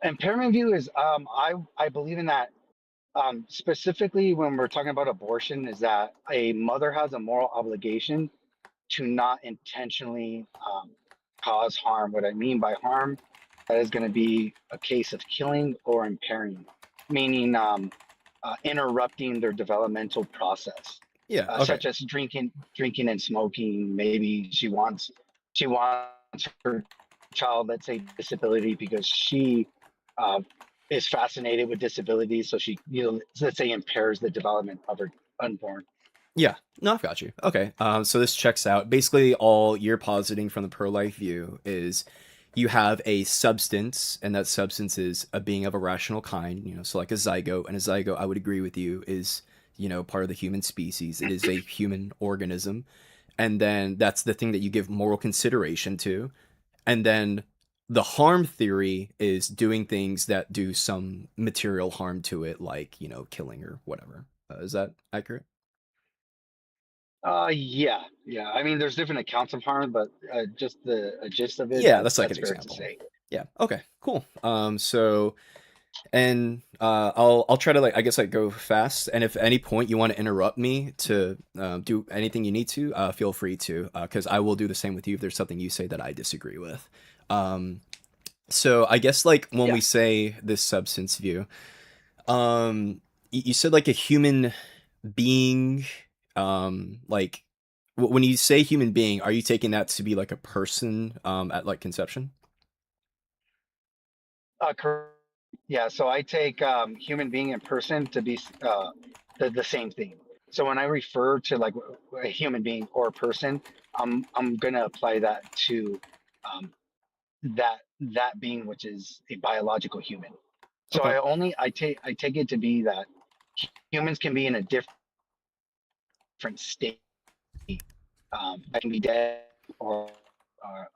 Impairment view is I believe in that specifically when we're talking about abortion is that a mother has a moral obligation to not intentionally cause harm. What I mean by harm, that is going to be a case of killing or impairing, meaning interrupting their developmental process, Yeah. Okay. such as drinking and smoking. Maybe she wants her child, let's say, disability because she uh, is fascinated with disabilities, so she, let's say, impairs the development of her unborn. Yeah, no, I've got you. Okay, so this checks out. Basically, all you're positing from the pro-life view is you have a substance, and that substance is a being of a rational kind. So like a zygote, and a zygote, I would agree with you, is part of the human species. It is a human organism, and then that's the thing that you give moral consideration to, and then the harm theory is doing things that do some material harm to it, like killing or whatever. Is that accurate? Yeah, yeah. I mean, there's different accounts of harm, but just the gist of it, Yeah, that's like an that's fair to example. say. Yeah. Okay. Cool. So and I'll try to like I guess like go fast. And if at any point you want to interrupt me to do anything you need to, feel free to, because I will do the same with you if there's something you say that I disagree with. So I guess like when Yeah. we say this substance view, you said like a human being, like when you say human being, are you taking that to be like a person at like conception? Correct. Yeah. So I take human being and person to be the same thing. So when I refer to like a human being or a person, I'm gonna apply that to um, that being, which is a biological human. So Okay. I take it to be that humans can be in a different state. That can be dead or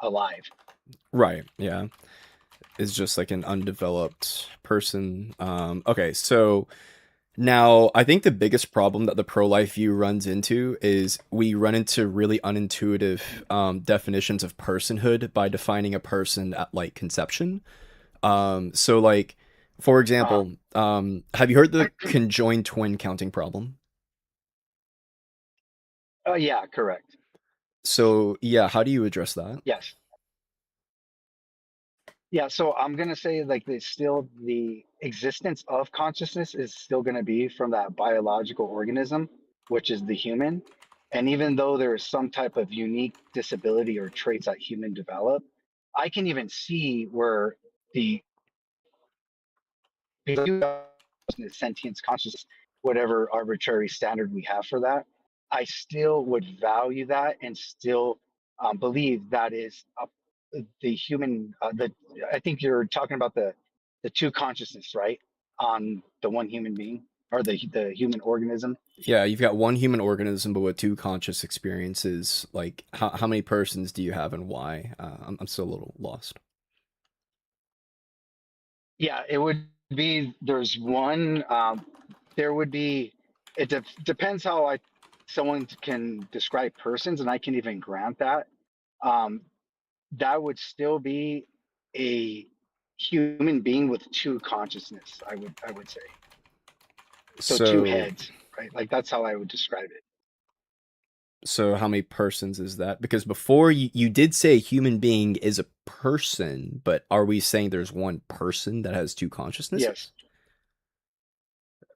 alive. Right. Yeah. Is just like an undeveloped person. Okay, so now I think the biggest problem that the pro-life view runs into is we run into really unintuitive definitions of personhood by defining a person at like conception. So like, for Uh, example, have you heard the conjoined twin counting problem? yeah, correct. So yeah, how do you address that? Yes. Yeah, so I'm gonna say like the existence of consciousness is still gonna be from that biological organism, which is the human. And even though there is some type of unique disability or traits that human develop, I can even see where the sentience consciousness whatever arbitrary standard we have for that, I still would value that and still believe that is the human. I think you're talking about the two consciousness, right? On the one human being or the human organism. Yeah, you've got one human organism, but with two conscious experiences. Like, how many persons do you have and why? I'm still a little lost. Yeah, it would be. There's one. There would be. Depends how someone can describe persons, and I can even grant that. Um, that would still be a human being with two consciousness. I would say. So two So, heads, right? Like that's how I would describe it. so how many persons is that? Because before you did say a human being is a person, but are we saying there's one person that has two consciousnesses? Yes.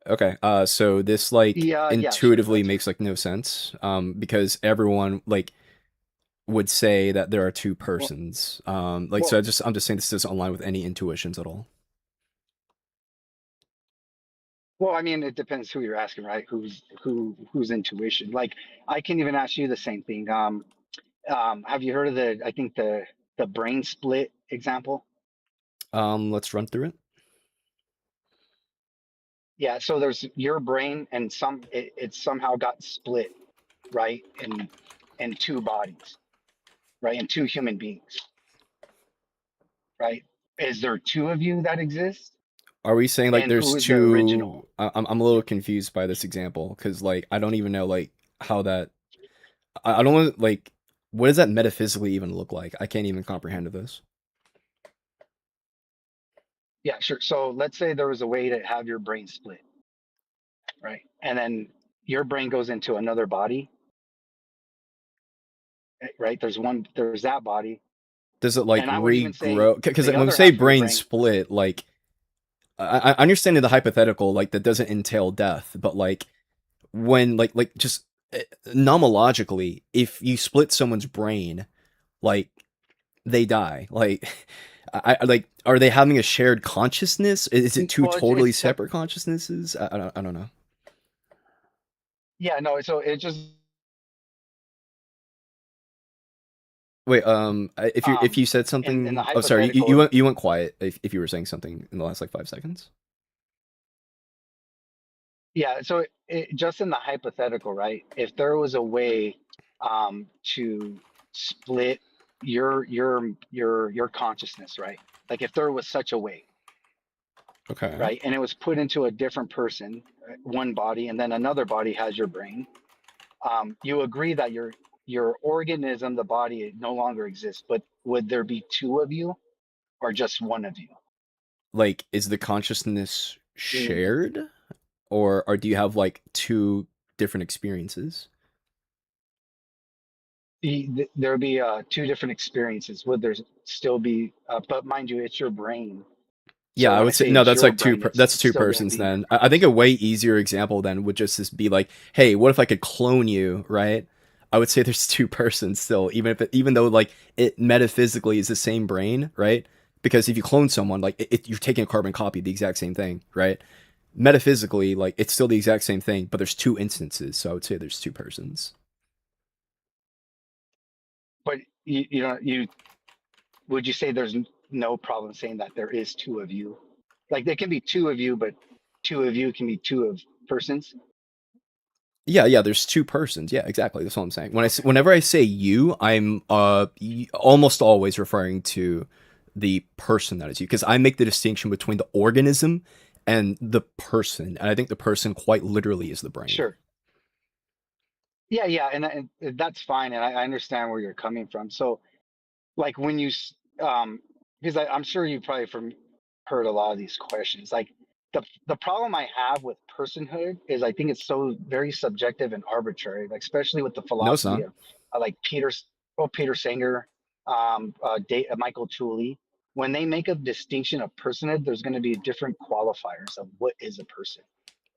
Okay, so this like Yeah, sure. intuitively makes like no sense, because everyone like would say that there are two Well, persons. Like so well, I'm just saying this doesn't align with any intuitions at all. well. I mean, it depends who you're asking, right? Who's intuition? Like, I can even ask you the same thing. Have you heard of I think the brain split example? Let's run through it. Yeah. So there's your brain, and it somehow got split, right? In two bodies, right? In two human beings, right? Is there two of you that exist? Are we saying like And there's who is the original? two? I'm a little confused by this example because like I don't even know like how that. I don't want like what does that metaphysically even look like? I can't even comprehend this. Yeah, sure. So let's say there was a way to have your brain split, right? And then your brain goes into another body, right? There's that body. Does it like And I would even say regrow? Because the when we other say half of your brain brain, split, like I understand the hypothetical, like that doesn't entail death, but like when like just nomologically, if you split someone's brain, like they die. Like I like are they having a shared consciousness? Is it two well, totally separate consciousnesses? I don't know. yeah, no, so it just, Wait, if you said in the something, oh sorry, hypothetical, you went quiet. If you were saying something in the last like 5 seconds. yeah, so just in the hypothetical, right? If there was a way to split your consciousness, right? Like if there was such a way, Okay. right? And it was put into a different person, one body, and then another body has your brain. You agree that your organism, the body, no longer exists, but would there be two of you or just one of you? Like, is the consciousness Mm, shared, or do you have like two different experiences? There would be two different experiences. Would there still be? But mind you, it's your brain. Yeah, So I when I would say say no. it's That's your like brain, that's it's two still going to persons. be your Then I think a way easier example then would just be like, hey, what if I could clone you, right? I would say there's two persons still, even though like it metaphysically is the same brain, right? Because if you clone someone, like you're taking a carbon copy of the exact same thing, right? Metaphysically, like it's still the exact same thing, but there's two instances. So I would say there's two persons. But you would you say there's no problem saying that there is two of you? Like there can be two of you, but two of you can be two of persons. Yeah, there's two persons. Yeah, exactly. That's what I'm saying. Okay. Whenever I say you, I'm almost always referring to the person that is you because I make the distinction between the organism and the person, and I think the person quite literally is the brain. Sure. Yeah, and that's fine, and I understand where you're coming from. So, like when because I'm sure you've probably heard a lot of these questions. Like the problem I have with personhood is I think it's so very subjective and arbitrary. Like especially with the No, it's philosophy not. of like Peter Singer, Michael Tooley. When they make a distinction of personhood, there's going to be different qualifiers of what is a person.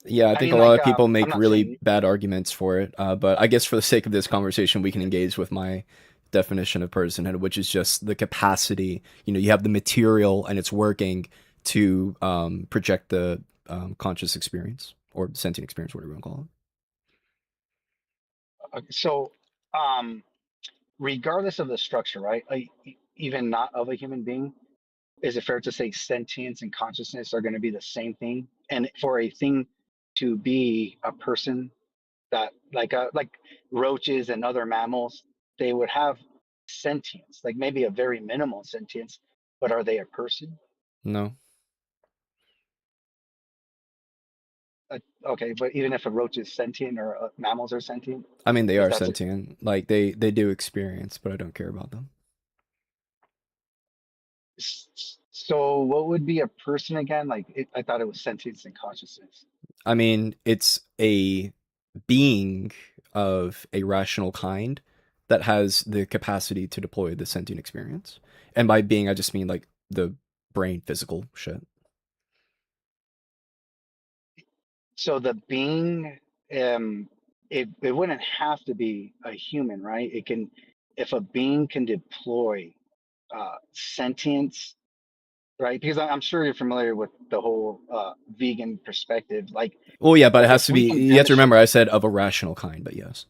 Yeah, I I think a mean, lot like of people I'm make not really saying bad arguments for it, but I guess for the sake of this conversation, we can engage with my definition of personhood, which is just the capacity. You have the material and it's working to project the conscious experience or sentient experience, whatever you want to call it. So, regardless of the structure, right? Even not of a human being, is it fair to say sentience and consciousness are going to be the same thing? And for a thing to be a person, that like roaches and other mammals, they would have sentience, like maybe a very minimal sentience, but are they a person? No. Okay, but even if a roach is sentient or mammals are sentient, I mean, they is are that sentient. Like they do experience, but I don't care about them. so? What would be a person again? I thought it was sentience and consciousness. I mean, it's a being of a rational kind that has the capacity to deploy the sentient experience. And by being, I just mean like the brain, physical shit. So the being, it wouldn't have to be a human, right? It can, if a being can deploy sentience, right? Because I'm sure you're familiar with the whole vegan perspective. Well, yeah, but it Like has if to we be. can You have to demonstrate, remember, I said of a rational kind, but yes.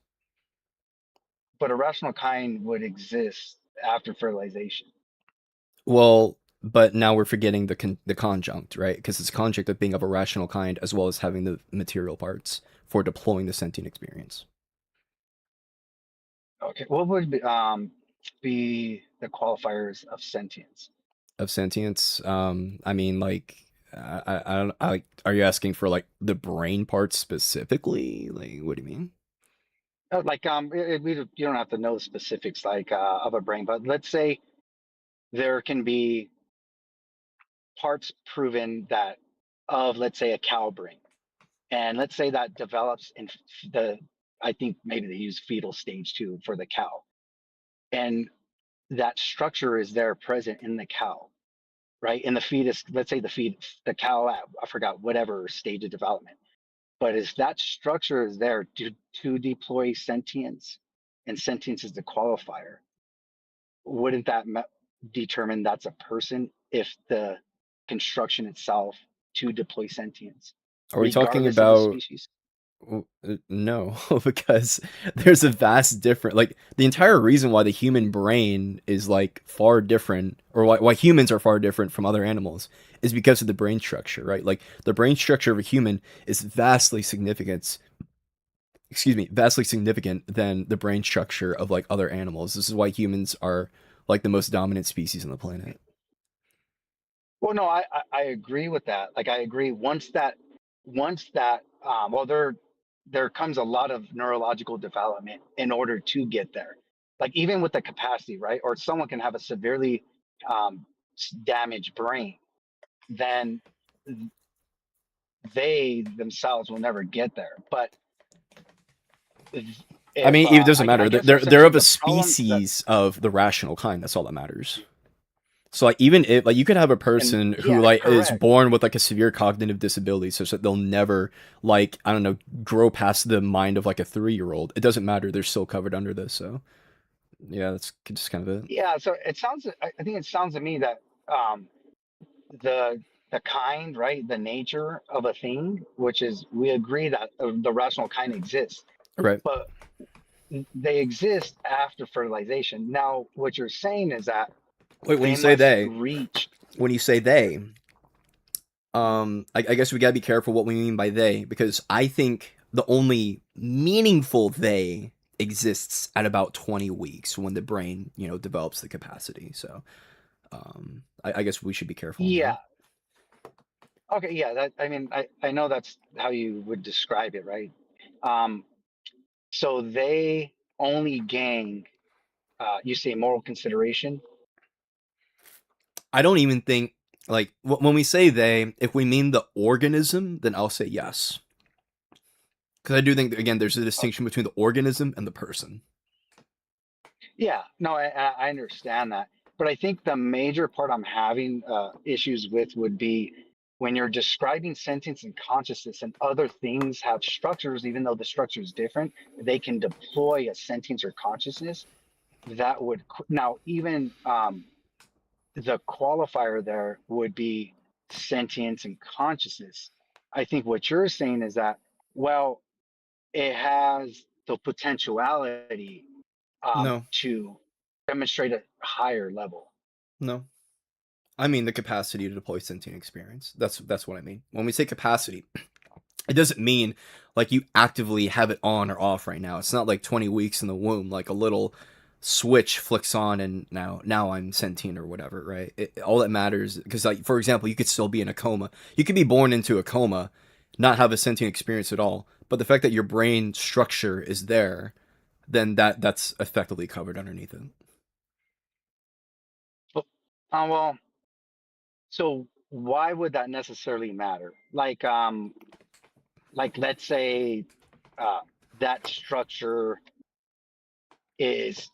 but a rational kind would exist after fertilization. Well, but now we're forgetting the conjunct, right? Because it's a conjunct of being of a rational kind as well as having the material parts for deploying the sentient experience. Okay, what would be the qualifiers of sentience? Of sentience, I mean, like, I don't. Are you asking for like the brain parts specifically? Like, what do you mean? You don't have to know the specifics of a brain, but let's say there can be parts proven that of, let's say, a cow brain, and let's say that develops in the, I think maybe they use fetal stage too for the cow, and that structure is there present in the cow, right? In the fetus, let's say the cow at, I forgot, whatever stage of development. But if that structure is there to deploy sentience, and sentience is the qualifier, wouldn't that determine that's a person if the construction itself to deploy sentience, Are we talking regardless of the about species? no, because there's a vast difference. Like the entire reason why the human brain is like far different, or why humans are far different from other animals, is because of the brain structure, right? Like the brain structure of a human is vastly significant. Excuse me, vastly significant than the brain structure of like other animals. This is why humans are like the most dominant species on the planet. Well, no, I agree with that. Like I agree. Once that well, there comes a lot of neurological development in order to get there. Like even with the capacity, right? Or someone can have a severely damaged brain, then they themselves will never get there. But I if mean, it doesn't I matter. guess They're essentially of a the problem that, species of the rational kind. That's all that matters. So like even if like you could have a and person who yeah, like is correct. born with like a severe cognitive disability such that they'll never like I don't know grow past the mind of like a 3-year-old. It doesn't matter. They're still covered under this. So yeah, that's just kind of it. Yeah, so I think it sounds to me that um, the the kind, right, the nature of a thing, which is we agree that the rational kind exists, Right. but they exist after fertilization. Now, what you're saying is that Wait, when you they say must they, reach. when you say they, I guess we gotta be careful what we mean by they because I think the only meaningful they exists at about 20 weeks when the brain develops the capacity. So I guess we should be careful on Yeah. that. Okay. Yeah. That I mean, I know that's how you would describe it, right? Um, so they only gain, you say, moral consideration. I don't even think like when we say they, if we mean the organism, then I'll say yes. Because I do think again, there's a distinction between the organism and the person. Yeah, no, I understand that. But I think the major part I'm having issues with would be when you're describing sentience and consciousness and other things have structures, even though the structure is different, they can deploy a sentience or consciousness that would, now, even the qualifier there would be sentience and consciousness. I think what you're saying is that, well, it has the potentiality No, to demonstrate a higher level. no. I mean the capacity to deploy sentient experience. That's what I mean. When we say capacity, it doesn't mean like you actively have it on or off right now. It's not like 20 weeks in the womb, like a little switch flicks on and now I'm sentient or whatever, right? All that matters, because like for example, you could still be in a coma. You could be born into a coma, not have a sentient experience at all, but the fact that your brain structure is there, then that's effectively covered underneath it. Well, so why would that necessarily matter? Like let's say uh, that structure is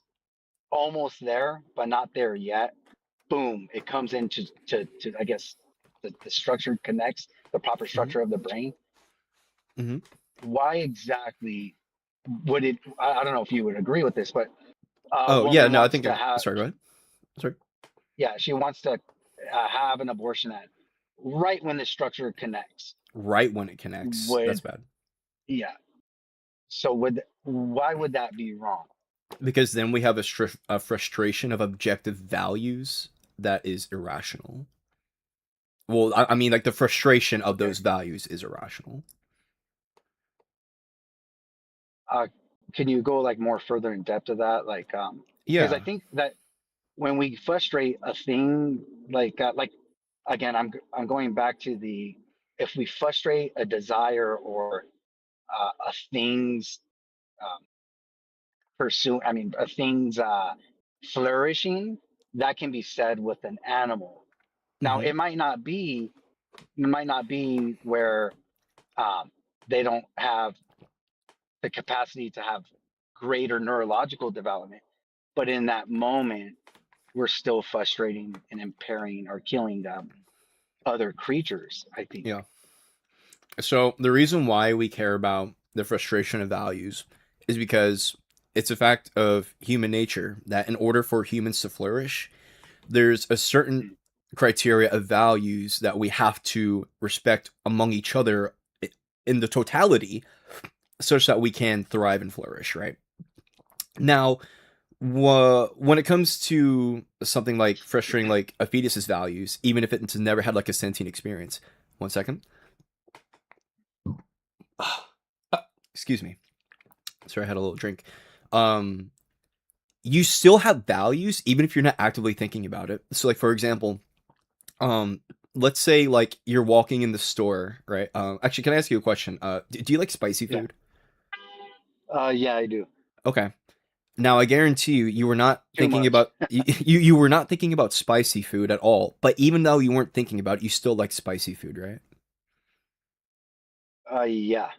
almost there, but not there yet. Boom, it comes into I guess the structure connects the proper structure of the brain. Mm-hmm. Why exactly would it? I don't know if you would agree with this, but a Oh yeah, woman no, I wants think to have, sorry, go ahead. Sorry. yeah, she wants to have an abortion at right when the structure connects. Right when it connects, that's Would, bad. yeah. So why would that be wrong? Because then we have a frustration of objective values that is irrational. Well, I mean, like the frustration of Okay. those values is irrational. Uh, can you go like more further in depth of that? Because I Yeah. think that when we frustrate a thing like again, I'm going back to the, if we frustrate a desire or a thing's um, I mean, a thing's flourishing, that can be said with an animal. Now, Mm-hmm. it might not be where um, they don't have the capacity to have greater neurological development, but in that moment, we're still frustrating and impairing or killing other creatures, I think. Yeah. So the reason why we care about the frustration of values is because it's a fact of human nature that in order for humans to flourish, there's a certain criteria of values that we have to respect among each other in the totality such that we can thrive and flourish, right? Now, when it comes to something like frustrating like a fetus's values, even if it's never had like a sentient experience. One second. Excuse me. Sorry, I had a little drink. Um, you still have values even if you're not actively thinking about it. So, like for example, um, let's say like you're walking in the store, right? Actually, can I ask you a question? Do you like spicy Yeah. food? Yeah, I do. Okay. Now I guarantee you, you were not Too thinking much. about you were not thinking about spicy food at all. But even though you weren't thinking about it, you still like spicy food, right? Yeah.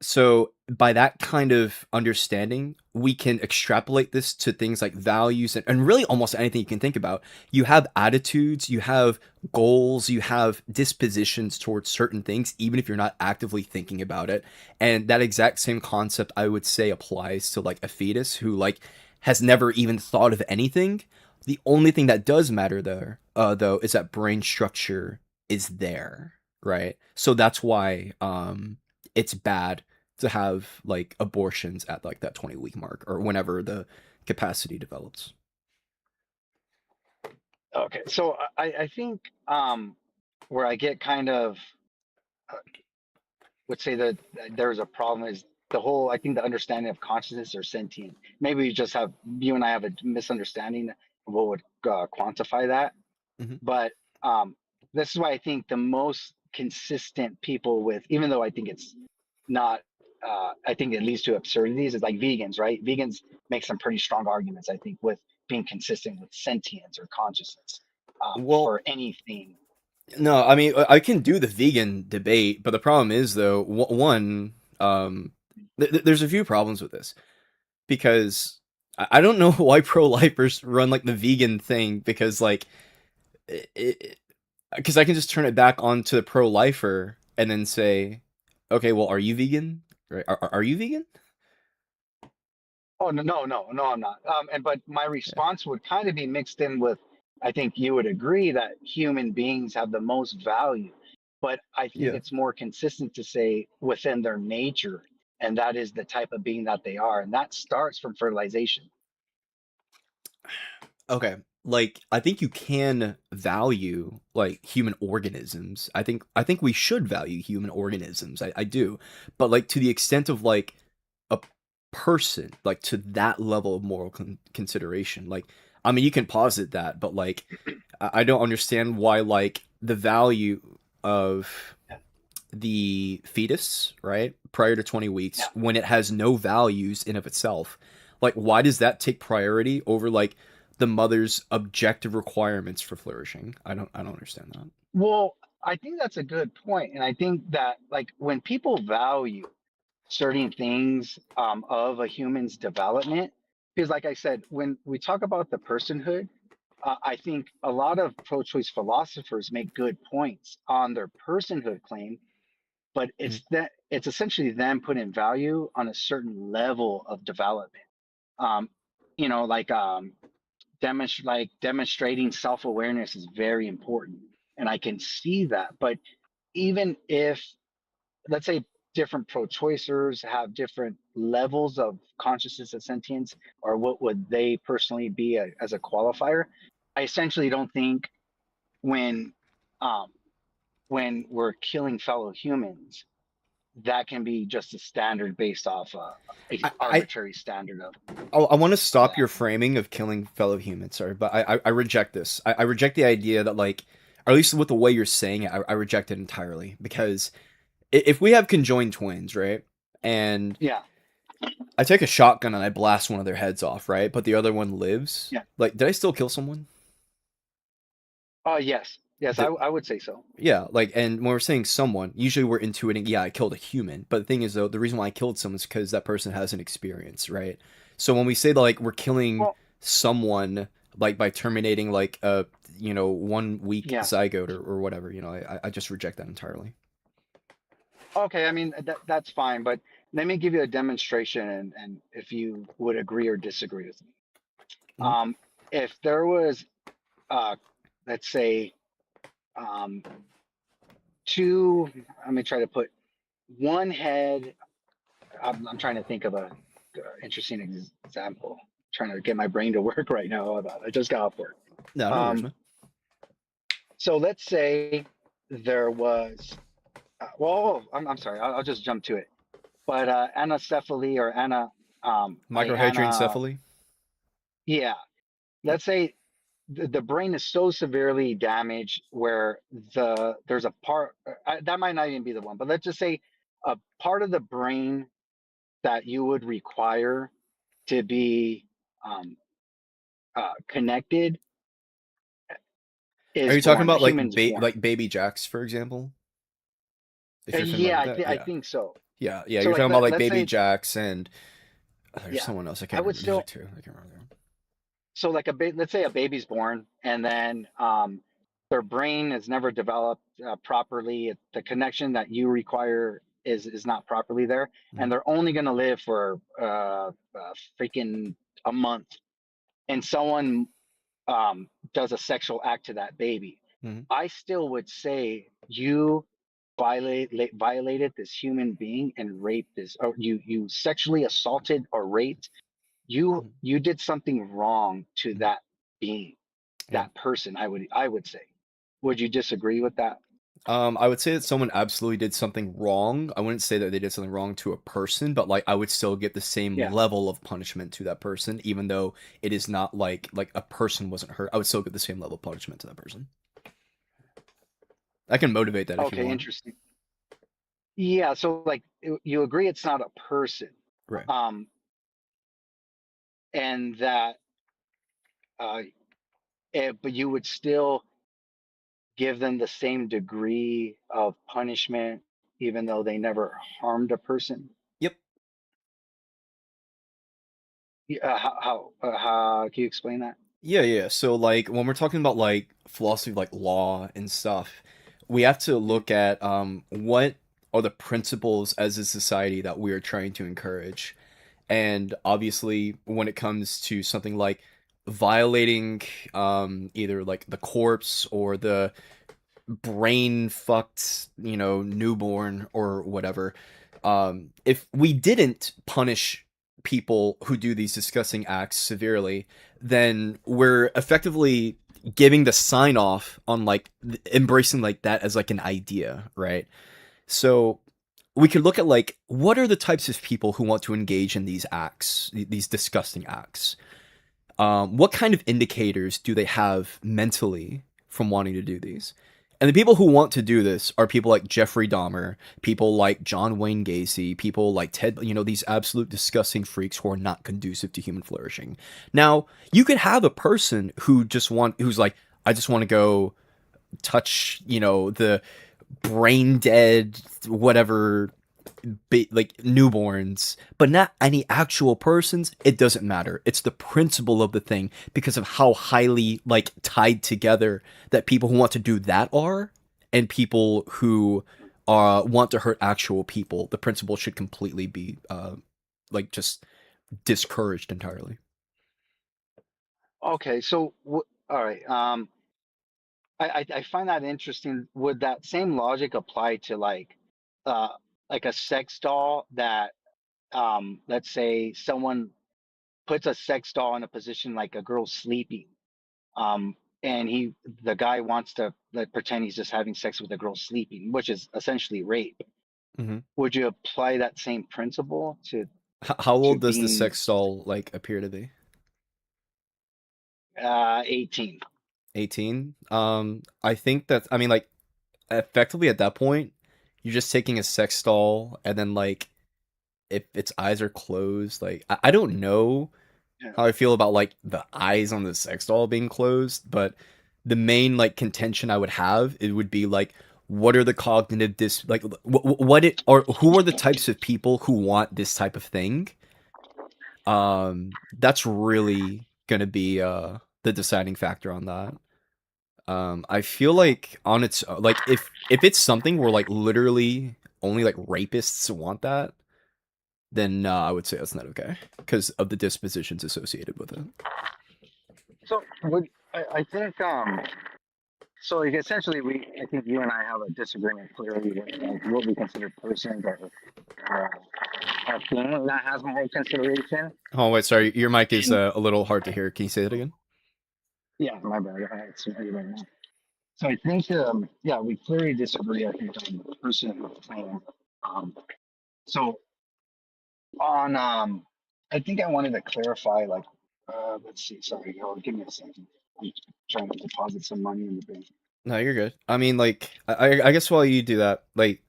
So by that kind of understanding, we can extrapolate this to things like values and really almost anything you can think about. You have attitudes, you have goals, you have dispositions towards certain things, even if you're not actively thinking about it. And that exact same concept I would say applies to like a fetus who like has never even thought of anything. The only thing that does matter there, though, is that brain structure is there, right? So that's why it's bad to have like abortions at like that 20-week mark or whenever the capacity develops. Okay. So I think where I get kind of uh, would say that there's a problem is the whole, I think the understanding of consciousness or sentient. Maybe you and I have a misunderstanding of what would quantify that. Mm-hmm. But this is why I think the most consistent people with, even though I think it's not, I think it leads to absurdities, is like vegans, right? Vegans make some pretty strong arguments, I think, with being consistent with sentience or consciousness Well, for anything. no, I mean I can do the vegan debate, but the problem is though, one, there's a few problems with this because I don't know why pro-lifers run like the vegan thing because like because I can just turn it back onto the pro-lifer and then say, okay, well, are you vegan? Right? Are you vegan? Oh no, I'm not. But my Yeah. response would kind of be mixed in with, I think you would agree that human beings have the most value, but I think Yeah. it's more consistent to say within their nature, and that is the type of being that they are, and that starts from fertilization. Okay. Like I think you can value like human organisms. I think we should value human organisms. I do. But like to the extent of like a person, like to that level of moral consideration. Like I mean you can posit that, but like I don't understand why like the value of the fetus, right? Prior to 20 weeks when it has no values in of itself. Like why does that take priority over like the mother's objective requirements for flourishing? I don't understand that. Well, I think that's a good point, and I think that like when people value certain things of a human's development, because like I said, when we talk about the personhood, I think a lot of pro-choice philosophers make good points on their personhood claim, but it's essentially them putting value on a certain level of development. Um, like demonstrating self-awareness is very important, and I can see that. But even if, let's say, different pro-choicers have different levels of consciousness and sentience, or what would they personally be as a qualifier, I essentially don't think when um, we're killing fellow humans, that can be just a standard based off a I arbitrary standard of I want to of stop that. your framing of killing fellow humans, sorry, but I reject this. I reject the idea that like, or at least with the way you're saying it, I reject it entirely because if we have conjoined twins, right, and Yeah. I take a shotgun and I blast one of their heads off, right, but the other one lives, Yeah. like, did I still kill someone? Oh yes, yes, Did, I would say so. yeah, like, and when we're saying someone, usually we're intuiting, yeah, I killed a human. But the thing is, though, the reason why I killed someone is because that person has an experience, right? So when we say that, like, we're killing Well, someone, like, by terminating, like, a, 1 week yeah. zygote or whatever, I just reject that entirely. Okay, I mean that's fine, but let me give you a demonstration, and if you would agree or disagree with me. Mhm. If there was, uh, let's say, um, two, let me try to put one head. I'm trying to think of a interesting example. Trying to get my brain to work right now. I just got off work. No, no worries, Um, man. so let's say there was, well, I'm sorry, I'll just jump to it. But anencephaly or Microhydranencephaly? yeah, let's say the brain is so severely damaged where there's a part that might not even be the one, but let's just say a part of the brain that you would require to be um, connected Are is you talking born. The about, like, human's born. like Baby Jacks, for example? If you're familiar Yeah, with that? I Yeah. think so. Yeah, yeah, So you're like talking about, like, let's Baby say, Jacks and there's yeah, someone else, I I can't would remember. There's, like, still, two, I can't remember. so like let's say a baby's born, and then their brain is never developed properly. The connection that you require is not properly there, and they're only going to live for freaking a month, and someone does a sexual act to that baby. Mhm. I still would say you violated this human being and raped this, or you sexually assaulted or raped. You did something wrong to that being, Yeah. that person. I would say. Would you disagree with that? I would say that someone absolutely did something wrong. I wouldn't say that they did something wrong to a person, but like I would still give the same Yeah. level of punishment to that person, even though it is not like a person wasn't hurt. I would still give the same level of punishment to that person. I can motivate that if you Okay, want. interesting. Yeah, so like you agree it's not a person, Right. um, and that, uh, but you would still give them the same degree of punishment, even though they never harmed a person. Yep. Yeah, how can you explain that? Yeah, yeah. So like when we're talking about like philosophy like law and stuff, we have to look at what are the principles as a society that we are trying to encourage. And obviously when it comes to something like violating either like the corpse or the brain fucked, newborn or whatever, if we didn't punish people who do these disgusting acts severely, then we're effectively giving the sign off on like embracing like that as like an idea, right? So we could look at like what are the types of people who want to engage in these acts, these disgusting acts. What kind of indicators do they have mentally from wanting to do these? And the people who want to do this are people like Jeffrey Dahmer, people like John Wayne Gacy, people like Ted, these absolute disgusting freaks who are not conducive to human flourishing. Now, you could have a person who's like, I just want to go touch, the brain dead, whatever, like newborns, but not any actual persons. It doesn't matter. It's the principle of the thing because of how highly like tied together that people who want to do that are, and people who want to hurt actual people. The principle should completely be like just discouraged entirely. Okay, so all right. I find that interesting. Would that same logic apply to uh, like a sex doll that, let's say someone puts a sex doll in a position like a girl sleeping, and the guy wants to like pretend he's just having sex with a girl sleeping, which is essentially rape. Mm-hmm. Would you apply that same principle How to old does the being sex doll like appear to be? 18? 18. I think that, I mean, like, effectively at that point, you're just taking a sex doll and then like if its eyes are closed, like I don't know Yeah. how I feel about like the eyes on the sex doll being closed, but the main like contention I would have, it would be like what are the cognitive like what it or who are the types of people who want this type of thing? That's really gonna be the deciding factor on that. I feel like on its like if it's something where like literally only like rapists want that, then I would say that's not okay because of the dispositions associated with it. So I think so like essentially I think you and I have a disagreement clearly with like what we consider persons or a thing that has moral consideration. Oh wait, sorry, your mic is a little hard to hear. Can you say that again? Yeah, my bad. It's right now. So I think yeah, we clearly disagree. I think on the person claim. So on I think I wanted to clarify like let's see, sorry, give me a second. I'm trying to deposit some money in the bank. No, you're good. I mean, like, I guess while you do that, like,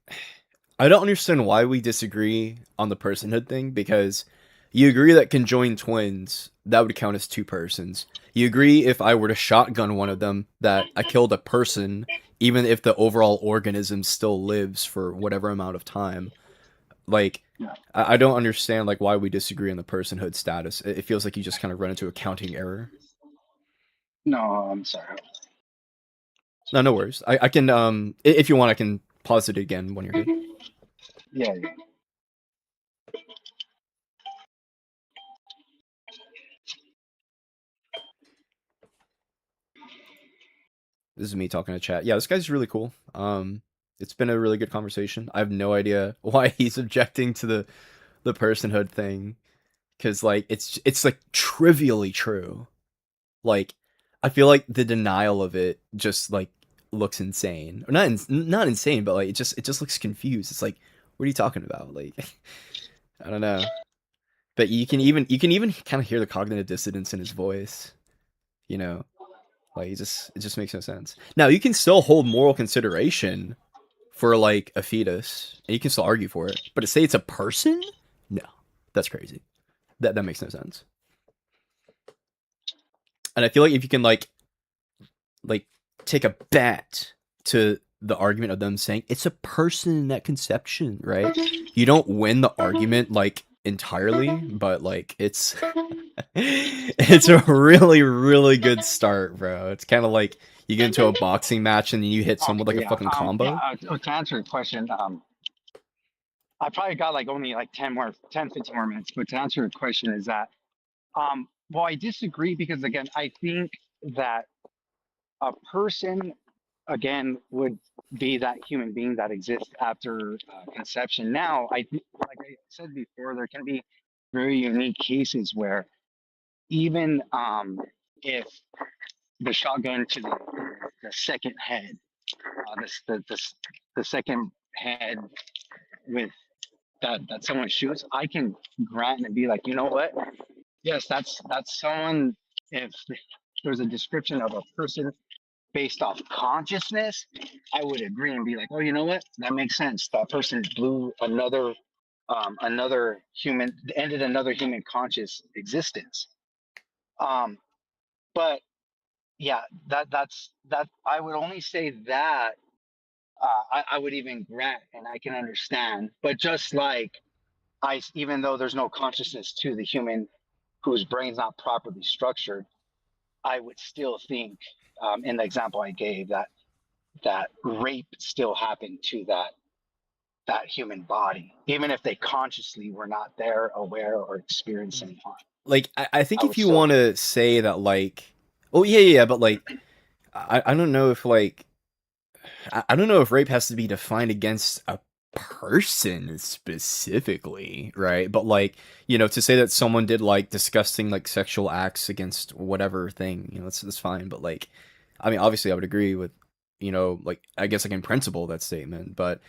I don't understand why we disagree on the personhood thing because you agree that conjoined twins that would count as two persons. You agree if I were to shotgun one of them that I killed a person, even if the overall organism still lives for whatever amount of time. Like, I don't understand like why we disagree on the personhood status. It feels like you just kind of run into a counting error. No, I'm sorry. No, no worries. I can if you want I can pause it again when you're good. Yeah. This is me talking to chat. Yeah, this guy's really cool. It's been a really good conversation. I have no idea why he's objecting to the personhood thing, because like it's like trivially true. Like I feel like the denial of it just like looks insane, or not insane, but like it just looks confused. It's like, what are you talking about? Like I don't know. But you can even kind of hear the cognitive dissonance in his voice. You know, like it just makes no sense. Now you can still hold moral consideration for like a fetus, and you can still argue for it. But to say it's a person, no, that's crazy. That makes no sense. And I feel like if you can like take a bet to the argument of them saying it's a person in that conception, right? You don't win the argument like entirely, but like it's it's a really really good start, bro. It's kind of like you get into a boxing match and you hit someone with like a fucking combo. To answer your question, I probably got like only like 10, 15 more minutes. But to answer your question is that, well, I disagree because again, I think that a person again would be that human being that exists after conception. Now, like I said before, there can be very unique cases where even if the shotgun to the second head, the second head with that someone shoots, I can grant and be like, you know what? Yes, that's someone. If there's a description of a person based off consciousness, I would agree and be like, oh, you know what? That makes sense. That person blew another human, ended another human conscious existence. But yeah, that I would only say that I would even grant and I can understand. But just like even though there's no consciousness to the human whose brain's not properly structured, I would still think, in the example I gave, that rape still happened to that human body, even if they consciously were not there, aware, or experiencing harm. Like, I think I if would you still want to say that, like, oh yeah, but like, I don't know if like, I don't know if rape has to be defined against a person specifically, right? But like, you know, to say that someone did like disgusting like sexual acts against whatever thing, you know, that's fine. But like, I mean, obviously, I would agree with, you know, like I guess like in principle that statement, but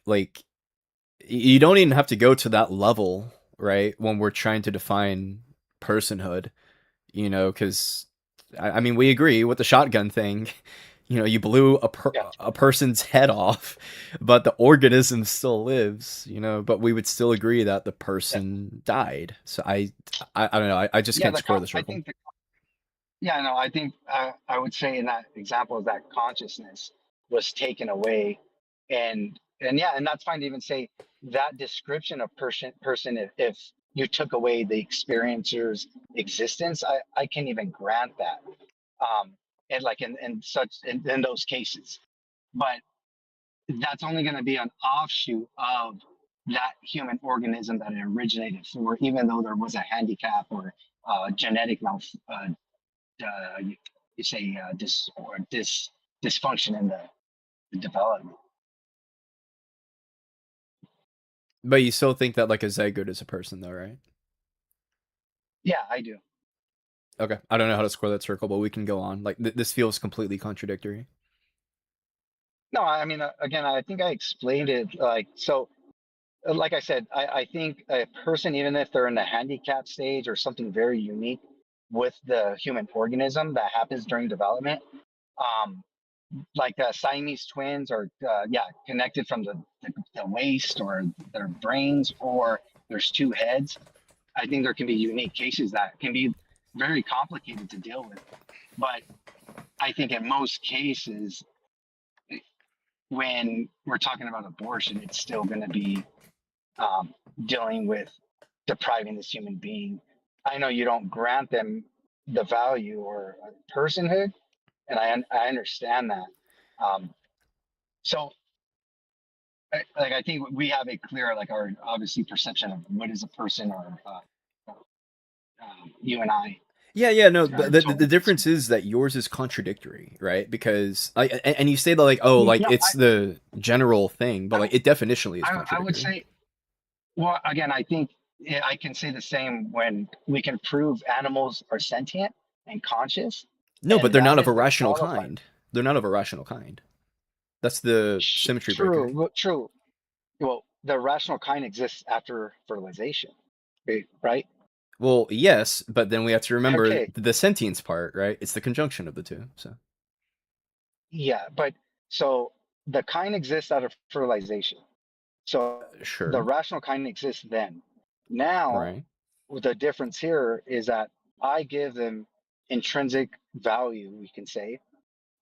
like, you don't even have to go to that level, right? When we're trying to define personhood, you know, because I mean, we agree with the shotgun thing. You know, you blew a person's head off, but the organism still lives. You know, but we would still agree that the person died. So I don't know. I just can't square the I circle. think yeah, no, I think I would say in that example that consciousness was taken away, and yeah, and that's fine to even say that description of person if you took away the experiencer's existence, I can even grant that, and like in such in those cases, but that's only going to be an offshoot of that human organism that it originated for, even though there was a handicap or genetic you say dysfunction in the development. But you still think that like a zygote is a person, though, right? Yeah, I do. Okay, I don't know how to square that circle, but we can go on. Like this feels completely contradictory. No, I mean, again, I think I explained it like so. Like I said, I think a person, even if they're in the handicap stage or something very unique with the human organism that happens during development, um, like Siamese twins are, yeah, connected from the waist or their brains, or there's two heads. I think there can be unique cases that can be very complicated to deal with. But I think in most cases, when we're talking about abortion, it's still going to be dealing with depriving this human being. I know you don't grant them the value or personhood, and I understand that. So, I think we have a clear, like, our obviously perception of what is a person, or you and I Yeah, no. are The totally. difference is that yours is contradictory, right? Because and you say that like, oh, like No, it's the general thing, but like it definitionally is I would contradictory. say, well, again, I think I can say the same when we can prove animals are sentient and conscious, No, but and they're that not of a is the rational qualifier. kind. They're not of a rational kind. That's the symmetry breaker. True. Well, the rational kind exists after fertilization, right? Well, yes, but then we have to remember Okay, the sentience part, right? It's the conjunction of the two. So yeah, but so the kind exists out of fertilization. So the sure, rational kind exists then. Now, right? the difference here is that I give them intrinsic value, we can say,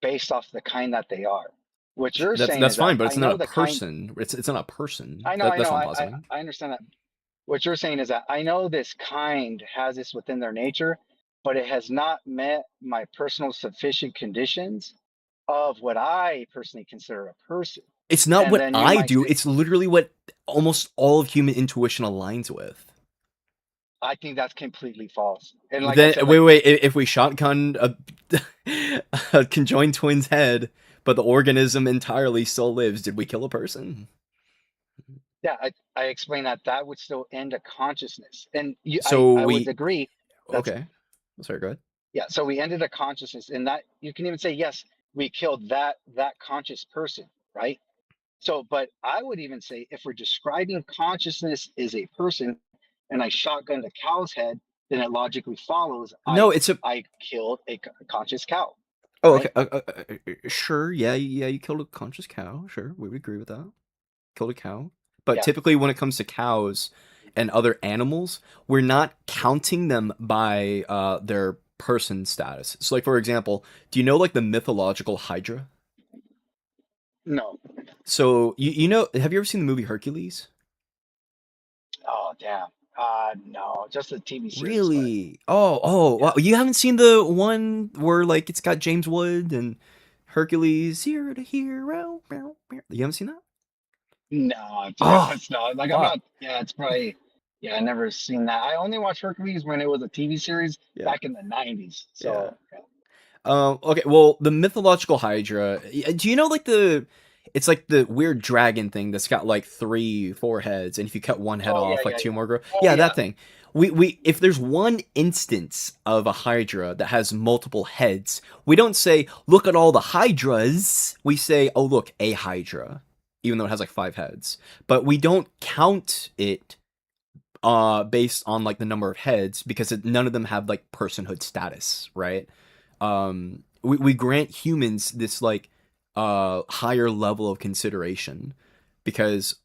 based off the kind that they are. What you're saying That's is that fine, but I it's not know a the kind. person. It's not a person. I That's know, what I'm positing. I understand that. What you're saying is that I know this kind has this within their nature, but it has not met my personal sufficient conditions of what I personally consider a person. It's not And what then you I might do. say, It's literally what almost all of human intuition aligns with. I think that's completely false. And like I Then said, wait, like, if we shotgun a conjoined twin's head, but the organism entirely still lives. Did we kill a person? Yeah, I explained that would still end a consciousness, and So I would we agree. That's okay. Sorry, go ahead. yeah. So we ended a consciousness, and that you can even say yes, we killed that conscious person, right? So, but I would even say if we're describing consciousness as a person, and I shotgunned a cow's head, then it logically follows No, it's a I killed a conscious cow, oh okay. right? Sure, yeah, you killed a conscious cow. Sure, we would agree with that. Killed a cow. But Yeah. typically, when it comes to cows and other animals, we're not counting them by their person status. So, like for example, do you know like the mythological Hydra? No. So you know, have you ever seen the movie Hercules? Oh damn. No, just a TV series, but Really? Oh, wow. You haven't seen the one where like it's got James Wood and Hercules, hero to hero. You haven't seen that? no, to be Oh, honest, no. Like I'm fuck. not. Yeah, it's probably. Yeah, I never seen that. I only watched Hercules when it was a TV series Yeah. back in the '90s. Yeah. So yeah. Okay, well, the mythological Hydra. Do you know like it's like the weird dragon thing that's got like 3, 4 heads, and if you cut one head Oh yeah, off, like yeah, two yeah. more grow. Oh Yeah, yeah. that thing. We if there's one instance of a Hydra that has multiple heads, we don't say look at all the Hydras. We say oh look a Hydra, even though it has like 5 heads. But we don't count it based on like the number of heads because none of them have like personhood status, right? We grant humans this like higher level of consideration because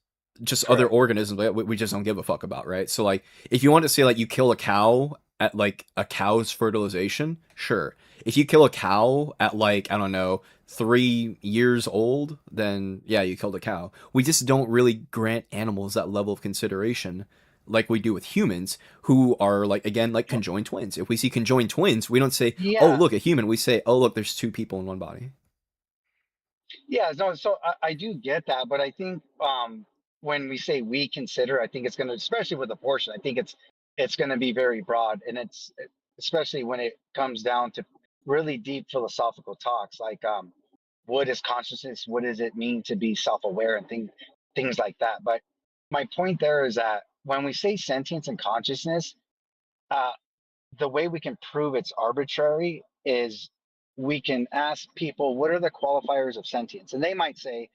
just other Correct. organisms like, we just don't give a fuck about, right? So like if you want to say like you kill a cow at like a cow's fertilization, sure. If you kill a cow at like I don't know 3 years old, then yeah, you killed a cow. We just don't really grant animals that level of consideration like we do with humans who are like again like conjoined twins. If we see conjoined twins, we don't say, "Oh, Yeah. look, a human." We say, "Oh, look, there's 2 people in one body." Yeah, no, so I do get that, but I think when we say we consider, I think it's going to, especially with abortion, I think it's going to be very broad, and it's especially when it comes down to really deep philosophical talks, like what is consciousness? What does it mean to be self-aware, and things like that. But my point there is that when we say sentience and consciousness, uh, the way we can prove it's arbitrary is we can ask people what are the qualifiers of sentience, and they might say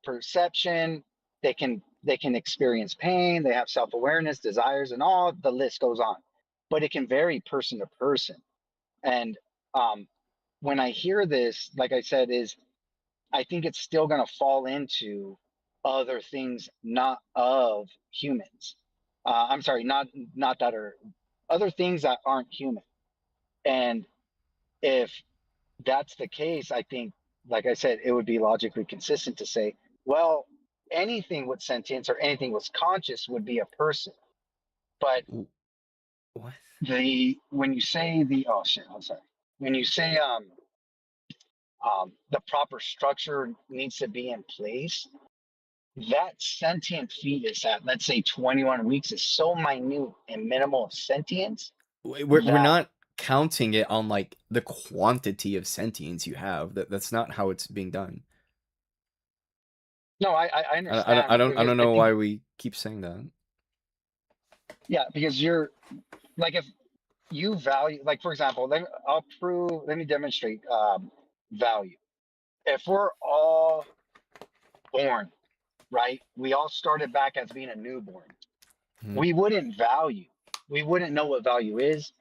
perception. They can experience pain. They have self-awareness, desires, and all the list goes on. But it can vary person to person. And um, when I hear this, like I said, is I think it's still going to fall into other things not of humans. I'm sorry, not that are other things that aren't human. And if that's the case, I think, like I said, it would be logically consistent to say, well, anything with sentience or anything with conscious would be a person. But What? when you say oh shit, I'm sorry. When you say the proper structure needs to be in place, that sentient fetus at let's say 21 weeks is so minute and minimal of sentience We're that not counting it on like the quantity of sentience you have. That's not how it's being done. no, I understand. I Because don't I know think why we keep saying that. yeah, because you're like if you value, like for example, let me demonstrate value. If we're all born, right, we all started back as being a newborn, Hmm. we wouldn't value, we wouldn't know what value is,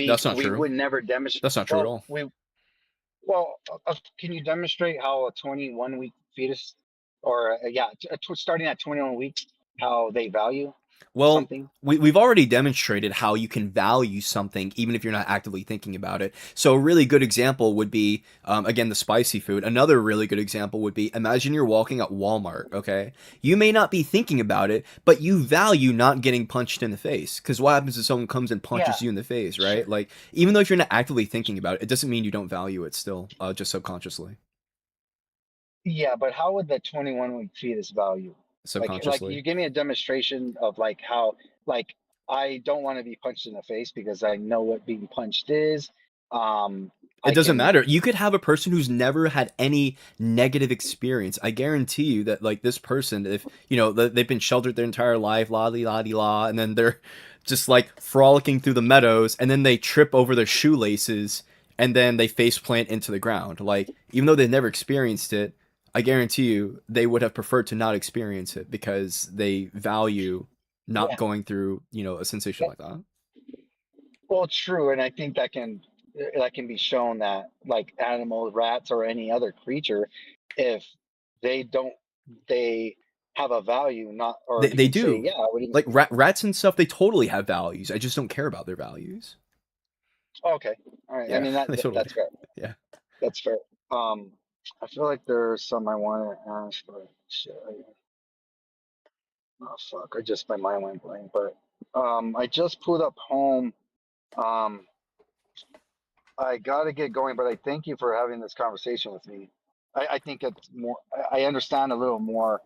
That's not we true. would never demonstrate. That's not true at all. Can you demonstrate how a 21-week fetus or starting at 21 weeks, how they value Well, something? we've already demonstrated how you can value something even if you're not actively thinking about it. So a really good example would be, again, the spicy food. Another really good example would be, imagine you're walking at Walmart, okay? You may not be thinking about it, but you value not getting punched in the face. Because what happens if someone comes and punches Yeah, you in the face, sure. right? Like, even though if you're not actively thinking about it, it doesn't mean you don't value it still, just subconsciously. Yeah, but how would the 21-week fetus value? Like Subconsciously. you give me a demonstration of like how, like, I don't want to be punched in the face because I know what being punched is. It I doesn't can. matter. You could have a person who's never had any negative experience. I guarantee you that like this person, if you know they've been sheltered their entire life, la di la di la, and then they're just like frolicking through the meadows, and then they trip over their shoelaces, and then they face plant into the ground. Like even though they've never experienced it, I guarantee you they would have preferred to not experience it because they value not Yeah. going through a sensation like that. Well, true, and I think that can be shown that like animals, rats, or any other creature, if they don't, they have a value, not, or you They can say, do. yeah, I would even Like say, rats and stuff, they totally have values. I just don't care about their values. oh, okay, all right. I Yeah, mean they totally do. that's fair. Yeah. That's fair. I feel like there's some I want to ask, but shit, oh fuck, my mind went blank. But I just pulled up home. Um, I gotta get going, but I thank you for having this conversation with me. I think it's more. I understand a little more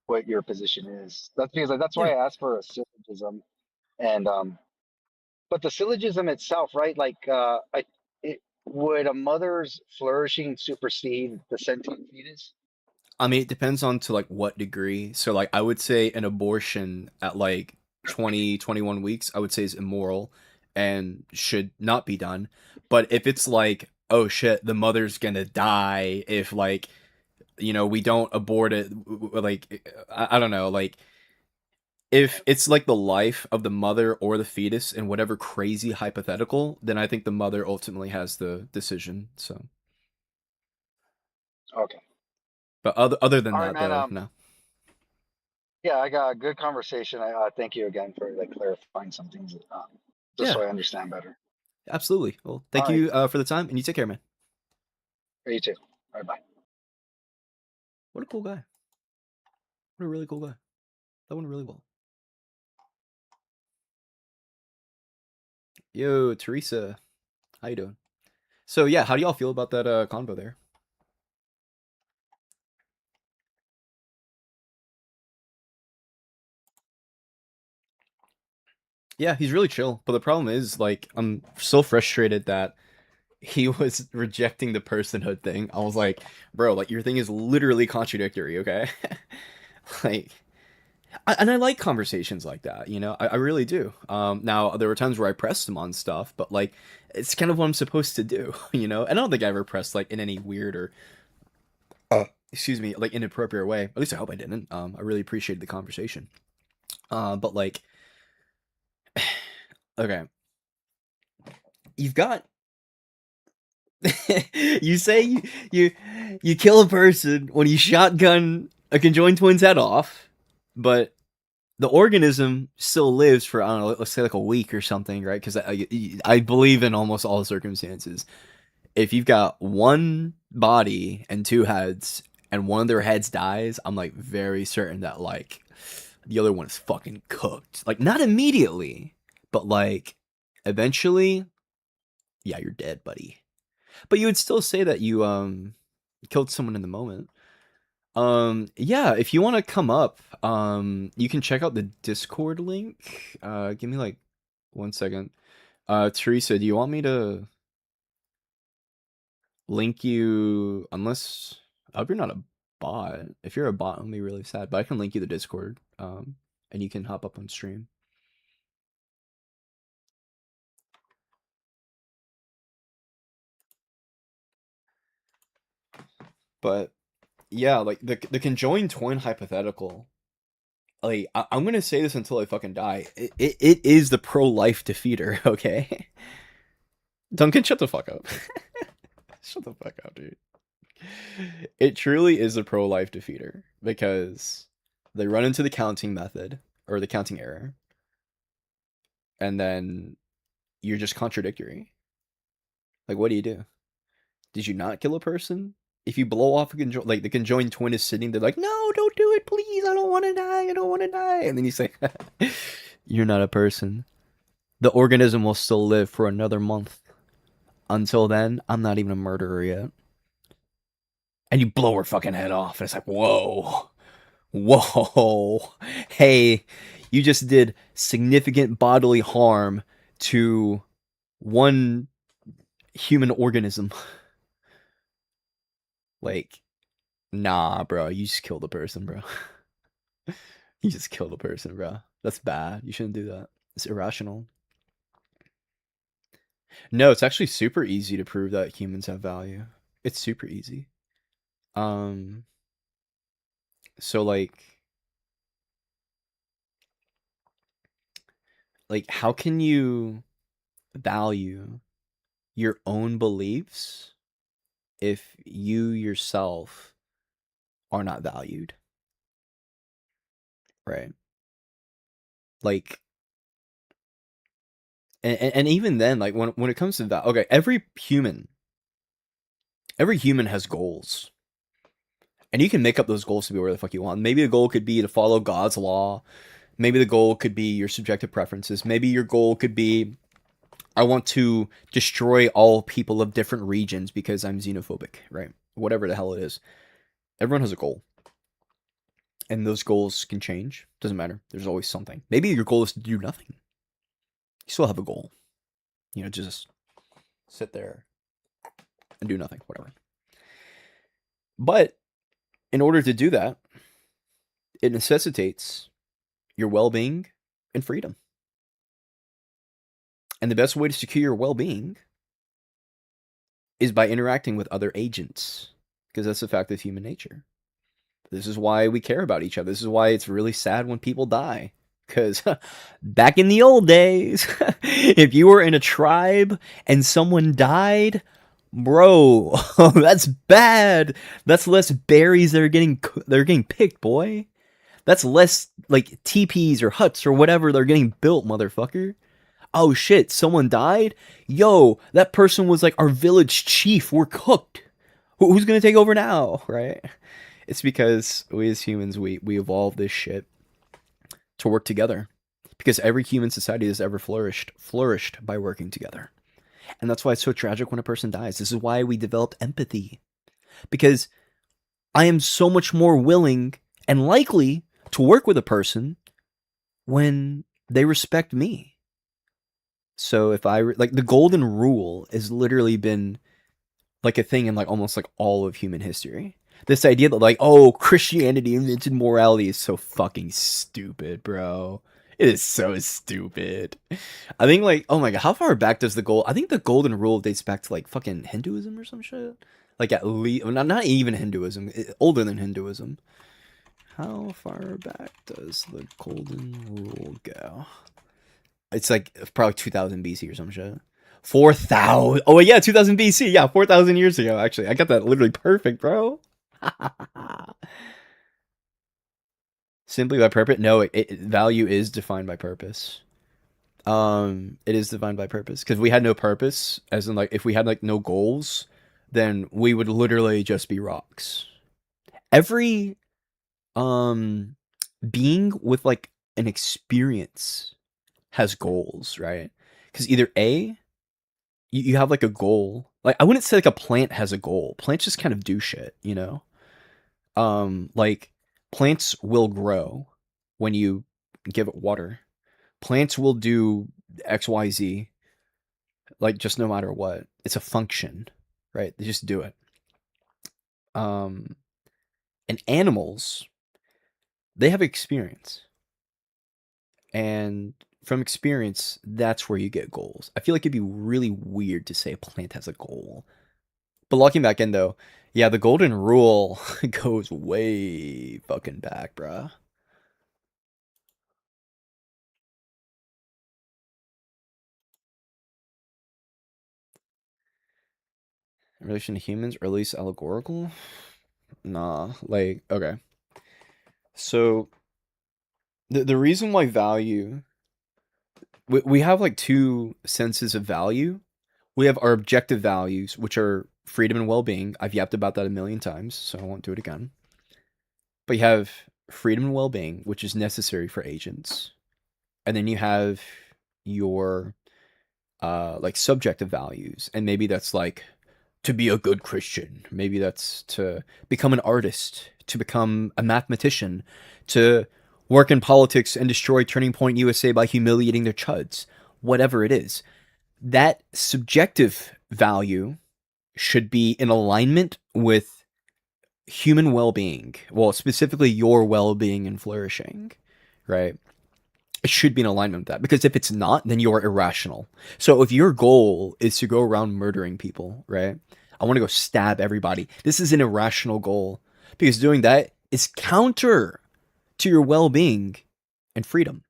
what your position is. That's because that's why Yeah. I asked for a syllogism, and but the syllogism itself, right? Like, would a mother's flourishing supersede the sentient fetus? I mean, it depends on to like what degree. So like I would say an abortion at like 20, 21 weeks, I would say is immoral and should not be done. But if it's like, oh shit, the mother's gonna die if like, we don't abort it, like I don't know, like if it's like the life of the mother or the fetus in whatever crazy hypothetical, then I think the mother ultimately has the decision. So, Okay. but other than All right, that, man. though, no. Yeah, I got a good conversation. I thank you again for like clarifying some things, just Yeah, so I understand better. absolutely. Well, All thank right. you for the time, and you take care, man. You too. Bye bye. What a cool guy. What a really cool guy. That went really well. Yo, Teresa, how you doing? So yeah, how do y'all feel about that convo there? Yeah, he's really chill, but the problem is like I'm so frustrated that he was rejecting the personhood thing. I was like, bro, like your thing is literally contradictory, okay? Like, and I like conversations like that, I really do. Now there were times where I pressed him on stuff, but like, it's kind of what I'm supposed to do, And I don't think I ever pressed like in any weird or, excuse me, like inappropriate way. At least I hope I didn't. I really appreciated the conversation. But like, okay, you've got you say you kill a person when you shotgun a conjoined twin's head off, but the organism still lives for I don't know, let's say like a week or something, right? Because I believe in almost all circumstances. If you've got one body and two heads, and one of their heads dies, I'm like very certain that like the other one is fucking cooked. Like not immediately, but like eventually, yeah, you're dead, buddy. But you would still say that you killed someone in the moment. Yeah, if you want to come up, you can check out the Discord link. Give me like 1 second. Teresa, do you want me to link you? Unless, I hope you're not a bot. If you're a bot, I'm be really sad. But I can link you the Discord. And you can hop up on stream. But yeah, like the conjoined twin hypothetical. Like I'm gonna say this until I fucking die. It is the pro-life defeater, okay? Duncan, shut the fuck up. Shut the fuck up, dude. It truly is a pro-life defeater because they run into the counting method or the counting error, and then you're just contradictory. Like, what do you do? Did you not kill a person? If you blow off like the conjoined twin is sitting there like, no, don't do it, please. I don't want to die. I don't want to die. And then you say, you're not a person. The organism will still live for another month. Until then, I'm not even a murderer yet. And you blow her fucking head off, and it's like, whoa. Whoa. Hey, you just did significant bodily harm to one human organism. Like, nah, bro, you just killed a person, bro. You just killed a person, bro. That's bad. You shouldn't do that. It's irrational. No, it's actually super easy to prove that humans have value. It's super easy. So like how can you value your own beliefs if you yourself are not valued? Right? Like and even then, like when it comes to that, okay, every human has goals. And you can make up those goals to be where the fuck you want. Maybe the goal could be to follow God's law. Maybe the goal could be your subjective preferences. Maybe your goal could be, I want to destroy all people of different regions because I'm xenophobic, right? Whatever the hell it is. Everyone has a goal. And those goals can change. Doesn't matter. There's always something. Maybe your goal is to do nothing. You still have a goal. You know, just sit there and do nothing, whatever. But in order to do that, it necessitates your well-being and freedom. And the best way to secure your well-being is by interacting with other agents, because that's a fact of human nature. This is why we care about each other. This is why it's really sad when people die. Because back in the old days, if you were in a tribe and someone died, bro, that's bad. That's less berries that are getting picked, boy. That's less like teepees or huts or whatever they're getting built, motherfucker. Oh shit, someone died? Yo, that person was like our village chief. We're cooked. Who's gonna take over now, right? It's because we as humans, we evolved this shit to work together. Because every human society has ever flourished by working together. And that's why it's so tragic when a person dies. This is why we developed empathy. Because I am so much more willing and likely to work with a person when they respect me. So if I like the golden rule has literally been like a thing in like almost like all of human history. This idea that like, oh, Christianity invented morality is so fucking stupid, bro. It is so stupid. I think like, oh my god, how far back does I think the golden rule dates back to like fucking Hinduism or some shit. Like at least not even Hinduism, older than Hinduism. How far back does the golden rule go? It's like probably 2000 BC or some shit. 4,000. Oh yeah, 2000 BC. Yeah, 4,000 years ago. Actually, I got that literally perfect, bro. Simply by purpose? No, value is defined by purpose. It is defined by purpose because we had no purpose, as in like if we had like no goals, then we would literally just be rocks. Every being with like an experience has goals, right? Because either A, you have like a goal. Like I wouldn't say like a plant has a goal. Plants just kind of do shit, you know? Like plants will grow when you give it water. Plants will do XYZ, like just no matter what. It's a function, right? They just do it. And animals, they have experience. And from experience, that's where you get goals. I feel like it'd be really weird to say a plant has a goal. But locking back in though, yeah, the golden rule goes way fucking back, bruh. In relation to humans, or at least allegorical? Nah, like, okay. So, the reason why value, we have like two senses of value. We have our objective values, which are freedom and well-being. I've yapped about that a million times, so I won't do it again. But you have freedom and well-being, which is necessary for agents. And then you have your like subjective values, and maybe that's like to be a good Christian. Maybe that's to become an artist, to become a mathematician, to work in politics and destroy Turning Point USA by humiliating their chuds. Whatever it is. that subjective value should be in alignment with human well-being. Well, specifically your well-being and flourishing, right? It should be in alignment with that, because if it's not, then you're irrational. So if your goal is to go around murdering people, right? I want to go stab everybody. This is an irrational goal, because doing that is counter to your well-being and freedom.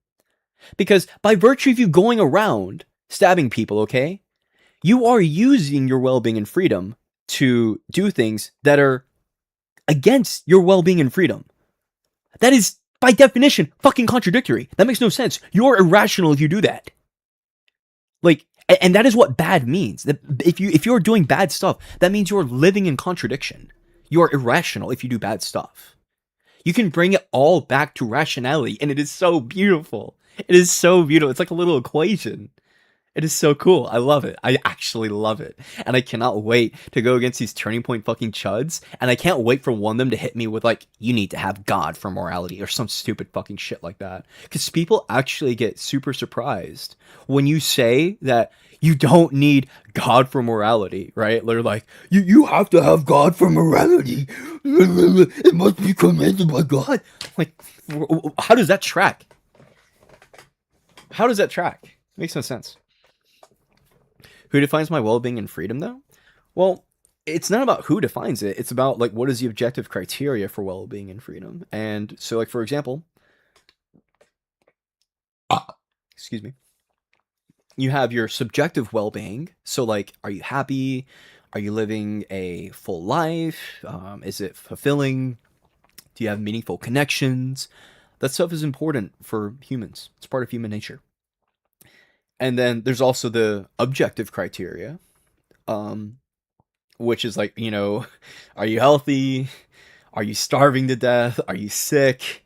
Because by virtue of you going around stabbing people, okay, you are using your well-being and freedom to do things that are against your well-being and freedom. That is, by definition, fucking contradictory. That makes no sense. You're irrational if you do that. Like, and that is what bad means. That if you're doing bad stuff, that means you're living in contradiction. You're irrational if you do bad stuff. You can bring it all back to rationality, and it is so beautiful. It is so beautiful. It's like a little equation. It is so cool. I love it. I actually love it. And I cannot wait to go against these turning point fucking chuds. And I can't wait for one of them to hit me with, like, you need to have God for morality or some stupid fucking shit like that. Because people actually get super surprised when you say that you don't need God for morality, right? They're like, you have to have God for morality. It must be commanded by God. Like, how does that track? How does that track? Makes no sense. Who defines my well-being and freedom, though? Well, it's not about who defines it. It's about, like, what is the objective criteria for well-being and freedom. And so, like, for example, excuse me, you have your subjective well-being. So, like, are you happy? Are you living a full life? Is it fulfilling? Do you have meaningful connections? That stuff is important for humans. It's part of human nature. And then there's also the objective criteria, which is like, you know, are you healthy? Are you starving to death? Are you sick?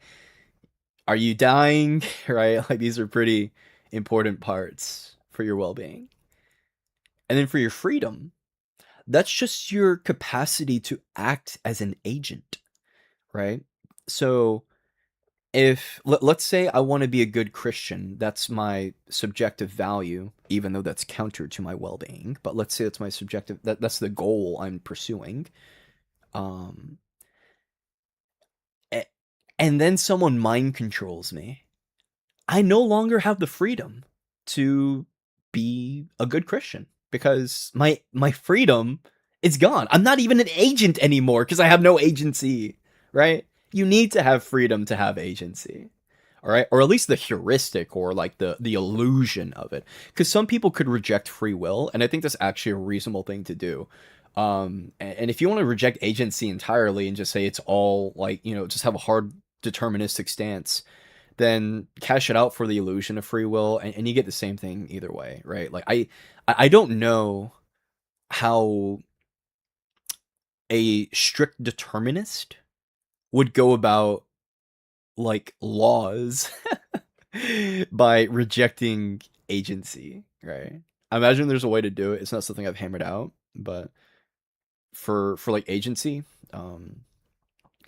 Are you dying? Right? Like, these are pretty important parts for your well-being. And then for your freedom, that's just your capacity to act as an agent, right? So if let's say I want to be a good Christian, that's my subjective value, even though that's counter to my well-being. But let's say that's my subjective, that's the goal I'm pursuing. Um, and then someone mind controls me. I no longer have the freedom to be a good Christian, because my freedom is gone. I'm not even an agent anymore because I have no agency, right? You need to have freedom to have agency. All right, or at least the heuristic, or like the illusion of it, because some people could reject free will, and I think that's actually a reasonable thing to do. And if you want to reject agency entirely and just say it's all, like, you know, just have a hard deterministic stance, then cash it out for the illusion of free will, and you get the same thing either way, right? Like, I don't know how a strict determinist would go about, like, laws by rejecting agency, right? I imagine there's a way to do it. It's not something I've hammered out, but for like agency,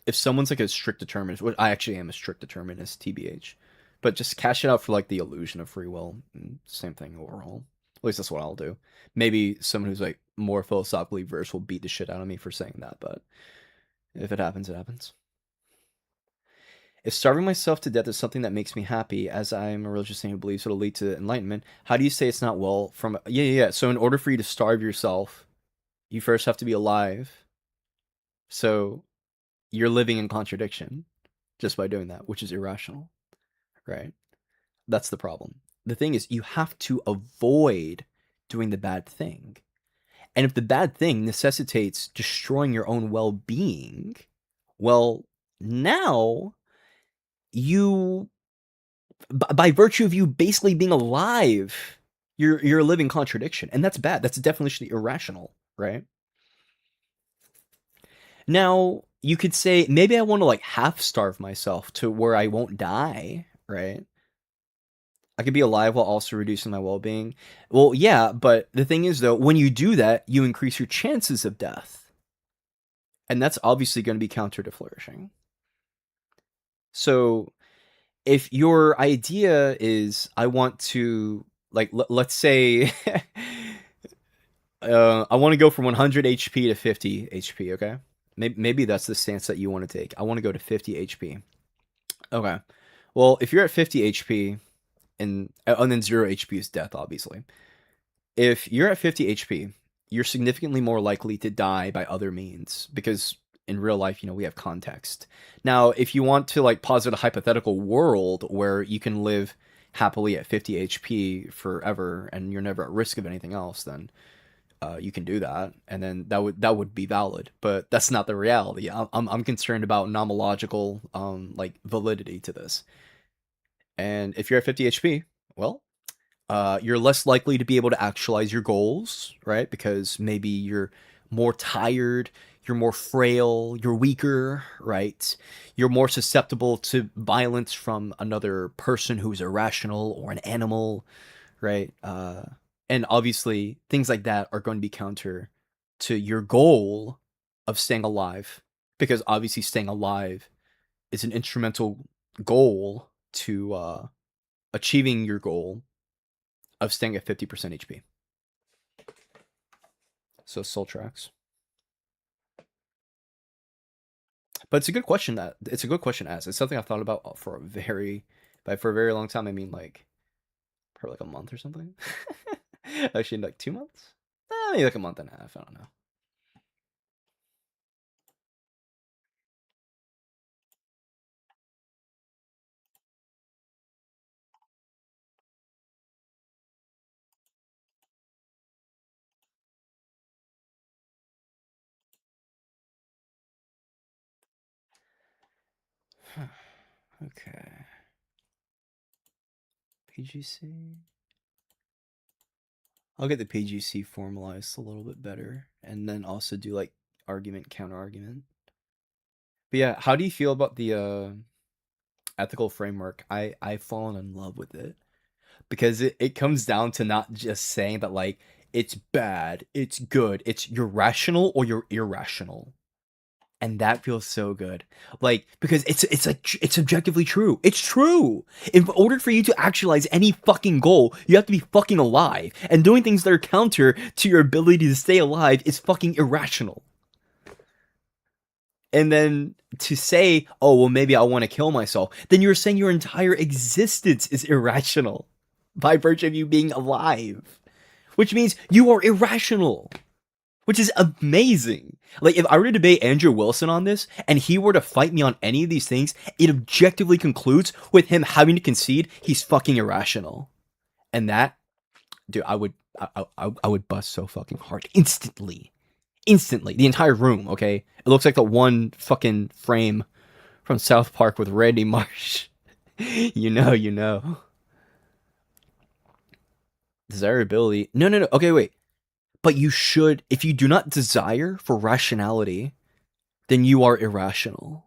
if someone's like a strict determinist, which I actually am a strict determinist, TBH, but just cash it out for like the illusion of free will, same thing overall. At least that's what I'll do. Maybe someone who's like more philosophically versed will beat the shit out of me for saying that, but if it happens, it happens. If starving myself to death is something that makes me happy, as I am a religious saint who believes it'll lead to enlightenment, how do you say it's not well from... Yeah. So in order for you to starve yourself, you first have to be alive. So you're living in contradiction just by doing that, which is irrational, right? That's the problem. The thing is, you have to avoid doing the bad thing. And if the bad thing necessitates destroying your own well-being, well, now you, by virtue of you basically being alive, you're a living contradiction, and that's bad. That's definitionally irrational, right? Now you could say maybe I want to like half starve myself to where I won't die, right? I could be alive while also reducing my well-being. Well, yeah, but the thing is though, when you do that, you increase your chances of death, and that's obviously going to be counter to flourishing. So if your idea is I want to, like, let's say I want to go from 100 HP to 50 HP. Okay, maybe that's the stance that you want to take. I want to go to 50 HP. Okay. Well, if you're at 50 HP and then 0 HP is death, obviously. If you're at 50 HP, you're significantly more likely to die by other means because in real life, we have context. Now, if you want to like posit a hypothetical world where you can live happily at 50 HP forever and you're never at risk of anything else, then you can do that, and then that would be valid. But that's not the reality. I'm concerned about nomological like validity to this. And if you're at 50 HP, well, you're less likely to be able to actualize your goals, right? Because maybe you're more tired, you're more frail, you're weaker, right? You're more susceptible to violence from another person who's irrational or an animal, right? And obviously, things like that are going to be counter to your goal of staying alive, because obviously staying alive is an instrumental goal to achieving your goal of staying at 50% HP. So soul tracks. But it's a good question to ask. It's something I've thought about for a very long time. I mean, like, for like a month or something. Actually, like 2 months? Maybe like a month and a half. I don't know. Okay. PGC. I'll get the PGC formalized a little bit better, and then also do like argument counter argument. But yeah, how do you feel about the ethical framework? I've fallen in love with it because it comes down to not just saying that like it's bad, it's good, it's you're rational or you're irrational. And that feels so good. Like, because it's like it's objectively true. It's true. In order for you to actualize any fucking goal, you have to be fucking alive. And doing things that are counter to your ability to stay alive is fucking irrational. And then to say, oh, well, maybe I want to kill myself, then you're saying your entire existence is irrational by virtue of you being alive. Which means you are irrational. Which is amazing. Like, if I were to debate Andrew Wilson on this, and he were to fight me on any of these things, it objectively concludes with him having to concede he's fucking irrational. And that, dude, I would bust so fucking hard. Instantly. The entire room, okay? It looks like the one fucking frame from South Park with Randy Marsh. you know. Desirability. No. Okay, wait. But you should, if you do not desire for rationality, then you are irrational.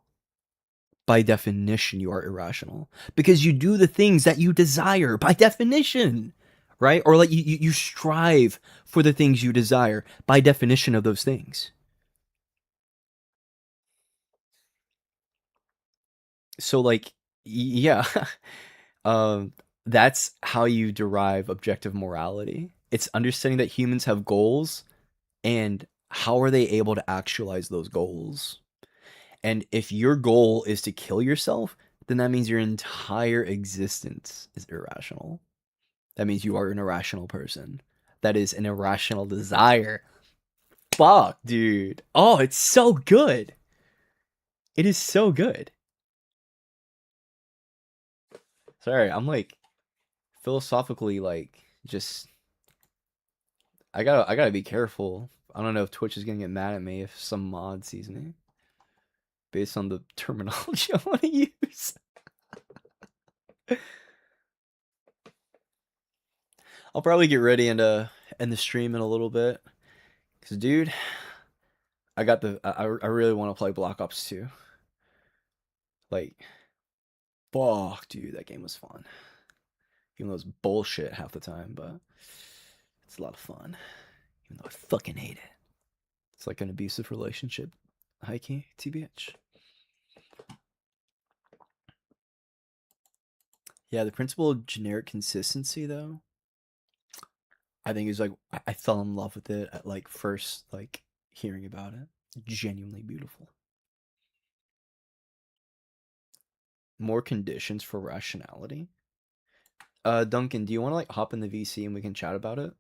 By definition, you are irrational. Because you do the things that you desire, by definition. Right? Or like you strive for the things you desire, by definition of those things. So like, yeah. That's how you derive objective morality. It's understanding that humans have goals, and how are they able to actualize those goals? And if your goal is to kill yourself, then that means your entire existence is irrational. That means you are an irrational person. That is an irrational desire. Fuck, dude. Oh, it's so good. It is so good. Sorry, I'm like philosophically like just I gotta be careful. I don't know if Twitch is gonna get mad at me if some mod sees me based on the terminology I want to use. I'll probably get ready and end the stream in a little bit. Cause dude, I really want to play Black Ops 2. Like, fuck, dude, that game was fun. Even though it's bullshit half the time, but it's a lot of fun. Even though I fucking hate it. It's like an abusive relationship. High key, TBH. Yeah, the principle of generic consistency, though. I think it's like I fell in love with it at like first like hearing about it. Genuinely beautiful. More conditions for rationality. Duncan, do you want to like hop in the VC and we can chat about it?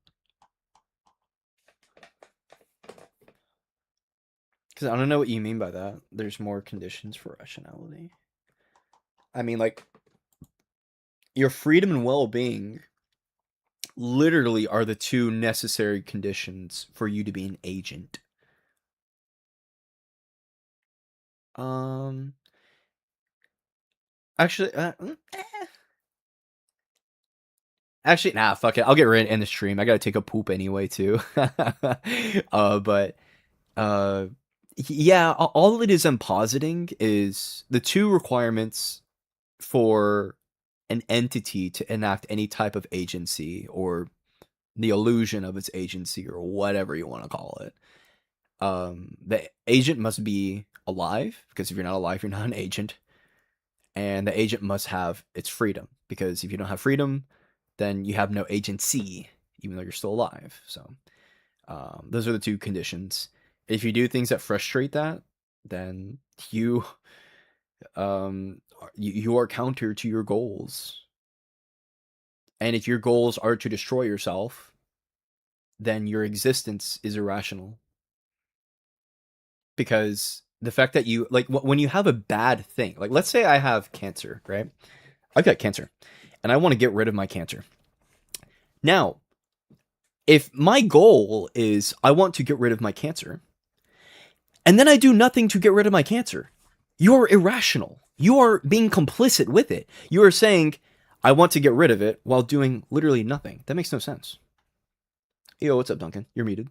Because I don't know what you mean by that. There's more conditions for rationality. I mean, like, your freedom and well-being literally are the two necessary conditions for you to be an agent. Actually, actually, nah, fuck it. I'll get right in the stream. I gotta take a poop anyway, too. But, yeah, all it is I'm positing is the two requirements for an entity to enact any type of agency or the illusion of its agency or whatever you want to call it. The agent must be alive, because if you're not alive, you're not an agent. And the agent must have its freedom, because if you don't have freedom, then you have no agency, even though you're still alive. So those are the two conditions. If you do things that frustrate that, then you you are counter to your goals. And if your goals are to destroy yourself, then your existence is irrational. Because the fact that you, like, when you have a bad thing, like, let's say I have cancer, right? I've got cancer, and I want to get rid of my cancer. Now, if my goal is I want to get rid of my cancer, and then I do nothing to get rid of my cancer, you're irrational. You are being complicit with it. You are saying, I want to get rid of it while doing literally nothing. That makes no sense. Yo, what's up, Duncan? You're muted.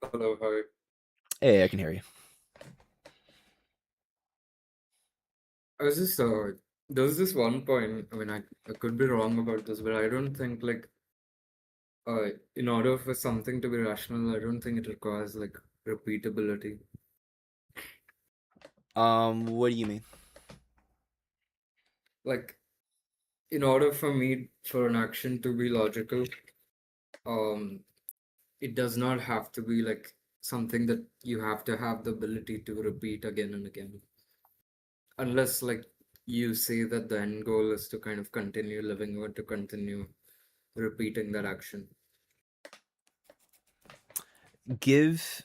Hello, hi. Hey, I can hear you. I was just there was this one point. I mean, I could be wrong about this, but I don't think like in order for something to be rational, I don't think it requires like repeatability. What do you mean? Like, in order for an action to be logical, it does not have to be like something that you have to have the ability to repeat again and again. Unless like you say that the end goal is to kind of continue living or to continue repeating that action. Give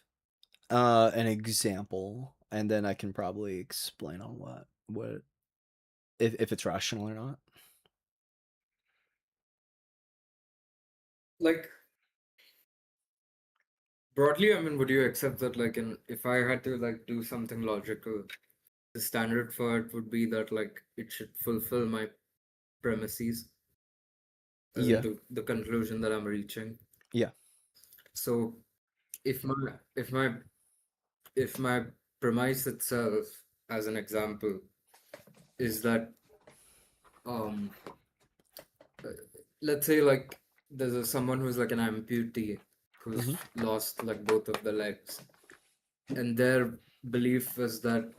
an example, and then I can probably explain on what if it's rational or not. Like, broadly, I mean, would you accept that like if I had to like do something logical, the standard for it would be that like it should fulfill my premises as Yeah. into the conclusion that I'm reaching. Yeah. So if my if my if my premise itself, as an example, is that um let's say like someone who's like an amputee who's lost like both of the legs, and their belief is that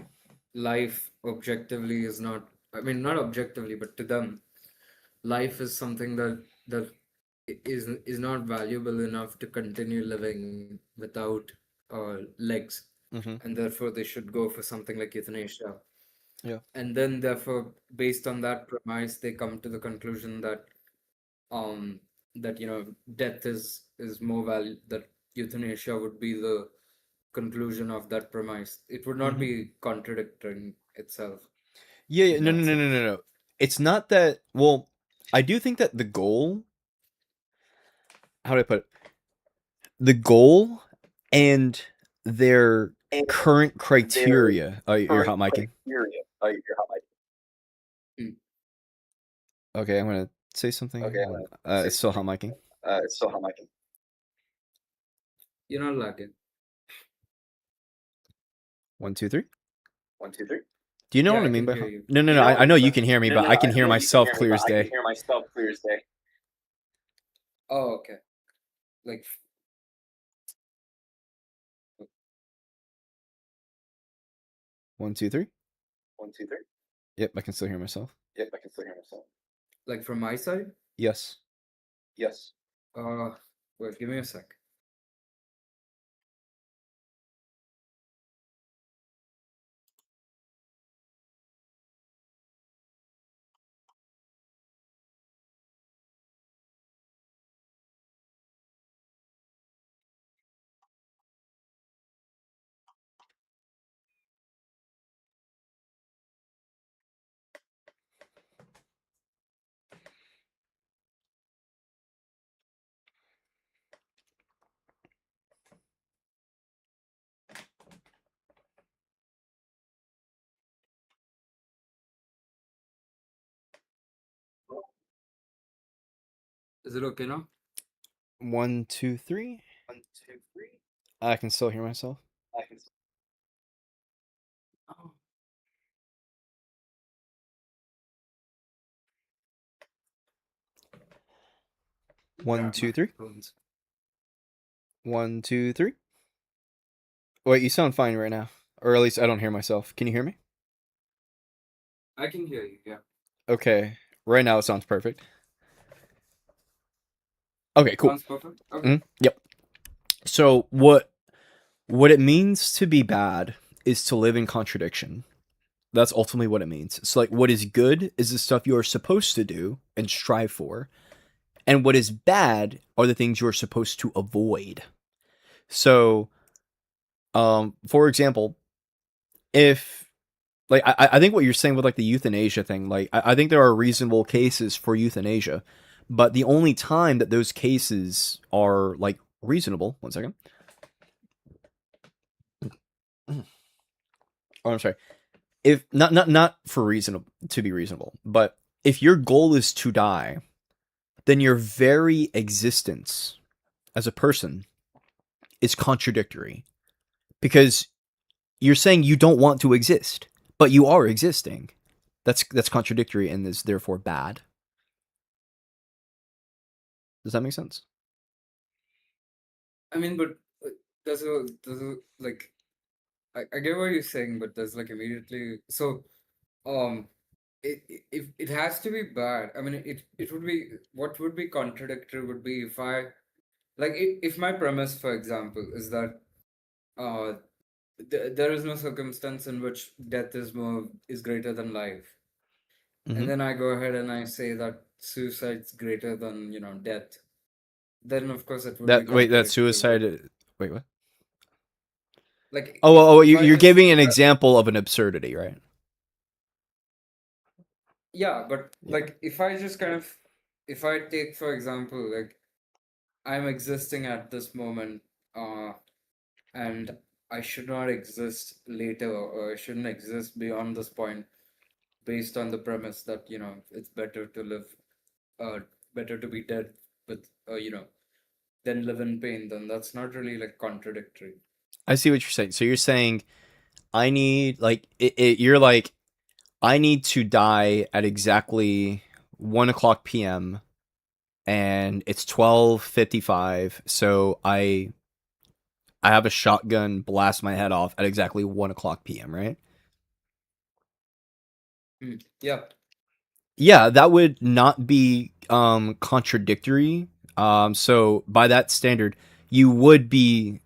life objectively is not, I mean, not objectively, but to them life is something that is not valuable enough to continue living without legs, and therefore they should go for something like euthanasia. Yeah. And then therefore, based on that premise, they come to the conclusion that that death is more value, that euthanasia would be the conclusion of that premise. It would not be contradicting itself. Yeah, In no, that no, no, sense. no, no, no. It's not that. Well, I do think that the goal. How do I put it? The goal and their current criteria. Oh, you're hot micing. Okay, I'm gonna say something. It's still hot micing. You're not lagging. 1, 2, 3. Do you know Yeah, what I I mean can by hear you. No, no, no. I know you can hear me, but I can hear myself clear as day. Oh, okay. Like, 1, 2, 3. Yep, I can still hear myself. Like from my side? Yes. Yes. Wait, give me a sec. Is it okay now? 1, 2, 3. 1, 2, 3. I can still hear myself. I can. Oh. One, Yeah, my two, three. headphones. 1, 2, 3. Wait, you sound fine right now, or at least I don't hear myself. Can you hear me? I can hear you. Yeah. Okay, right now it sounds perfect. Okay, cool. Sounds perfect. Okay. Yep. So what it means to be bad is to live in contradiction. That's ultimately what it means. So like what is good is the stuff you are supposed to do and strive for. And what is bad are the things you're supposed to avoid. So for example, if like I think what you're saying with like the euthanasia thing, like I think there are reasonable cases for euthanasia, but the only time that those cases are like reasonable, one second. Oh, I'm sorry. If not for reasonable to be reasonable, but if your goal is to die, then your very existence as a person is contradictory because you're saying you don't want to exist, but you are existing. That's contradictory and is therefore bad. Does that make sense? I mean, but there's a like I get what you're saying, but there's like immediately so um it has to be bad. I mean, it would be what would be contradictory would be if I like if my premise, for example, is that uh there is no circumstance in which death is greater than life, and then I go ahead and I say that suicide's greater than death, then of course it would be That contradictory. But suicide. Wait, what? like Oh, if I you're just giving an example of an absurdity, right? yeah, but Yeah. like if I just kind of if I take for example like I'm existing at this moment, and I should not exist later, or I shouldn't exist beyond this point, based on the premise that it's better to live, uh, better to be dead with than live in pain. Then that's not really like contradictory. I see what you're saying. So you're saying I need like you're like I need to die at exactly 1 o'clock p.m. and it's 12:55. So I have a shotgun blast my head off at exactly 1 o'clock p.m. Right? Yeah. Yeah, that would not be contradictory. So by that standard, you would be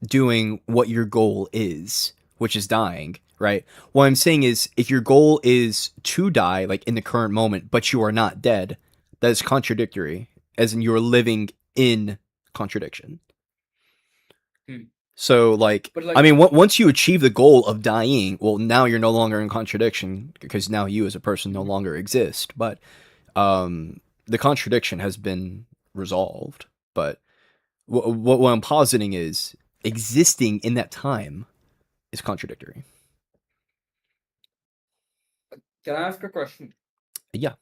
doing what your goal is, which is dying, right? What I'm saying is if your goal is to die like in the current moment, but you are not dead, that is contradictory, as in you're living in contradiction. So like, But I like mean, once you achieve the goal of dying, well, now you're no longer in contradiction because now you as a person no longer exist. But the contradiction has been resolved. But what I'm positing is existing in that time is contradictory. can I ask a question? Yeah.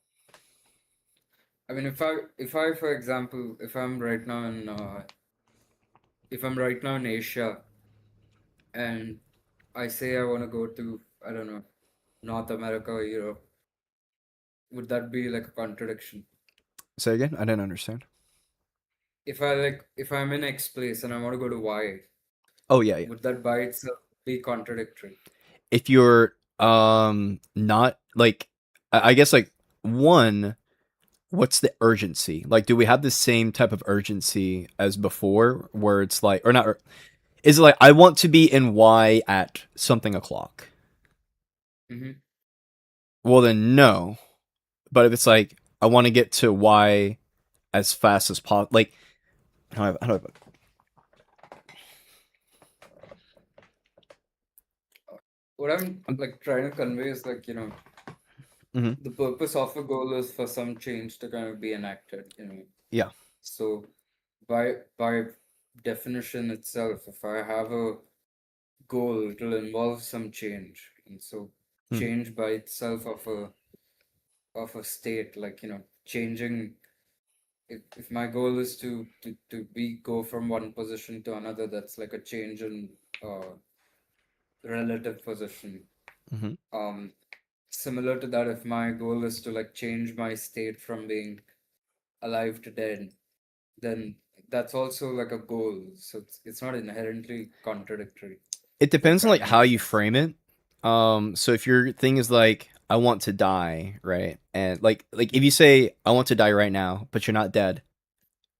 I mean, if I for example, if I'm right now in Asia, and I say I want to go to, I don't know, North America or Europe, would that be like a contradiction? Say again? I didn't understand. If I'm in X place and I want to go to Y, Oh yeah, yeah. would that by itself be contradictory? If you're not like, I guess like one, what's the urgency? Like, do we have the same type of urgency as before, where it's like, or not? Is it like I want to be in Y at something o'clock? Mm-hmm. Well, then no. But if it's like I want to get to Y as fast as possible, like how do I What I'm like trying to convey is like, Mhm. the purpose of a goal is for some change to kind of be enacted. Yeah. So by definition itself, if I have a goal, it will involve some change. And so Hmm. change by itself of a state, like, changing, if my goal is to be go from one position to another, that's like a change in relative position. Mhm. Um Similar to that, if my goal is to like change my state from being alive to dead, then that's also like a goal. So it's not inherently contradictory, It if depends on that like how makes you sense. frame it. So if your thing is like I want to die, right? And like if you say I want to die right now, but you're not dead,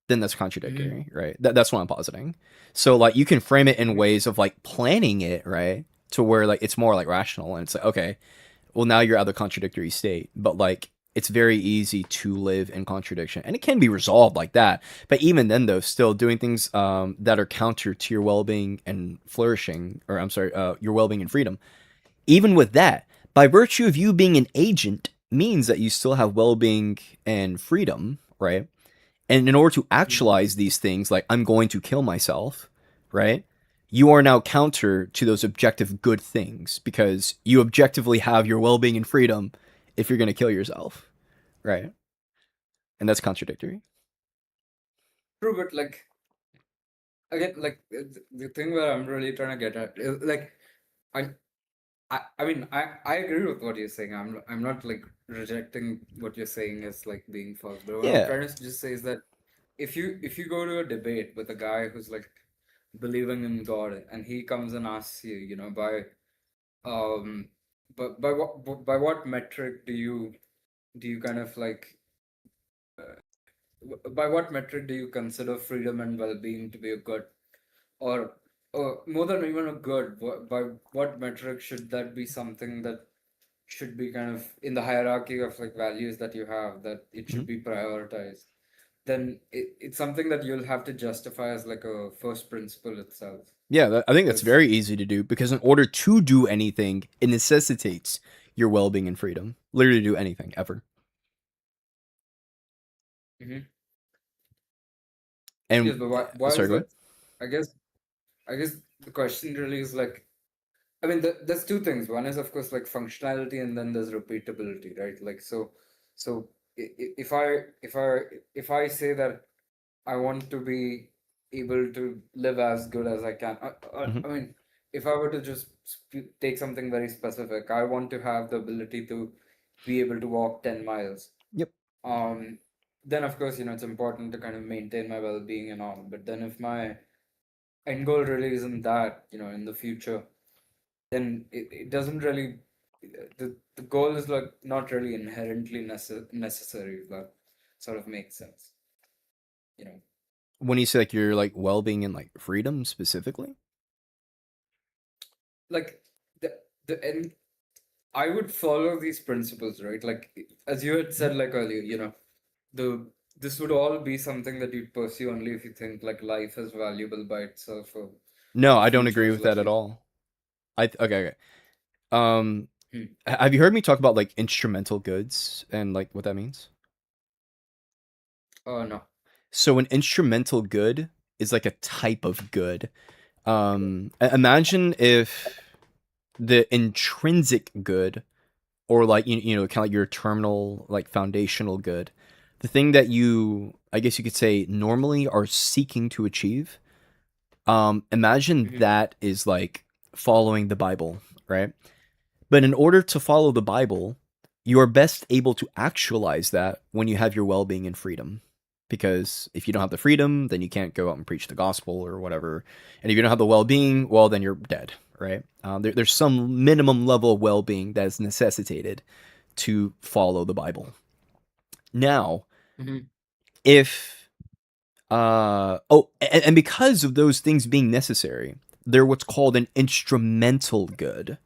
then that's Mm-hmm. contradictory, right? That's what I'm positing. So like you can frame it in Mm-hmm. ways of like planning it, right? To where like it's more like rational and it's like, okay, well now you're out of the contradictory state. But like it's very easy to live in contradiction. And it can be resolved like that. But even then though, still doing things that are counter to your well being and flourishing, or I'm sorry, your well being and freedom, even with that, by virtue of you being an agent means that you still have well being and freedom, right? And in order to actualize these things, like I'm going to kill myself, right? You are now counter to those objective good things because you objectively have your well being and freedom if you're going to kill yourself, right? And that's contradictory. True, but like again, like the thing where I'm really trying to get at is like I I mean I agree with what you're saying. I'm not like rejecting what you're saying as like being false. But what I'm Yeah. trying to just say is that if you go to a debate with a guy who's like believing in God and he comes and asks you, um but by what metric do you kind of like by what metric do you consider freedom and well-being to be a good, or more than even a good, by what metric should that be something that should be kind of in the hierarchy of like values that you have, that it should Mhm. be prioritized? Then it's something that you'll have to justify as like a first principle itself. Yeah, I think that's Because very easy to do because in order to do anything, it necessitates your well being and freedom. Literally do anything ever. yes, And but why sorry, is go that? ahead. I guess I guess the question really is like, I mean, there's two things. One is, of course, like functionality, and then there's repeatability, right? Like, so if I say that I want to be able to live as good as I can, Mhm. I mean, if I were to just take something very specific, I want to have the ability to be able to walk 10 miles. Yep. Um, then of course, it's important to kind of maintain my well-being and all. But then if my end goal really isn't that, in the future, then it doesn't really, the goal is like not really inherently necessary, if that sort of makes sense, you know When you say like your like well being and like freedom specifically? like the end. I would follow these principles, right? Like as you had said like earlier, the this would all be something that you'd pursue only if you think like life is valuable by itself, or No, the I don't future agree is with that like at you. all. Okay. Hmm. Have you heard me talk about like instrumental goods and like what that means? Oh no. So an instrumental good is like a type of good. Imagine if the intrinsic good, or like kind of like your terminal like foundational good, the thing that you, I guess you could say, normally are seeking to achieve. Imagine Mhm. that is like following the Bible, right? But in order to follow the Bible, you are best able to actualize that when you have your well being and freedom. Because if you don't have the freedom, then you can't go out and preach the gospel or whatever. And if you don't have the well being, well, then you're dead, right? There's some minimum level of well being that is necessitated to follow the Bible. Now, Mhm. If and because of those things being necessary, they're what's called an instrumental good,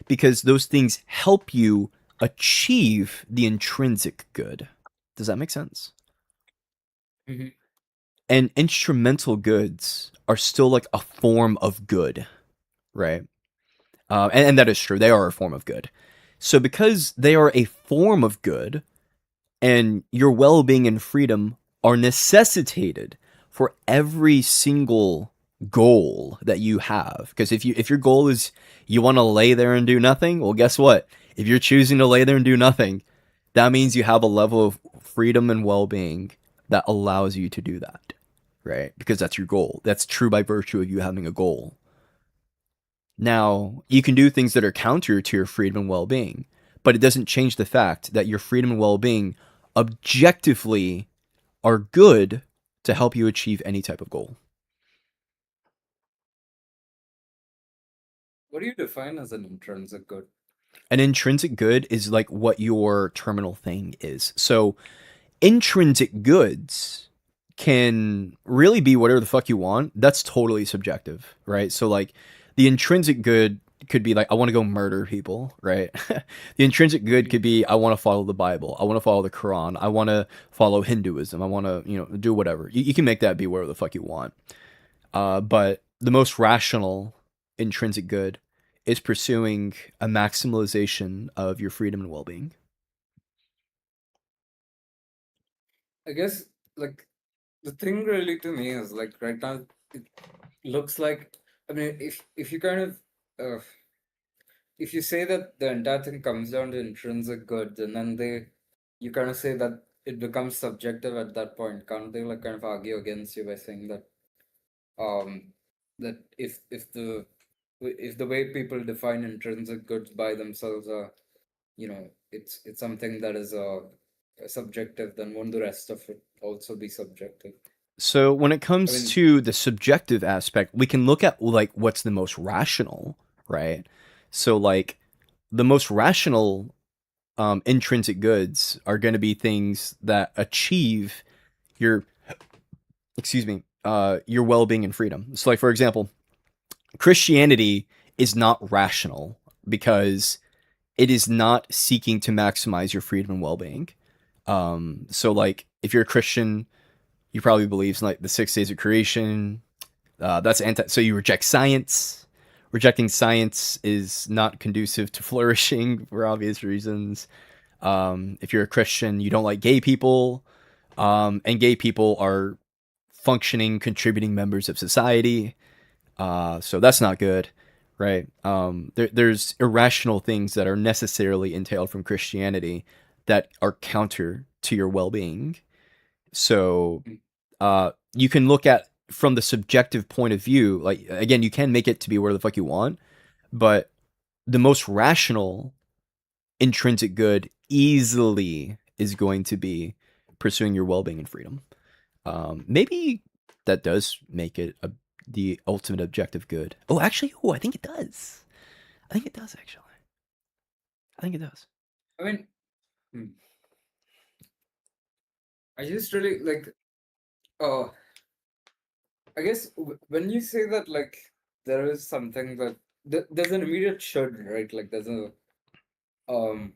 because those things help you achieve the intrinsic good. Does that make sense? Mhm. And instrumental goods are still like a form of good, right? And that is true. They are a form of good. So because they are a form of good, and your well-being and freedom are necessitated for every single goal that you have, because if your goal is you want to lay there and do nothing, well, guess what? If you're choosing to lay there and do nothing, that means you have a level of freedom and well-being that allows you to do that, right? Because that's your goal. That's true by virtue of you having a goal. Now, you can do things that are counter to your freedom and well-being, but it doesn't change the fact that your freedom and well-being objectively are good to help you achieve any type of goal. What do you define as an intrinsic good? An intrinsic good is like what your terminal thing is. So, intrinsic goods can really be whatever the fuck you want. That's totally subjective, right? So, like, the intrinsic good could be like, I want to go murder people, right? The intrinsic good could be, I want to follow the Bible. I want to follow the Quran. I want to follow Hinduism. I want to, do whatever. You can make that be whatever the fuck you want. But the most rational intrinsic good is pursuing a maximalization of your freedom and well being. I guess like the thing really to me is like right now it looks like, I mean, if you kind of if you say that the entire thing comes down to intrinsic goods, and then you kind of say that it becomes subjective at that point, can't they like kind of argue against you by saying that that if the way people define intrinsic goods by themselves are, it's something that is subjective, then won't the rest of it also be subjective? So when it I comes mean, to the subjective aspect, we can look at like what's the most rational, right? So like the most rational intrinsic goods are going to be things that achieve your your well-being and freedom. So like for example, Christianity is not rational because it is not seeking to maximize your freedom and well-being. So like if you're a Christian, you probably believe in like the 6 days of creation. That's anti. So you reject science. Rejecting science is not conducive to flourishing for obvious reasons. If you're a Christian, you don't like gay people, and gay people are functioning, contributing members of society. So that's not good, right? There's irrational things that are necessarily entailed from Christianity that are counter to your well-being. So you can look at from the subjective point of view, like again, you can make it to be where the fuck you want, but the most rational intrinsic good easily is going to be pursuing your well-being and freedom. Maybe that does make it the ultimate objective good. Oh, actually, I think it does. I think it does actually. I think it does. I mean, I just really like, uh, I guess when you say that, like, there is something that there's an immediate should, right? Like, there's a, um,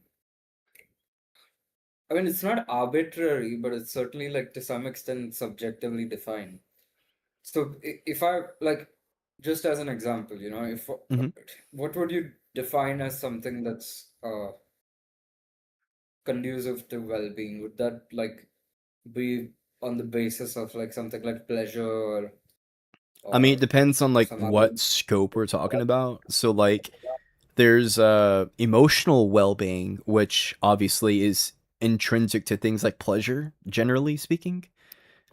I mean, it's not arbitrary, but it's certainly like to some extent subjectively defined. So if I like, just as an example, if Mhm. what would you define as something that's conducive to well-being? Would that like be on the basis of like something like pleasure I mean, it or depends on like some other? what scope we're talking about. So like there's emotional well-being, which obviously is intrinsic to things like pleasure, generally speaking.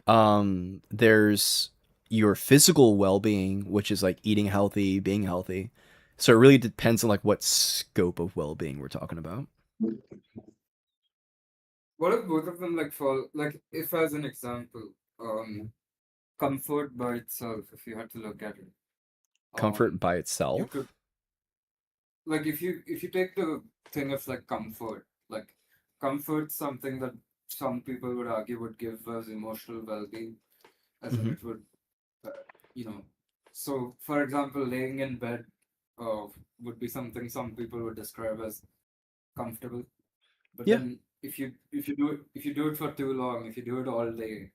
There's your physical well-being, which is like eating healthy, being healthy. So it really depends on like what scope of well-being we're talking about. What if both of them like fall like if as an example, comfort by itself, if you had to look at it, Comfort by you itself. could like if you take the thing of like comfort, like comfort's something that some people would argue would give us emotional well-being, as in Mhm. it would, uh, you know. So, for example, laying in bed uh, would be something some people would describe as comfortable. But Yeah. then, if you do it for too long, if you do it all day,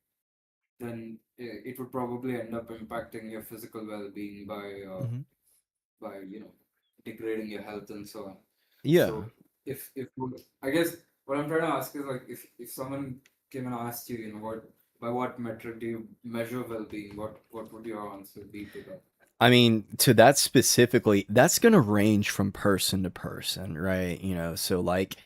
then it would probably end up impacting your physical well-being Mhm. by degrading your health and so on. Yeah. So if I guess what I'm trying to ask is like if someone came and asked you, what by what metric do you measure well-being, what would your answer be to that? I mean, to that specifically, that's gonna range from person to person, right? So like,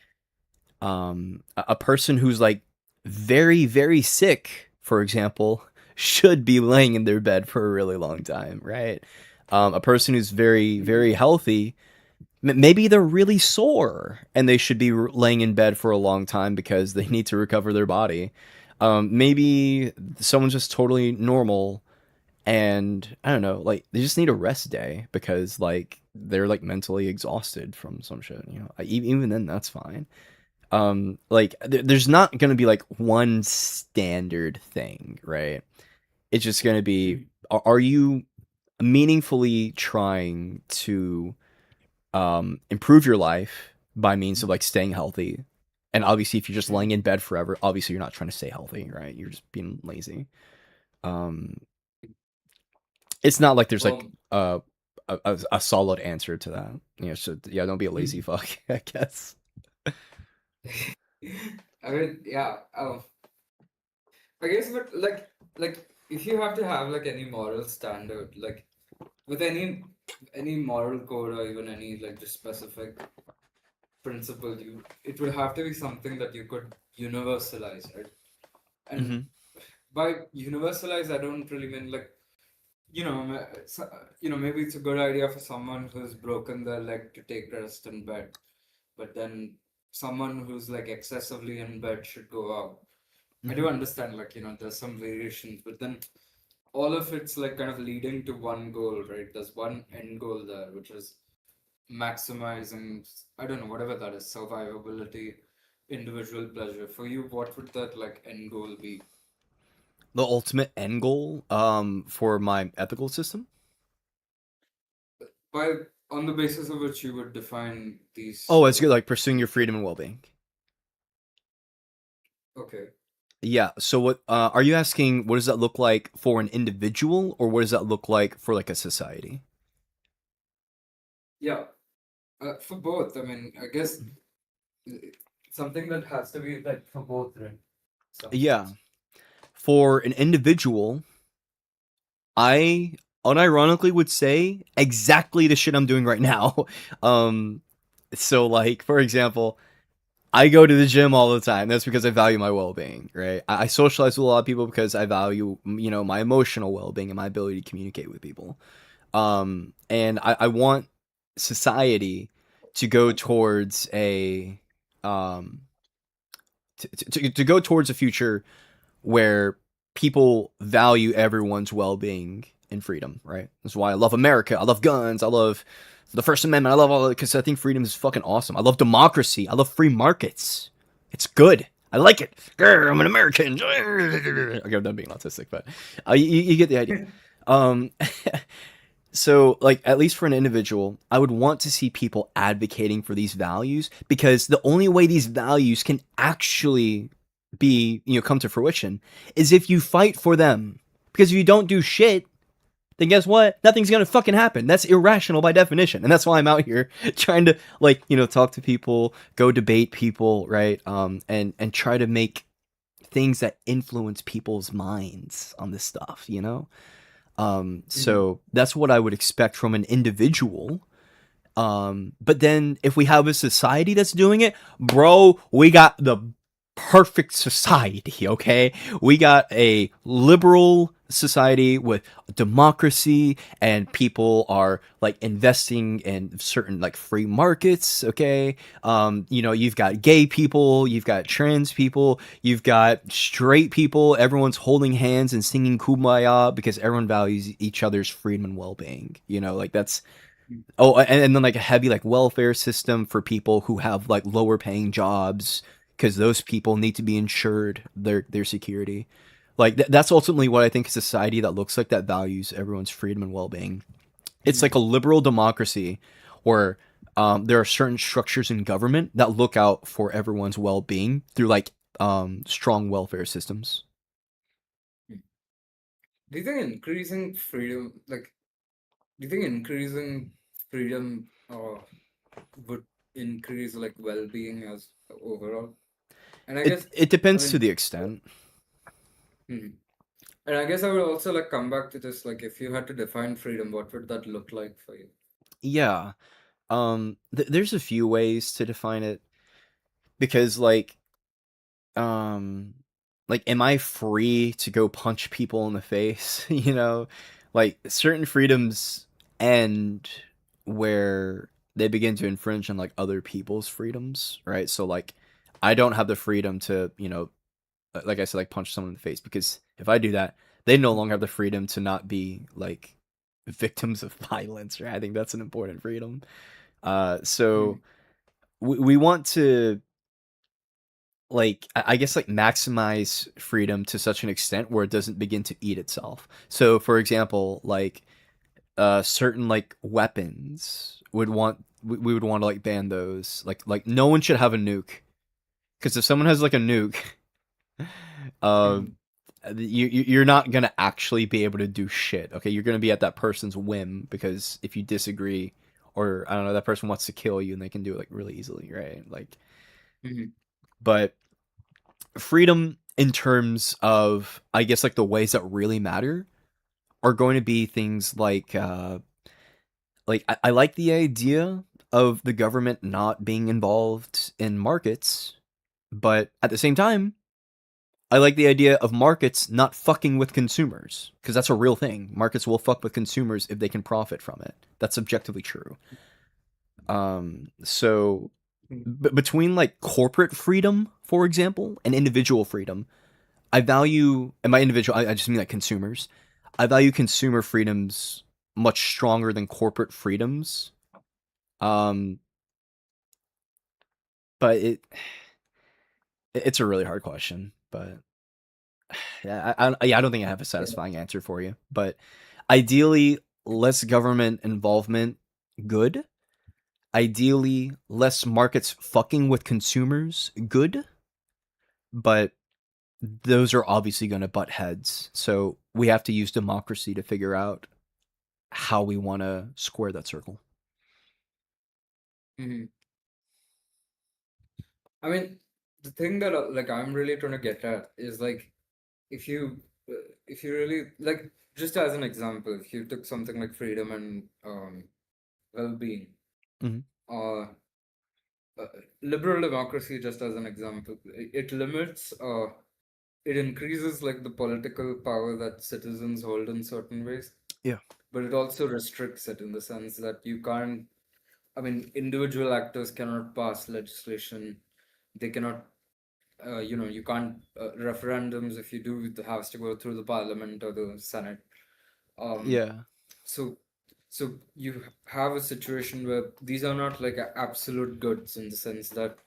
a person who's like very, very sick, for example, should be laying in their bed for a really long time, right? A person who's very, very healthy, maybe they're really sore and they should be laying in bed for a long time because they need to recover their body. Maybe someone's just totally normal and I don't know, like they just need a rest day because like they're like mentally exhausted from some shit. Even then that's fine. Like there's not gonna be like one standard thing, right? It's just gonna be, are you meaningfully trying to improve your life by means of like staying healthy? And obviously if you're just laying in bed forever, obviously you're not trying to stay healthy, right? You're just being lazy. um it's not like there's like Well, a solid answer to that. So yeah, don't be a lazy fuck, I guess. I mean, yeah. I guess, but like if you have to have like any moral standard, like with any moral code or even any like just specific principle, it would have to be something that you could universalize, right? And Hmm. by universalize, I don't really mean like maybe it's a good idea for someone who's broken their leg to take rest in bed, but then someone who's like excessively in bed should go out. I Hmm. do understand, like, there's some variations, but then all of it's like kind of leading to one goal, right? There's one end goal there, which is maximizing, I don't know, whatever that is, survivability, individual pleasure. For you, what would that like end goal be? The ultimate end goal for my ethical system. By on the basis of which you would define Oh, these it's good, like pursuing your freedom and well-being. okay. Yeah. So what are you asking? What does that look like for an individual, or what does that look like for like a society? Yeah, for both. I mean, I guess uh, something that has to be like for both, right? Some Yeah. sense. For an individual, I unironically would say exactly the shit I'm doing right now. um, so like for example, I go to the gym all the time. That's because I value my well-being, right? I socialize with a lot of people because I value, my emotional well-being and my ability to communicate with people. And I want society to go towards um, to go towards a future where people value everyone's well-being and freedom, right? That's why I love America. I love guns. I love the First Amendment. I love all because I think freedom is fucking awesome. I love democracy. I love free markets. It's good. I like it. Grr, I'm an American. Okay, I'm done being autistic, but you get the idea. Um, so, like, at least for an individual, I would want to see people advocating for these values because the only way these values can actually be, come to fruition is if you fight for them. Because if you don't do shit, then guess what? Nothing's gonna fucking happen. That's irrational by definition. And that's why I'm out here trying to, like, talk to people, go debate people, right? And try to make things that influence people's minds on this stuff. Mhm. So that's what I would expect from an individual. But then if we have a society that's doing it, bro, we got the perfect society, okay? We got a liberal society with democracy and people are like investing in certain like free markets, okay? You've got gay people, you've got trans people, you've got straight people, everyone's holding hands and singing kumbaya because everyone values each other's freedom and well-being. Like that's Oh, and then like a heavy like welfare system for people who have like lower paying jobs. because those people need to be insured their security. Like that's ultimately what I think a society that looks like that values everyone's freedom and well-being. It's like a liberal democracy where there are certain structures in government that look out for everyone's well-being through like strong welfare systems. Do you think increasing freedom, like, do you think increasing freedom would increase like well-being as overall? And I guess, It I depends to mean, the extent. hmm. And I guess I would also like come back to this, like, if you had to define freedom, what would that look like for you? Yeah. There's a few ways to define it because um like am I free to go punch people in the face? You know, like certain freedoms end where they begin to infringe on like other people's freedoms, right? So like I don't have the freedom to, you know, like I said, like punch someone in the face, because if I do that, they no longer have the freedom to not be like victims of violence, right? I think that's an important freedom. So we want to like I guess like maximize freedom to such an extent where it doesn't begin to eat itself. So for example, like certain like weapons we would want to like ban those. Like no one should have a nuke, because if someone has like a nuke, uh you're not gonna actually be able to do shit. Okay, you're gonna be at that person's whim, because if you disagree, or I don't know, that person wants to kill you and they can do it like really easily, right? Like, but freedom in terms of I guess like the ways that really matter are going to be things like I like the idea of the government not being involved in markets, but at the same time, I like the idea of markets not fucking with consumers, because that's a real thing. Markets will fuck with consumers if they can profit from it. That's objectively true. So between like corporate freedom, for example, and individual freedom, I value, and by individual, I just mean like consumers. I value consumer freedoms much stronger than corporate freedoms. Um, but it's a really hard question. But yeah, I don't think I have a satisfying answer for you. But ideally, less government involvement, good. Ideally, less markets fucking with consumers, good. But those are obviously going to butt heads. So we have to use democracy to figure out how we want to square that circle. Hmm. I mean, the thing that like I'm really trying to get at is like if you if you really like, just as an example, if you took something like freedom and well-being, Mm-hmm. uh, uh, liberal democracy, just as an example, it limits it increases like the political power that citizens hold in certain ways, Yeah. but it also restricts it in the sense that you can't, I mean, individual actors cannot pass legislation. They cannot, you can't, referendums, if you do, it has to go through the parliament or the Senate. Um, Yeah. so, so you have a situation where these are not like absolute goods in the sense that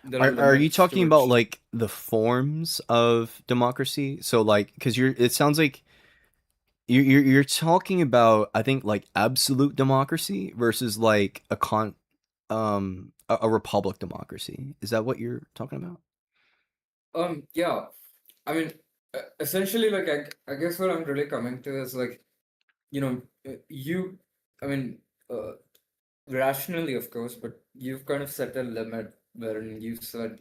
there are Are you limits to talking about which. like the forms of democracy? So like, because it sounds like you're talking about, I think, like absolute democracy versus like a republic democracy. Is that what you're talking about? Yeah, I mean, essentially, like, I guess what I'm really coming to is like, you, I mean, uh, rationally, of course, but you've kind of set a limit wherein you've said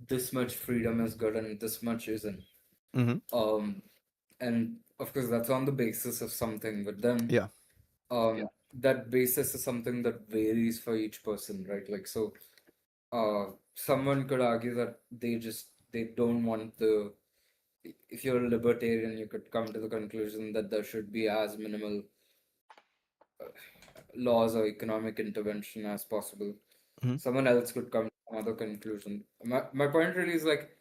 this much freedom is good and this much isn't. Mm-hmm. Um, and of course, that's on the basis of something, but then, Yeah. that basis is something that varies for each person, right? Like, so, someone could argue that they don't want the, if you're a libertarian, you could come to the conclusion that there should be as minimal laws or economic intervention as possible. Mhm. Someone else could come to another conclusion. My point really is like,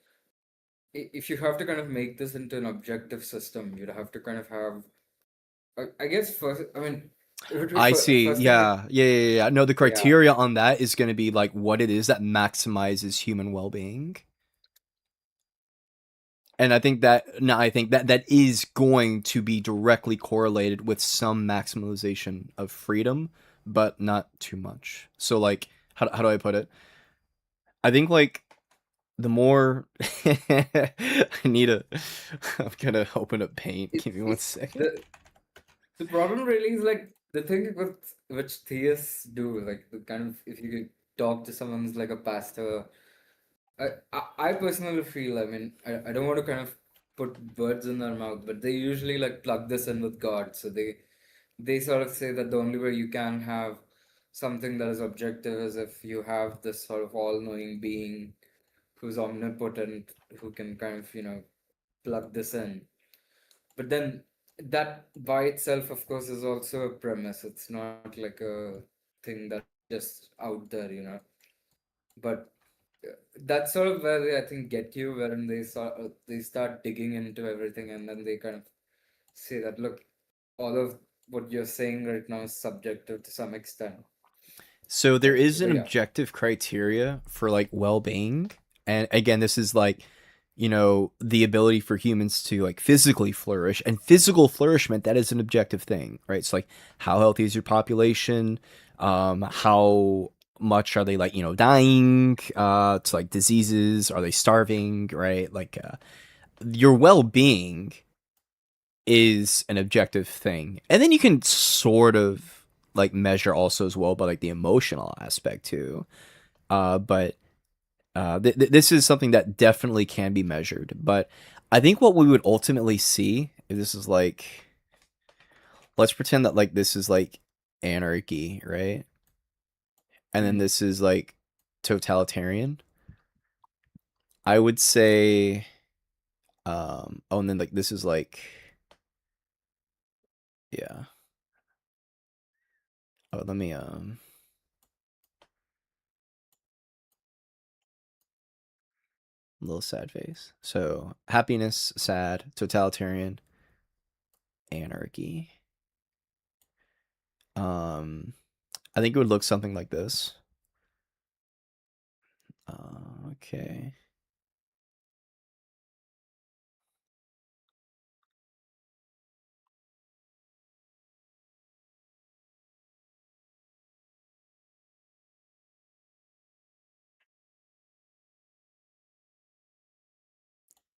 if you have to kind of make this into an objective system, you'd have to kind of have, I guess, first, I mean, I see. First thing, like, Yeah. No, the yeah. criteria on that is going to be like what it is that maximizes human well-being. And I think that is going to be directly correlated with some maximization of freedom, but not too much. So like how do I put it? I think like the more I need a I'm gonna open up paint. Give me one It's second. the problem really is like the thing with which theists do, like the kind of if you could talk to someone who's like a pastor. I personally feel, I mean, I don't want to kind of put words in their mouth, but they usually like plug this in with God. So they sort of say that the only way you can have something that is objective is if you have this sort of all-knowing being who's omnipotent, who can kind of, plug this in. But then that by itself, of course, is also a premise. It's not like a thing that's just out there. But that's sort of where they, I think, get you, wherein they start digging into everything, and then they kind of say that, look, all of what you're saying right now is subjective to some extent. So there is an But yeah. objective criteria for like well-being. And again, this is like, the ability for humans to like physically flourish, and physical flourishment, that is an objective thing, right? It's like how healthy is your population? How much are they like, dying? It's like diseases, are they starving, right? Like your well-being is an objective thing. And then you can sort of like measure also as well by like the emotional aspect too. But this is something that definitely can be measured. But I think what we would ultimately see if this is like, let's pretend that like this is like anarchy, right? And then this is like totalitarian. I would say, and then like this is like, yeah. Oh, let me little sad face. So happiness, sad, totalitarian, anarchy. I think it would look something like this. Okay.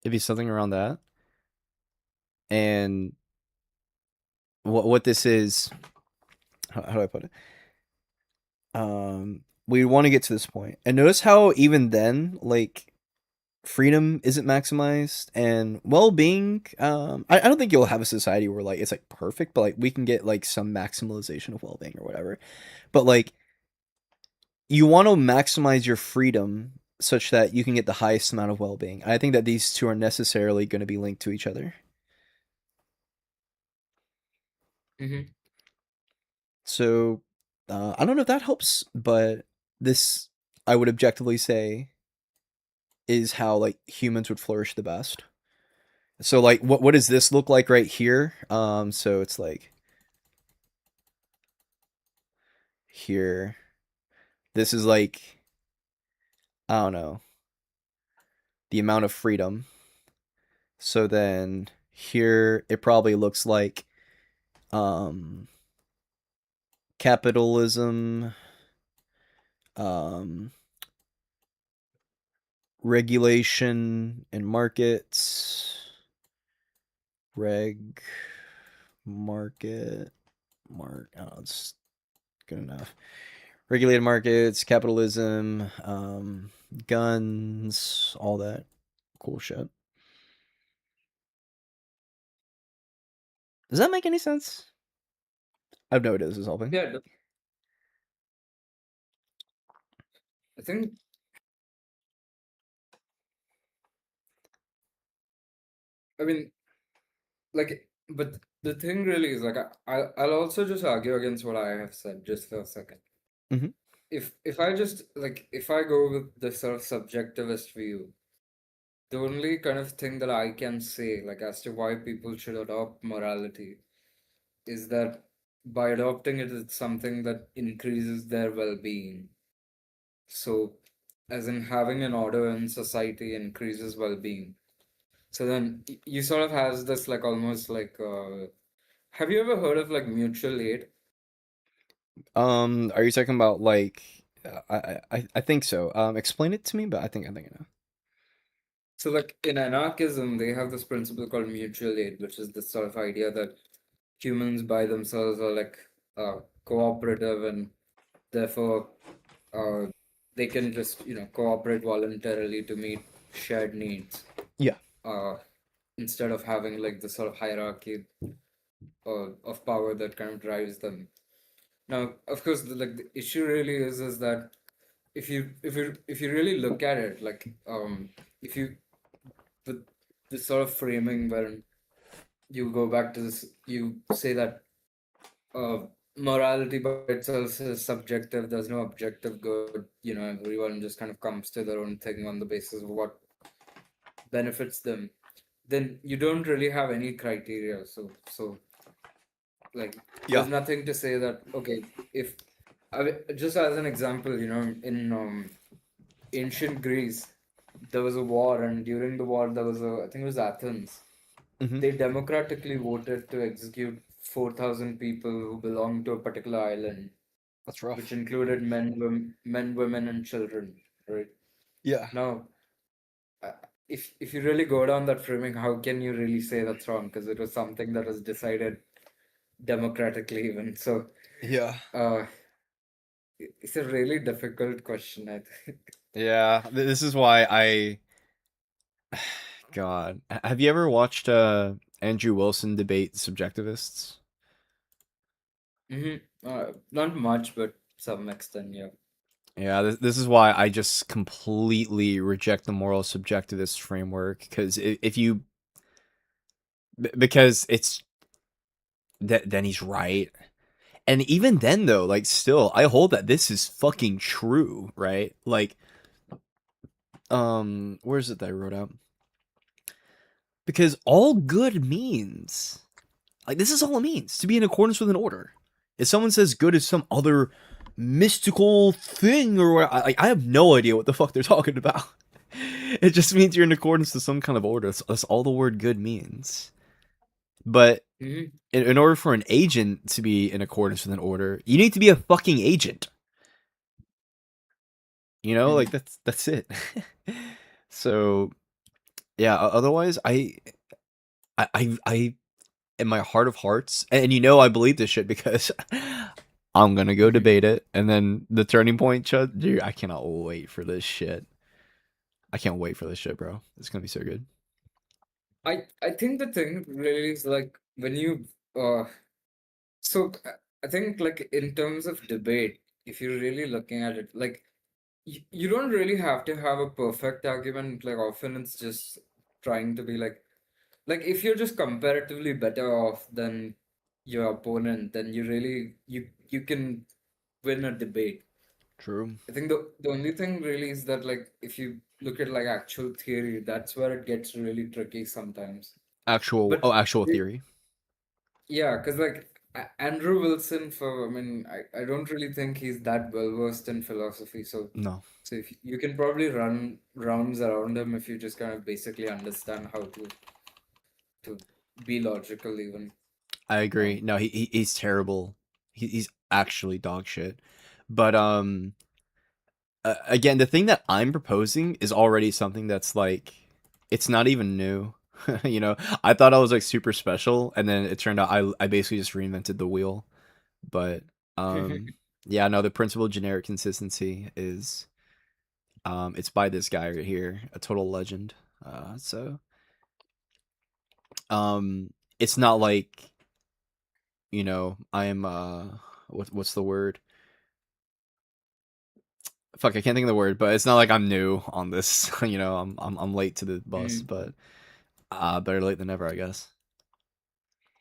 It'd be something around that. And what this is, how do I put it? We want to get to this point. And notice how even then, like, freedom isn't maximized and well-being. I don't think you'll have a society where like it's like perfect, but like we can get like some maximalization of well-being or whatever. But like you want to maximize your freedom such that you can get the highest amount of well-being. I think that these two are necessarily going to be linked to each other. Mm-hmm. So I don't know if that helps, but this I would objectively say is how like humans would flourish the best. So like what does this look like right here? So it's like here. This is like, I don't know, the amount of freedom. So then here it probably looks like capitalism, um regulation and markets, reg market oh, it's good enough. Regulated markets, capitalism, guns, all that cool shit. Does that make any sense? I have no idea this is helping. Yeah, I think I mean, like, but the thing really is like I'll also just argue against what I have said just for a second. Mhm. If I just like if I go with the sort of subjectivist view, the only kind of thing that I can say like as to why people should adopt morality is that by adopting it, it's something that increases their well-being. So, as in having an order in society increases well-being. So then you sort of has this like almost like have you ever heard of like mutual aid? Are you talking about like? I think so. Explain it to me, but I think I know. So like in anarchism, they have this principle called mutual aid, which is this sort of idea that humans by themselves are like cooperative and therefore uh, they can just cooperate voluntarily to meet shared needs. Yeah. Uh, instead of having like the sort of hierarchy of power that kind of drives them. Now, of course, the issue really is that if you really look at it, like if you with this sort of framing where you go back to this, you say that uh, morality by itself is subjective. There's no objective good. Everyone just kind of comes to their own thing on the basis of what benefits them. Then you don't really have any criteria. So like, Yeah. there's nothing to say that okay, if just as an example, in ancient Greece, there was a war, and during the war, there was I think it was Athens. Mhm. They democratically voted to execute 4,000 people who belonged to a particular island, That's rough. which included men, women, and children. Right Yeah. now, uh, if you really go down that framing, how can you really say that's wrong? Because it was something that was decided democratically, even so. Yeah. Uh, it's a really difficult question, I think. Yeah. This is why I. God, have you ever watched Andrew Wilson debate subjectivists? Not much, but some extent, yeah. Yeah, this is why I just completely reject the moral subjectivist framework because if you because it's then he's right. And even then though, like still I hold that this is fucking true, right? Like where is it that I wrote out? Because all good means like this is all it means to be in accordance with an order. If someone says good is some other mystical thing or what, I have no idea what the fuck they're talking about. It just means you're in accordance to some kind of order. That's all the word good means. But in order for an agent to be in accordance with an order, you need to be a fucking agent. Like that's it. So yeah, otherwise I in my heart of hearts, and I believe this shit because I'm gonna go debate it, and then the turning point, Chud, dude, I cannot wait for this shit. I can't wait for this shit, bro. It's gonna be so good. I think the thing really is like when you so I think like in terms of debate, if you're really looking at it, like you don't really have to have a perfect argument. Like often it's just trying to be like if you're just comparatively better off than your opponent, then you can win a debate. True. I think the only thing really is that like if you look at like actual theory, that's where it gets really tricky sometimes. But Actual theory. yeah, because like Andrew Wilson, I mean, I don't really think he's that well versed in philosophy. No. So if you can probably run rounds around him if you just kind of basically understand how to be logical even. I agree. No, he's terrible. He's actually dog shit. But again, the thing that I'm proposing is already something that's like it's not even new. I thought I was like super special, and then it turned out I basically just reinvented the wheel. But yeah, no, the principle of generic consistency is it's by this guy right here, a total legend. So it's not like I'm what's the word? Fuck, I can't think of the word, but it's not like I'm new on this. I'm late to the bus, but better late than never, I guess.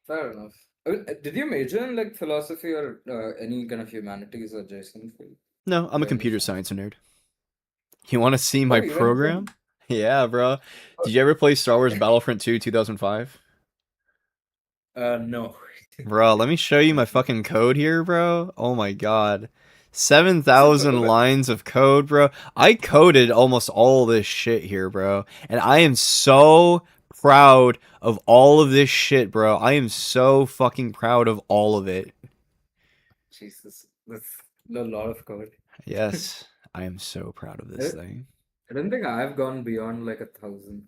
Fair enough. I mean, did you major in like philosophy or any kind of humanities adjacent field? No, I'm a By any computer chance? science nerd. You want to see Oh, my you went program? from Yeah, bro. Did you ever play Star Wars Battlefront 2 2005? no. Bro, let me show you my fucking code here, bro. Oh my god. So, 7,000 lines of code, bro. I coded almost all this shit here, bro. And I am so proud of all of this shit, bro. I am so fucking proud of all of it. Jesus, that's a lot of code. Yes, I am so proud of this thing. I don't think I've gone beyond like 1,000.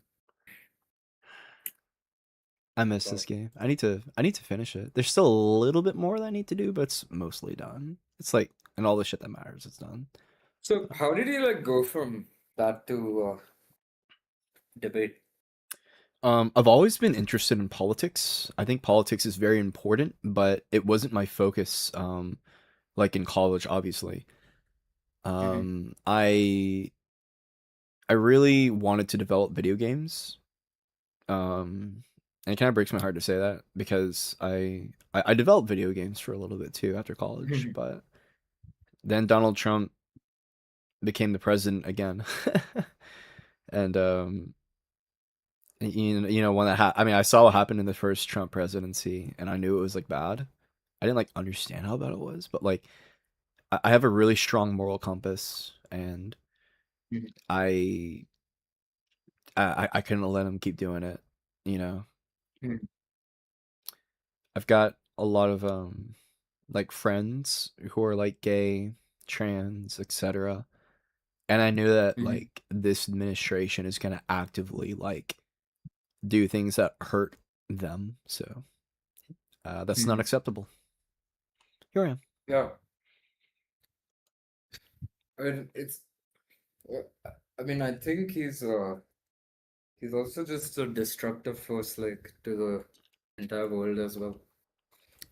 I miss this game. I need to finish it. There's still a little bit more that I need to do, but it's mostly done. It's like, and all the shit that matters, it's done. So how did you like go from that to debate? I've always been interested in politics. I think politics is very important, but it wasn't my focus. Like in college, obviously. I really wanted to develop video games. And it kind of breaks my heart to say that because I developed video games for a little bit too after college, but then Donald Trump became the president again, and you know when that I mean I saw what happened in the first Trump presidency, and I knew it was like bad. I didn't like understand how bad it was, but like I have a really strong moral compass, and I I couldn't let him keep doing it, you know. I've got a lot of like friends who are like gay, trans, etc. And I knew that like this administration is gonna actively like do things that hurt them. So that's not acceptable. Here I am. Yeah. I mean, it's. I mean, I think he's also just a destructive force, like to the entire world as well.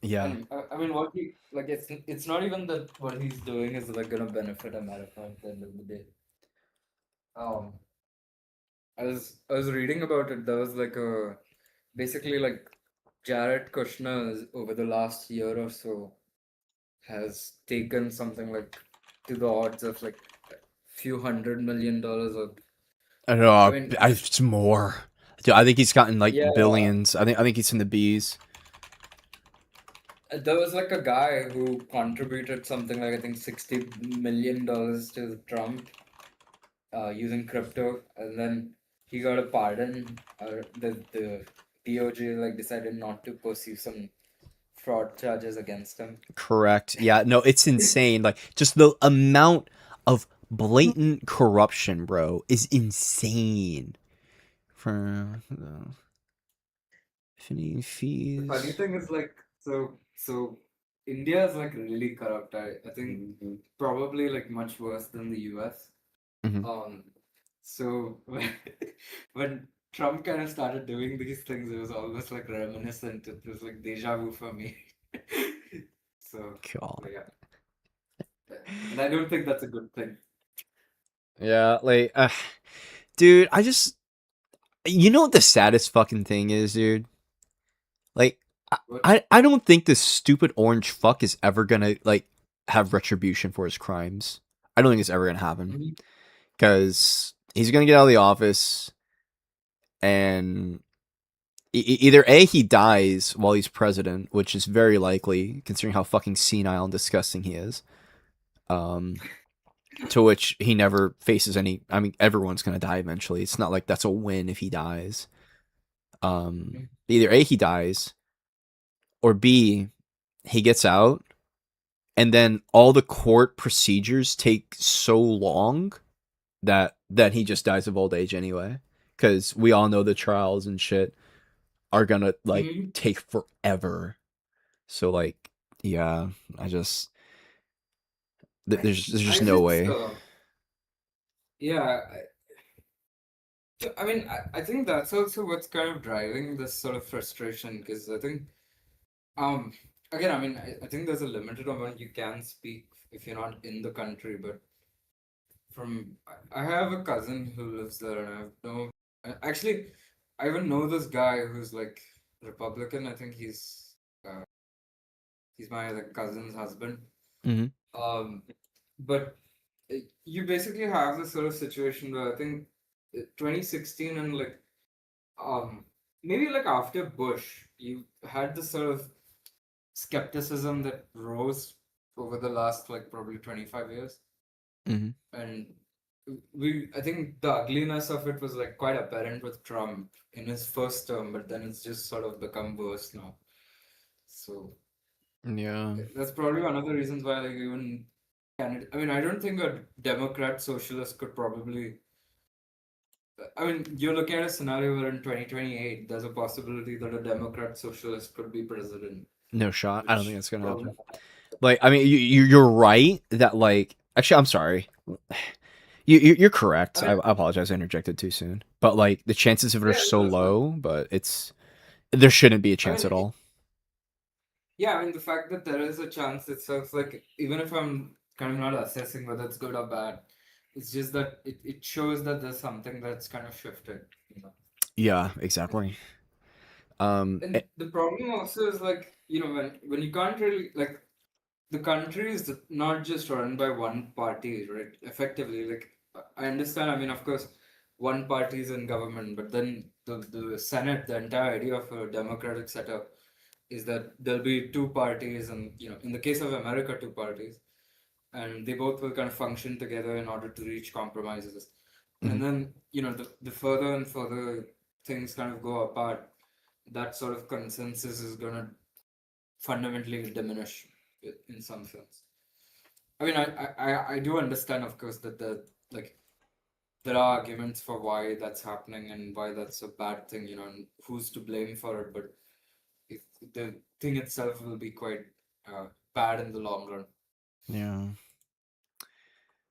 Yeah. And I mean, what he like, it's not even that what he's doing is like gonna benefit America at the end of the day. Um, I was reading about it. There was like a basically like Jared Kushner over the last year or so has taken something like to the odds of like a few $100 million or I don't know. I mean It's more. Dude, I think he's gotten like yeah, billions. I think he's in the B's. there was like a guy who contributed something like I think $60 million to Trump using crypto, and then he got a pardon. The DOJ like decided not to pursue some fraud charges against him. Correct. Yeah, no, it's insane. Like just the amount of blatant corruption, bro, is insane. For affinity The funny fees. thing is like so India is like really corrupt. I think probably like much worse than the US. Mhm. So when Trump kind of started doing these things, it was almost like reminiscent. It was like deja vu for me. So God. yeah. And I don't think that's a good thing. Yeah, like, dude, I just, you know what the saddest fucking thing is, dude? Like, I don't think this stupid orange fuck is ever gonna like have retribution for his crimes. I don't think it's ever gonna happen because he's gonna get out of the office and either A, he dies while he's president, which is very likely considering how fucking senile and disgusting he is. To which he never faces any. I mean, everyone's gonna die eventually. It's not like that's a win if he dies. Either A, he dies, or B, he gets out, and then all the court procedures take so long that he just dies of old age anyway. Because we all know the trials and shit are gonna like take forever. So like, yeah, I just there's just no way. Yeah, I mean, I think that's also what's kind of driving this sort of frustration because I think, again, I mean, I think there's a limited amount you can speak if you're not in the country, but I have a cousin who lives there, and I know, actually, I even know this guy who's like Republican. I think he's my like cousin's husband. But you basically have this sort of situation where I think 2016 and like maybe like after Bush, you had this sort of skepticism that rose over the last like probably 25 years. Mhm. And I think the ugliness of it was like quite apparent with Trump in his first term, but then it's just sort of become worse now. So Yeah. that's probably one of the reasons why like even Canada, I mean, I don't think a Democrat socialist could probably, I mean, you're looking at a scenario where in 2028 there's a possibility that a Democrat socialist could be president, No shot. I don't think which that's gonna probably happen. Like, I mean, you're right that like. Actually, I'm sorry. You're correct. I I mean, apologize. I interjected too soon. But like the chances of it are yeah, so that's fine. low. But there shouldn't be a I chance at mean, all. yeah, I mean, the fact that there is a chance itself, like, even if I'm kind of not assessing whether it's good or bad, it's just that it shows that there's something that's kind of shifted, you know. Yeah, exactly. And the problem also is like, you know, when you can't really like the country is not just run by one party, right? Effectively, like I understand. I mean, of course, one party is in government, but then the Senate, the entire idea of a democratic setup is that there'll be two parties, and you know, in the case of America, two parties, and they both will kind of function together in order to reach compromises. Mhm. And then, you know, the further and further things kind of go apart, that sort of consensus is going to fundamentally diminish in some sense. I mean, I do understand, of course, that like there are arguments for why that's happening and why that's a bad thing, you know, and who's to blame for it. But the thing itself will be quite bad in the long run. Yeah.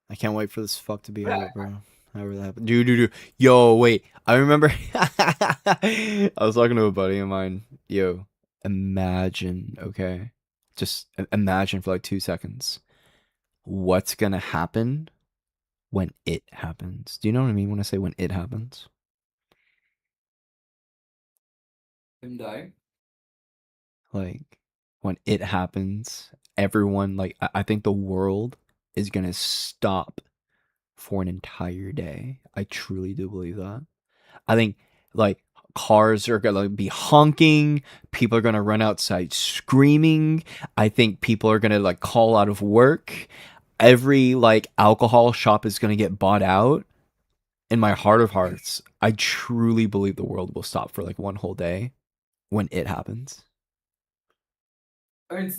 I can't wait for this fuck to be But over, bro. However that happened. Dude. Yo, wait. I remember I was talking to a buddy of mine. Yo, imagine, okay? Just imagine for like 2 seconds. What's gonna happen when it happens? Do you know what I mean when I say when it happens? him dying. Like, when it happens, everyone, like, I think the world is gonna stop for an entire day. I truly do believe that. I think like cars are gonna be honking, people are gonna run outside screaming. I think people are gonna like call out of work. Every like alcohol shop is gonna get bought out. In my heart of hearts, I truly believe the world will stop for like one whole day when it happens. I mean,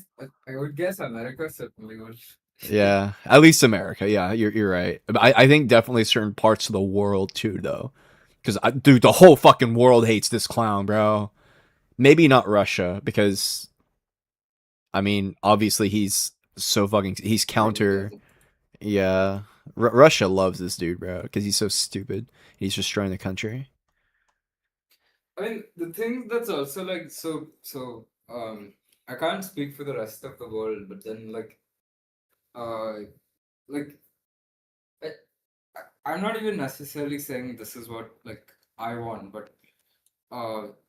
I would guess America certainly would. Yeah, at least America. Yeah, you're right. But I think definitely certain parts of the world too, though, because dude, the whole fucking world hates this clown, bro. Maybe not Russia, because I mean, obviously he's Probably counter. doesn't. Yeah, Russia loves this dude, bro, because he's so stupid. He's destroying the country. I mean, the thing that's also like I can't speak for the rest of the world, but then uh like I, I'm not even necessarily saying this is what like I want, but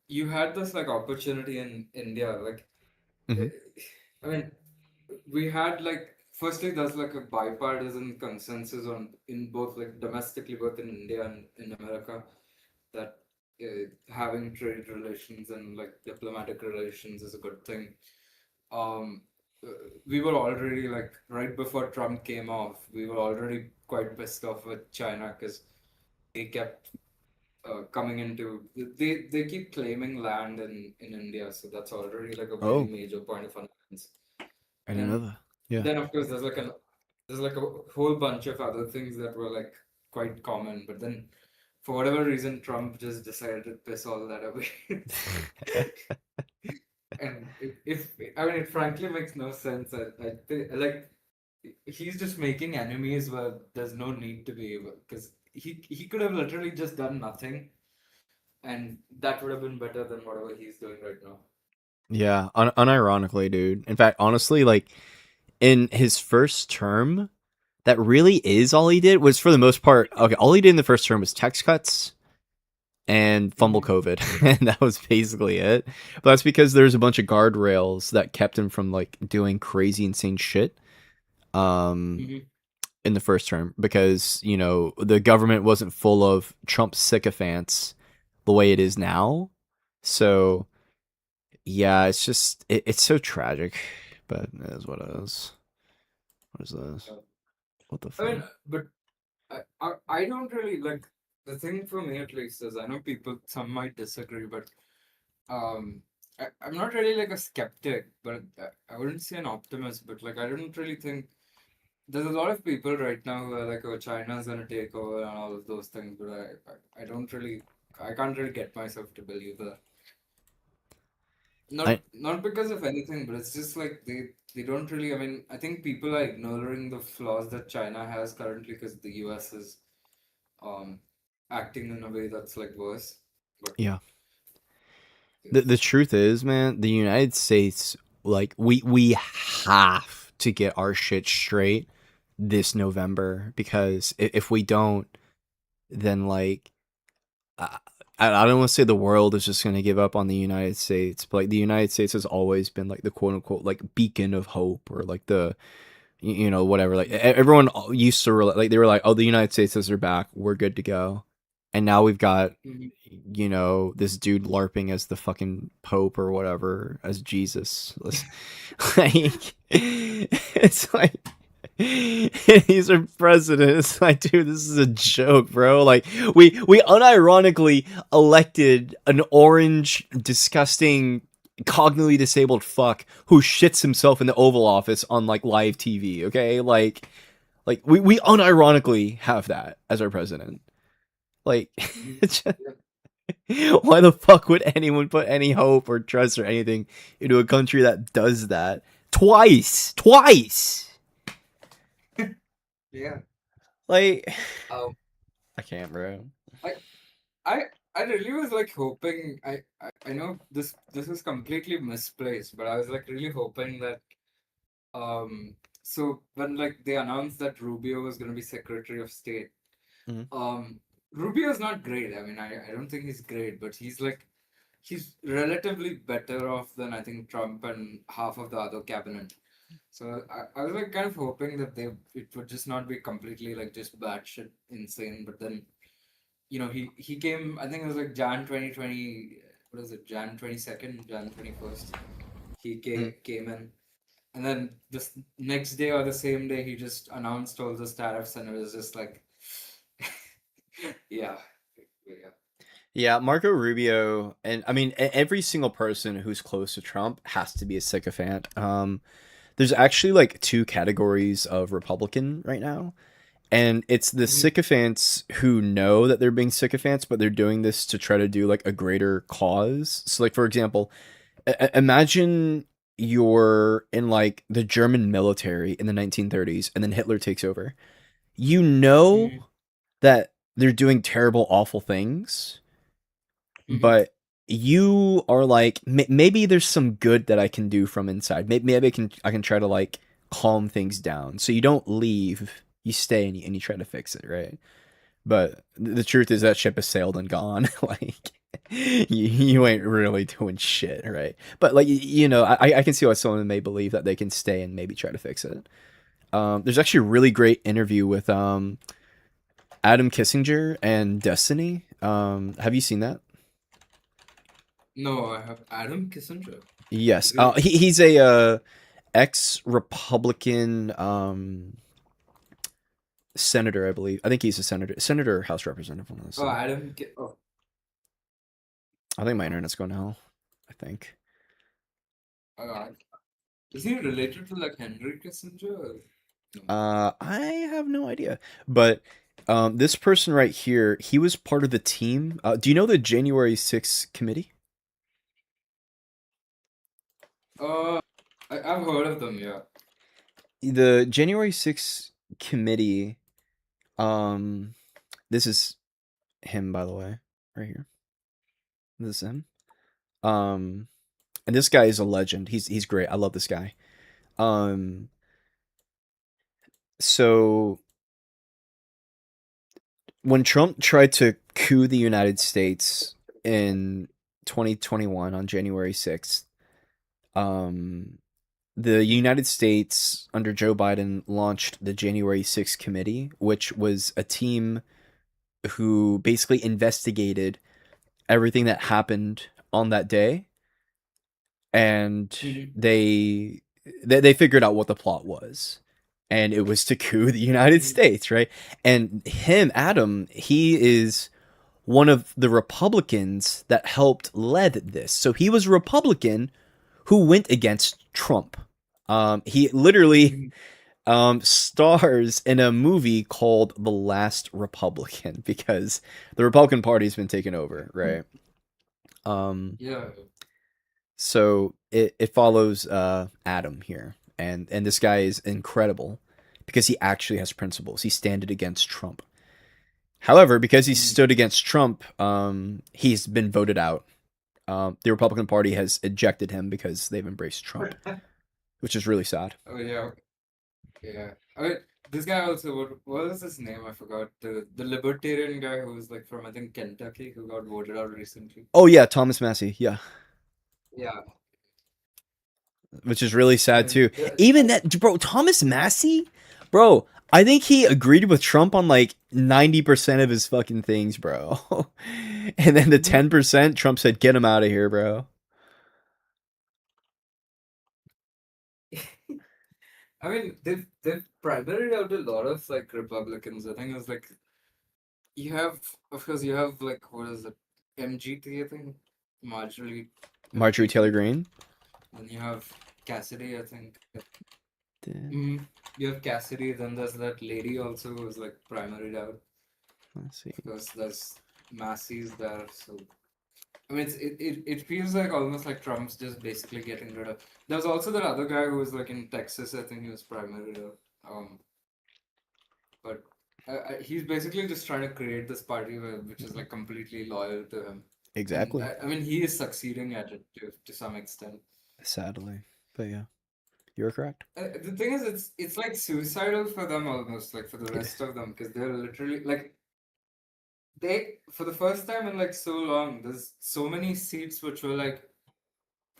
you had this like opportunity in India, like Hmm. I mean, we had like firstly there's like a bipartisan consensus on in both like domestically both in India and in America that having trade relations and like diplomatic relations is a good thing. Um, uh, we were already like right before Trump came off, we were already quite pissed off with China because they kept coming into they keep claiming land in India, so that's already like a very Oh, major point of annoyance. I didn't know And that. Yeah. then of course there's like a whole bunch of other things that were like quite common, but then for whatever reason Trump just decided to piss all that away. And if I mean it frankly makes no sense. I think like he's just making enemies where there's no need to be, because he could have literally just done nothing, and that would have been better than whatever he's doing right now. Yeah, unironically, dude. In fact, honestly, like in his first term, that really is all he did. Was for the most part okay. All he did in the first term was tax cuts and fumble Mm-hmm. COVID, and that was basically it. But that's because there's a bunch of guardrails that kept him from like doing crazy, insane shit. Um, Mm-hmm. in the first term, because the government wasn't full of Trump sycophants the way it is now. So Yeah, it's just it's so tragic, but it is what it is. What is this? What the I mean, fuck? but I don't really like the thing for me at least is I know people some might disagree, but um I'm not really like a skeptic, but I wouldn't say an optimist, but like I don't really think there's a lot of people right now who are like, oh, China's gonna take over and all of those things, but I don't really I can't really get myself to believe that. I Not because of anything, but it's just like they don't really. I mean, I think people are ignoring the flaws that China has currently because the US is um acting in a way that's like worse. But yeah. The truth is, man, the United States, like we have to get our shit straight this November, because if we don't, then like I, I don't want to say the world is just going to give up on the United States, but like the United States has always been like the quote unquote like beacon of hope, or like the whatever, like everyone used to like they were like, oh, the United States has their back, we're good to go. And now we've got Mhm. this dude larping as the fucking pope or whatever, as Jesus. Like it's like he's our president. It's like, dude, this is a joke, bro. Like we unironically elected an orange disgusting cognitively disabled fuck who shits himself in the Oval Office on like live TV. Okay, like we unironically have that as our president. Like, why the fuck would anyone put any hope or trust or anything into a country that does that twice? Twice. Yeah. Like, Um, I can't, bro. I I I really was like hoping I know this is completely misplaced, but I was like really hoping that so when like they announced that Rubio was gonna be Secretary of State, Mhm. Rubio's not great. I mean I don't think he's great, but he's relatively better off than I think Trump and half of the other cabinet. So I was like kind of hoping that it would just not be completely like just batshit insane, but then he came. I think it was like Jan 2020. What is it? Jan 22nd, Jan 21st. He Mm. came in, and then this next day or the same day, he just announced all those tariffs, and it was just like, yeah, yeah. Yeah, Marco Rubio, and I mean every single person who's close to Trump has to be a sycophant. There's actually like two categories of Republican right now. And it's the Mhm. sycophants who know that they're being sycophants, but they're doing this to try to do like a greater cause. So, like, for example, imagine you're in like the German military in the 1930s and then Hitler takes over. You know Mhm. that they're doing terrible, awful things, Mhm. but you are like, maybe there's some good that I can do from inside. Maybe I can try to like calm things down. So you don't leave, you stay and you try to fix it, right? But the truth is that ship has sailed and gone. Like you ain't really doing shit, right? But like I can see why someone may believe that they can stay and maybe try to fix it. There's actually a really great interview with Adam Kissinger and Destiny. Have you seen that? No, I have Adam Kissinger. Yes. Is he? He's a ex-Republican senator, I believe. I think he's a senator or House representative, one of those Oh, two. Oh, I think my internet's going to hell. I think. uh, is he related to like Henry Kissinger? Or... No. I have no idea. But this person right here, he was part of the team. Do you know the January 6th committee? I've heard of them. Yeah. The January 6th committee, um, this is him, by the way, right here. This is him. And this guy is a legend. He's great. I love this guy. Um, so when Trump tried to coup the United States in 2021 on January 6th, um, the United States under Joe Biden launched the January 6th committee, which was a team who basically investigated everything that happened on that day and Mhm. they figured out what the plot was, and it was to coup the United States, right? And Adam, he is one of the Republicans that helped led this. So he was a Republican who went against Trump. He literally stars in a movie called The Last Republican because the Republican Party's been taken over, right? Yeah. So it follows Adam here, and this guy is incredible because he actually has principles. He standed against Trump. However, because he stood against Trump, he's been voted out. The Republican Party has ejected him because they've embraced Trump, which is really sad. Oh yeah, yeah. I mean, this guy also. What was his name? I forgot. The libertarian guy who was like from I think Kentucky who got voted out recently. Oh yeah, Thomas Massey. Yeah, Yeah. which is really sad And too. Even that, bro, Thomas Massey, bro. I think he agreed with Trump on like 90% of his fucking things, bro. And then the 10%, Trump said, "Get him out of here, bro." I mean, they've primarily out a lot of like Republicans. I think it was like you have, of course, you have like what is it, MGT? I think Marjorie Marjorie MGT. Taylor Greene. Then you have Cassidy. I think. You have Cassidy. Then there's that lady also who's like primaried out. Let's see. Because there's Massey's there, so I mean, it feels like almost like Trump's just basically getting rid of. There's also that other guy who was like in Texas. I think he was primary. But he's basically just trying to create this party which is like completely loyal to him. Exactly. And I mean, he is succeeding at it to some extent. Sadly, but yeah, you're correct. The thing is, it's like suicidal for them almost, like for the rest of them, because they're literally like they for the first time in like so long, there's so many seats which were like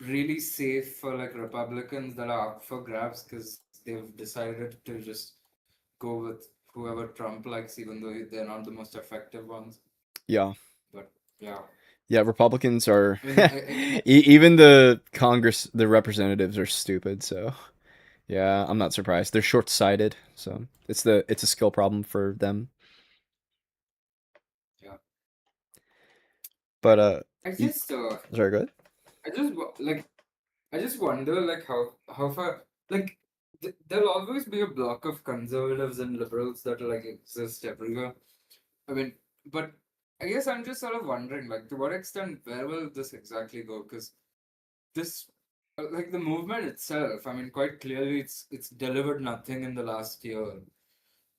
really safe for like Republicans that are up for grabs because they've decided to just go with whoever Trump likes, even though they're not the most effective ones. Yeah. But yeah. Yeah, Republicans are I mean, even the Congress, the representatives are stupid. So yeah, I'm not surprised. They're short-sighted. So it's a skill problem for them. Yeah. But I just sorry, go ahead. I just wonder like how far like there'll always be a block of conservatives and liberals that like exist everywhere. I mean, but I guess I'm just sort of wondering like to what extent where will this exactly go? Because this like the movement itself, I mean, quite clearly it's delivered nothing in the last year.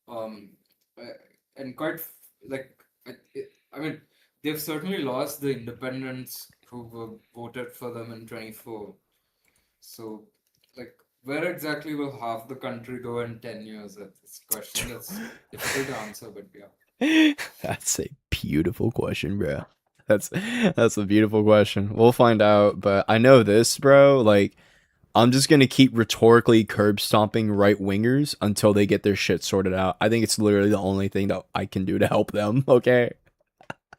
Um, uh, and quite like I mean, they've certainly lost the independents who were voted for them in 24. So, like, where exactly will half the country go in 10 years? That's a question that's difficult to answer, but yeah. That's a beautiful question, bro. That's a beautiful question. We'll find out, but I know this, bro. Like, I'm just gonna keep rhetorically curb stomping right wingers until they get their shit sorted out. I think it's literally the only thing that I can do to help them. Okay.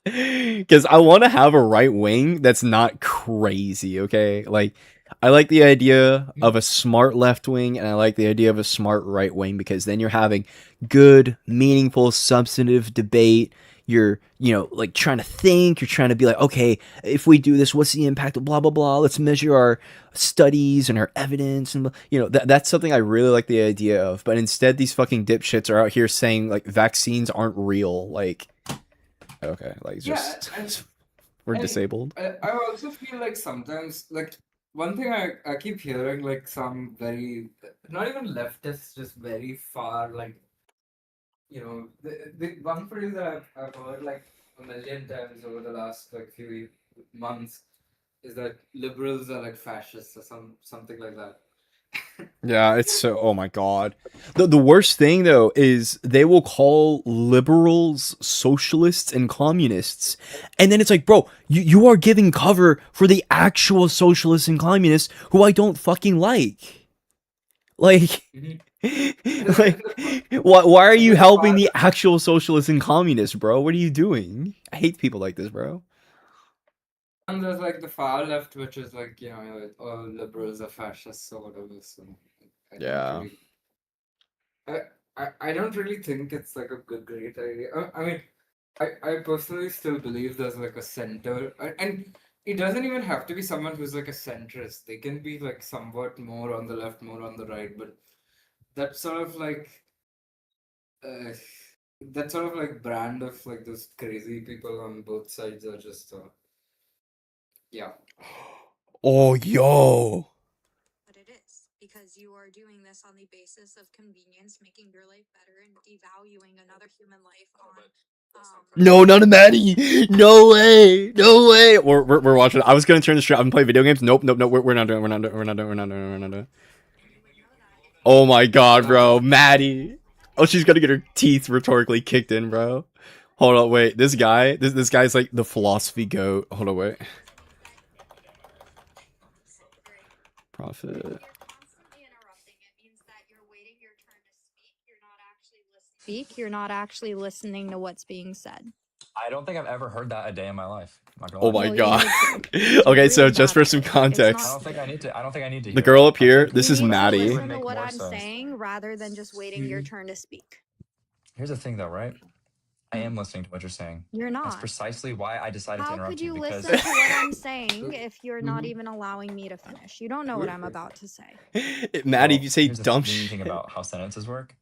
Because I want to have a right wing that's not crazy, okay? Like, I like the idea of a smart left wing, and I like the idea of a smart right wing because then you're having good, meaningful, substantive debate. You're, like trying to think. You're trying to be like, okay, if we do this, what's the impact of blah blah blah? Let's measure our studies and our evidence, and that's something I really like the idea of. But instead, these fucking dipshits are out here saying like vaccines aren't real, like. Okay, like just we're disabled. I also feel like sometimes, like one thing I keep hearing, like some very not even leftists, just very far, like the one phrase that I've heard like a million times over the last like few months is that liberals are like fascists or something like that. Yeah, it's so. Oh my god. The worst thing though is they will call liberals socialists and communists, and then it's like, bro, you are giving cover for the actual socialists and communists who I don't fucking like. Like, like, why are you helping the actual socialists and communists, bro? What are you doing? I hate people like this, bro. And there's like the far left, which is like, all liberals are fascists or whatever. So I don't Yeah. really, I don't really think it's like a great idea. I mean, I personally still believe there's like a center, and it doesn't even have to be someone who's like a centrist. They can be like somewhat more on the left, more on the right, but that sort of like, uh, that sort of like brand of like those crazy people on both sides are just, yeah. Oh, yo. But it is because you are doing this on the basis of convenience, making your life better, and devaluing another human life on. No, not a Maddie. No way. No way. We're watching. I was gonna turn the stream. I'm playing video games. Nope. We're not doing. We're not doing. We're not doing. We're not doing. We're not doing. Oh my god, bro, Maddie. Oh, she's gonna get her teeth rhetorically kicked in, bro. Hold on, wait. This guy. This guy's like the philosophy goat. Hold on, wait. Profit. Speak, you're not actually listening to what's being said. I don't think I've ever heard that a day in my life. I'm not gonna Oh lie. my Well, you god. need to. You need to Okay, so read just about for it. some It's context. I don't think I need to. I don't think I need to. The hear girl it. up here. I think This You is need to Maddie. listen to make what more I'm sense. saying rather than just waiting your turn to speak. Here's the thing, though, right? I am listening to what you're saying. You're That's not. precisely why I decided to How interrupt could you you because listen to what I'm saying if you're not even allowing me to finish? You don't know what I'm about to say. Maddie, if you say here's the dumb thing shit. about how sentences work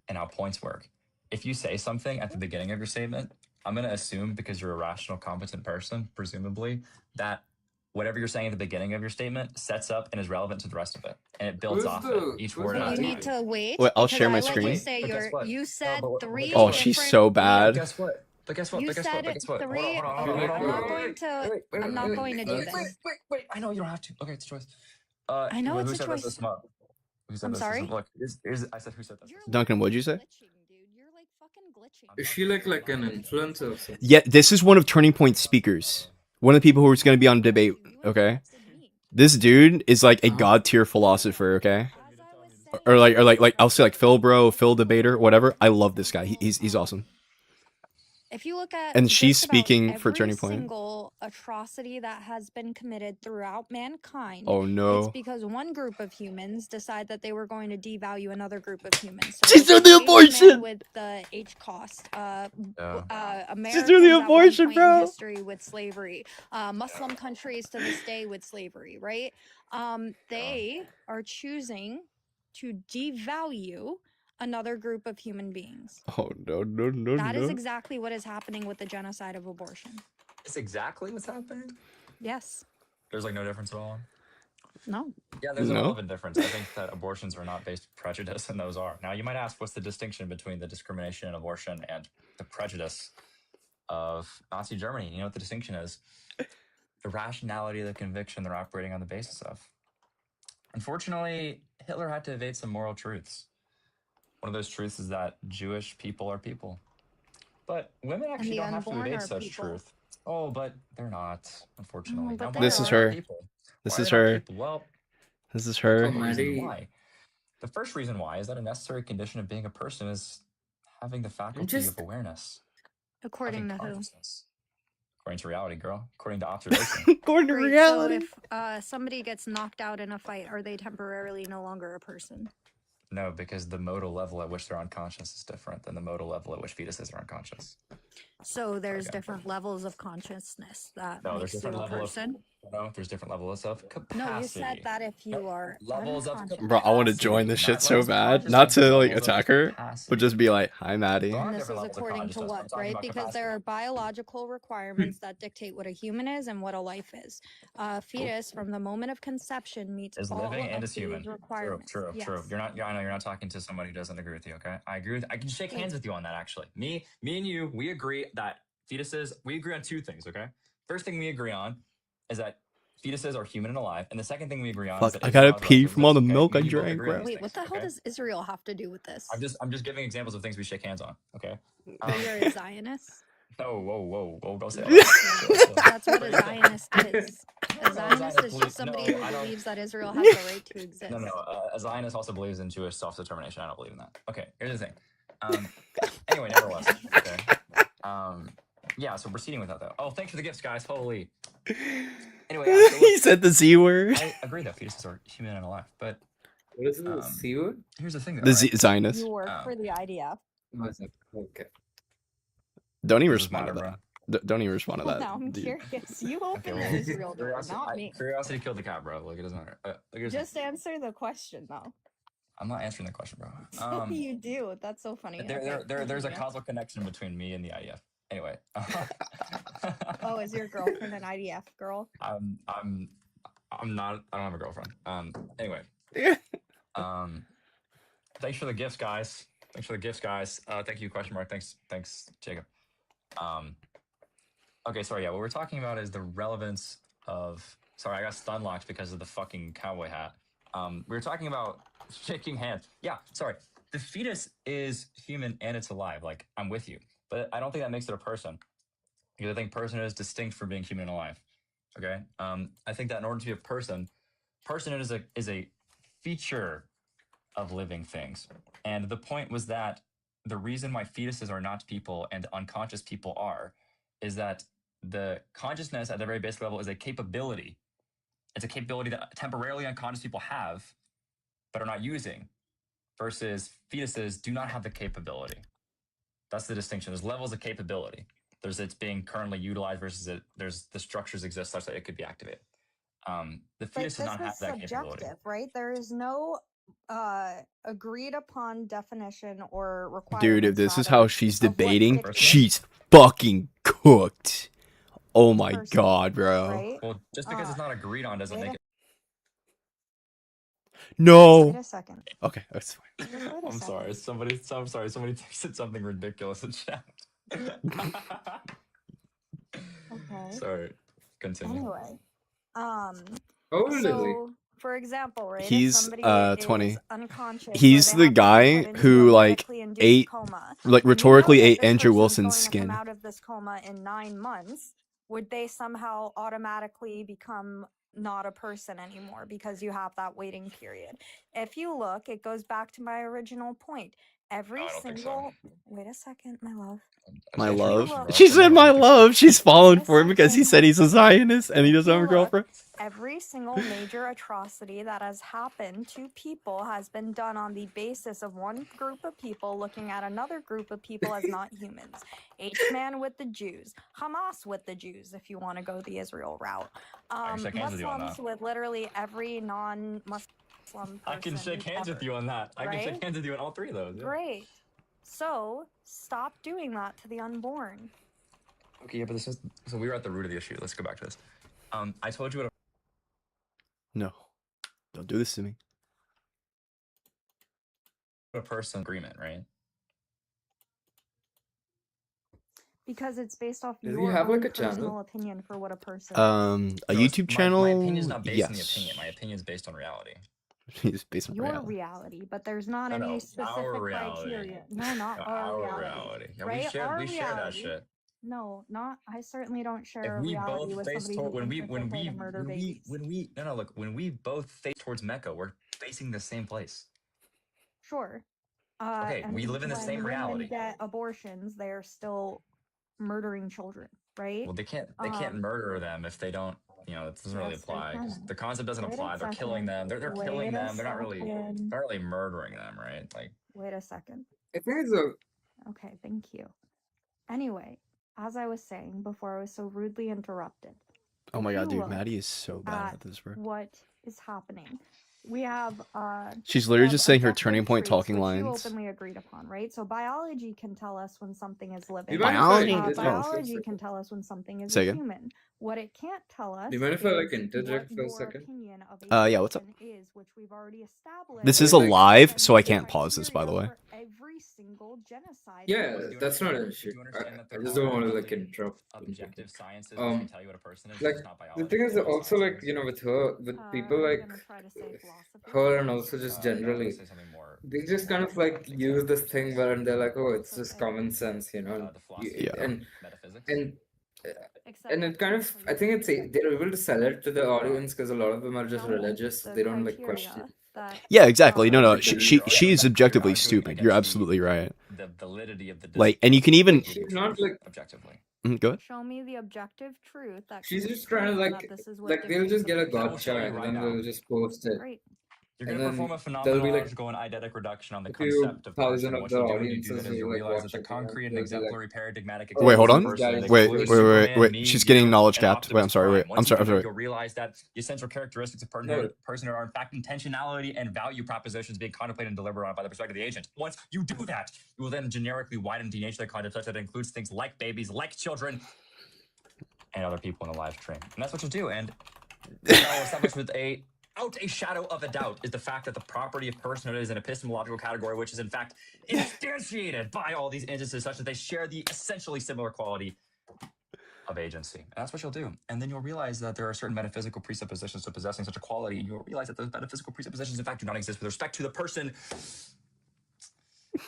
and how points work. If you say something at the beginning of your statement, I'm going to assume because you're a rational, competent person, presumably, that whatever you're saying at the beginning of your statement sets up and is relevant to the rest of it, and it builds off it. Each word So has you to need to wait Wait, I'll because share I my let screen. you say But guess what? you said three Oh, different. she's so bad. Guess what? But guess what? You But guess what? said But guess what? three. Hold on. Okay, I'm not going to. I'm not going to do this. Wait. I know you don't have to. Okay, it's a choice. I know it's Who a said this choice. this month? Who said I'm this? sorry? Look, I said who said this. Duncan, what'd you say? Is she like an influencer or something? Yeah, this is one of Turning Point speakers. One of the people who is going to be on debate. Okay, this dude is like a god tier philosopher. Okay, or like I'll say like Phil Bro, Phil Debater, whatever. I love this guy. He's awesome. If you look at And she's just about speaking for every Turning Point. single atrocity that has been committed throughout mankind, Oh, no. it's because one group of humans decide that they were going to devalue another group of humans. So She's with doing the abortion! with the H cost, Yeah. Americans doing the at one abortion, point bro. in history with slavery, Muslim countries to this day with slavery, right? They are choosing to devalue another group of human beings. Oh no. That is exactly what is happening with the genocide of abortion. It's exactly what's happening. Yes. There's like no difference at all. No. Yeah, there's a No? relevant difference. I think that abortions are not based on prejudice, and those are. Now, you might ask, what's the distinction between the discrimination in abortion and the prejudice of Nazi Germany? You know what the distinction is? The rationality of the conviction they're operating on the basis of. Unfortunately, Hitler had to evade some moral truths. One of those truths is that Jewish people are people. But women actually the don't have to unborn evade are such people. truth. Oh, but they're not, unfortunately. but Now, they This is are. her. People? This Why are is they not her. people? Well, This is her. Oh, the reason Maddie. why. The first reason why is that a necessary condition of being a person is having the faculty just- of awareness. According to having who? consciousness. According to reality, girl. According to observation. According to Great. reality. So if somebody gets knocked out in a fight, are they temporarily no longer a person? No, because the modal level at which they're unconscious is different than the modal level at which fetuses are unconscious. So there's different levels of consciousness that No, there's makes you different a level person. there's different levels of capacity. No, you said that if you are Levels of unconscious. Bro, I want to join this shit Not so levels of bad. consciousness, Not to like levels of attack her, capacity. but just be like, "Hi, Maddie." There are And this different is levels of according to consciousness. I'm what, talking right? about Because capacity. there are biological requirements that dictate what a human is and what a life is. A fetus, from the moment of conception, meets Is all living and of is human. these requirements. True. Yes. You're not. I know you're not talking to somebody who doesn't agree with you. Okay, I agree with. I can shake hands with you on that. Actually, me and you, we agree that fetuses. We agree on two things. Okay, first thing we agree on is that fetuses are human and alive, and the second thing we agree on is Fuck, that I gotta Israel has a right pee to from all the exist, okay? milk Me I and you both drank, agree on bro. these Wait, what things, the hell okay? does Israel have to do with this? I'm just giving examples of things we shake hands on. Okay. So you're a Zionist? No, whoa! Don't say all that. That's what a Zionist is. A Zionist is just somebody who believes that Israel has the right to exist. No. A Zionist also believes in Jewish self-determination. I don't believe in that. Okay, here's the thing. Anyway, nevertheless. Okay. Yeah, so proceeding with that though. Oh, thanks for the gifts, guys. Holy. Anyway, yeah, so He look, said the Z word. I agree that fetuses are human and alive, but What is the C word? here's the thing, though. The Right? Zionist. You work for the IDF. Okay. Don't even Does this respond to matter, that. Don't even respond to Well, that. now I'm dude. curious. You Okay, opened well, the Israel door, not me. curiosity killed the cat, bro. Like, it doesn't matter. Like, here's the- Just answer the question, though. I'm not answering the question, bro. You do. That's so funny. There's a continue. causal connection between me and the IDF. Anyway. Oh, is your girlfriend an IDF girl? I'm not. I don't have a girlfriend. Anyway. Thanks for the gifts, guys. Thank you, question mark. Thanks, Jacob. Okay, sorry, yeah, what we're talking about is the relevance of, sorry, I got stun locked because of the fucking cowboy hat. We were talking about shaking hands. Yeah, sorry. The fetus is human and it's alive. Like, I'm with you. But I don't think that makes it a person. Because I think person is distinct from being human and alive. Okay? I think that in order to be a person, personhood is a feature of living things. And the point was that the reason why fetuses are not people and unconscious people are is that the consciousness at the very basic level is a capability. It's a capability that temporarily unconscious people have, but are not using, versus fetuses do not have the capability. That's the distinction. There's levels of capability. There's it's being currently utilized versus there's the structures exist such that it could be activated. The fetus does not have that capability. Right? There is no agreed upon definition or requirement. Dude, if this is how she's debating, she's fucking cooked. Oh my god, bro. Right? Well, just because it's not agreed on doesn't make it. No. Wait a second. Okay, that's fine. I'm sorry. Somebody texted something ridiculous in chat. Okay. Sorry. Continue. Anyway, old is he? so for example, right? if He's somebody 20. is unconscious, or He's they the have been guy put into who a like medically induced ate coma, like and you know rhetorically that ate this Andrew person's Wilson's going to come skin. out of this coma in 9 months, would they somehow automatically become not a person anymore because you have that waiting period? If you look, it goes back to my original point. Every I don't think so. single wait a second, my love. My Answer the love. question, bro. She I said said no, my I don't think so. love. She's falling Wait a for him because he second. said he's a Zionist and he doesn't have a Look, girlfriend. every single major atrocity that has happened to people has been done on the basis of one group of people looking at another group of people as not humans. H-Man with the Jews, Hamas with the Jews, if you want to go the Israel route. I can shake hands with you on Muslims that. with literally every non-Muslim person. I can shake hands with you on that. I can shake right? hands with you on all three of those. Yeah. Great. So stop doing that to the unborn. Okay, yeah, but this is so we were at the root of the issue. Let's go back to this. I told you what No. Don't do this to me. a person agreement, right? Because it's based off Does he your have, own like, a channel? personal opinion for what a person is. A No, YouTube channel. My opinion is not based on the Yes. opinion. My opinion is based on reality. It's based on Your reality. reality, but there's not No, any no, specific our reality. criteria. No, not No, our our reality. Yeah, right? we share Our we share that reality. shit. No, not. I certainly don't share If a we reality both with face somebody toward who thinks it's okay to murder babies. no look, when we both face towards Mecca, we're facing the same place. Sure. Okay, and we live in the when same women reality. get abortions, they're still murdering children, right? Well, they can't murder them if they don't. You know, it doesn't really Yes, they apply. 'Cause can. the concept doesn't Wait a apply. They're killing second. them. They're Wait killing a them. They're not second. really murdering them, right? Like, Wait a second. I think it's a Okay, thank you. Anyway, as I was saying before I was so rudely interrupted. Oh if my god, you dude, look Maddie is so bad at this, bro. what is happening. We have She's we literally have just saying her objective turning point truths, talking which you lines. openly agreed upon, right? So biology can tell us when something is living. you mind if I Biology. interject for a Biology second? can tell us when something is Say a again? human. What it can't tell us Do you mind if I like is interject what for a your second? opinion of a Yeah, what's up? person is, which we've already established. This is I a mean, like, live, so I meets the can't pause this, by the way. criteria for every single genocide. Yeah, do you that's not understand? an issue. Do you understand that I there just don't are want to like objective- interrupt. objective sciences which can tell you what a person is? Like It's not biology. the thing is It's also like sciences. you know with her with people are you like gonna try to say philosophy? her and also just No, I'm generally gonna say something more. they just kind of like use this thing where and they're like, oh, it's just common sense, you know, The philosophy Yeah. and metaphysics. and it kind of I think it's they're able to sell it to the audience because a lot of them are just religious. They don't like question. Yeah, exactly. No, no, because she is objectively arguing stupid. against You're absolutely right. The validity of the Like, and you can even she's not like objectively. Good. Show me the objective truth that She's can just trying to explain that this is what they'll just get a difference of gotcha opinion and right then now. they'll just post it. Right. You're And going to perform then a there'll be like phenomenological and eidetic reduction on the a few concept of thousand person. of What the you do when you do audiences that is who you like realize watch that the it, and concrete and they'll be like, exemplary paradigmatic oh, Wait, hold existence of on. this guy person is Wait, excludes wait, wait, Superman, wait. me, She's getting you, knowledge and capped. Wait, I'm Optimus sorry. Wait, Prime. I'm Once you sorry. I'm do that, sorry. you'll realize that the essential characteristics of No. person are in fact intentionality and value propositions being contemplated and delivered on by the perspective of the agent. Once you do that, you will then generically widen the nature of the content such that it includes things like babies, like children, and other people in the live stream. And that's what you'll do. And now established without a shadow of a doubt is the fact that the property of personhood is an epistemological category, which is in fact instantiated by all these instances such that they share the essentially similar quality of agency. And that's what you'll do. And then you'll realize that there are certain metaphysical presuppositions to possessing such a quality, and you'll realize that those metaphysical presuppositions in fact do not exist with respect to the person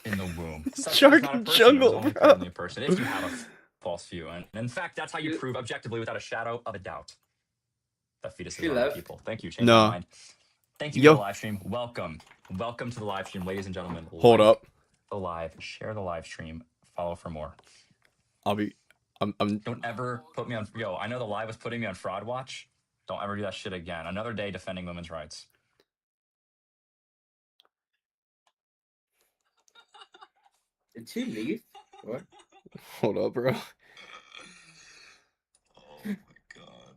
in the womb. Such Shark is not a and person, it was Jungle, only bro. currently a person, if you have a false view. And in fact, that's how you prove objectively without a shadow of a doubt that fetuses She are left. people. Thank you. Change No. my mind. Thank you Yo. for the live stream. Welcome. Welcome to the live stream, ladies and gentlemen. Hold up. The live. Share the live stream. Follow for more. I'm Don't ever put me on. Yo, I know the live was putting me on fraud watch. Don't ever do that shit again. Another day defending women's rights. Did she leave? What? Hold up, bro. Oh my god.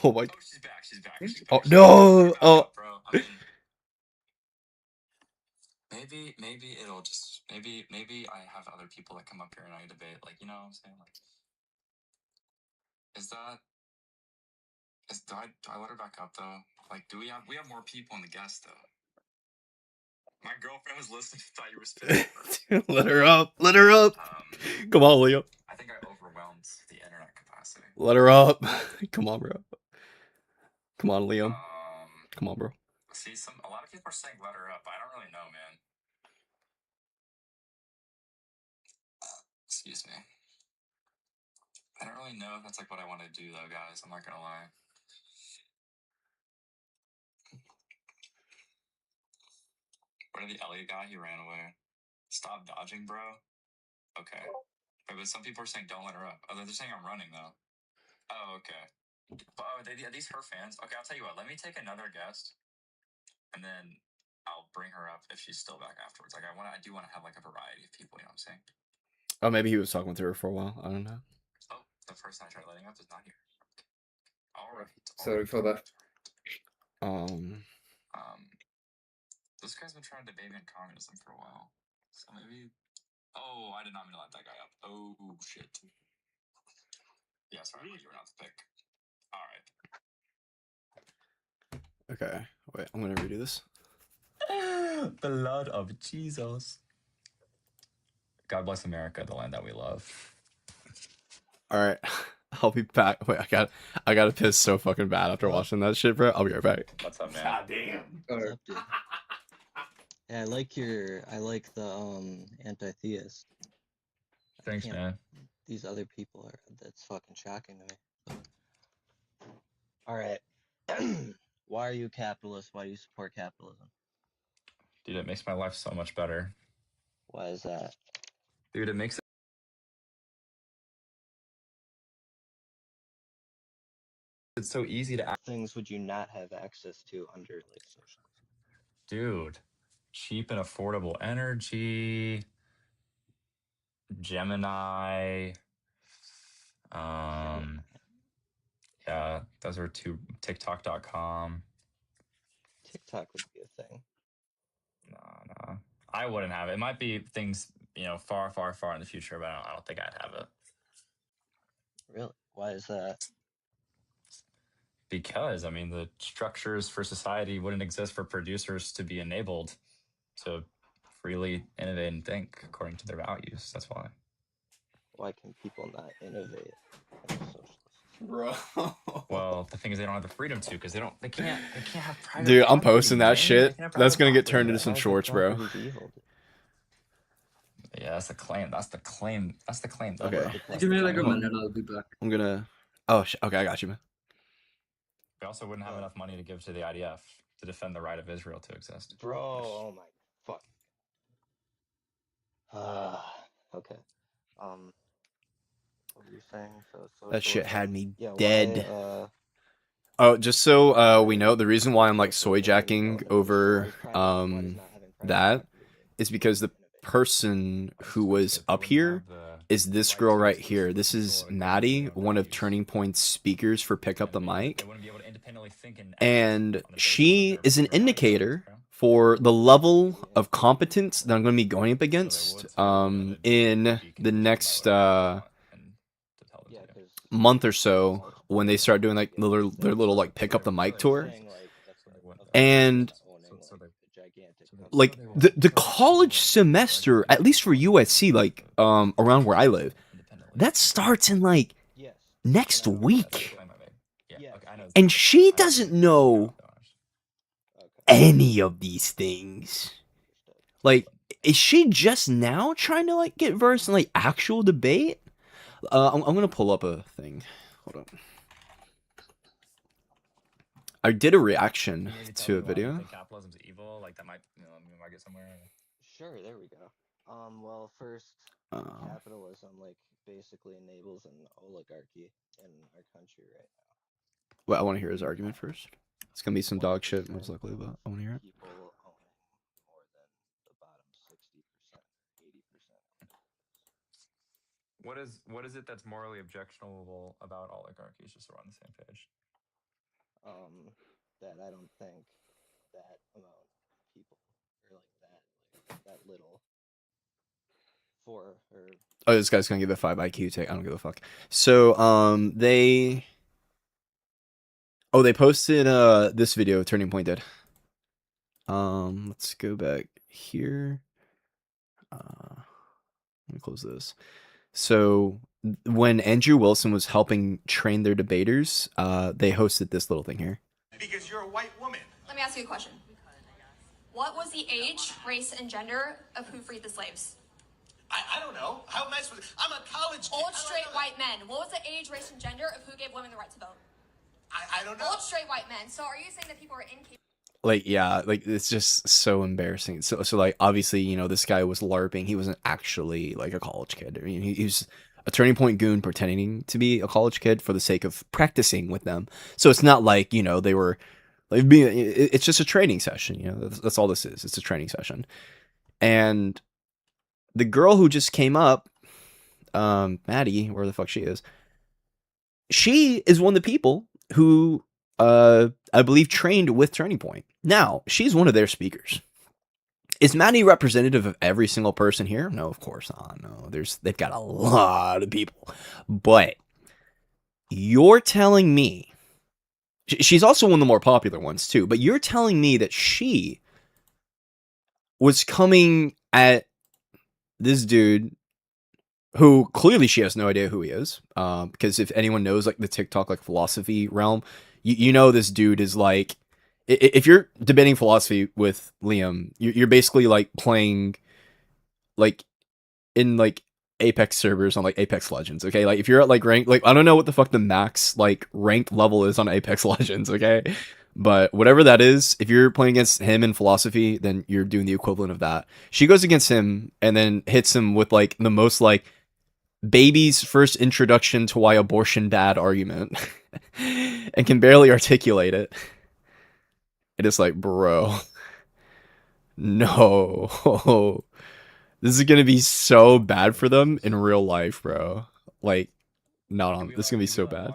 Oh my. Oh, she's back. She's back. She's back. Oh She's no. back. Oh. Bro. I mean, maybe it'll just maybe I have other people that come up here and I debate. Like, you know what I'm saying? Like, do I let her back up though? Like, do we have more people in the guest though? My girlfriend was listening. Thought you were spitting. Let her up. Let her up. Come on, Leo. I think I overwhelmed the internet capacity. Let her up. Come on, bro. Come on, Liam. Come on, bro. See, a lot of people are saying let her up. I don't really know, man. Excuse me. I don't really know if that's like what I want to do though, guys. I'm not gonna lie. Where did the Elliot guy? He ran away. Stop dodging, bro. Okay. But some people are saying don't let her up. Oh, they're saying I'm running though. Oh, okay. Oh, are these her fans? Okay, I'll tell you what. Let me take another guest, and then I'll bring her up if she's still back afterwards. Like I do want to have like a variety of people. You know what I'm saying? Oh, maybe he was talking to her for a while. I don't know. Oh, the person I tried letting up is not here. All right. Sorry for that. This guy's been trying to debate me on communism for a while. So maybe. Oh, I did not mean to let that guy up. Oh shit. Yeah, sorry, you were not the pick. All right. Okay. Wait, I'm gonna redo this. Blood of Jesus. God bless America, the land that we love. All right. I'll be back. Wait, I gotta piss so fucking bad after watching that shit, bro. I'll be right back. What's up, man? God damn. What's up, dude? Yeah, I like the anti-theist. Thanks, man. These other people that's fucking shocking to me. All right. Why are you a capitalist? Why do you support capitalism? Dude, it makes my life so much better. Why is that? Dude, it makes it's so easy to act. Things would you not have access to under like socialism? Dude, cheap and affordable energy, Gemini, yeah, those are two, TikTok.com. TikTok would be a thing. No, I wouldn't have it. It might be things, far, far, far in the future, but I don't think I'd have it. Really? Why is that? Because, the structures for society wouldn't exist for producers to be enabled to freely innovate and think according to their values. That's why. Why can people not innovate under socialism? Bro. Well, the thing is, they don't have the freedom to because they can't have private. Dude, I'm property, posting man. that shit. They can't have That's private gonna get property. turned into some shorts, bro. Yeah, that's the claim. That's the claim. Though, Okay. bro. Give me like a minute, I'll be back. I'm gonna. Oh, okay, I got you, man. We also wouldn't have enough money to give to the IDF to defend the right of Israel to exist. Bro, oh my fuck. Okay. What were you saying? So That shit had socialism. me Yeah, dead. why Oh, just so we why know, the reason why I'm like soy socialism, there you go. jacking Then over why does not having private that property mean is because the person who was up wouldn't here have the is this right girl to right exclusively here. This control is or govern Maddie, their own one of values. Turning Point's speakers for Pick Up the They Mic. wouldn't be able to independently think and act And on the basis of she their is an pure values, indicator bro. for the level of competence that I'm going to be going up against in the next Yeah, because month or so when they start doing like their little like Pick Up the Mic tour. saying like that's a And owning like a gigantic like the college semester, at least for USC, like around where I live, that starts in like next week. And she doesn't know any of these things. Like, is she just now trying to like get versed in like actual debate? I'm gonna pull up a thing. Hold on. I did a reaction to a video. Think capitalism's evil? Like that might, we might get somewhere. Sure, there we go. Well, first, capitalism like basically enables an oligarchy in our country right now. Well, I want to hear his argument first. It's gonna be some dog shit, most likely, but I want to hear it. People owning more than the bottom 60%, 80%. What is it that's morally objectionable about oligarchies? Just so we're on the same page. That I don't think that amount of people or like that little for or Oh, this guy's gonna give a 5 IQ take. I don't give a fuck. So they posted this video Turning Point did. Let's go back here. Let me close this. So when Andrew Wilson was helping train their debaters, they hosted this little thing here. Because you're a white woman. Let me ask you a question. What was the age, race, and gender of who freed the slaves? I don't know. How am I supposed to? I'm a college kid. Old straight white men. What was the age, race, and gender of who gave women the right to vote? I don't know. Old straight white men. So are you saying that people are incapable? Like, yeah, like it's just so embarrassing. So like obviously, you know, this guy was LARPing. He wasn't actually like a college kid. I mean, he's a Turning Point goon pretending to be a college kid for the sake of practicing with them. So it's not like, you know, they were like being, it's just a training session, you know. That's all this is. It's a training session. And the girl who just came up, Maddie, where the fuck she is one of the people who I believe trained with Turning Point. Now, she's one of their speakers. Is Maddie representative of every single person here? No, of course not. No, they've got a lot of people. But you're telling me she's also one of the more popular ones too, but you're telling me that she was coming at this dude who clearly she has no idea who he is, because if anyone knows like the TikTok like philosophy realm, you know this dude is like, if you're debating philosophy with Liam, you're basically like playing like in like Apex servers on like Apex Legends, okay? Like if you're at like rank, like I don't know what the fuck the max like ranked level is on Apex Legends, okay? But whatever that is, if you're playing against him in philosophy, then you're doing the equivalent of that. She goes against him and then hits him with like the most like baby's first introduction to why abortion bad argument and can barely articulate it. It is like, bro, no, this is gonna be so bad for them in real life, bro. Like, not on. This is gonna be so bad.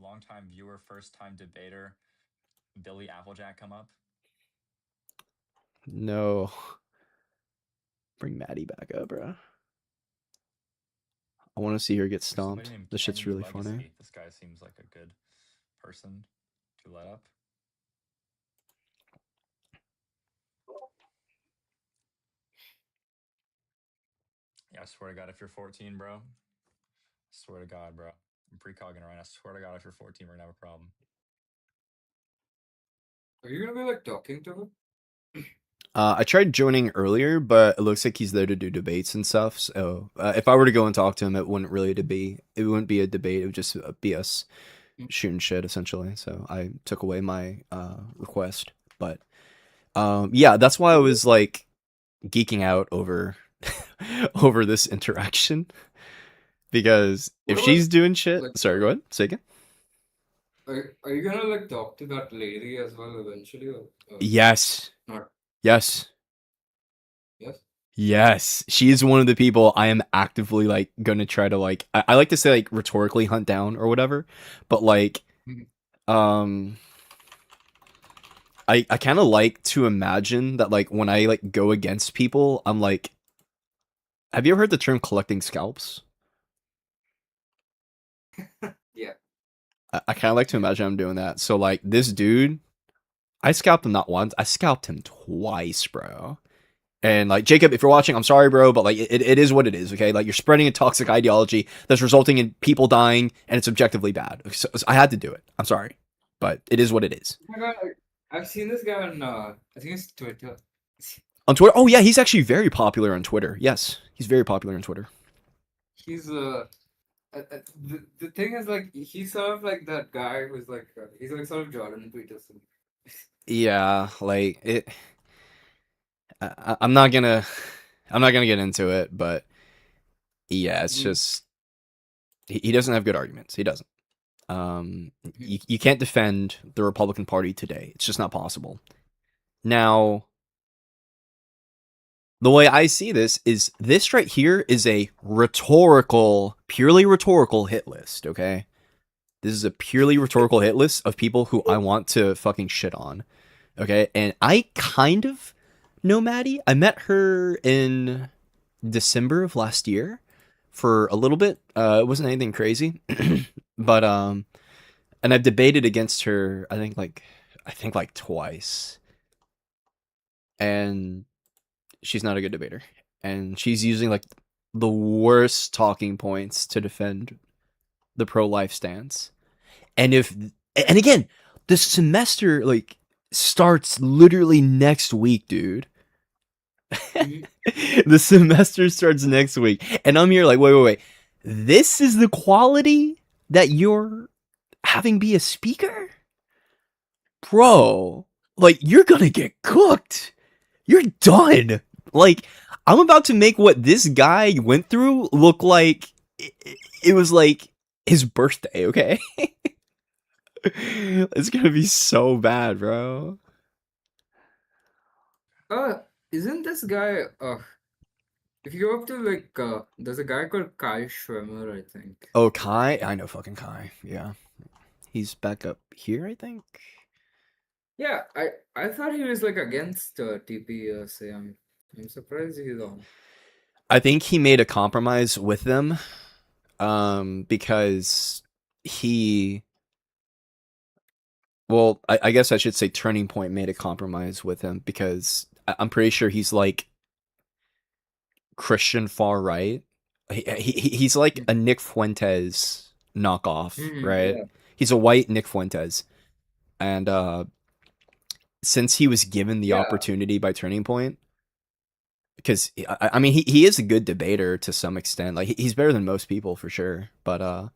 Long time viewer, first time debater, Billy Applejack come up. No, bring Maddie back up, bro. I want to see her get stomped. This shit's really funny. This guy seems like a good person to let up. Yeah, I swear to God, if you're 14, bro. I swear to God, bro. I'm precogging right now. I swear to God, if you're 14, we're gonna have a problem. Are you gonna be like talking to him? I tried joining earlier, but it looks like he's there to do debates and stuff. So if I were to go and talk to him, it wouldn't really it wouldn't be a debate. It would just be us shooting shit essentially. So I took away my request. But yeah, that's why I was like geeking out over over this interaction. Because if What about she's doing shit, like sorry, go ahead, say again. are you gonna like talk to that lady as well eventually or Yes, not? yes, Yes. yes. She is one of the people I am actively like gonna try to like. I like to say like rhetorically hunt down or whatever, but like, Mhm. um, I kind of like to imagine that like when I like go against people, I'm like, have you ever heard the term collecting scalps? Yeah. I kind of like to imagine I'm doing that. So like this dude, I scalped him not once, I scalped him twice, bro. And like Jacob, if you're watching, I'm sorry, bro, but like it is what it is. Okay, like you're spreading a toxic ideology that's resulting in people dying, and it's objectively bad. So I had to do it. I'm sorry, but it is what it is. Oh my God, I've seen this guy on I think it's Twitter. On Twitter, oh yeah, he's actually very popular on Twitter. Yes, he's very popular on Twitter. He's the thing is like he's sort of like that guy who's like he's like sort of Jordan Peterson. Yeah, like it. I'm not gonna, I'm not gonna get into it, but yeah, it's Mm. just he doesn't have good arguments. He doesn't. You can't defend the Republican Party today. It's just not possible. Now, the way I see this right here is a rhetorical, purely rhetorical hit list, okay? This is a purely rhetorical hit list of people who I want to fucking shit on, okay? And I kind of know Maddie. I met her in December of last year for a little bit. It wasn't anything crazy, but and I've debated against her. I think like twice, and she's not a good debater, and she's using like the worst talking points to defend the pro-life stance. And and again, the semester like starts literally next week, dude. The semester starts next week, and I'm here like, wait. This is the quality that you're having be a speaker, bro. Like you're gonna get cooked. You're done. Like I'm about to make what this guy went through look like it was like his birthday. Okay, it's gonna be so bad, bro. Isn't this guy if you go up to like there's a guy called Kai Schwimmer, I think. Oh, Kai, I know fucking Kai. Yeah, he's back up here, I think. Yeah, I thought he was like against TPUSA. I'm surprised he's on. I think he made a compromise with them, because he, well, I guess I should say Turning Point made a compromise with him because I'm pretty sure he's like Christian far right. He's like a Nick Fuentes knockoff, right? Yeah. He's a white Nick Fuentes, and since he was given the Yeah. opportunity by Turning Point, because I mean he is a good debater to some extent. Like he's better than most people for sure, but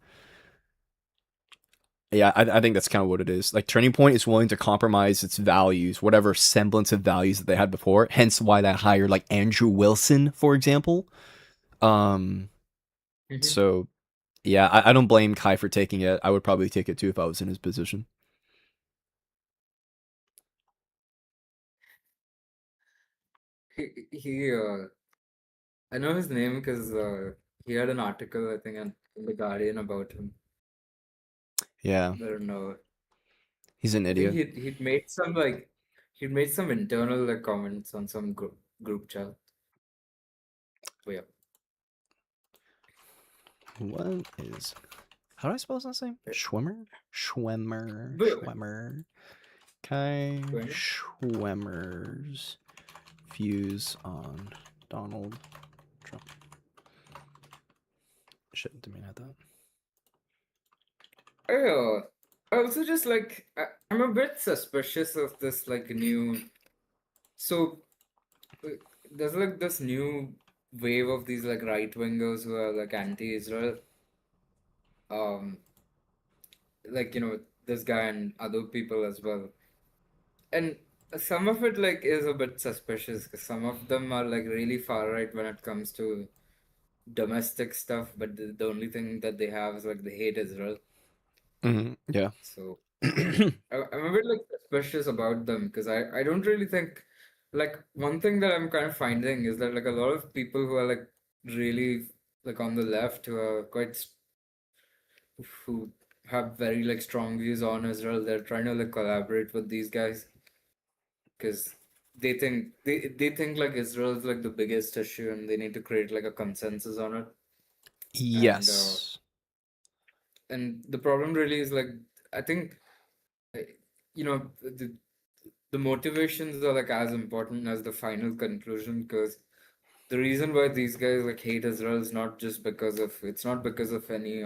yeah, I think that's kind of what it is. Like Turning Point is willing to compromise its values, whatever semblance of values that they had before. Hence why they hired like Andrew Wilson, for example. So yeah, I don't blame Kai for taking it. I would probably take it too if I was in his position. He I know his name because he had an article I think in the Guardian about him. Yeah, I don't know. he's an I think idiot. he'd made some internal like comments on some group chat. But yeah. What is? How do I spell his last name? Schwimmer. But- Schwemmer. Kai Schwimmer? Schwemmer's views on Donald Trump. Shit, didn't mean that. I also just like I'm a bit suspicious of this like new. So there's like this new wave of these like right wingers who are like anti-Israel. Like this guy and other people as well, and some of it like is a bit suspicious because some of them are like really far right when it comes to domestic stuff, but the only thing that they have is like they hate Israel. Yeah. So I'm a bit like suspicious about them because I don't really think like one thing that I'm kind of finding is that like a lot of people who are like really like on the left who are who have very like strong views on Israel, they're trying to like collaborate with these guys because they think like Israel is like the biggest issue and they need to create like a consensus on it. And Yes. and the problem really is like I think uh, you know the motivations are like as important as the final conclusion because the reason why these guys like hate Israel is not just because of it's not because of any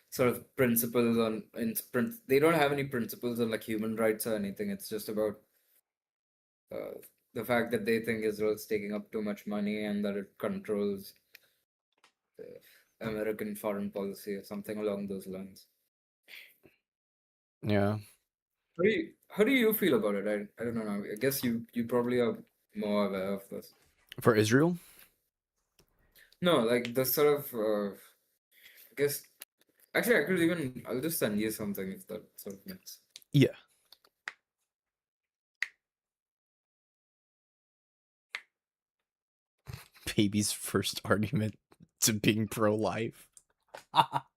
sort of principles on they don't have any principles on like human rights or anything. It's just about uh, the fact that they think Israel's taking up too much money and that it controls American foreign policy or something along those lines. Yeah. How do you feel about it? I don't know. I guess you probably are more aware of this. For Israel? No, like the sort of I guess actually I could even I'll just send you something if that sort of makes. Yeah. Baby's first argument to being pro-life.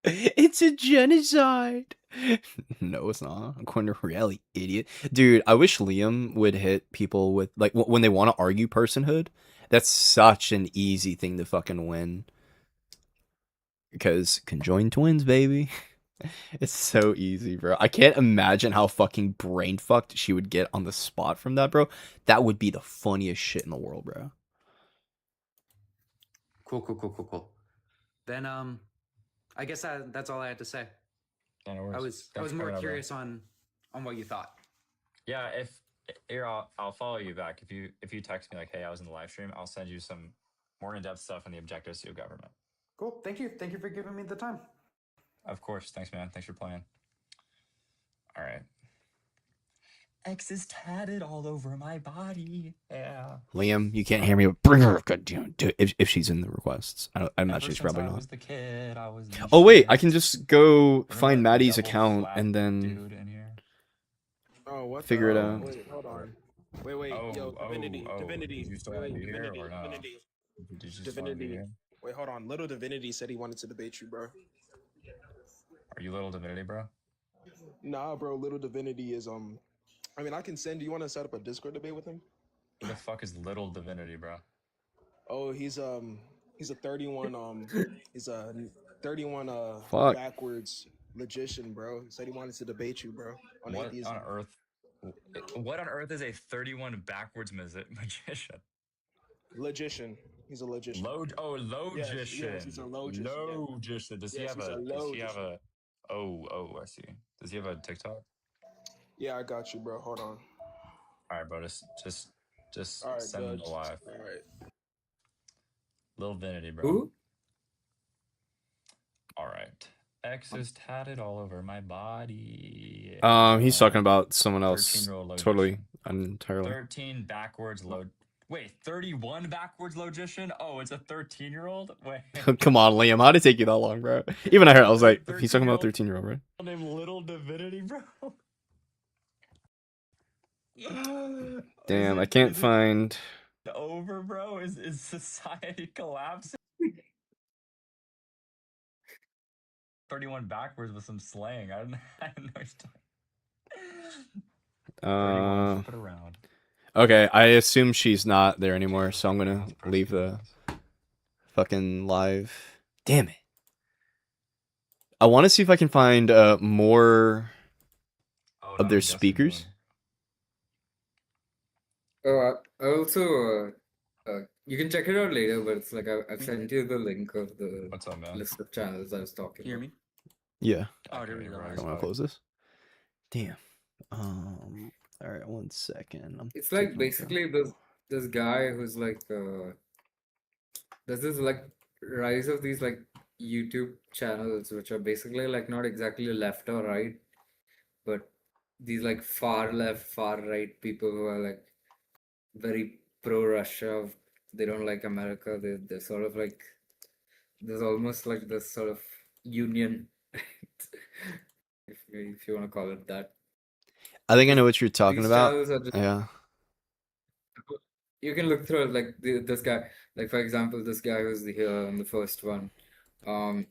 It's a genocide. No, it's not. According to reality, idiot. Dude, I wish Liam would hit people with like when they want to argue personhood. That's such an easy thing to fucking win. Because conjoined twins, baby. It's so easy, bro. I can't imagine how fucking brain fucked she would get on the spot from that, bro. That would be the funniest shit in the world, bro. Cool. Then I guess that's all I had to say. Yeah, no worries. I was Thanks for more coming over. curious on what you thought. Yeah, if here I'll follow you back. If you text me like, hey, I was in the live stream, I'll send you some more in-depth stuff on the objectives to government. Cool. Thank you for giving me the time. Of course. Thanks, man. Thanks for playing. All right. X is tatted all over my body. Yeah. Liam, you can't hear me, but bring her. God damn it. If she's in the requests, I'm Ever not. She's since probably I not. was the kid, I was the Oh wait, I shit. can just go Remember find that Maddie's double account flat and then dude in here? Oh, what figure it the? out. Wait, hold on. Wait, yo, Divinity. Did you still Wait, want to wait, be here or no? Divinity. Did you just want to be Divinity. here? Wait, hold on. Little Divinity said he wanted to debate you, bro. Are you little divinity, bro? Nah, bro. Little Divinity is I mean, I can send. Do you want to set up a Discord debate with him? Who the fuck is little divinity, bro? Oh, he's a 31 he's a 31 Fuck. backwards logician, bro. He said he wanted to debate you, bro, on What atheism. on earth? What on earth is a 31 backwards magician? Logician. He's a logician. Logician. Yes, he's a logician. Logician. Does he have a? Oh, I see. Does he have a TikTok? Yeah, I got you, bro. Hold on. All right, bro. Just All right, send him good. the live. All right. Little Divinity, bro. Who? All right. X is tatted all over my body. He's talking about someone else. 13-year-old logician. Totally, entirely. 13 backwards load. Wait, 31 backwards logician? Oh, it's a 13-year-old? Wait. Come on, Liam. How'd it take you that long, bro? Even I heard. I was like, he's talking about 13-year-old, right? Named Little Divinity, bro. Damn, I can't find. Over, bro? Is society collapsing? 31 backwards with some slang. I didn't know what you're talking. Flip it around. Okay, I assume she's not there anymore, so I'm gonna leave the fucking live. Damn it. I want to see if I can find more of their speakers. Oh, I also you can check it out later, but it's like I've sent you the link of the list of channels I was talking Hear about. me? Yeah. Oh, there we go. I want to close this. Damn. All right, 1 second. It's like basically this guy who's like there's this like rise of these like YouTube channels which are basically like not exactly left or right, but these like far left, far right people who are like very pro Russia they don't like America. They're sort of like, there's almost like this sort of union, if you want to call it that. I think I know Because what you're talking these about. channels are just, Yeah. you can look through it, like this guy, like for example, this guy who's here on the first one.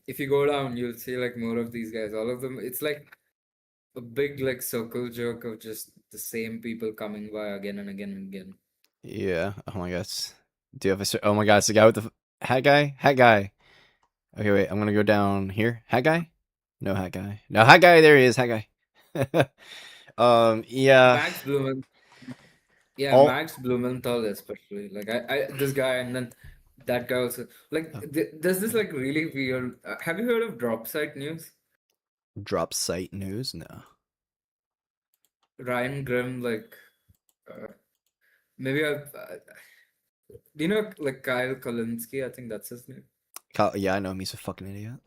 If you go down, you'll see like more of these guys. All of them, it's like a big like circle jerk of just the same people coming by again and again and again. Yeah. Oh my gosh. Do you have a? Oh my gosh, the guy with the hat guy. Hat guy. Okay, wait. I'm gonna go down here. Hat guy. No hat guy. No hat guy. There he is. Hat guy. Yeah. Max Blumen, yeah, All Max Blumenthal especially. Like I this guy, and then that guy also. Like there's this like really weird. Have you heard of Drop Site News? drop site news. No. Ryan Grimm, like uh, maybe do you know like Kyle Kalinske? I think that's his name. Yeah, I know him. He's a fucking idiot.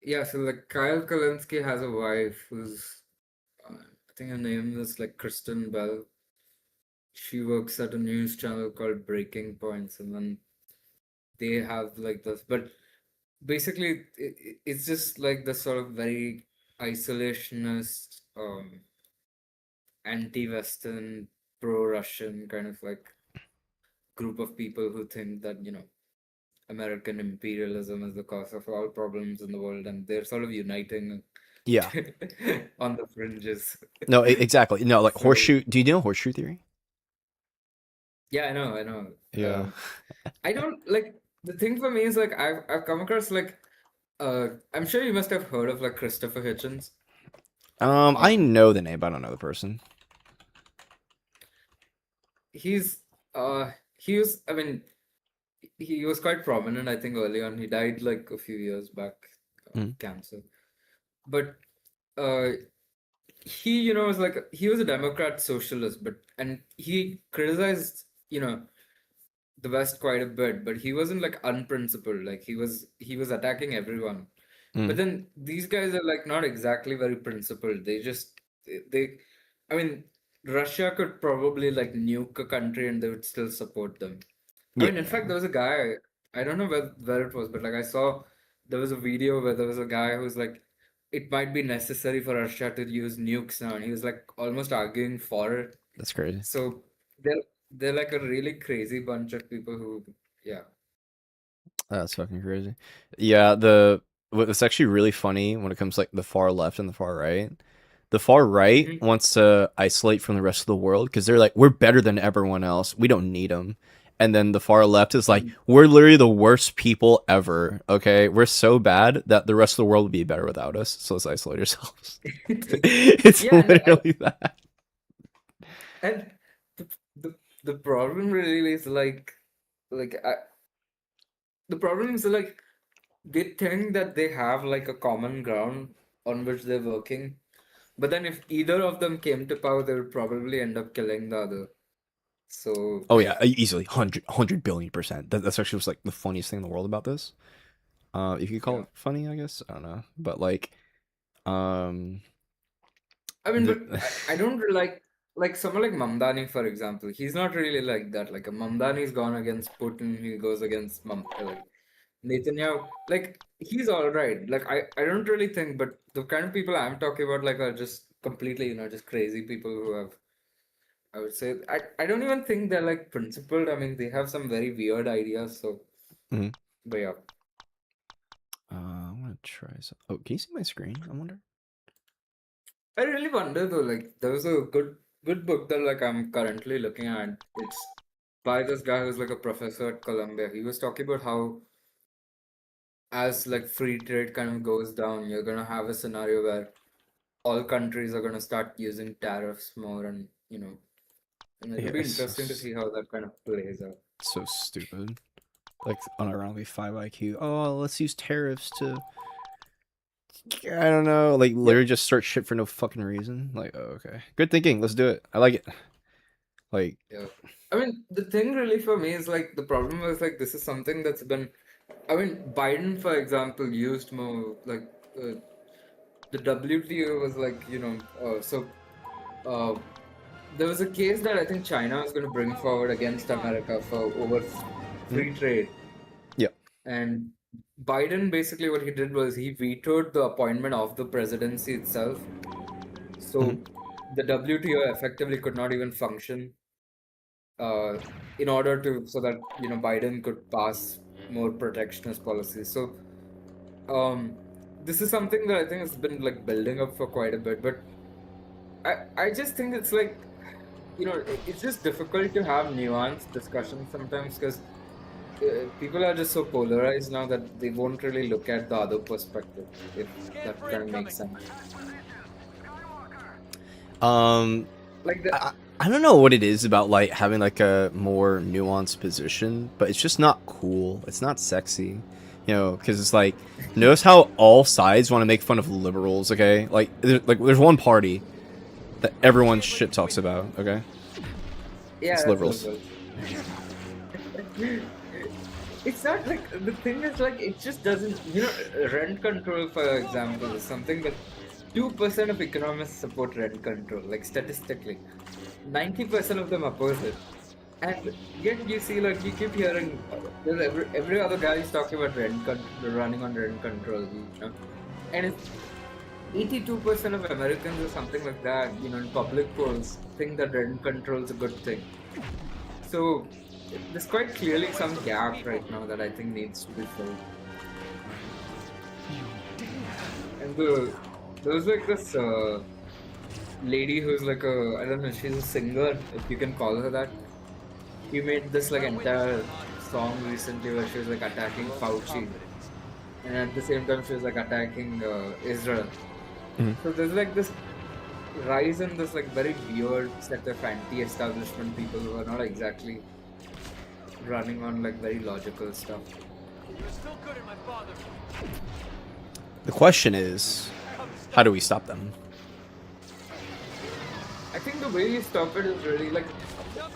Yeah, so like Kyle Kalinske has a wife who's I think her name is like Kristen Bell. She works at a news channel called Breaking Points, and then they have like this. But basically, it's just like the sort of very isolationist, anti-Western, pro-Russian kind of like group of people who think that American imperialism is the cause of all problems in the world, and they're sort of uniting Yeah. on the fringes. No, exactly. No, like So horseshoe. Do you know horseshoe theory? yeah, I know. Yeah. I don't like the thing for me is like I've come across like I'm sure you must have heard of like Christopher Hitchens. I know the name, but I don't know the person. He's he was, I mean, he was quite prominent, I think, early on. He died like a few years back of Mm. cancer. But uh he, was like he was a Democrat socialist, and he criticized, the West quite a bit, but he wasn't like unprincipled. Like he was attacking everyone. But Mm. then these guys are like not exactly very principled. They I mean, Russia could probably like nuke a country and they would still support them. I Yeah. mean, in fact, there was a guy, I don't know where it was, but like I saw there was a video where there was a guy who's like, it might be necessary for Russia to use nukes now, and he was like almost arguing for it. That's crazy. So they're like a really crazy bunch of people who, yeah. That's fucking crazy. Yeah, what's actually really funny when it comes to, like the far left and the far right. The far right Mhm. wants to isolate from the rest of the world because they're like, we're better than everyone else. We don't need them. And then the far left is like, we're literally the worst people ever. Okay, we're so bad that the rest of the world would be better without us. So let's isolate ourselves. It's Yeah, literally that. and the problem really is the problem is like they think that they have like a common ground on which they're working, but then if either of them came to power, they would probably end up killing the other. So Oh yeah, easily 100 billion%. That's actually just like the funniest thing in the world about this. If you could call yeah. it funny, I guess. I don't know, but like, um, I mean, but the, I don't really like someone like Mamdani, for example. He's not really like that. Like a Mamdani's gone against Putin, he goes against like Netanyahu. Like he's all right. Like I don't really think, but the kind of people I'm talking about like are just completely, just crazy people who have. I would say I don't even think they're like principled. I mean, they have some very weird ideas. So, Mhm. but yeah. I'm gonna try some. Oh, can you see my screen? I wonder. I really wonder though. Like there was a good book that like I'm currently looking at. It's by this guy who's like a professor at Columbia. He was talking about how as like free trade kind of goes down, you're gonna have a scenario where all countries are gonna start using tariffs more, and and it'll Yeah, be it's interesting to see how that kind of plays out. so stupid. Like unironically 5 IQ. Oh, let's use tariffs to. I don't know. Like literally just start shit for no fucking reason. Like, oh, okay, good thinking. Let's do it. I like it. Like, Yeah. I mean, the thing really for me is like the problem is like this is something that's been. I mean, Biden, for example, used more like the WTO was like so uh, there was a case that I think China was going to bring forward against America for over free trade. Yep. And Biden, basically what he did was he vetoed the appointment of the presidency itself. So the WTO effectively could not even function in order to, so that, you know, Biden could pass more protectionist policies. So this is something that I think has been like building up for quite a bit, but I just think it's like, you know, it's just difficult to have nuanced discussions sometimes because people are just so polarized now that they won't really look at the other perspective, if that kind of makes sense. Like I don't know what it is about like having like a more nuanced position, but it's just not cool. It's not sexy, you know, because it's like, notice how all sides want to make fun of liberals. Okay, like there's one party that everyone shit talks about. Okay, yeah, it's that's liberals. It's not like, the thing is like, it just doesn't, you know, rent control, for example, is something that 2% of economists support rent control, like statistically. 90% of them oppose it. And yet you see, like, you keep hearing, every other guy is talking about running on rent control, you know. And it's 82% of Americans or something like that, you know, in public polls, think that rent control is a good thing. So there's quite clearly some gap right now that I think needs to be filled. And there was like this lady who's like I don't know, she's a singer, if you can call her that. She made this like entire song recently where she was like attacking Fauci. And at the same time she was like attacking Israel. So there's like this rise in this like very weird set of anti-establishment people who are not exactly running on like very logical stuff. The question is, how do we stop them? I think the way you stop it is really like,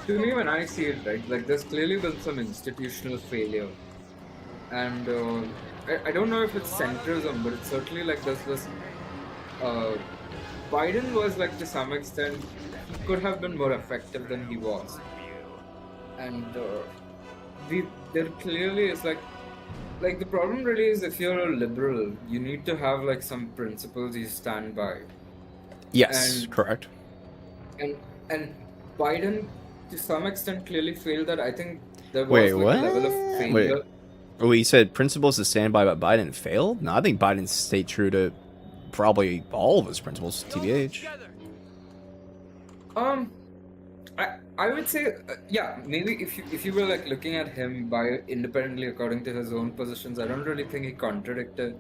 to me when I see it, right, like there's clearly been some institutional failure. And I don't know if it's centrism, but it's certainly like there's this, Biden was like to some extent, he could have been more effective than he was. And there clearly is like the problem really is, if you're a liberal, you need to have like some principles you stand by. Yes, correct. And Biden to some extent clearly failed that. I think there was Wait, like what? a level of failure. Wait. Oh, you said principles to stand by, but Biden failed? No, I think Biden stayed true to probably all of his principles, TBH. I would say, yeah, maybe if you were like looking at him by independently according to his own positions, I don't really think he contradicted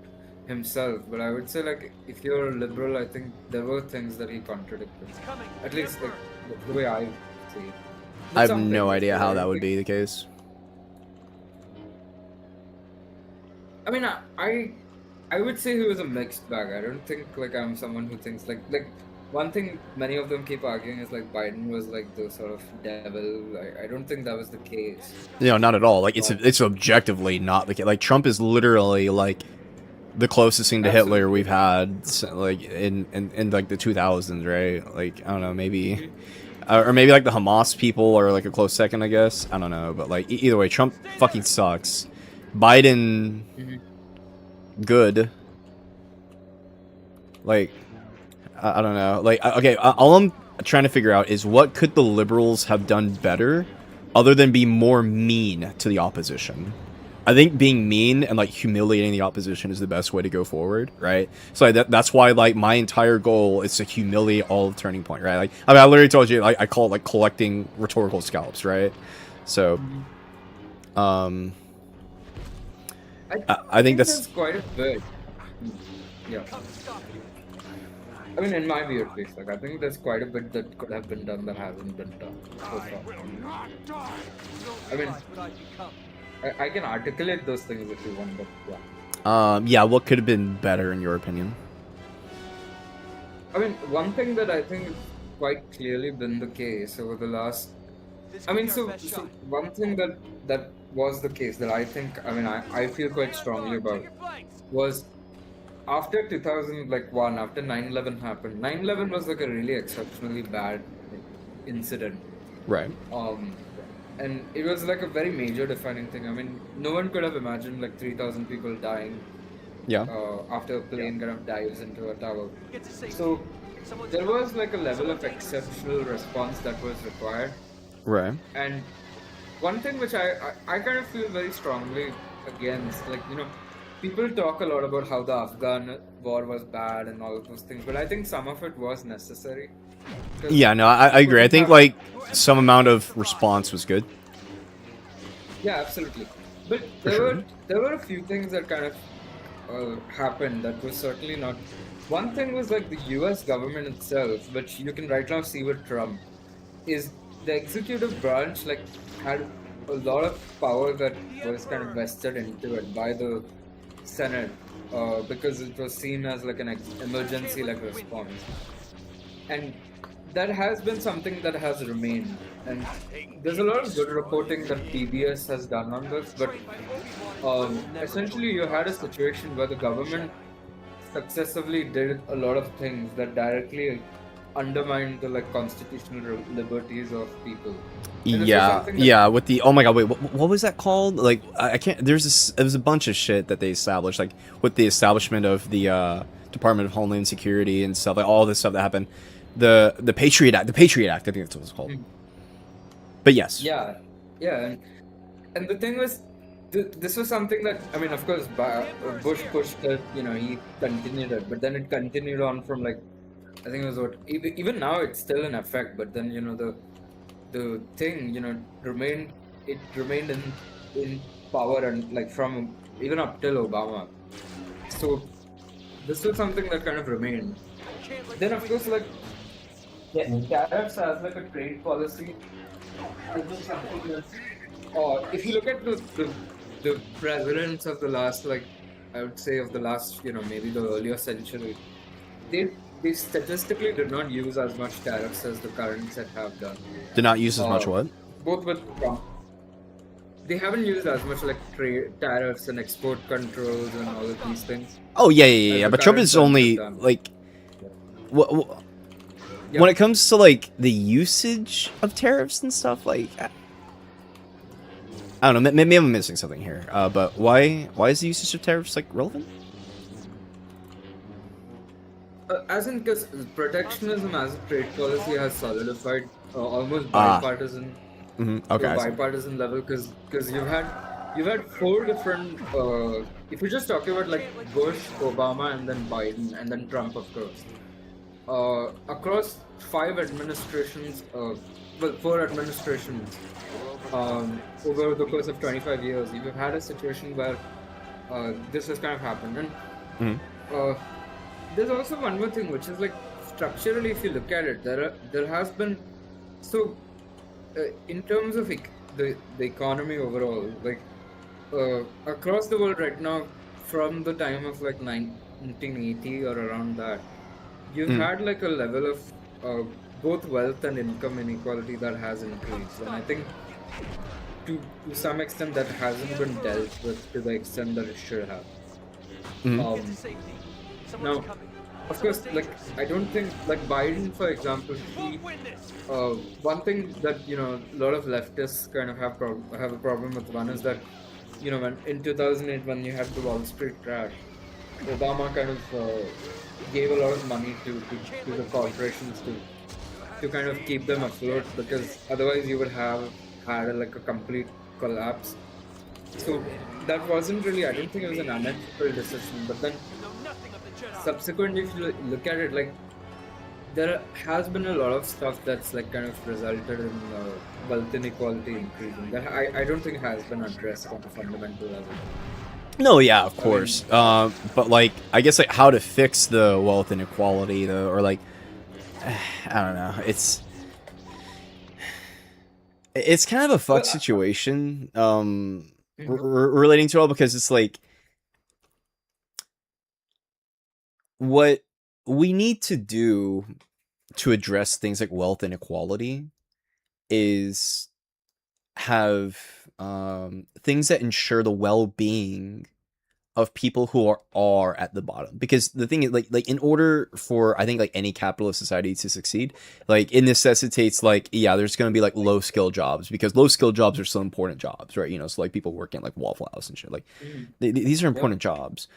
himself. But I would say like, if you're a liberal, I think there were things that he contradicted. At least like the way I see it. I have no idea how that would be the case. I mean, I would say he was a mixed bag. I don't think like I'm someone who thinks like one thing many of them keep arguing is like Biden was like the sort of devil. I don't think that was the case. No, not at all. Like it's objectively not the case. Like Trump is literally like the closest thing to Hitler we've had, like in like the 2000s, right? Like I don't know, maybe. Or maybe like the Hamas people are like a close second, I guess. I don't know, but like either way, Trump fucking sucks. Biden, good. Like, I don't know. Like, okay, all I'm trying to figure out is what could the liberals have done better, other than be more mean to the opposition. I think being mean and like humiliating the opposition is the best way to go forward, right? So that's why like my entire goal is to humiliate all of Turning Point, right? Like I mean, I literally told you like I call it like collecting rhetorical scalps, right? So, I think that's quite a bit. Yeah. I mean, in my view at least, like I think there's quite a bit that could have been done that hasn't been done so far. I mean, I can articulate those things if you want, but yeah. Yeah, what could have been better in your opinion? I mean, one thing that I think has quite clearly been the case over the last. I mean, so one thing that was the case that I think, I mean, I feel quite strongly about was after 2001, after 9/11 happened. 9/11 was like a really exceptionally bad thing. incident. Right. And it was like a very major defining thing. I mean, no one could have imagined like 3,000 people dying Yeah. after a plane kind of dives into a tower. So there was like a level of exceptional response that was required. Right. And one thing which I kind of feel very strongly against, like, people talk a lot about how the Afghan war was bad and all of those things, but I think some of it was necessary. Yeah, no, I agree. I think like some amount of response was good. Yeah, absolutely. But For there were a few things that kind of happened that was certainly not. One thing was like the U.S. government itself, which you can right now see with Trump, is the executive branch like had a lot of power that was kind of vested into it by the Senate because it was seen as like an emergency like response, and that has been something that has remained. And there's a lot of good reporting that PBS has done on this, but essentially you had a situation where the government successively did a lot of things that directly undermined the like constitutional liberties of people. And this was Yeah, something that- yeah. With the oh my god, wait, what was that called? Like I can't. There's a bunch of shit that they established, like with the establishment of the Department of Homeland Security and stuff, like all this stuff that happened. The Patriot Act, I think that's what it's called. But yes. Yeah, and the thing was, this was something that, I mean, of course, Bush pushed it. He continued it, but then it continued on from like, I think it was what even now it's still in effect. But then the thing remained in power and like from even up till Obama. So this was something that kind of remained. Then of course like tariffs as like a trade policy. This was something that, if you look at the presidents of the last, like I would say of the last maybe the earlier century, they statistically did not use as much tariffs as the current set have done. Did not use as much what? Both with Trump. They haven't used as much like trade tariffs and export controls and all of these things. Oh yeah. But Trump is only like, when it comes to like the usage of tariffs and stuff, like I don't know. Maybe I'm missing something here. But why is the usage of tariffs like relevant? As in, because protectionism as a trade policy has solidified almost bipartisan. Okay. Bipartisan level, because you've had four different. If you're just talking about like Bush, Obama, and then Biden, and then Trump, of course. Across 5 administrations, well, 4 administrations, over the course of 25 years, you've had a situation where this has kind of happened. And there's also one more thing, which is like structurally, if you look at it, there has been in terms of the economy overall, like across the world right now, from the time of like 1980 or around that, you've had like a level of both wealth and income inequality that has increased, and I think to some extent that hasn't been dealt with to the extent that it should have. Now, of course, like I don't think like Biden, for example, one thing that a lot of leftists kind of have a problem with. One is that when in 2008 when you had the Wall Street crash, Obama kind of gave a lot of money to the corporations to kind of keep them afloat, because otherwise you would have had like a complete collapse. So that wasn't really, I don't think it was an unethical decision. But then subsequently, if you look at it, like there has been a lot of stuff that's like kind of resulted in wealth inequality increasing that I don't think has been addressed on a fundamental level. No, yeah, of course. But like, I guess like how to fix the wealth inequality, though, or like, I don't know. It's kind of a fuck situation. Relating to it all, because it's like what we need to do to address things like wealth inequality is have things that ensure the well-being of people who are at the bottom. Because the thing is, like in order for, I think, like any capitalist society to succeed, like it necessitates, like, yeah, there's going to be like low skill jobs, because low skill jobs are still important jobs, right? You know, so like people working at like Waffle House and shit, like these are important jobs.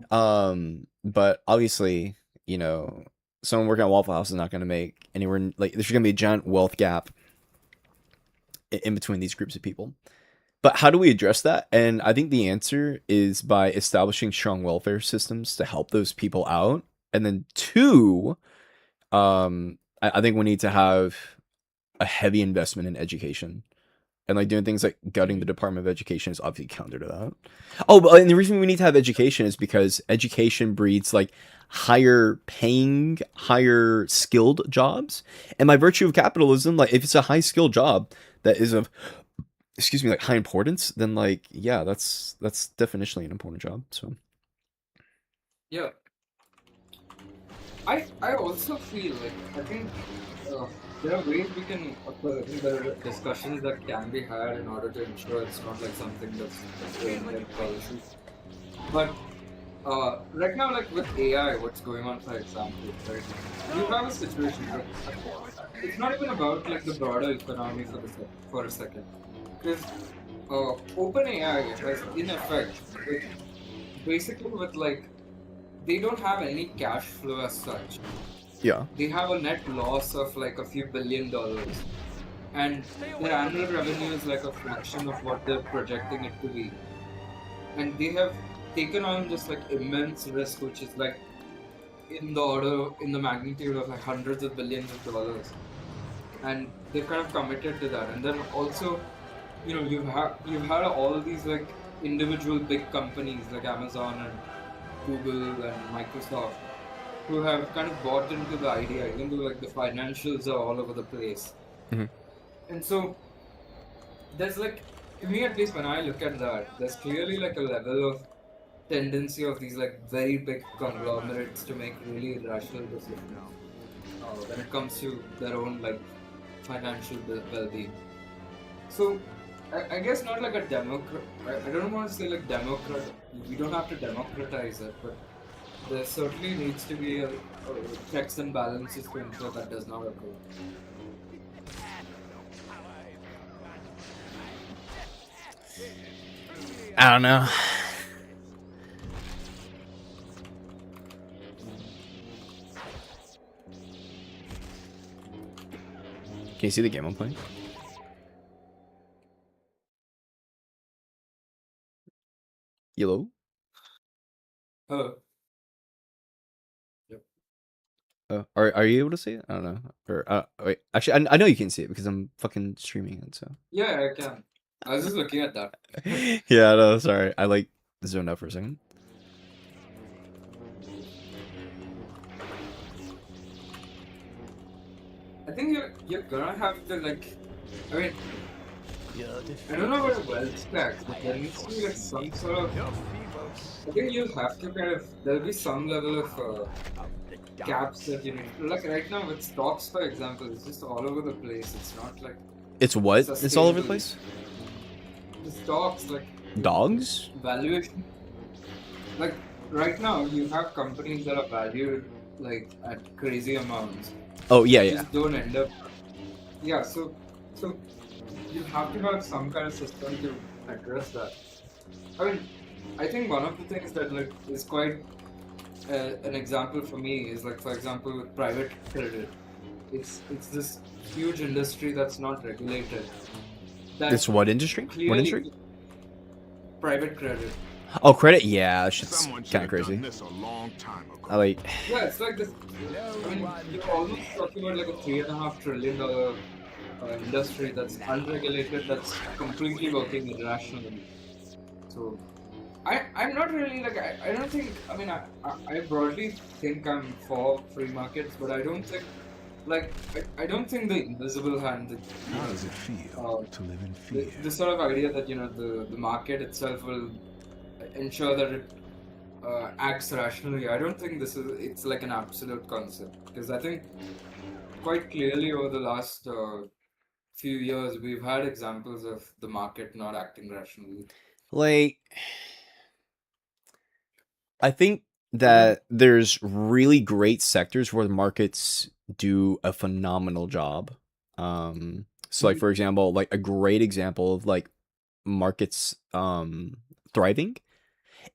But obviously, you know, someone working at Waffle House is not going to make anywhere, like there's going to be a giant wealth gap in between these groups of people. But how do we address that? And I think the answer is by establishing strong welfare systems to help those people out. And then two, I think we need to have a heavy investment in education. And like doing things like gutting the Department of Education is obviously counter to that. Oh, but and the reason we need to have education is because education breeds like higher paying, higher skilled jobs. And by virtue of capitalism, like if it's a high skilled job that is of, excuse me, like high importance, then like, yeah, that's definitionally an important job. So Yeah. I also feel like I think there are ways we can, of course, I think there are discussions that can be had in order to ensure it's not like something that's framed like policy. But right now, like with AI, what's going on, for example, right? You have a situation like it's not even about like the broader economy for a second, because OpenAI has in effect, like, basically with like they don't have any cash flow as such. yeah. They have a net loss of like a few $1 billion, and their annual revenue is like a fraction of what they're projecting it to be. And they have taken on this like immense risk, which is like in the magnitude of like hundreds of billions of dollars. And they're kind of committed to that. And then also, you know, you've had all these like individual big companies like Amazon and Google and Microsoft who have kind of bought into the idea, even though like the financials are all over the place. Mhm. And so there's like, to me at least, when I look at that, there's clearly like a level of tendency of these like very big conglomerates to make really irrational decisions when it comes to their own like financial well-being. So I guess not like a democrat. I don't want to say like democrat. We don't have to democratize it, but there certainly needs to be a checks and balances to ensure that does not occur. I don't know. Can you see the game I'm playing? Hello? Hello. Are you able to see it? I don't know. Or wait, actually, I know you can see it because I'm fucking streaming it. So Yeah, I can. I was just looking at that. yeah, no, sorry. I like zoned out for a second. I think you're gonna have to like. I mean, I don't know about a wealth tax, but there needs to be like some sort of. I think you'll have to kind of. There'll be some level of caps that you need. Like right now with stocks, for example, it's just all over the place. It's not like. It's what? It's all over the place? The stocks, like. Dogs? Valuation. Like right now, you have companies that are valued like at crazy amounts. Oh yeah, yeah. Just don't end up. Yeah, so you have to have some kind of system to address that. I mean, I think one of the things that like is quite an example for me is like, for example, with private credit. It's this huge industry that's not regulated. It's what industry? What industry? Private credit. Oh, credit? Yeah, that shit's kind of crazy. I like. Yeah, it's like this. I mean, you're almost talking about like a $3.5 trillion industry that's unregulated, that's completely working irrationally. So, I'm not really like I don't think. I mean, I broadly think I'm for free markets, but I don't think. Like, I don't think the invisible hand. How does it feel to live in fear? The sort of idea that, you know, the market itself will ensure that it acts rationally. I don't think it's like an absolute concept, because I think quite clearly over the last few years we've had examples of the market not acting rationally. Like, I think that there's really great sectors where the markets do a phenomenal job. So like for example, like a great example of like markets thriving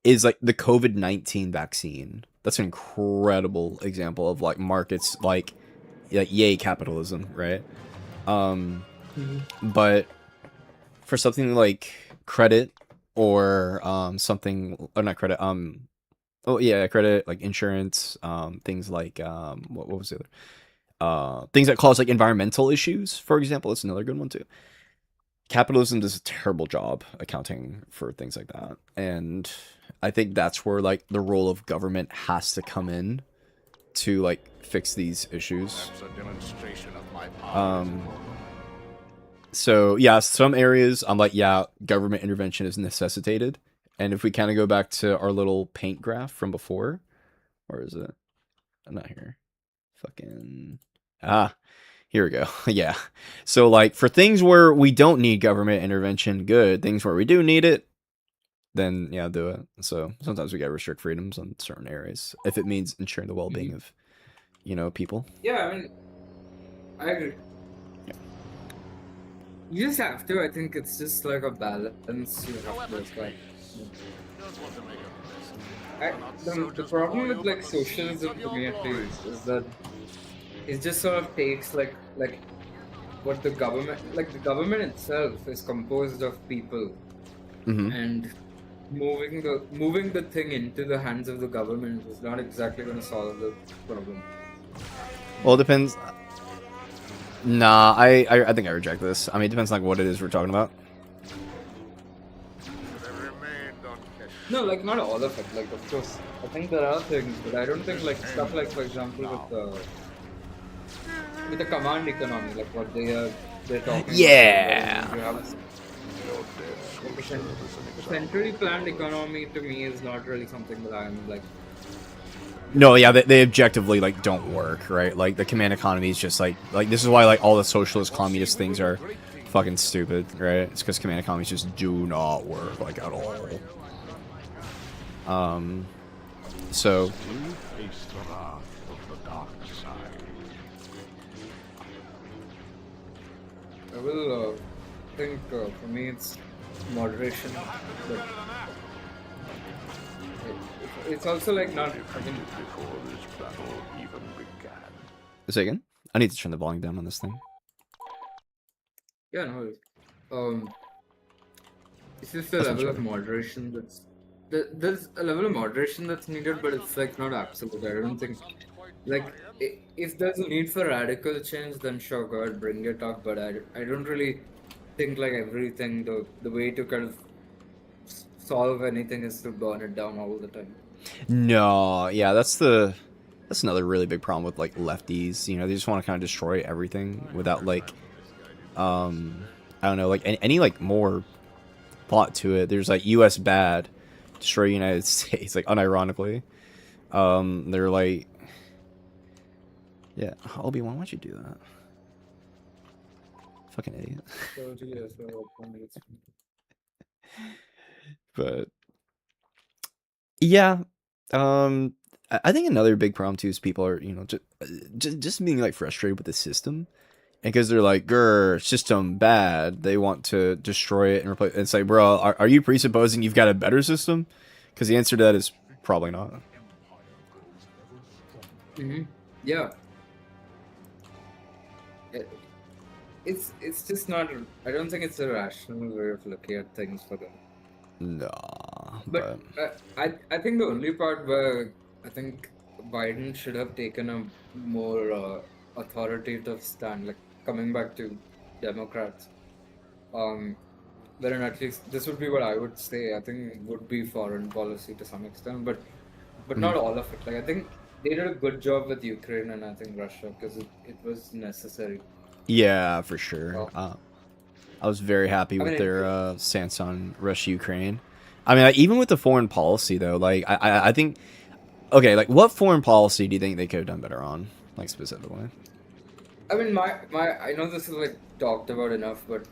is like the COVID-19 vaccine. That's an incredible example of like markets like yay capitalism, right? But for something like credit or something or not credit oh yeah, credit like insurance, things like what was the other things that cause like environmental issues, for example. That's another good one too. Capitalism does a terrible job accounting for things like that, and I think that's where like the role of government has to come in to like fix these issues. That's a demonstration of my power. So yeah, some areas I'm like, yeah, government intervention is necessitated. And if we kind of go back to our little paint graph from before, where is it? I'm not here. Fucking here we go. Yeah. So like for things where we don't need government intervention, good. Things where we do need it, then yeah, do it. So sometimes we gotta restrict freedoms on certain areas if it means ensuring the well-being of, people. Yeah, I mean, I agree. You just have to. I think it's just like a balance. You have to like. The problem with like socialism to me at least is that it just sort of takes like what the government itself is composed of people, and moving the thing into the hands of the government is not exactly going to solve the problem. Well, it depends. Nah, I think I reject this. I mean, it depends on like what it is we're talking about. No, like not all of it. Like of course, I think there are things, but I don't think like stuff like for example with the command economy, like what they're talking. Yeah. About, the centrally planned economy to me is not really something that I'm like. No, yeah, they objectively like don't work, right? Like the command economy is just like this is why like all the socialist communist things are fucking stupid, right? It's because command economies just do not work like at all. So I will think for me it's moderation, but it's also like not. I mean, before this battle even began. a second, I need to turn the volume down on this thing. Yeah, no. It's just a level of moderation that's. There's a level of moderation that's needed, but it's like not absolute. I don't think, like, if there's a need for radical change, then sure, go ahead, bring it up. But I don't really think like everything. The way to kind of solve anything is to burn it down all the time. No, yeah, that's another really big problem with like lefties. They just want to kind of destroy everything without like, I don't know, like any like more thought to it. There's like U.S. bad. Destroy United States, like unironically. They're like, yeah, Obi-Wan, why'd you do that? Fucking idiot. But yeah, I think another big problem too is people are just being like frustrated with the system, and because they're like, grr, system bad, they want to destroy it and replace it. It's like, bro, are you presupposing you've got a better system? Because the answer to that is probably not. Yeah. It's just not. I don't think it's a rational way of looking at things for them. Nah. But I think the only part where I think Biden should have taken a more authoritative stand, like coming back to Democrats, wherein at least this would be what I would say. I think would be foreign policy to some extent, but not all of it. Like I think they did a good job with Ukraine and I think Russia because it was necessary. Yeah, for sure. I was very happy with their stance on Russia-Ukraine. I mean, like, even with the foreign policy though, like I think, okay, like what foreign policy do you think they could have done better on, like specifically? I mean, I know this is like talked about enough, but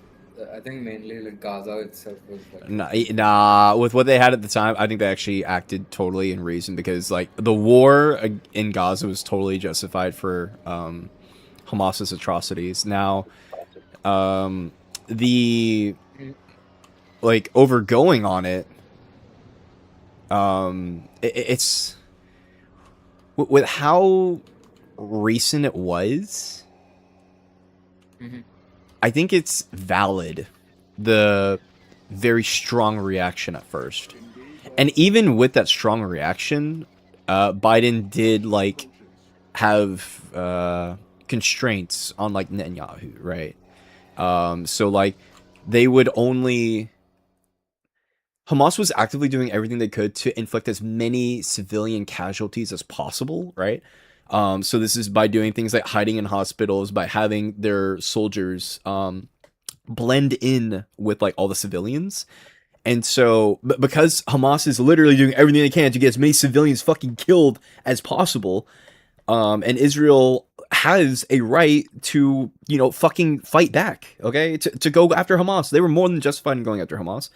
I think mainly like Gaza itself was like. Nah, with what they had at the time, I think they actually acted totally in reason because like the war in Gaza was totally justified for Hamas's atrocities. Now, the like overgoing on it, it's with how recent it was. I think it's valid. The very strong reaction at first. And even with that strong reaction, Biden did like have constraints on like Netanyahu, right? So like they would only Hamas was actively doing everything they could to inflict as many civilian casualties as possible, right? So this is by doing things like hiding in hospitals, by having their soldiers blend in with like all the civilians. And so, because Hamas is literally doing everything they can to get as many civilians fucking killed as possible, and Israel has a right to, you know, fucking fight back, okay? To go after Hamas. They were more than justified in going after Hamas.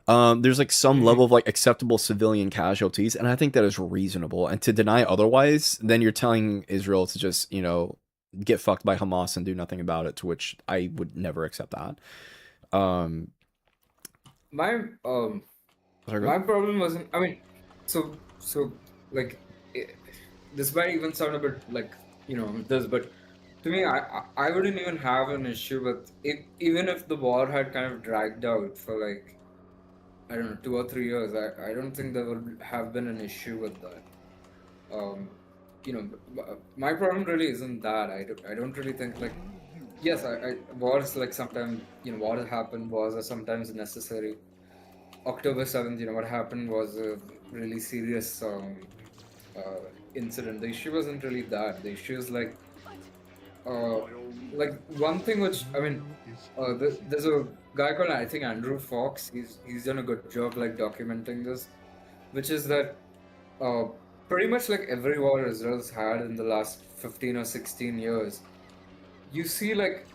There's like some level of like acceptable civilian casualties, and I think that is reasonable. And to deny otherwise, then you're telling Israel to just, you know, get fucked by Hamas and do nothing about it, to which I would never accept that. My my problem wasn't. I mean, so like, this might even sound a bit like this, but to me, I wouldn't even have an issue with even if the war had kind of dragged out for like, I don't know, 2 or 3 years. I don't think there would have been an issue with that. My problem really isn't that. I don't really think like, yes, wars like sometimes, wars happen. Wars are sometimes necessary. October 7th, what happened was a really serious incident. The issue wasn't really that. The issue is like one thing which I mean, there's a guy called, I think, Andrew Fox. He's done a good job like documenting this, which is that pretty much like every war Israel's had in the last 15 or 16 years, you see like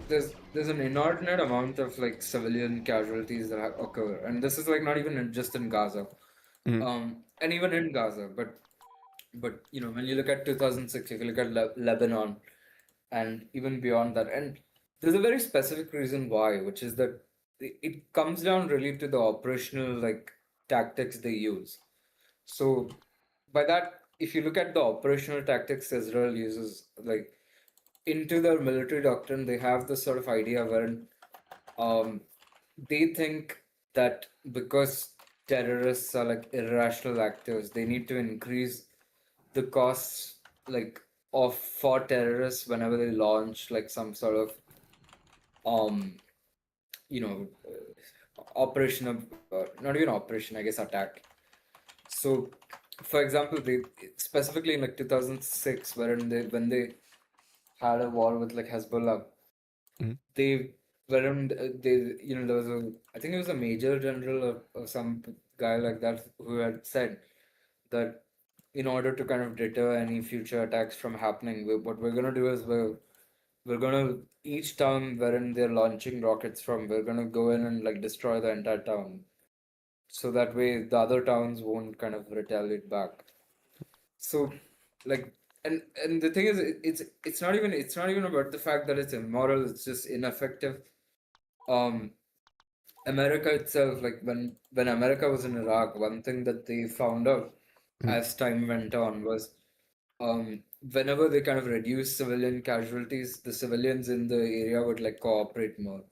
there's an inordinate amount of like civilian casualties that occur, and this is like not even just in Gaza, and even in Gaza, but when you look at 2006, if you look at Lebanon, and even beyond that, and there's a very specific reason why, which is that it comes down really to the operational like tactics they use. So by that, if you look at the operational tactics Israel uses, like into their military doctrine, they have this sort of idea wherein they think that because terrorists are like irrational actors, they need to increase the costs like of for terrorists whenever they launch like some sort of you know operation of not even operation, I guess, attack. So for example, they specifically in like 2006, wherein when they had a war with like Hezbollah, they weren't they there was a, I think it was a major general or some guy like that who had said that in order to kind of deter any future attacks from happening, what we're gonna do is we're gonna, each town wherein they're launching rockets from, we're gonna go in and like destroy the entire town, so that way the other towns won't kind of retaliate back. So like, and the thing is, it's not even about the fact that it's immoral, it's just ineffective. America itself, like when America was in Iraq, one thing that they found out as time went on was whenever they kind of reduced civilian casualties, the civilians in the area would like cooperate more.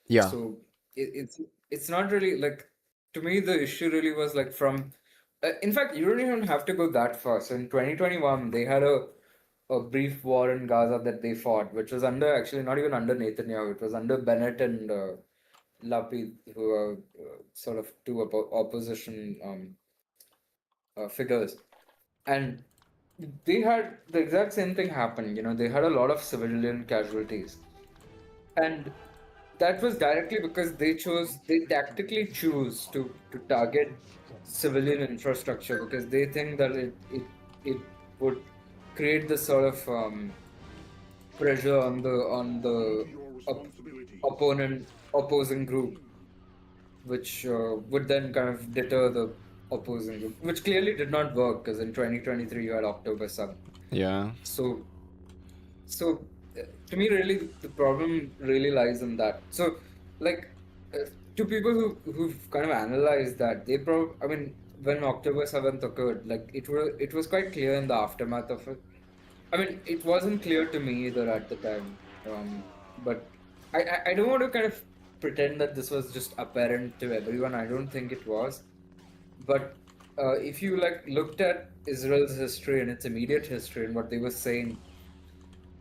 Yeah. So it's not really like, to me the issue really was like from in fact, you don't even have to go that far. So in 2021 they had a brief war in Gaza that they fought, which was under, actually not even under Netanyahu, it was under Bennett and Lapid, who are sort of two opposition figures, and they had the exact same thing happen. They had a lot of civilian casualties, and that was directly because they tactically choose to target civilian infrastructure because they think that it would create this sort of pressure on the opposing group, which would then kind of deter the opposing group, which clearly did not work because in 2023 you had October 7th. Yeah. So to me, really, the problem really lies in that. So, like, to people who've kind of analyzed that, I mean, when October 7th occurred, like, it was quite clear in the aftermath of it. I mean, it wasn't clear to me either at the time. But I don't want to kind of pretend that this was just apparent to everyone. I don't think it was. But if you like looked at Israel's history and its immediate history and what they were saying,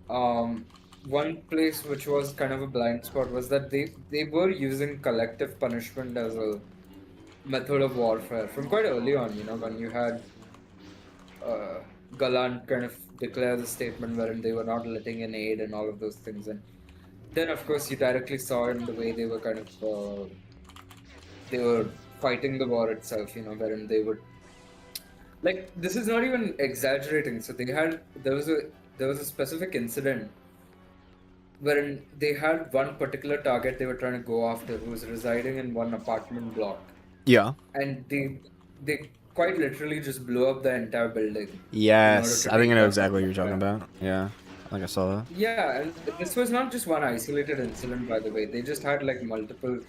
one place which was kind of a blind spot was that they were using collective punishment as a method of warfare from quite early on. You know, when you had Gallant kind of declare the statement wherein they were not letting in aid and all of those things, and then of course you directly saw in the way they were kind of they were fighting the war itself. You know, wherein they would like this is not even exaggerating. So there was a specific incident wherein they had one particular target they were trying to go after who was residing in one apartment block. Yeah. And they quite literally just blew up the entire building in order Yes, to I think I take know down exactly what the you're talking guy. about. Yeah, I think I saw that. Yeah, and this was not just one isolated incident, by the way. They just had like multiple.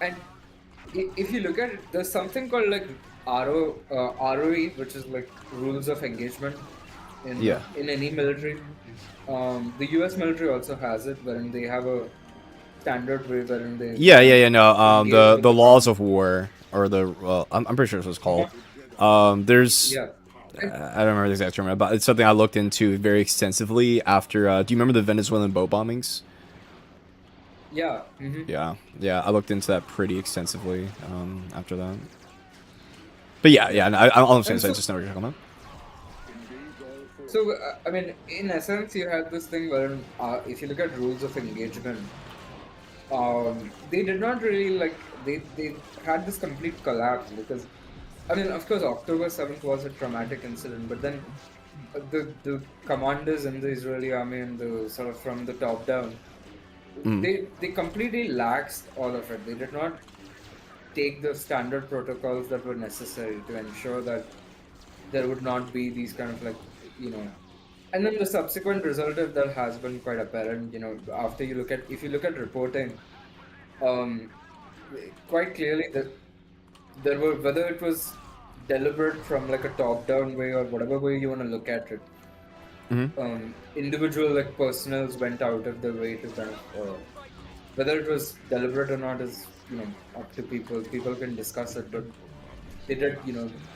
And if you look at it, there's something called like ROE, which is like rules of engagement Yeah. in any military. The US military also has it, wherein they have a standard way wherein they Yeah. No. engage with The the laws of war, or the I'm pretty sure it's what it's called. There's Yeah. I don't remember the exact term, but it's something I looked into very extensively after. Do you remember the Venezuelan boat bombings? Yeah. Mm-hmm. Yeah. I looked into that pretty extensively after that. But yeah. All I'm saying is I just know what you're talking about. So, I mean, in essence, you had this thing where, if you look at rules of engagement, they did not really they had this complete collapse because, I mean, of course, October 7th was a traumatic incident, but then the commanders in the Israeli army and the sort of from the top down, they completely laxed all of it. They did not take the standard protocols that were necessary to ensure that there would not be these kind of and then the subsequent result of that has been quite apparent. After if you look at reporting, um, quite clearly that there were, whether it was deliberate from like a top-down way or whatever way you want to look at it, individual like personals went out of their way to kind of whether it was deliberate or not is up to people. People can discuss it, but they did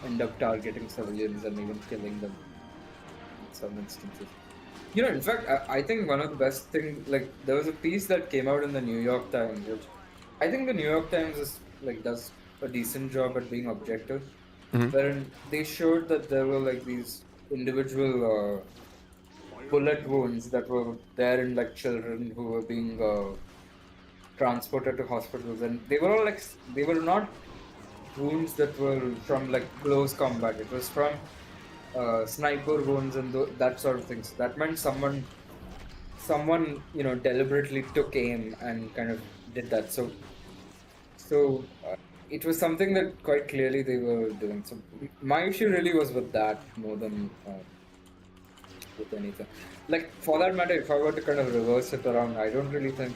end up targeting civilians and even killing them in some instances. In fact, I think one of the best things, like, there was a piece that came out in the New York Times, which I think the New York Times does a decent job at being objective, wherein they showed that there were like these individual bullet wounds that were there in like children who were being transported to hospitals, and they were all they were not wounds that were from like close combat. It was from sniper wounds and that sort of things. That meant someone deliberately took aim and kind of did that. So it was something that quite clearly they were doing. So my issue really was with that more than with anything. Like, for that matter, if I were to kind of reverse it around, I don't really think.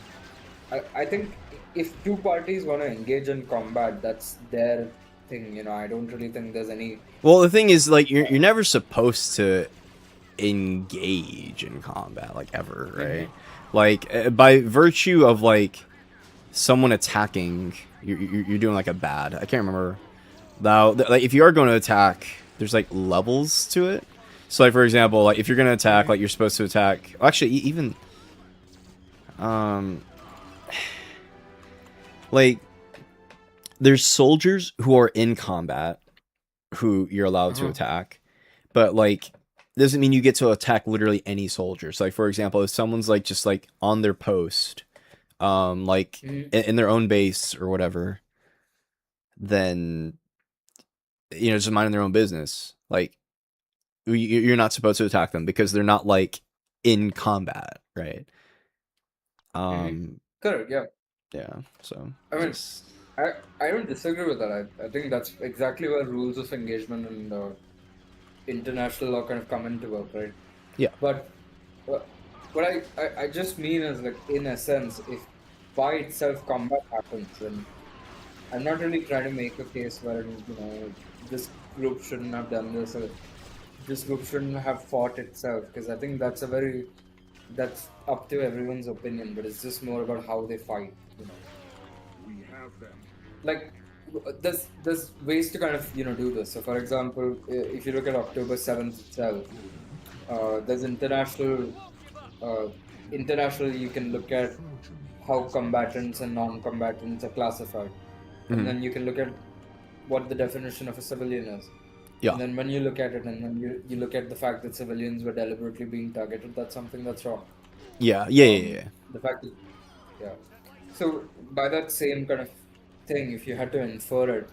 I think if two parties want to engage in combat, that's their thing. I don't really think there's any. Well, the thing is, like, you're never supposed to engage in combat, like, ever, right? Like, by virtue of like someone attacking, you're doing like a bad. I can't remember now. Like, if you are going to attack, there's like levels to it. So, like, for example, like if you're going to attack, like you're supposed to attack. Actually, even like there's soldiers who are in combat who you're allowed to attack, but like doesn't mean you get to attack literally any soldier. So, like, for example, if someone's like just like on their post, like in their own base or whatever, then just minding their own business. Like, you're not supposed to attack them because they're not like in combat, right? Correct. Yeah. Yeah. So I mean, just I don't disagree with that. I think that's exactly where rules of engagement and international law kind of come into work, right? yeah. But what I just mean is like in a sense, if by itself combat happens, then I'm not really trying to make a case where this group shouldn't have done this or this group shouldn't have fought itself, because I think that's up to everyone's opinion, but it's just more about how they fight, We have them. like there's ways to kind of do this. So for example, if you look at October 7th itself, there's international you can look at how combatants and non-combatants are classified, and Mhm. then you can look at what the definition of a civilian is. Yeah. And then when you look at it, and then you look at the fact that civilians were deliberately being targeted, that's something that's wrong. Yeah. Yeah. The fact that, yeah. So by that same kind of thing, if you had to infer it,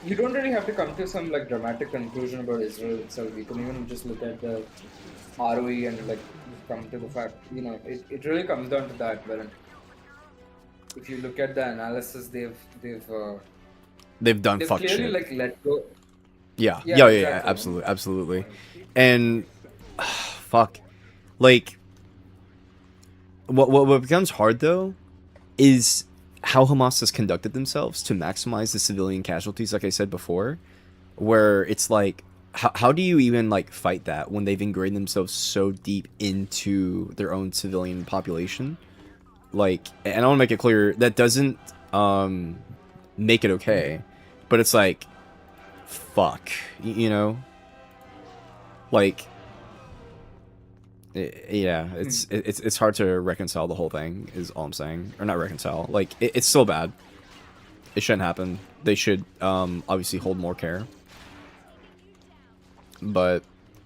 you don't really have to come to some like dramatic conclusion about Israel itself. You can even just look at the ROE and like come to the fact, it really comes down to that. Where if you look at the analysis, They've done they've fuck clearly shit. like let go. Yeah. Yeah, Yeah. exactly. Absolutely. Absolutely. And fuck, like what becomes hard though is how Hamas has conducted themselves to maximize the civilian casualties. Like I said before, where it's like, how do you even like fight that when they've ingrained themselves so deep into their own civilian population? Like, and I want to make it clear that doesn't make it okay, but it's like, fuck, like, yeah, it's hard to reconcile the whole thing. Is all I'm saying, or not reconcile. Like, it's still bad. It shouldn't happen. They should obviously hold more care. But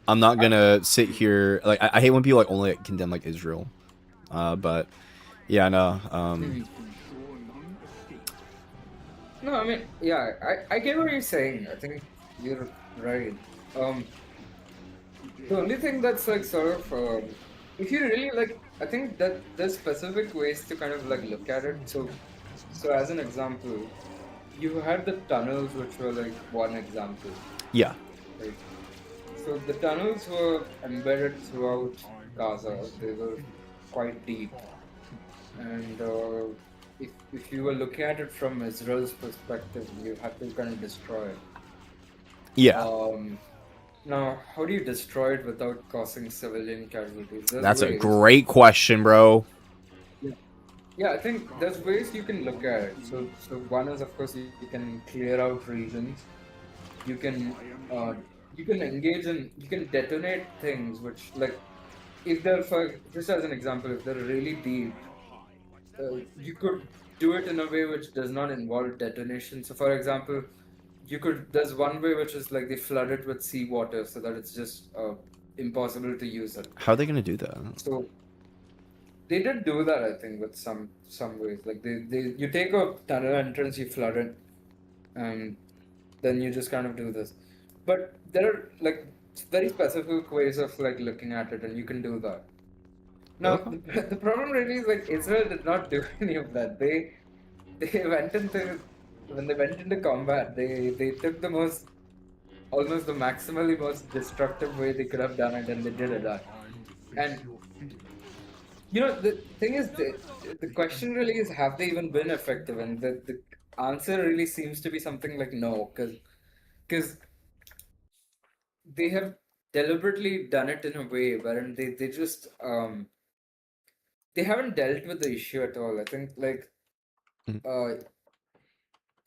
I'm not gonna sit here like I hate when people like only condemn like Israel. But yeah, no. No, I mean, yeah, I get what you're saying. I think you're right. The only thing that's like sort of, if you really like, I think that there's specific ways to kind of like look at it. So as an example, you had the tunnels, which were like one example. Yeah. Right. So the tunnels were embedded throughout Gaza. They were quite deep, and if you were looking at it from Israel's perspective, you had to kind of destroy it. Yeah. Now, how do you destroy it without causing civilian casualties? That's a great question, bro. Yeah, I think there's ways you can look at it. So one is, of course, you can clear out regions. You can engage in, you can detonate things which, like, if they're, just as an example, if they're really deep, you could do it in a way which does not involve detonation. So for example, there's one way which is like they flood it with seawater so that it's just impossible to use it. How are they gonna do that? So they did do that, I think, with some ways. Like you take a tunnel entrance, you flood it, and then you just kind of do this. But there are like very specific ways of like looking at it, and you can do that. Now the problem really is like Israel did not do any of that. They went into when they went into combat, they took the almost the maximally most destructive way they could have done it, and they did it. And the thing is, the question really is, have they even been effective? And the answer really seems to be something like no, because they have deliberately done it in a way wherein they just they haven't dealt with the issue at all. I think like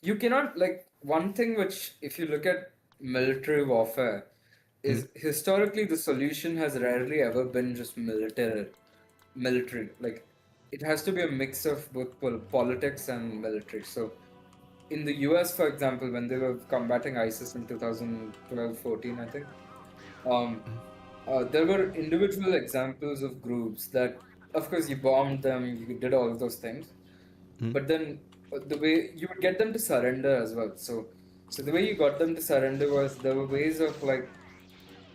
you cannot, like, one thing which, if you look at military warfare, is historically the solution has rarely ever been just military. Like, it has to be a mix of both politics and military. So in the US, for example, when they were combating ISIS in 2012-14, I think, there were individual examples of groups that, of course, you bombed them, you did all of those things, but then the way you would get them to surrender as well. So the way you got them to surrender was there were ways of like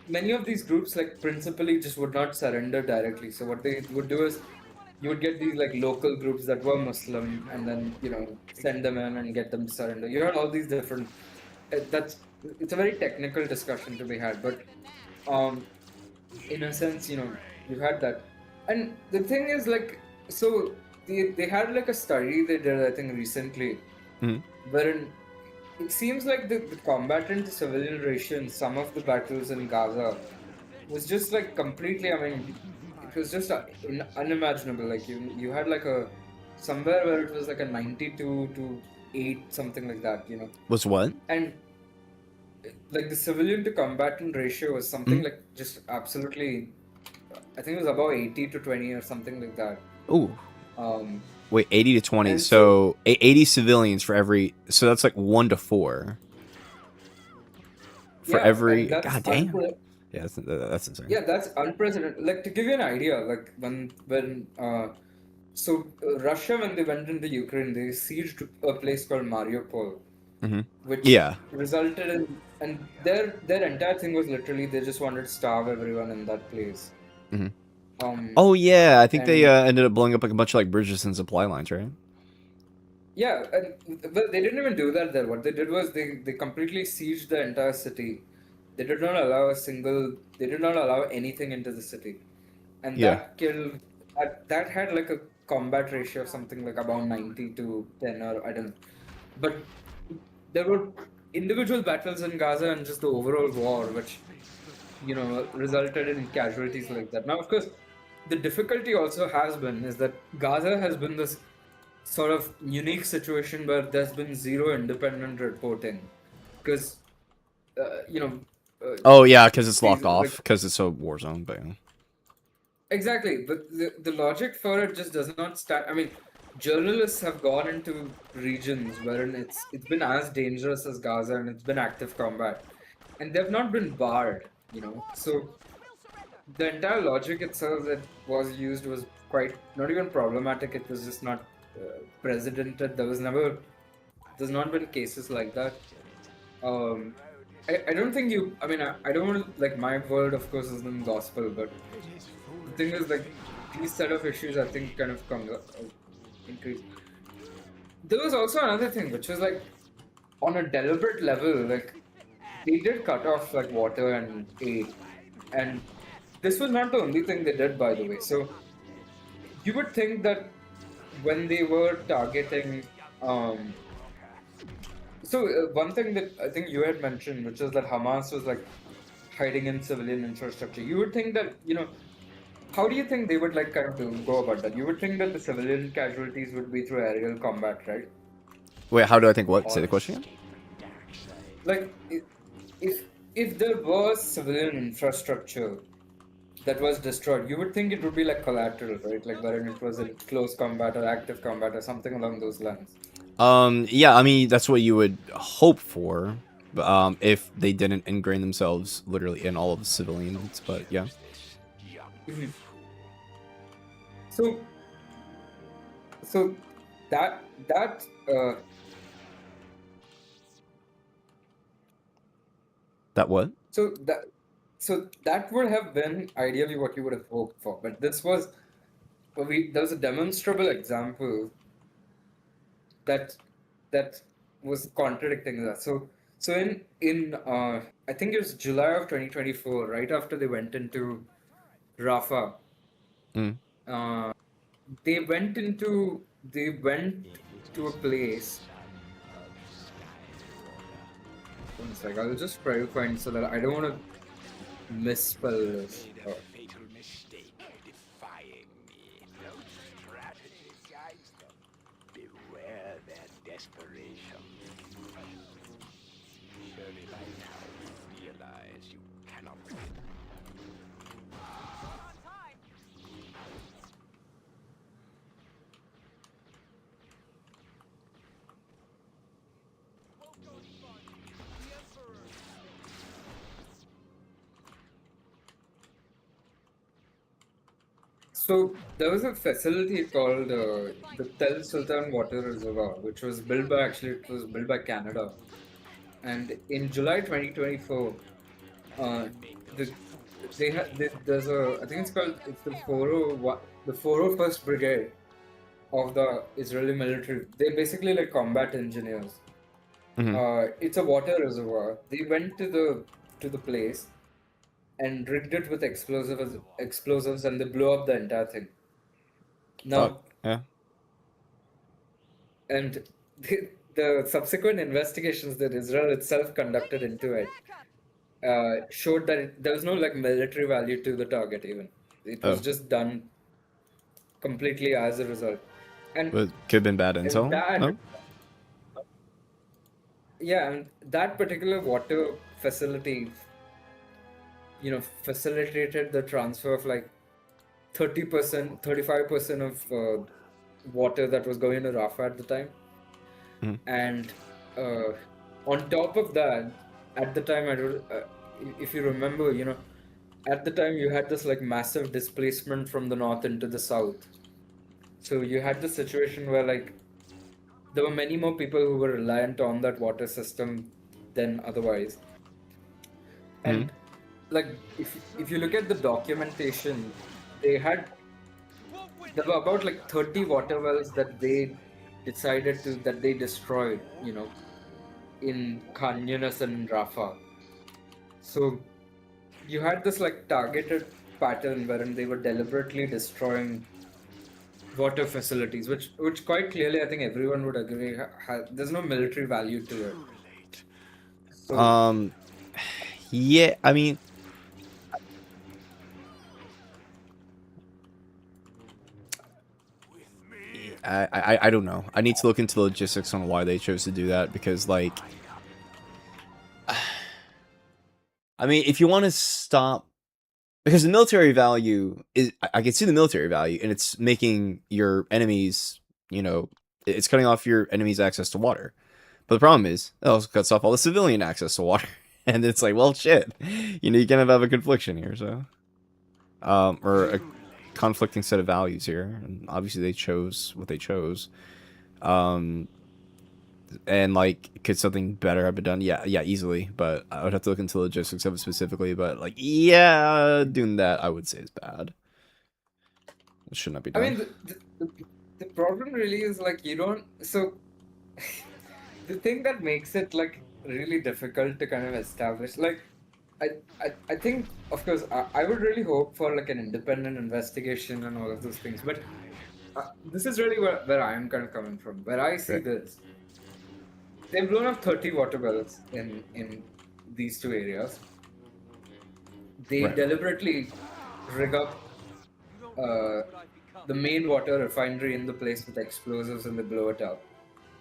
many of these groups like principally just would not surrender directly. So what they would do is you would get these like local groups that were Muslim and then send them in and get them to surrender. You had all these different. It's a very technical discussion to be had, but in a sense, you had that. And the thing is, like, so they had like a study they did, I think, recently, Mhm. wherein it seems like the combatant to civilian ratio in some of the battles in Gaza was just like completely, I mean, it was just unimaginable. Like, you had like a somewhere where it was like a 92 to 8, something like that, Was what? And like the civilian to combatant ratio was something like just absolutely, I think it was about 80 to 20 or something like that. Ooh. Wait, 80 to 20. and So 80 civilians for every. So that's like 1 to 4. For Yeah, every. and that's God damn. Yeah, that's insane. Yeah, that's unprecedented. Like, to give you an idea, like Russia, when they went into Ukraine, they sieged a place called Mariupol, which Yeah. resulted in, and their entire thing was literally they just wanted to starve everyone in that place. Oh yeah, I think and- they ended up blowing up like a bunch of like bridges and supply lines, right? Yeah, but they didn't even do that there. What they did was they completely sieged the entire city. They did not allow they did not allow anything into the city. And Yeah. that killed, that had like a combat ratio of something like about 90 to 10, or I don't know. But there were individual battles in Gaza and just the overall war, which, resulted in casualties like that. Now, of course, the difficulty also has been is that Gaza has been this sort of unique situation where there's been zero independent reporting, because Oh yeah, because it's locked these, off like, because it's a war zone. But yeah. exactly, but the logic for it just does not stand. I mean, journalists have gone into regions wherein it's been as dangerous as Gaza and it's been active combat, and they've not been barred. So the entire logic itself that was used was quite not even problematic. It was just not precedented. There's not been cases like that. I don't think I mean, I don't want to, like, my word, of course, is in gospel, but the thing is, like, these set of issues, I think, kind of come increase. There was also another thing, which was, like, on a deliberate level, like, they did cut off, like, water and aid. And this was not the only thing they did, by the way. So you would think that when they were targeting, one thing that I think you had mentioned, which is that Hamas was like hiding in civilian infrastructure. You would think that, how do you think they would like kind of go about that? You would think that the civilian casualties would be through aerial combat, right? Wait, how do I think what? Say the question again. Like, if there was civilian infrastructure that was destroyed, you would think it would be like collateral, right? Like, wherein it was in close combat or active combat or something along those lines. Yeah, I mean that's what you would hope for, if they didn't ingrain themselves literally in all of the civilians. But yeah. So that That what? So that would have been ideally what you would have hoped for, but there was a demonstrable example that was contradicting that. So in I think it was July of 2024, right after they went into Rafah, they went to a place. One sec, I'll just try to find so that I don't want to misspell this. Beware their desperation. Surely by now you realize you cannot win. So there was a facility called the Tel Sultan Water Reservoir, which was built by Canada. And in July 2024, uh, the, there's a, I think it's the 401, the 401st Brigade of the Israeli military. They're basically like combat engineers. Mhm. It's a water reservoir. They went to the place and rigged it with explosives, and they blew up the entire thing. Fuck. Now, Yeah. and the subsequent investigations that Israel itself conducted into it showed that there was no like military value to the target. Even it was Oh. just done completely as a result, and But could have been bad and intel. that No. yeah, and that particular water facility, facilitated the transfer of like 30%, 35% of water that was going to Rafah at the time. Mhm. And on top of that, at the time, if you remember, at the time you had this like massive displacement from the north into the south. So you had the situation where like there were many more people who were reliant on that water system than otherwise. Mhm. And like if you look at the documentation, they had there were about like 30 water wells that they that they destroyed, in Khan Yunis and Rafah. So you had this like targeted pattern wherein they were deliberately destroying water facilities, which quite clearly I think everyone would agree there's no military value to it. So Yeah. I mean, I don't know. I need to look into the logistics on why they chose to do that because like, I mean, if you want to stop, because the military value is, I can see the military value, and it's making your enemies, it's cutting off your enemies' access to water. But the problem is, it also cuts off all the civilian access to water, and it's like, well, shit, you kind of have a confliction here, so, or a conflicting set of values here, and obviously they chose what they chose. And like, could something better have been done? Yeah, easily. But I would have to look into the logistics of it specifically. But like, yeah, doing that I would say is bad. It should not be I done. mean the problem really is like you don't so the thing that makes it like really difficult to kind of establish like I think of course I would really hope for like an independent investigation and all of those things, but this is really where I am kind of coming from, where I see Right. this. They've blown up 30 water wells in these two areas. They Right. deliberately rig up the main water refinery in the place with explosives and they blow it up.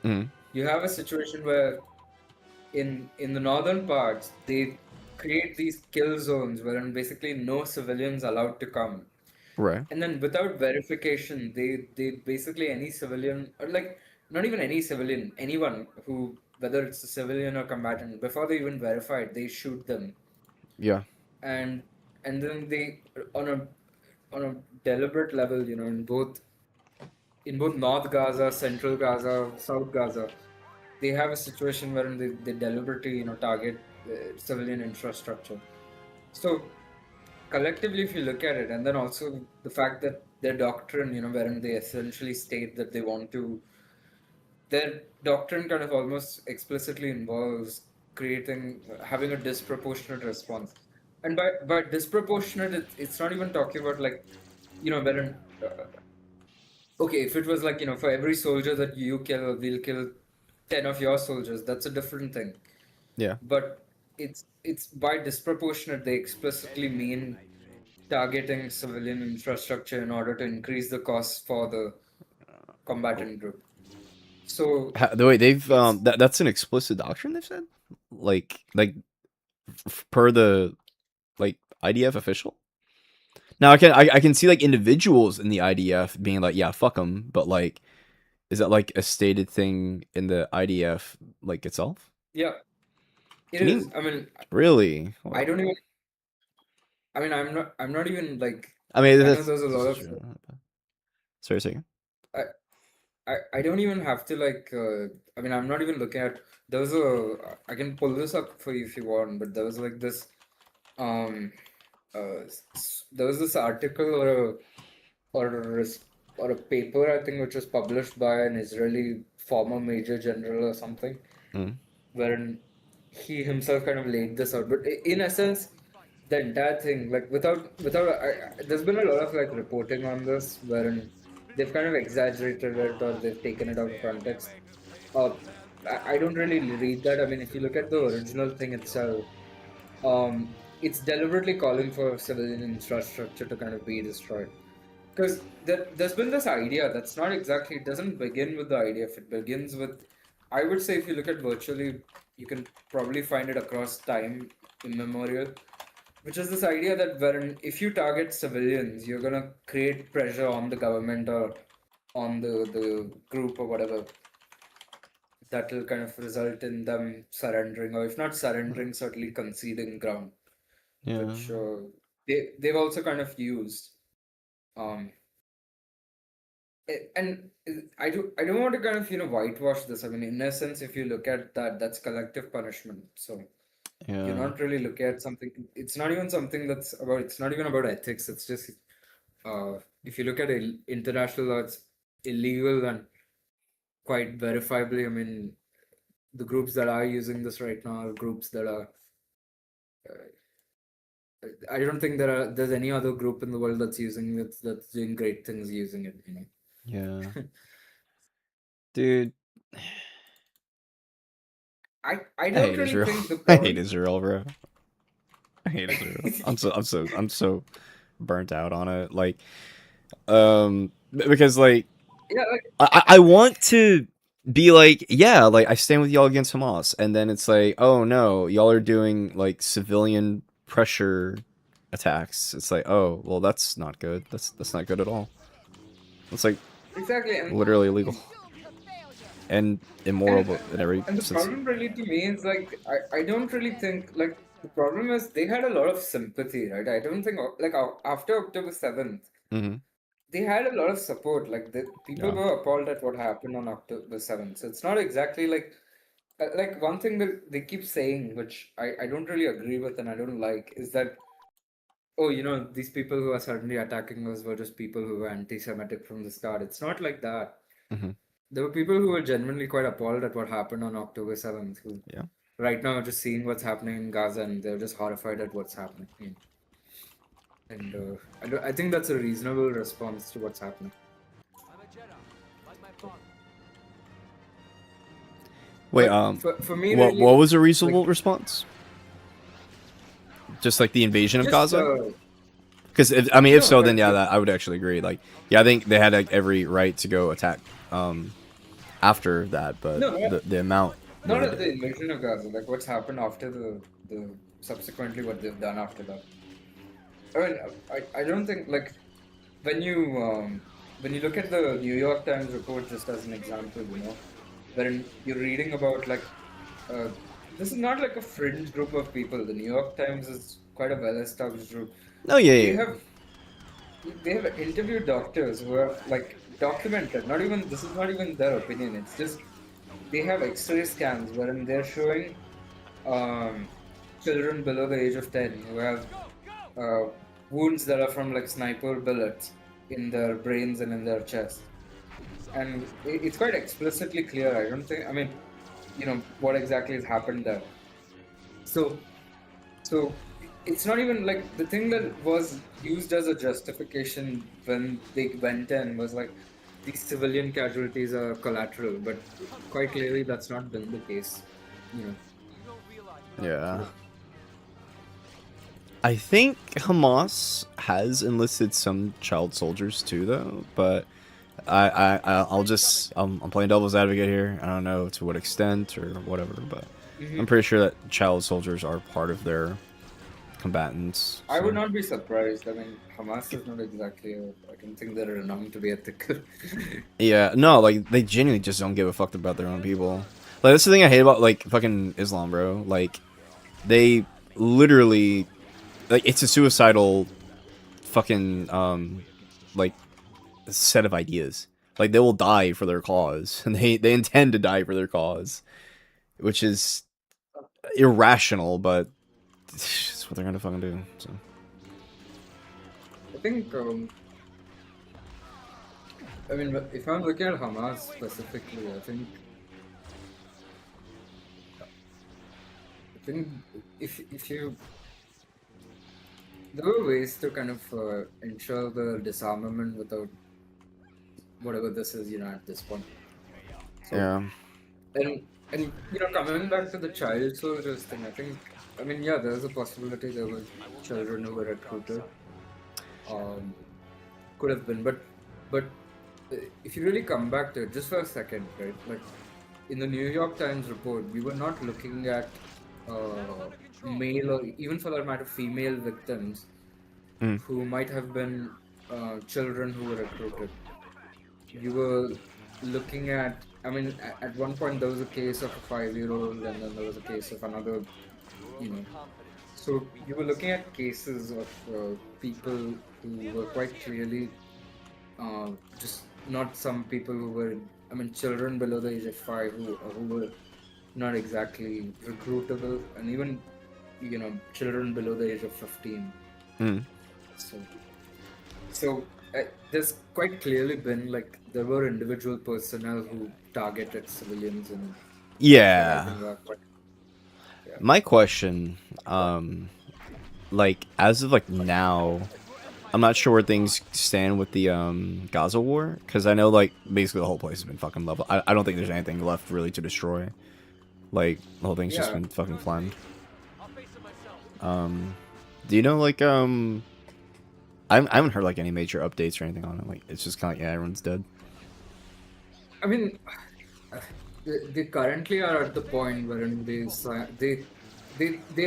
Mhm. You have a situation where in the northern parts they create these kill zones wherein basically no civilians allowed to come. Right. And then without verification, they basically any civilian or like not even any civilian, anyone who whether it's a civilian or combatant, before they even verify it, they shoot them. Yeah. And then they on a deliberate level, in both North Gaza, Central Gaza, South Gaza, they have a situation wherein they deliberately, target civilian infrastructure. So collectively, if you look at it, and then also the fact that their doctrine, wherein they essentially state that they want to, their doctrine kind of almost explicitly involves having a disproportionate response. And by disproportionate, it's not even talking about like, wherein okay, if it was like, for every soldier that you kill, we'll kill 10 of your soldiers, that's a different thing. Yeah. But it's by disproportionate, they explicitly mean targeting civilian infrastructure in order to increase the costs for the combatant group. So The way they've it's that's an explicit doctrine they've said, like per the like IDF official. Now I can see like individuals in the IDF being like, yeah, fuck them, but like, is that like a stated thing in the IDF like itself? yeah, it Can is. you I mean, really? I don't Wow. even. I mean, I'm not even like. I mean, I know that's there's a this lot is of. true. Sorry, a second. I, I don't even have to like. I mean, I'm not even looking at. There was a. I can pull this up for you if you want, but there was like this um, there was this article or a paper, I think, which was published by an Israeli former major general or something, Mm. wherein he himself kind of laid this out. But in essence, the entire thing, like there's been a lot of like reporting on this, wherein they've kind of exaggerated it or they've taken it out of context. I don't really read that. I mean, if you look at the original thing itself, it's deliberately calling for civilian infrastructure to kind of be destroyed. Because there's been this idea that's not exactly, it doesn't begin with the idea. If it begins with, I would say, if you look at virtually, you can probably find it across time immemorial, which is this idea that wherein if you target civilians, you're gonna create pressure on the government or on the group or whatever that will kind of result in them surrendering, or if not surrendering, certainly conceding ground, Yeah. which they've also kind of used. Um, and I don't want to kind of whitewash this. I mean, in essence, if you look at that, that's collective punishment. So you're Yeah. not really looking at something. It's not even something that's about. It's not even about ethics. It's just if you look at international law, it's illegal and quite verifiably. I mean, the groups that are using this right now are groups that are. I don't think there's any other group in the world that's using it that's doing great things using it. Yeah. Dude, I I don't hate really Israel. think the I hate problem. Israel, bro. I hate Israel. I'm so burnt out on it. Like, because like Yeah, like I want to be like, yeah, like I stand with y'all against Hamas, and then it's like, oh no, y'all are doing like civilian pressure attacks. It's like, oh well, that's not good. That's not good at all. It's like exactly, and literally illegal and immoral, and but in every and the sense. problem really to me is like I don't really think like the problem is they had a lot of sympathy, right? I don't think like after October 7th, Mm-hmm. they had a lot of support. Like the people Yeah. were appalled at what happened on October 7th. So it's not exactly like one thing that they keep saying, which I don't really agree with and I don't like, is that oh, these people who are suddenly attacking us were just people who were anti-Semitic from the start. It's not like that. Mm-hmm. There were people who were genuinely quite appalled at what happened on October 7th, who Yeah. right now are just seeing what's happening in Gaza and they're just horrified at what's happening. And I think that's a reasonable response to what's happening. Wait, For me, what really, was a reasonable like, response? Just like the invasion of just Gaza? Because I mean, if no, so, then like yeah, that I would actually agree. Like, yeah, I think they had like every right to go attack after that, but no, the amount not really at the invasion of Gaza. Like what's happened after the subsequently what they've done after that. I mean, I don't think like when you look at the New York Times report just as an example, wherein you're reading about like uh, this is not like a fringe group of people. The New York Times is quite a well-established group. Oh yeah, They yeah. have they have interviewed doctors who have like documented. Not even this is not even their opinion. It's just they have X-ray scans wherein they're showing um, children below the age of 10 who have uh, wounds that are from like sniper bullets in their brains and in their chest. And it's quite explicitly clear. I don't think, I mean, what exactly has happened there. So it's not even like the thing that was used as a justification when they went in was like these civilian casualties are collateral, but quite clearly that's not been the case. Yeah. I think Hamas has enlisted some child soldiers too, though. But I'm playing devil's advocate here. I don't know to what extent or whatever, but I'm pretty sure that child soldiers are part of their combatants. I So. would not be surprised. I mean, Hamas is not exactly. I don't think they're renowned to be ethical. Yeah, no, like they genuinely just don't give a fuck about their own people. Like that's the thing I hate about like fucking Islam, bro. Like they literally, like it's a suicidal fucking like set of ideas. Like they will die for their cause, and they intend to die for their cause, which is irrational, but It's what they're gonna fucking do. So. I think, I mean, if I'm looking at Hamas specifically, I think if you there were ways to kind of ensure the disarmament without whatever this is, at this point. So, Yeah. And coming back to the child soldiers thing, I mean, yeah, there's a possibility there were children who were recruited. Could have been, but if you really come back to it, just for a second, right? Like in the New York Times report, we were not looking at male or even for that matter female victims who might have been children who were recruited. You were looking at, I mean, at one point there was a case of a 5-year-old, and then there was a case of another, So you were looking at cases of people who were quite clearly just not some people who were, I mean, children below the age of 5 who were not exactly recruitable, and even, children below the age of 15. So there's quite clearly been, like, there were individual personnel who targeted civilians and Yeah. My question, like, as of like now, I'm not sure where things stand with the Gaza war, because I know, like, basically the whole place has been fucking leveled. I don't think there's anything left really to destroy. Like, the whole thing's just been fucking flamed. Do you know, like, I haven't heard like any major updates or anything on it. Like, it's just kind of like, yeah, everyone's dead. I mean, they currently are at the point wherein they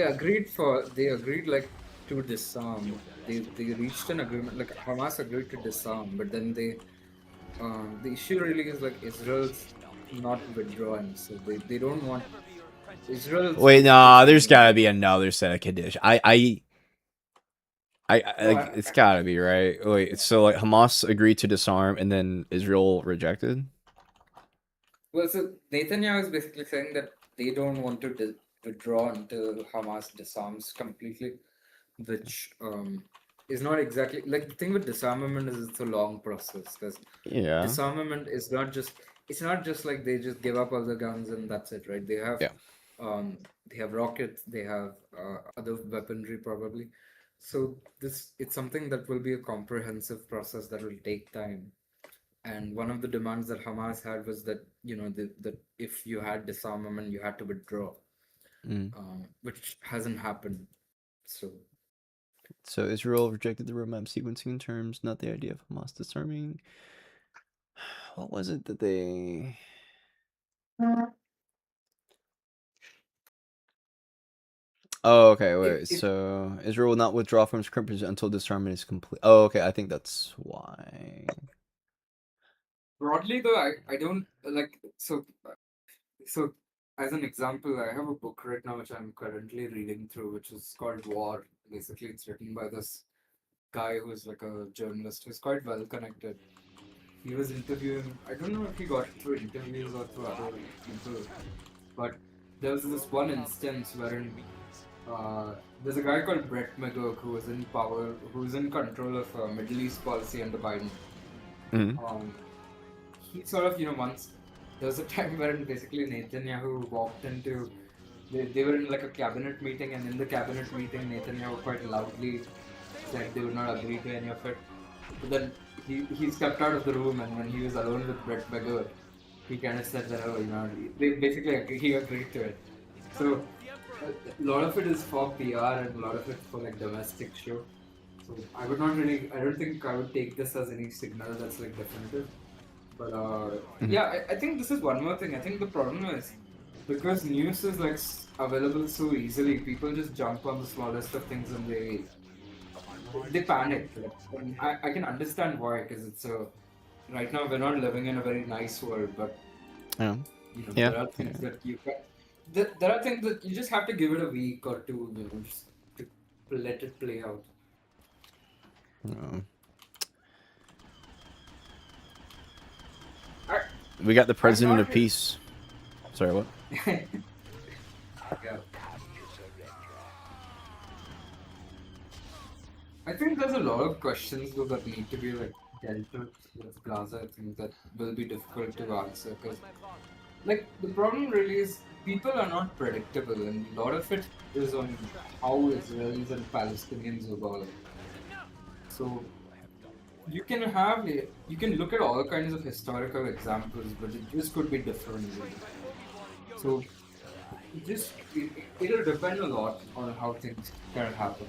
agreed like to disarm. They reached an agreement. Like Hamas agreed to disarm, but then the issue really is like Israel's not withdrawing, so they don't want Israel. Wait, nah, there's gotta be another set of conditions. Like, it's gotta be, right? Wait, so like Hamas agreed to disarm and then Israel rejected? Well, so Netanyahu is basically saying that they don't want to withdraw until Hamas disarms completely, which is not exactly like the thing with disarmament is it's a long process because disarmament is not just like they just give up all the guns and that's it, right? They have rockets, they have other weaponry probably. So it's something that will be a comprehensive process that will take time. And one of the demands that Hamas had was that that if you had disarmament, you had to withdraw, which hasn't happened. So Israel rejected the roadmap sequencing in terms, not the idea of Hamas disarming. What was it that they? Oh, okay. Wait. So Israel will not withdraw from its current position until disarmament is complete. Oh, okay. I think that's why. Broadly, though, I don't like so. As an example, I have a book right now which I'm currently reading through, which is called War. Basically, it's written by this guy who's like a journalist who's quite well connected. He was interviewing. I don't know if he got it through interviews or through other people, but there was this one instance wherein there's a guy called Brett McGurk who was in power, who's in control of Middle East policy under Biden. He sort of, once there was a time where basically Netanyahu walked into, they were in like a cabinet meeting, and in the cabinet meeting Netanyahu quite loudly said they would not agree to any of it. But then he stepped out of the room, and when he was alone with Brett McGurk, he kind of said that, he agreed to it. So a lot of it is for PR and a lot of it for like domestic show. So I don't think I would take this as any signal that's like definitive. But yeah, I think this is one more thing. I think the problem is because news is like available so easily, people just jump on the smallest of things and they panic. And I can understand why, because it's right now we're not living in a very nice world, but there are things that there are things that you just have to give it a week or two, just to let it play out. We got the president of peace. Sorry, what? Yeah. I think there's a lot of questions though that need to be like dealt with Plaza. I think that will be difficult to answer because, like, the problem really is people are not predictable, and a lot of it is on how Israelis and Palestinians evolve. So you can look at all kinds of historical examples, but it just could be different. Really. So it'll depend a lot on how things can happen.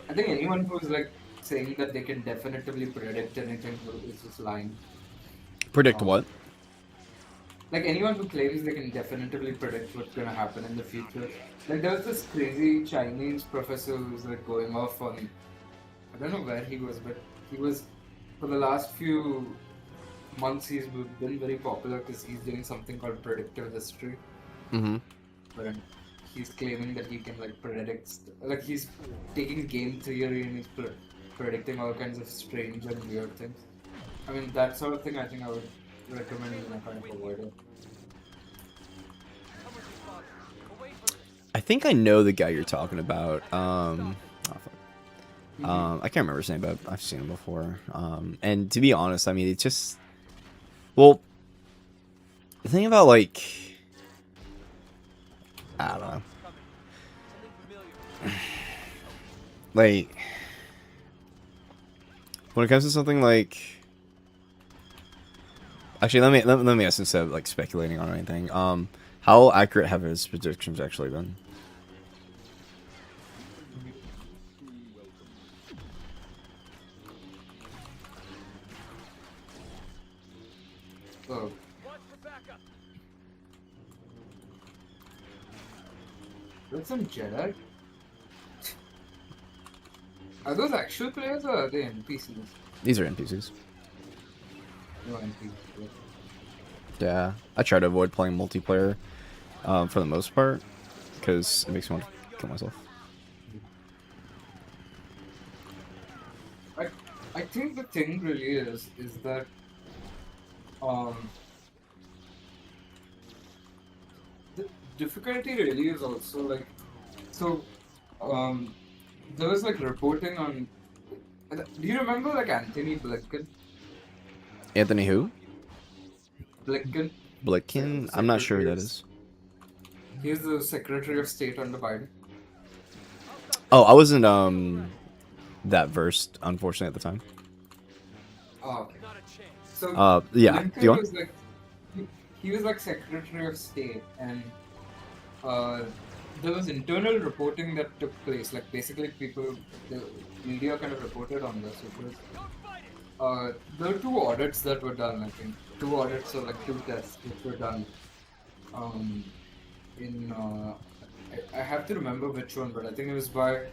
I think anyone who's like saying that they can definitively predict anything is just lying. Predict what? Like anyone who claims they can definitively predict what's gonna happen in the future. Like there was this crazy Chinese professor who was like going off on, I don't know where he was, but he was for the last few months he's been very popular because he's doing something called predictive history. Mm-hmm. But he's claiming that he can like predict, like he's taking game theory and he's predicting all kinds of strange and weird things. I mean, that sort of thing I think I would recommend you kind of avoid it. I think I know the guy you're talking about. I can't remember his name, but I've seen him before. And to be honest, I mean, it's just, well, the thing about like, I don't know, like when it comes to something like, actually, let me ask instead of like speculating on anything. How accurate have his predictions actually been? Oh. That's some Jedi. Are those actual players or are they NPCs? These are NPCs. No NPCs. Yeah, I try to avoid playing multiplayer for the most part because it makes me want to kill myself. I think the thing really is that the difficulty really is also like, so there was like reporting on, do you remember like Anthony Blinken? Anthony who? Blinken. Blinken? I'm not sure who that is. He's the Secretary of State under Biden. Oh, I wasn't that versed, unfortunately, at the time. Oh, okay. So yeah. Blinken Do you want? was like he was like Secretary of State, and there was internal reporting that took place. Like basically, the media kind of reported on this. It was there were 2 audits that were done. I think 2 audits or like 2 tests which were done. I have to remember which one, but I think it was by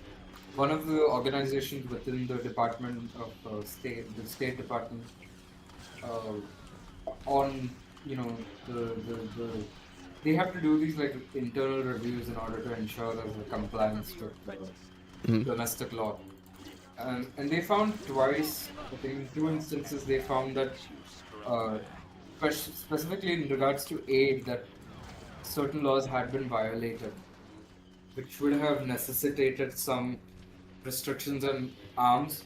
one of the organizations within the Department of State, the State Department, on they have to do these like internal reviews in order to ensure there's a compliance with domestic law. And they found twice, I think in 2 instances, they found that specifically in regards to aid, that certain laws had been violated, which would have necessitated some restrictions on arms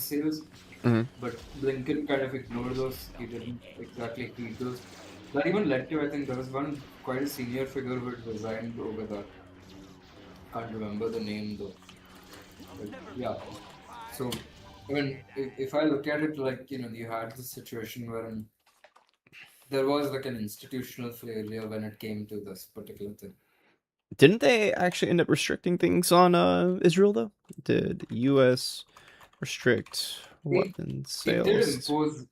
sales. But Blinken kind of ignored those. He didn't exactly heed those. That even led to, I think, there was one quite a senior figure who had resigned over that. Can't remember the name though. But yeah. So, I mean, if I look at it like, you had the situation wherein there was like an institutional failure when it came to this particular thing. Didn't they actually end up restricting things on Israel though? Did U.S. restrict weapons sales?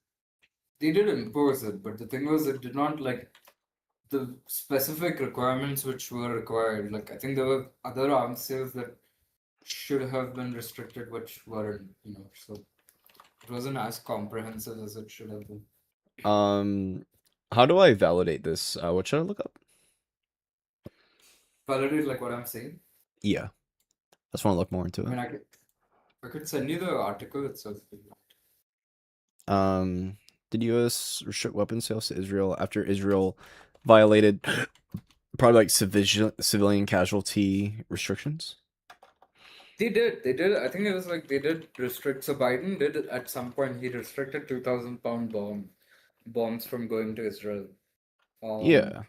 They did impose it, but the thing was, it did not like the specific requirements which were required. Like I think there were other arms sales that should have been restricted, which weren't. So it wasn't as comprehensive as it should have been. How do I validate this? What should I look up? Validate like what I'm saying? Yeah, I just want to look more into it. I mean, I could send you the article itself. Did U.S. restrict weapons sales to Israel after Israel violated probably like civilian casualty restrictions? They did. They did. I think it was like they did restrict. So Biden did at some point. He restricted 2,000 pound bombs from going to Israel. Um, Yeah.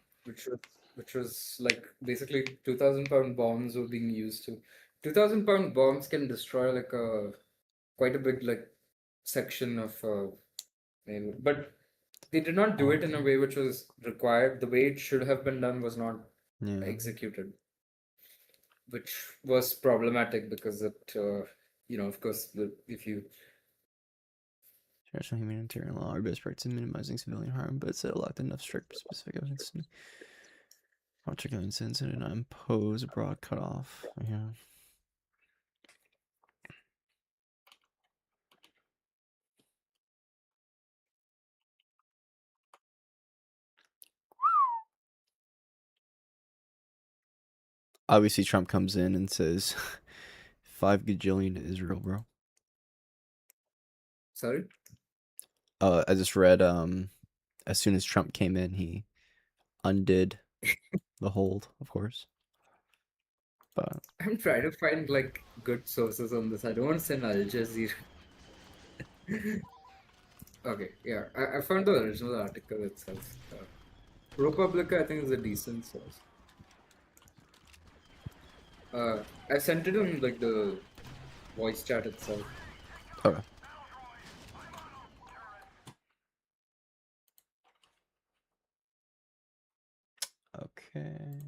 which was like basically 2,000 pound bombs were being used to. 2,000 pound bombs can destroy like a quite a big like section of but they did not do it in a way which was required. The way it should have been done was not Yeah. executed, which was problematic because of course, if you International humanitarian law are best practice in minimizing civilian harm, but set lacked enough strict specific evidence to particular incidents and did not impose a broad cutoff. Yeah. Obviously, Trump comes in and says 5 gajillion to Israel, bro. Sorry? I just read as soon as Trump came in, he undid the hold, of course. But I'm trying to find like good sources on this. I don't want to send Al Jazeera. Okay, yeah, I found the original article itself. ProPublica, I think, is a decent source. I sent it on like the voice chat itself. okay. Okay.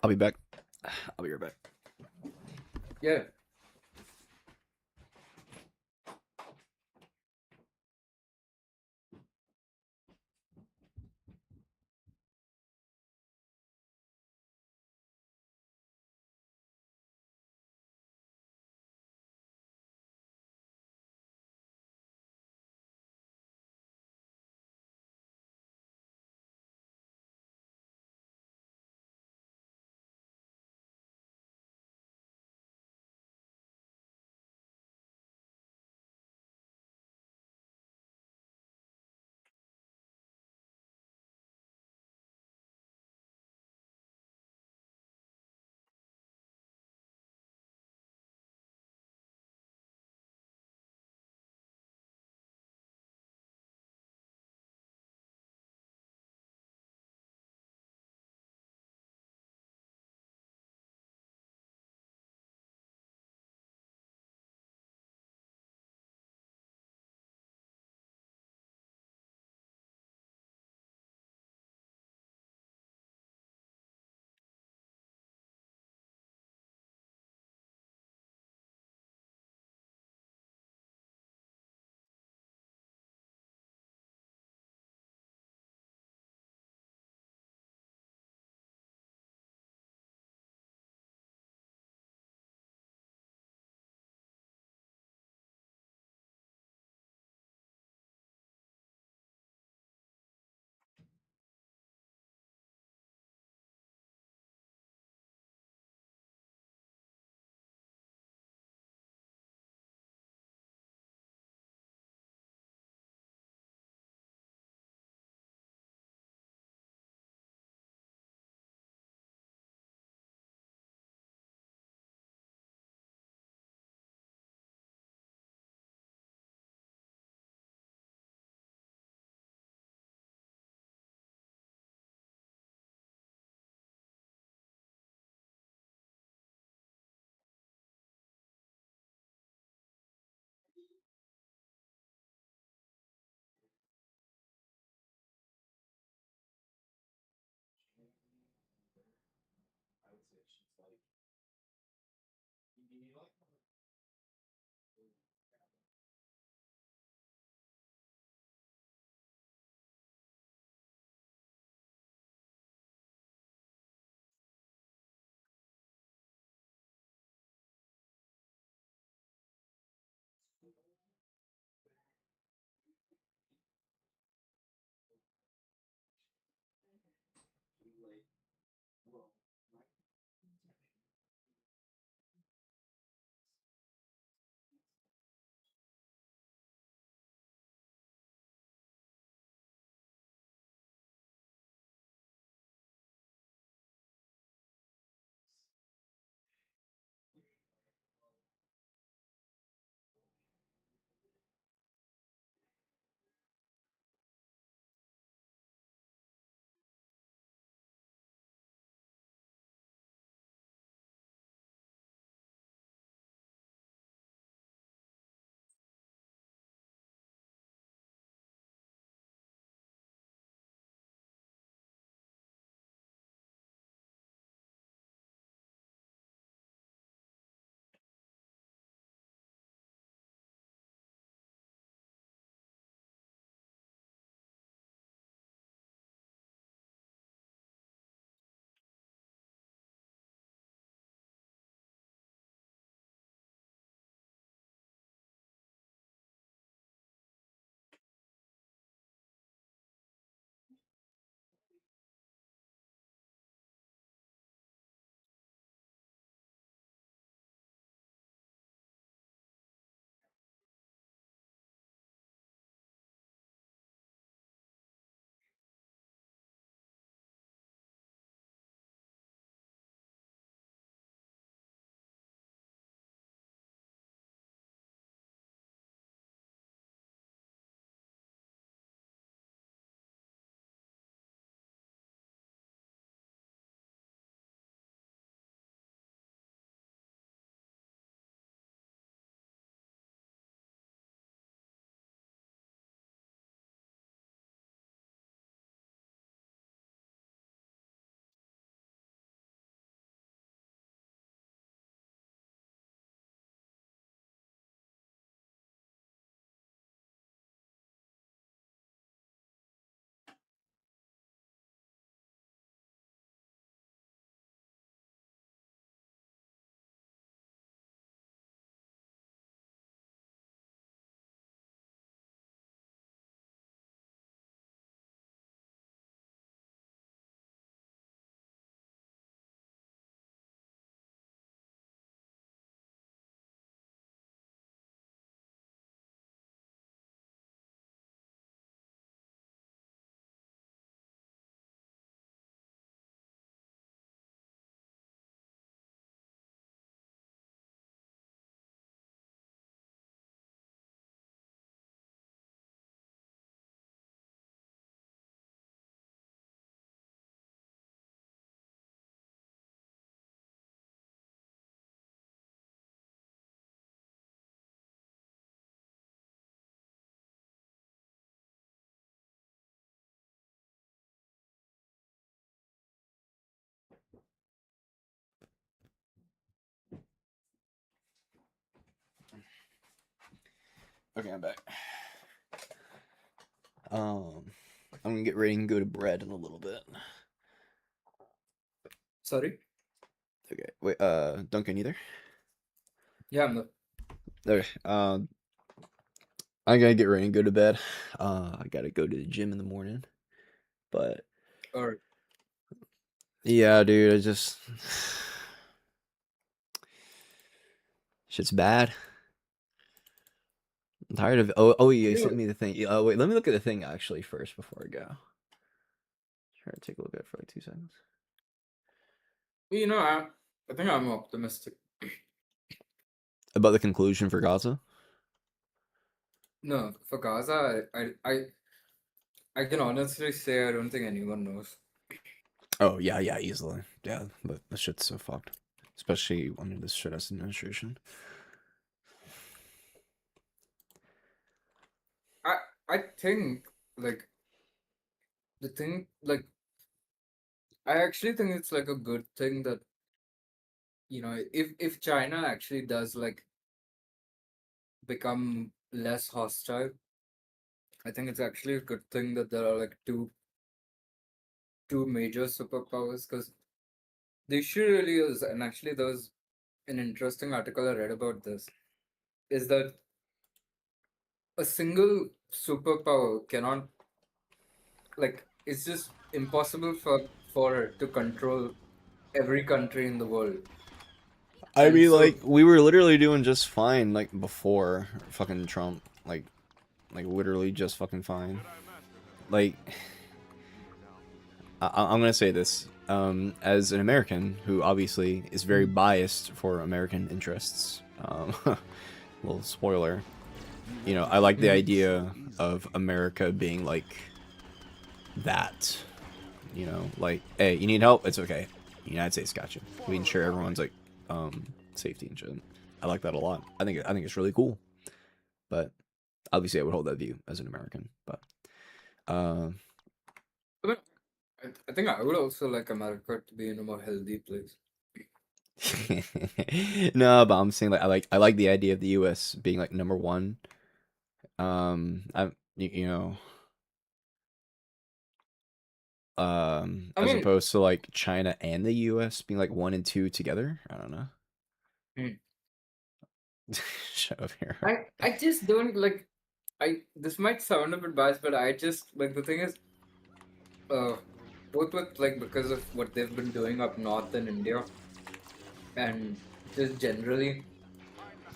I'll be back. I'll be right back. Yeah. Okay, I'm back. I'm gonna get ready and go to bed in a little bit. Sorry? Okay, wait, Duncan, either? Yeah, I'm the. Okay, I gotta get ready and go to bed. I gotta go to the gym in the morning, but Or yeah, dude, I just shit's bad. I'm tired of. Oh, yeah, you sent me the thing. Oh, wait, let me look at the thing actually first before I go. Try to take a look at it for like 2 seconds. you know, I think I'm optimistic. About the conclusion for Gaza? No, for Gaza, I can honestly say I don't think anyone knows. Oh, yeah, easily. Yeah, but the shit's so fucked. Especially under this shit-ass administration. I think like the thing like I actually think it's like a good thing that if China actually does like become less hostile, I think it's actually a good thing that there are like two major superpowers because the issue really is, and actually there was an interesting article I read about this, is that a single superpower cannot like it's just impossible for it to control every country in the world. I And mean, so like, we were literally doing just fine, like, before fucking Trump. Like, literally just fucking fine. Like, I'm gonna say this. As an American who obviously is very biased for American interests, little spoiler, you know, I like the idea of America being like that. You know, like, hey, you need help? It's okay. The United States got you. We ensure everyone's like safety and shit. I like that a lot. I think it's really cool. But obviously I would hold that view as an American. But but I think I would also like America to be in a more healthy place. no, but I'm saying like I like the idea of the US being like number one. You know, I as mean, opposed to like China and the US being like 1 and 2 together. I don't know. Shut up here. I just don't like this might sound a bit biased, but I just like the thing is both with like because of what they've been doing up north in India and just generally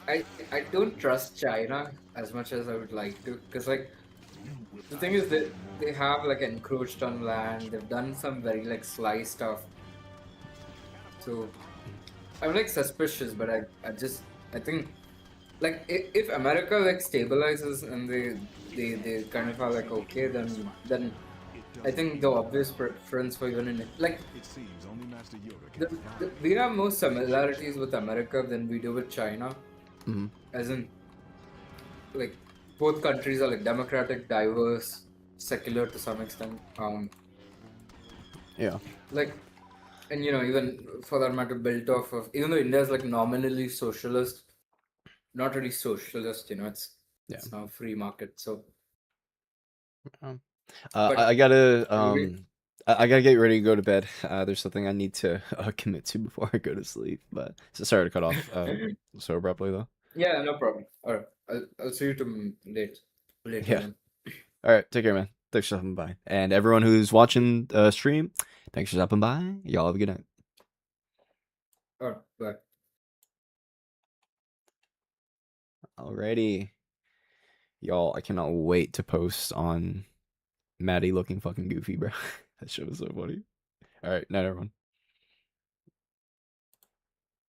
I don't trust China as much as I would like to because like the thing is that they have like encroached on land, they've done some very like sly stuff, so I'm like suspicious, but I think like if America like stabilizes and they kind of are like okay, then I think the obvious preference for even in like we have more similarities with America than we do with China, as in like both countries are like democratic, diverse, secular to some extent. Yeah. Like, and even for that matter, built off of even though India is like nominally socialist, not really socialist. It's now free market. So, I gotta I gotta get ready to go to bed. There's something I need to commit to before I go to sleep. But so sorry to cut off so abruptly though. yeah, no problem. All right, I'll see you later Yeah. then. All right, take care, man. Thanks for stopping by, and everyone who's watching stream, thanks for stopping by. Y'all have a good night. All right, bye. Alrighty, y'all. I cannot wait to post on Maddie looking fucking goofy, bro. That shit was so funny. All right, night, everyone.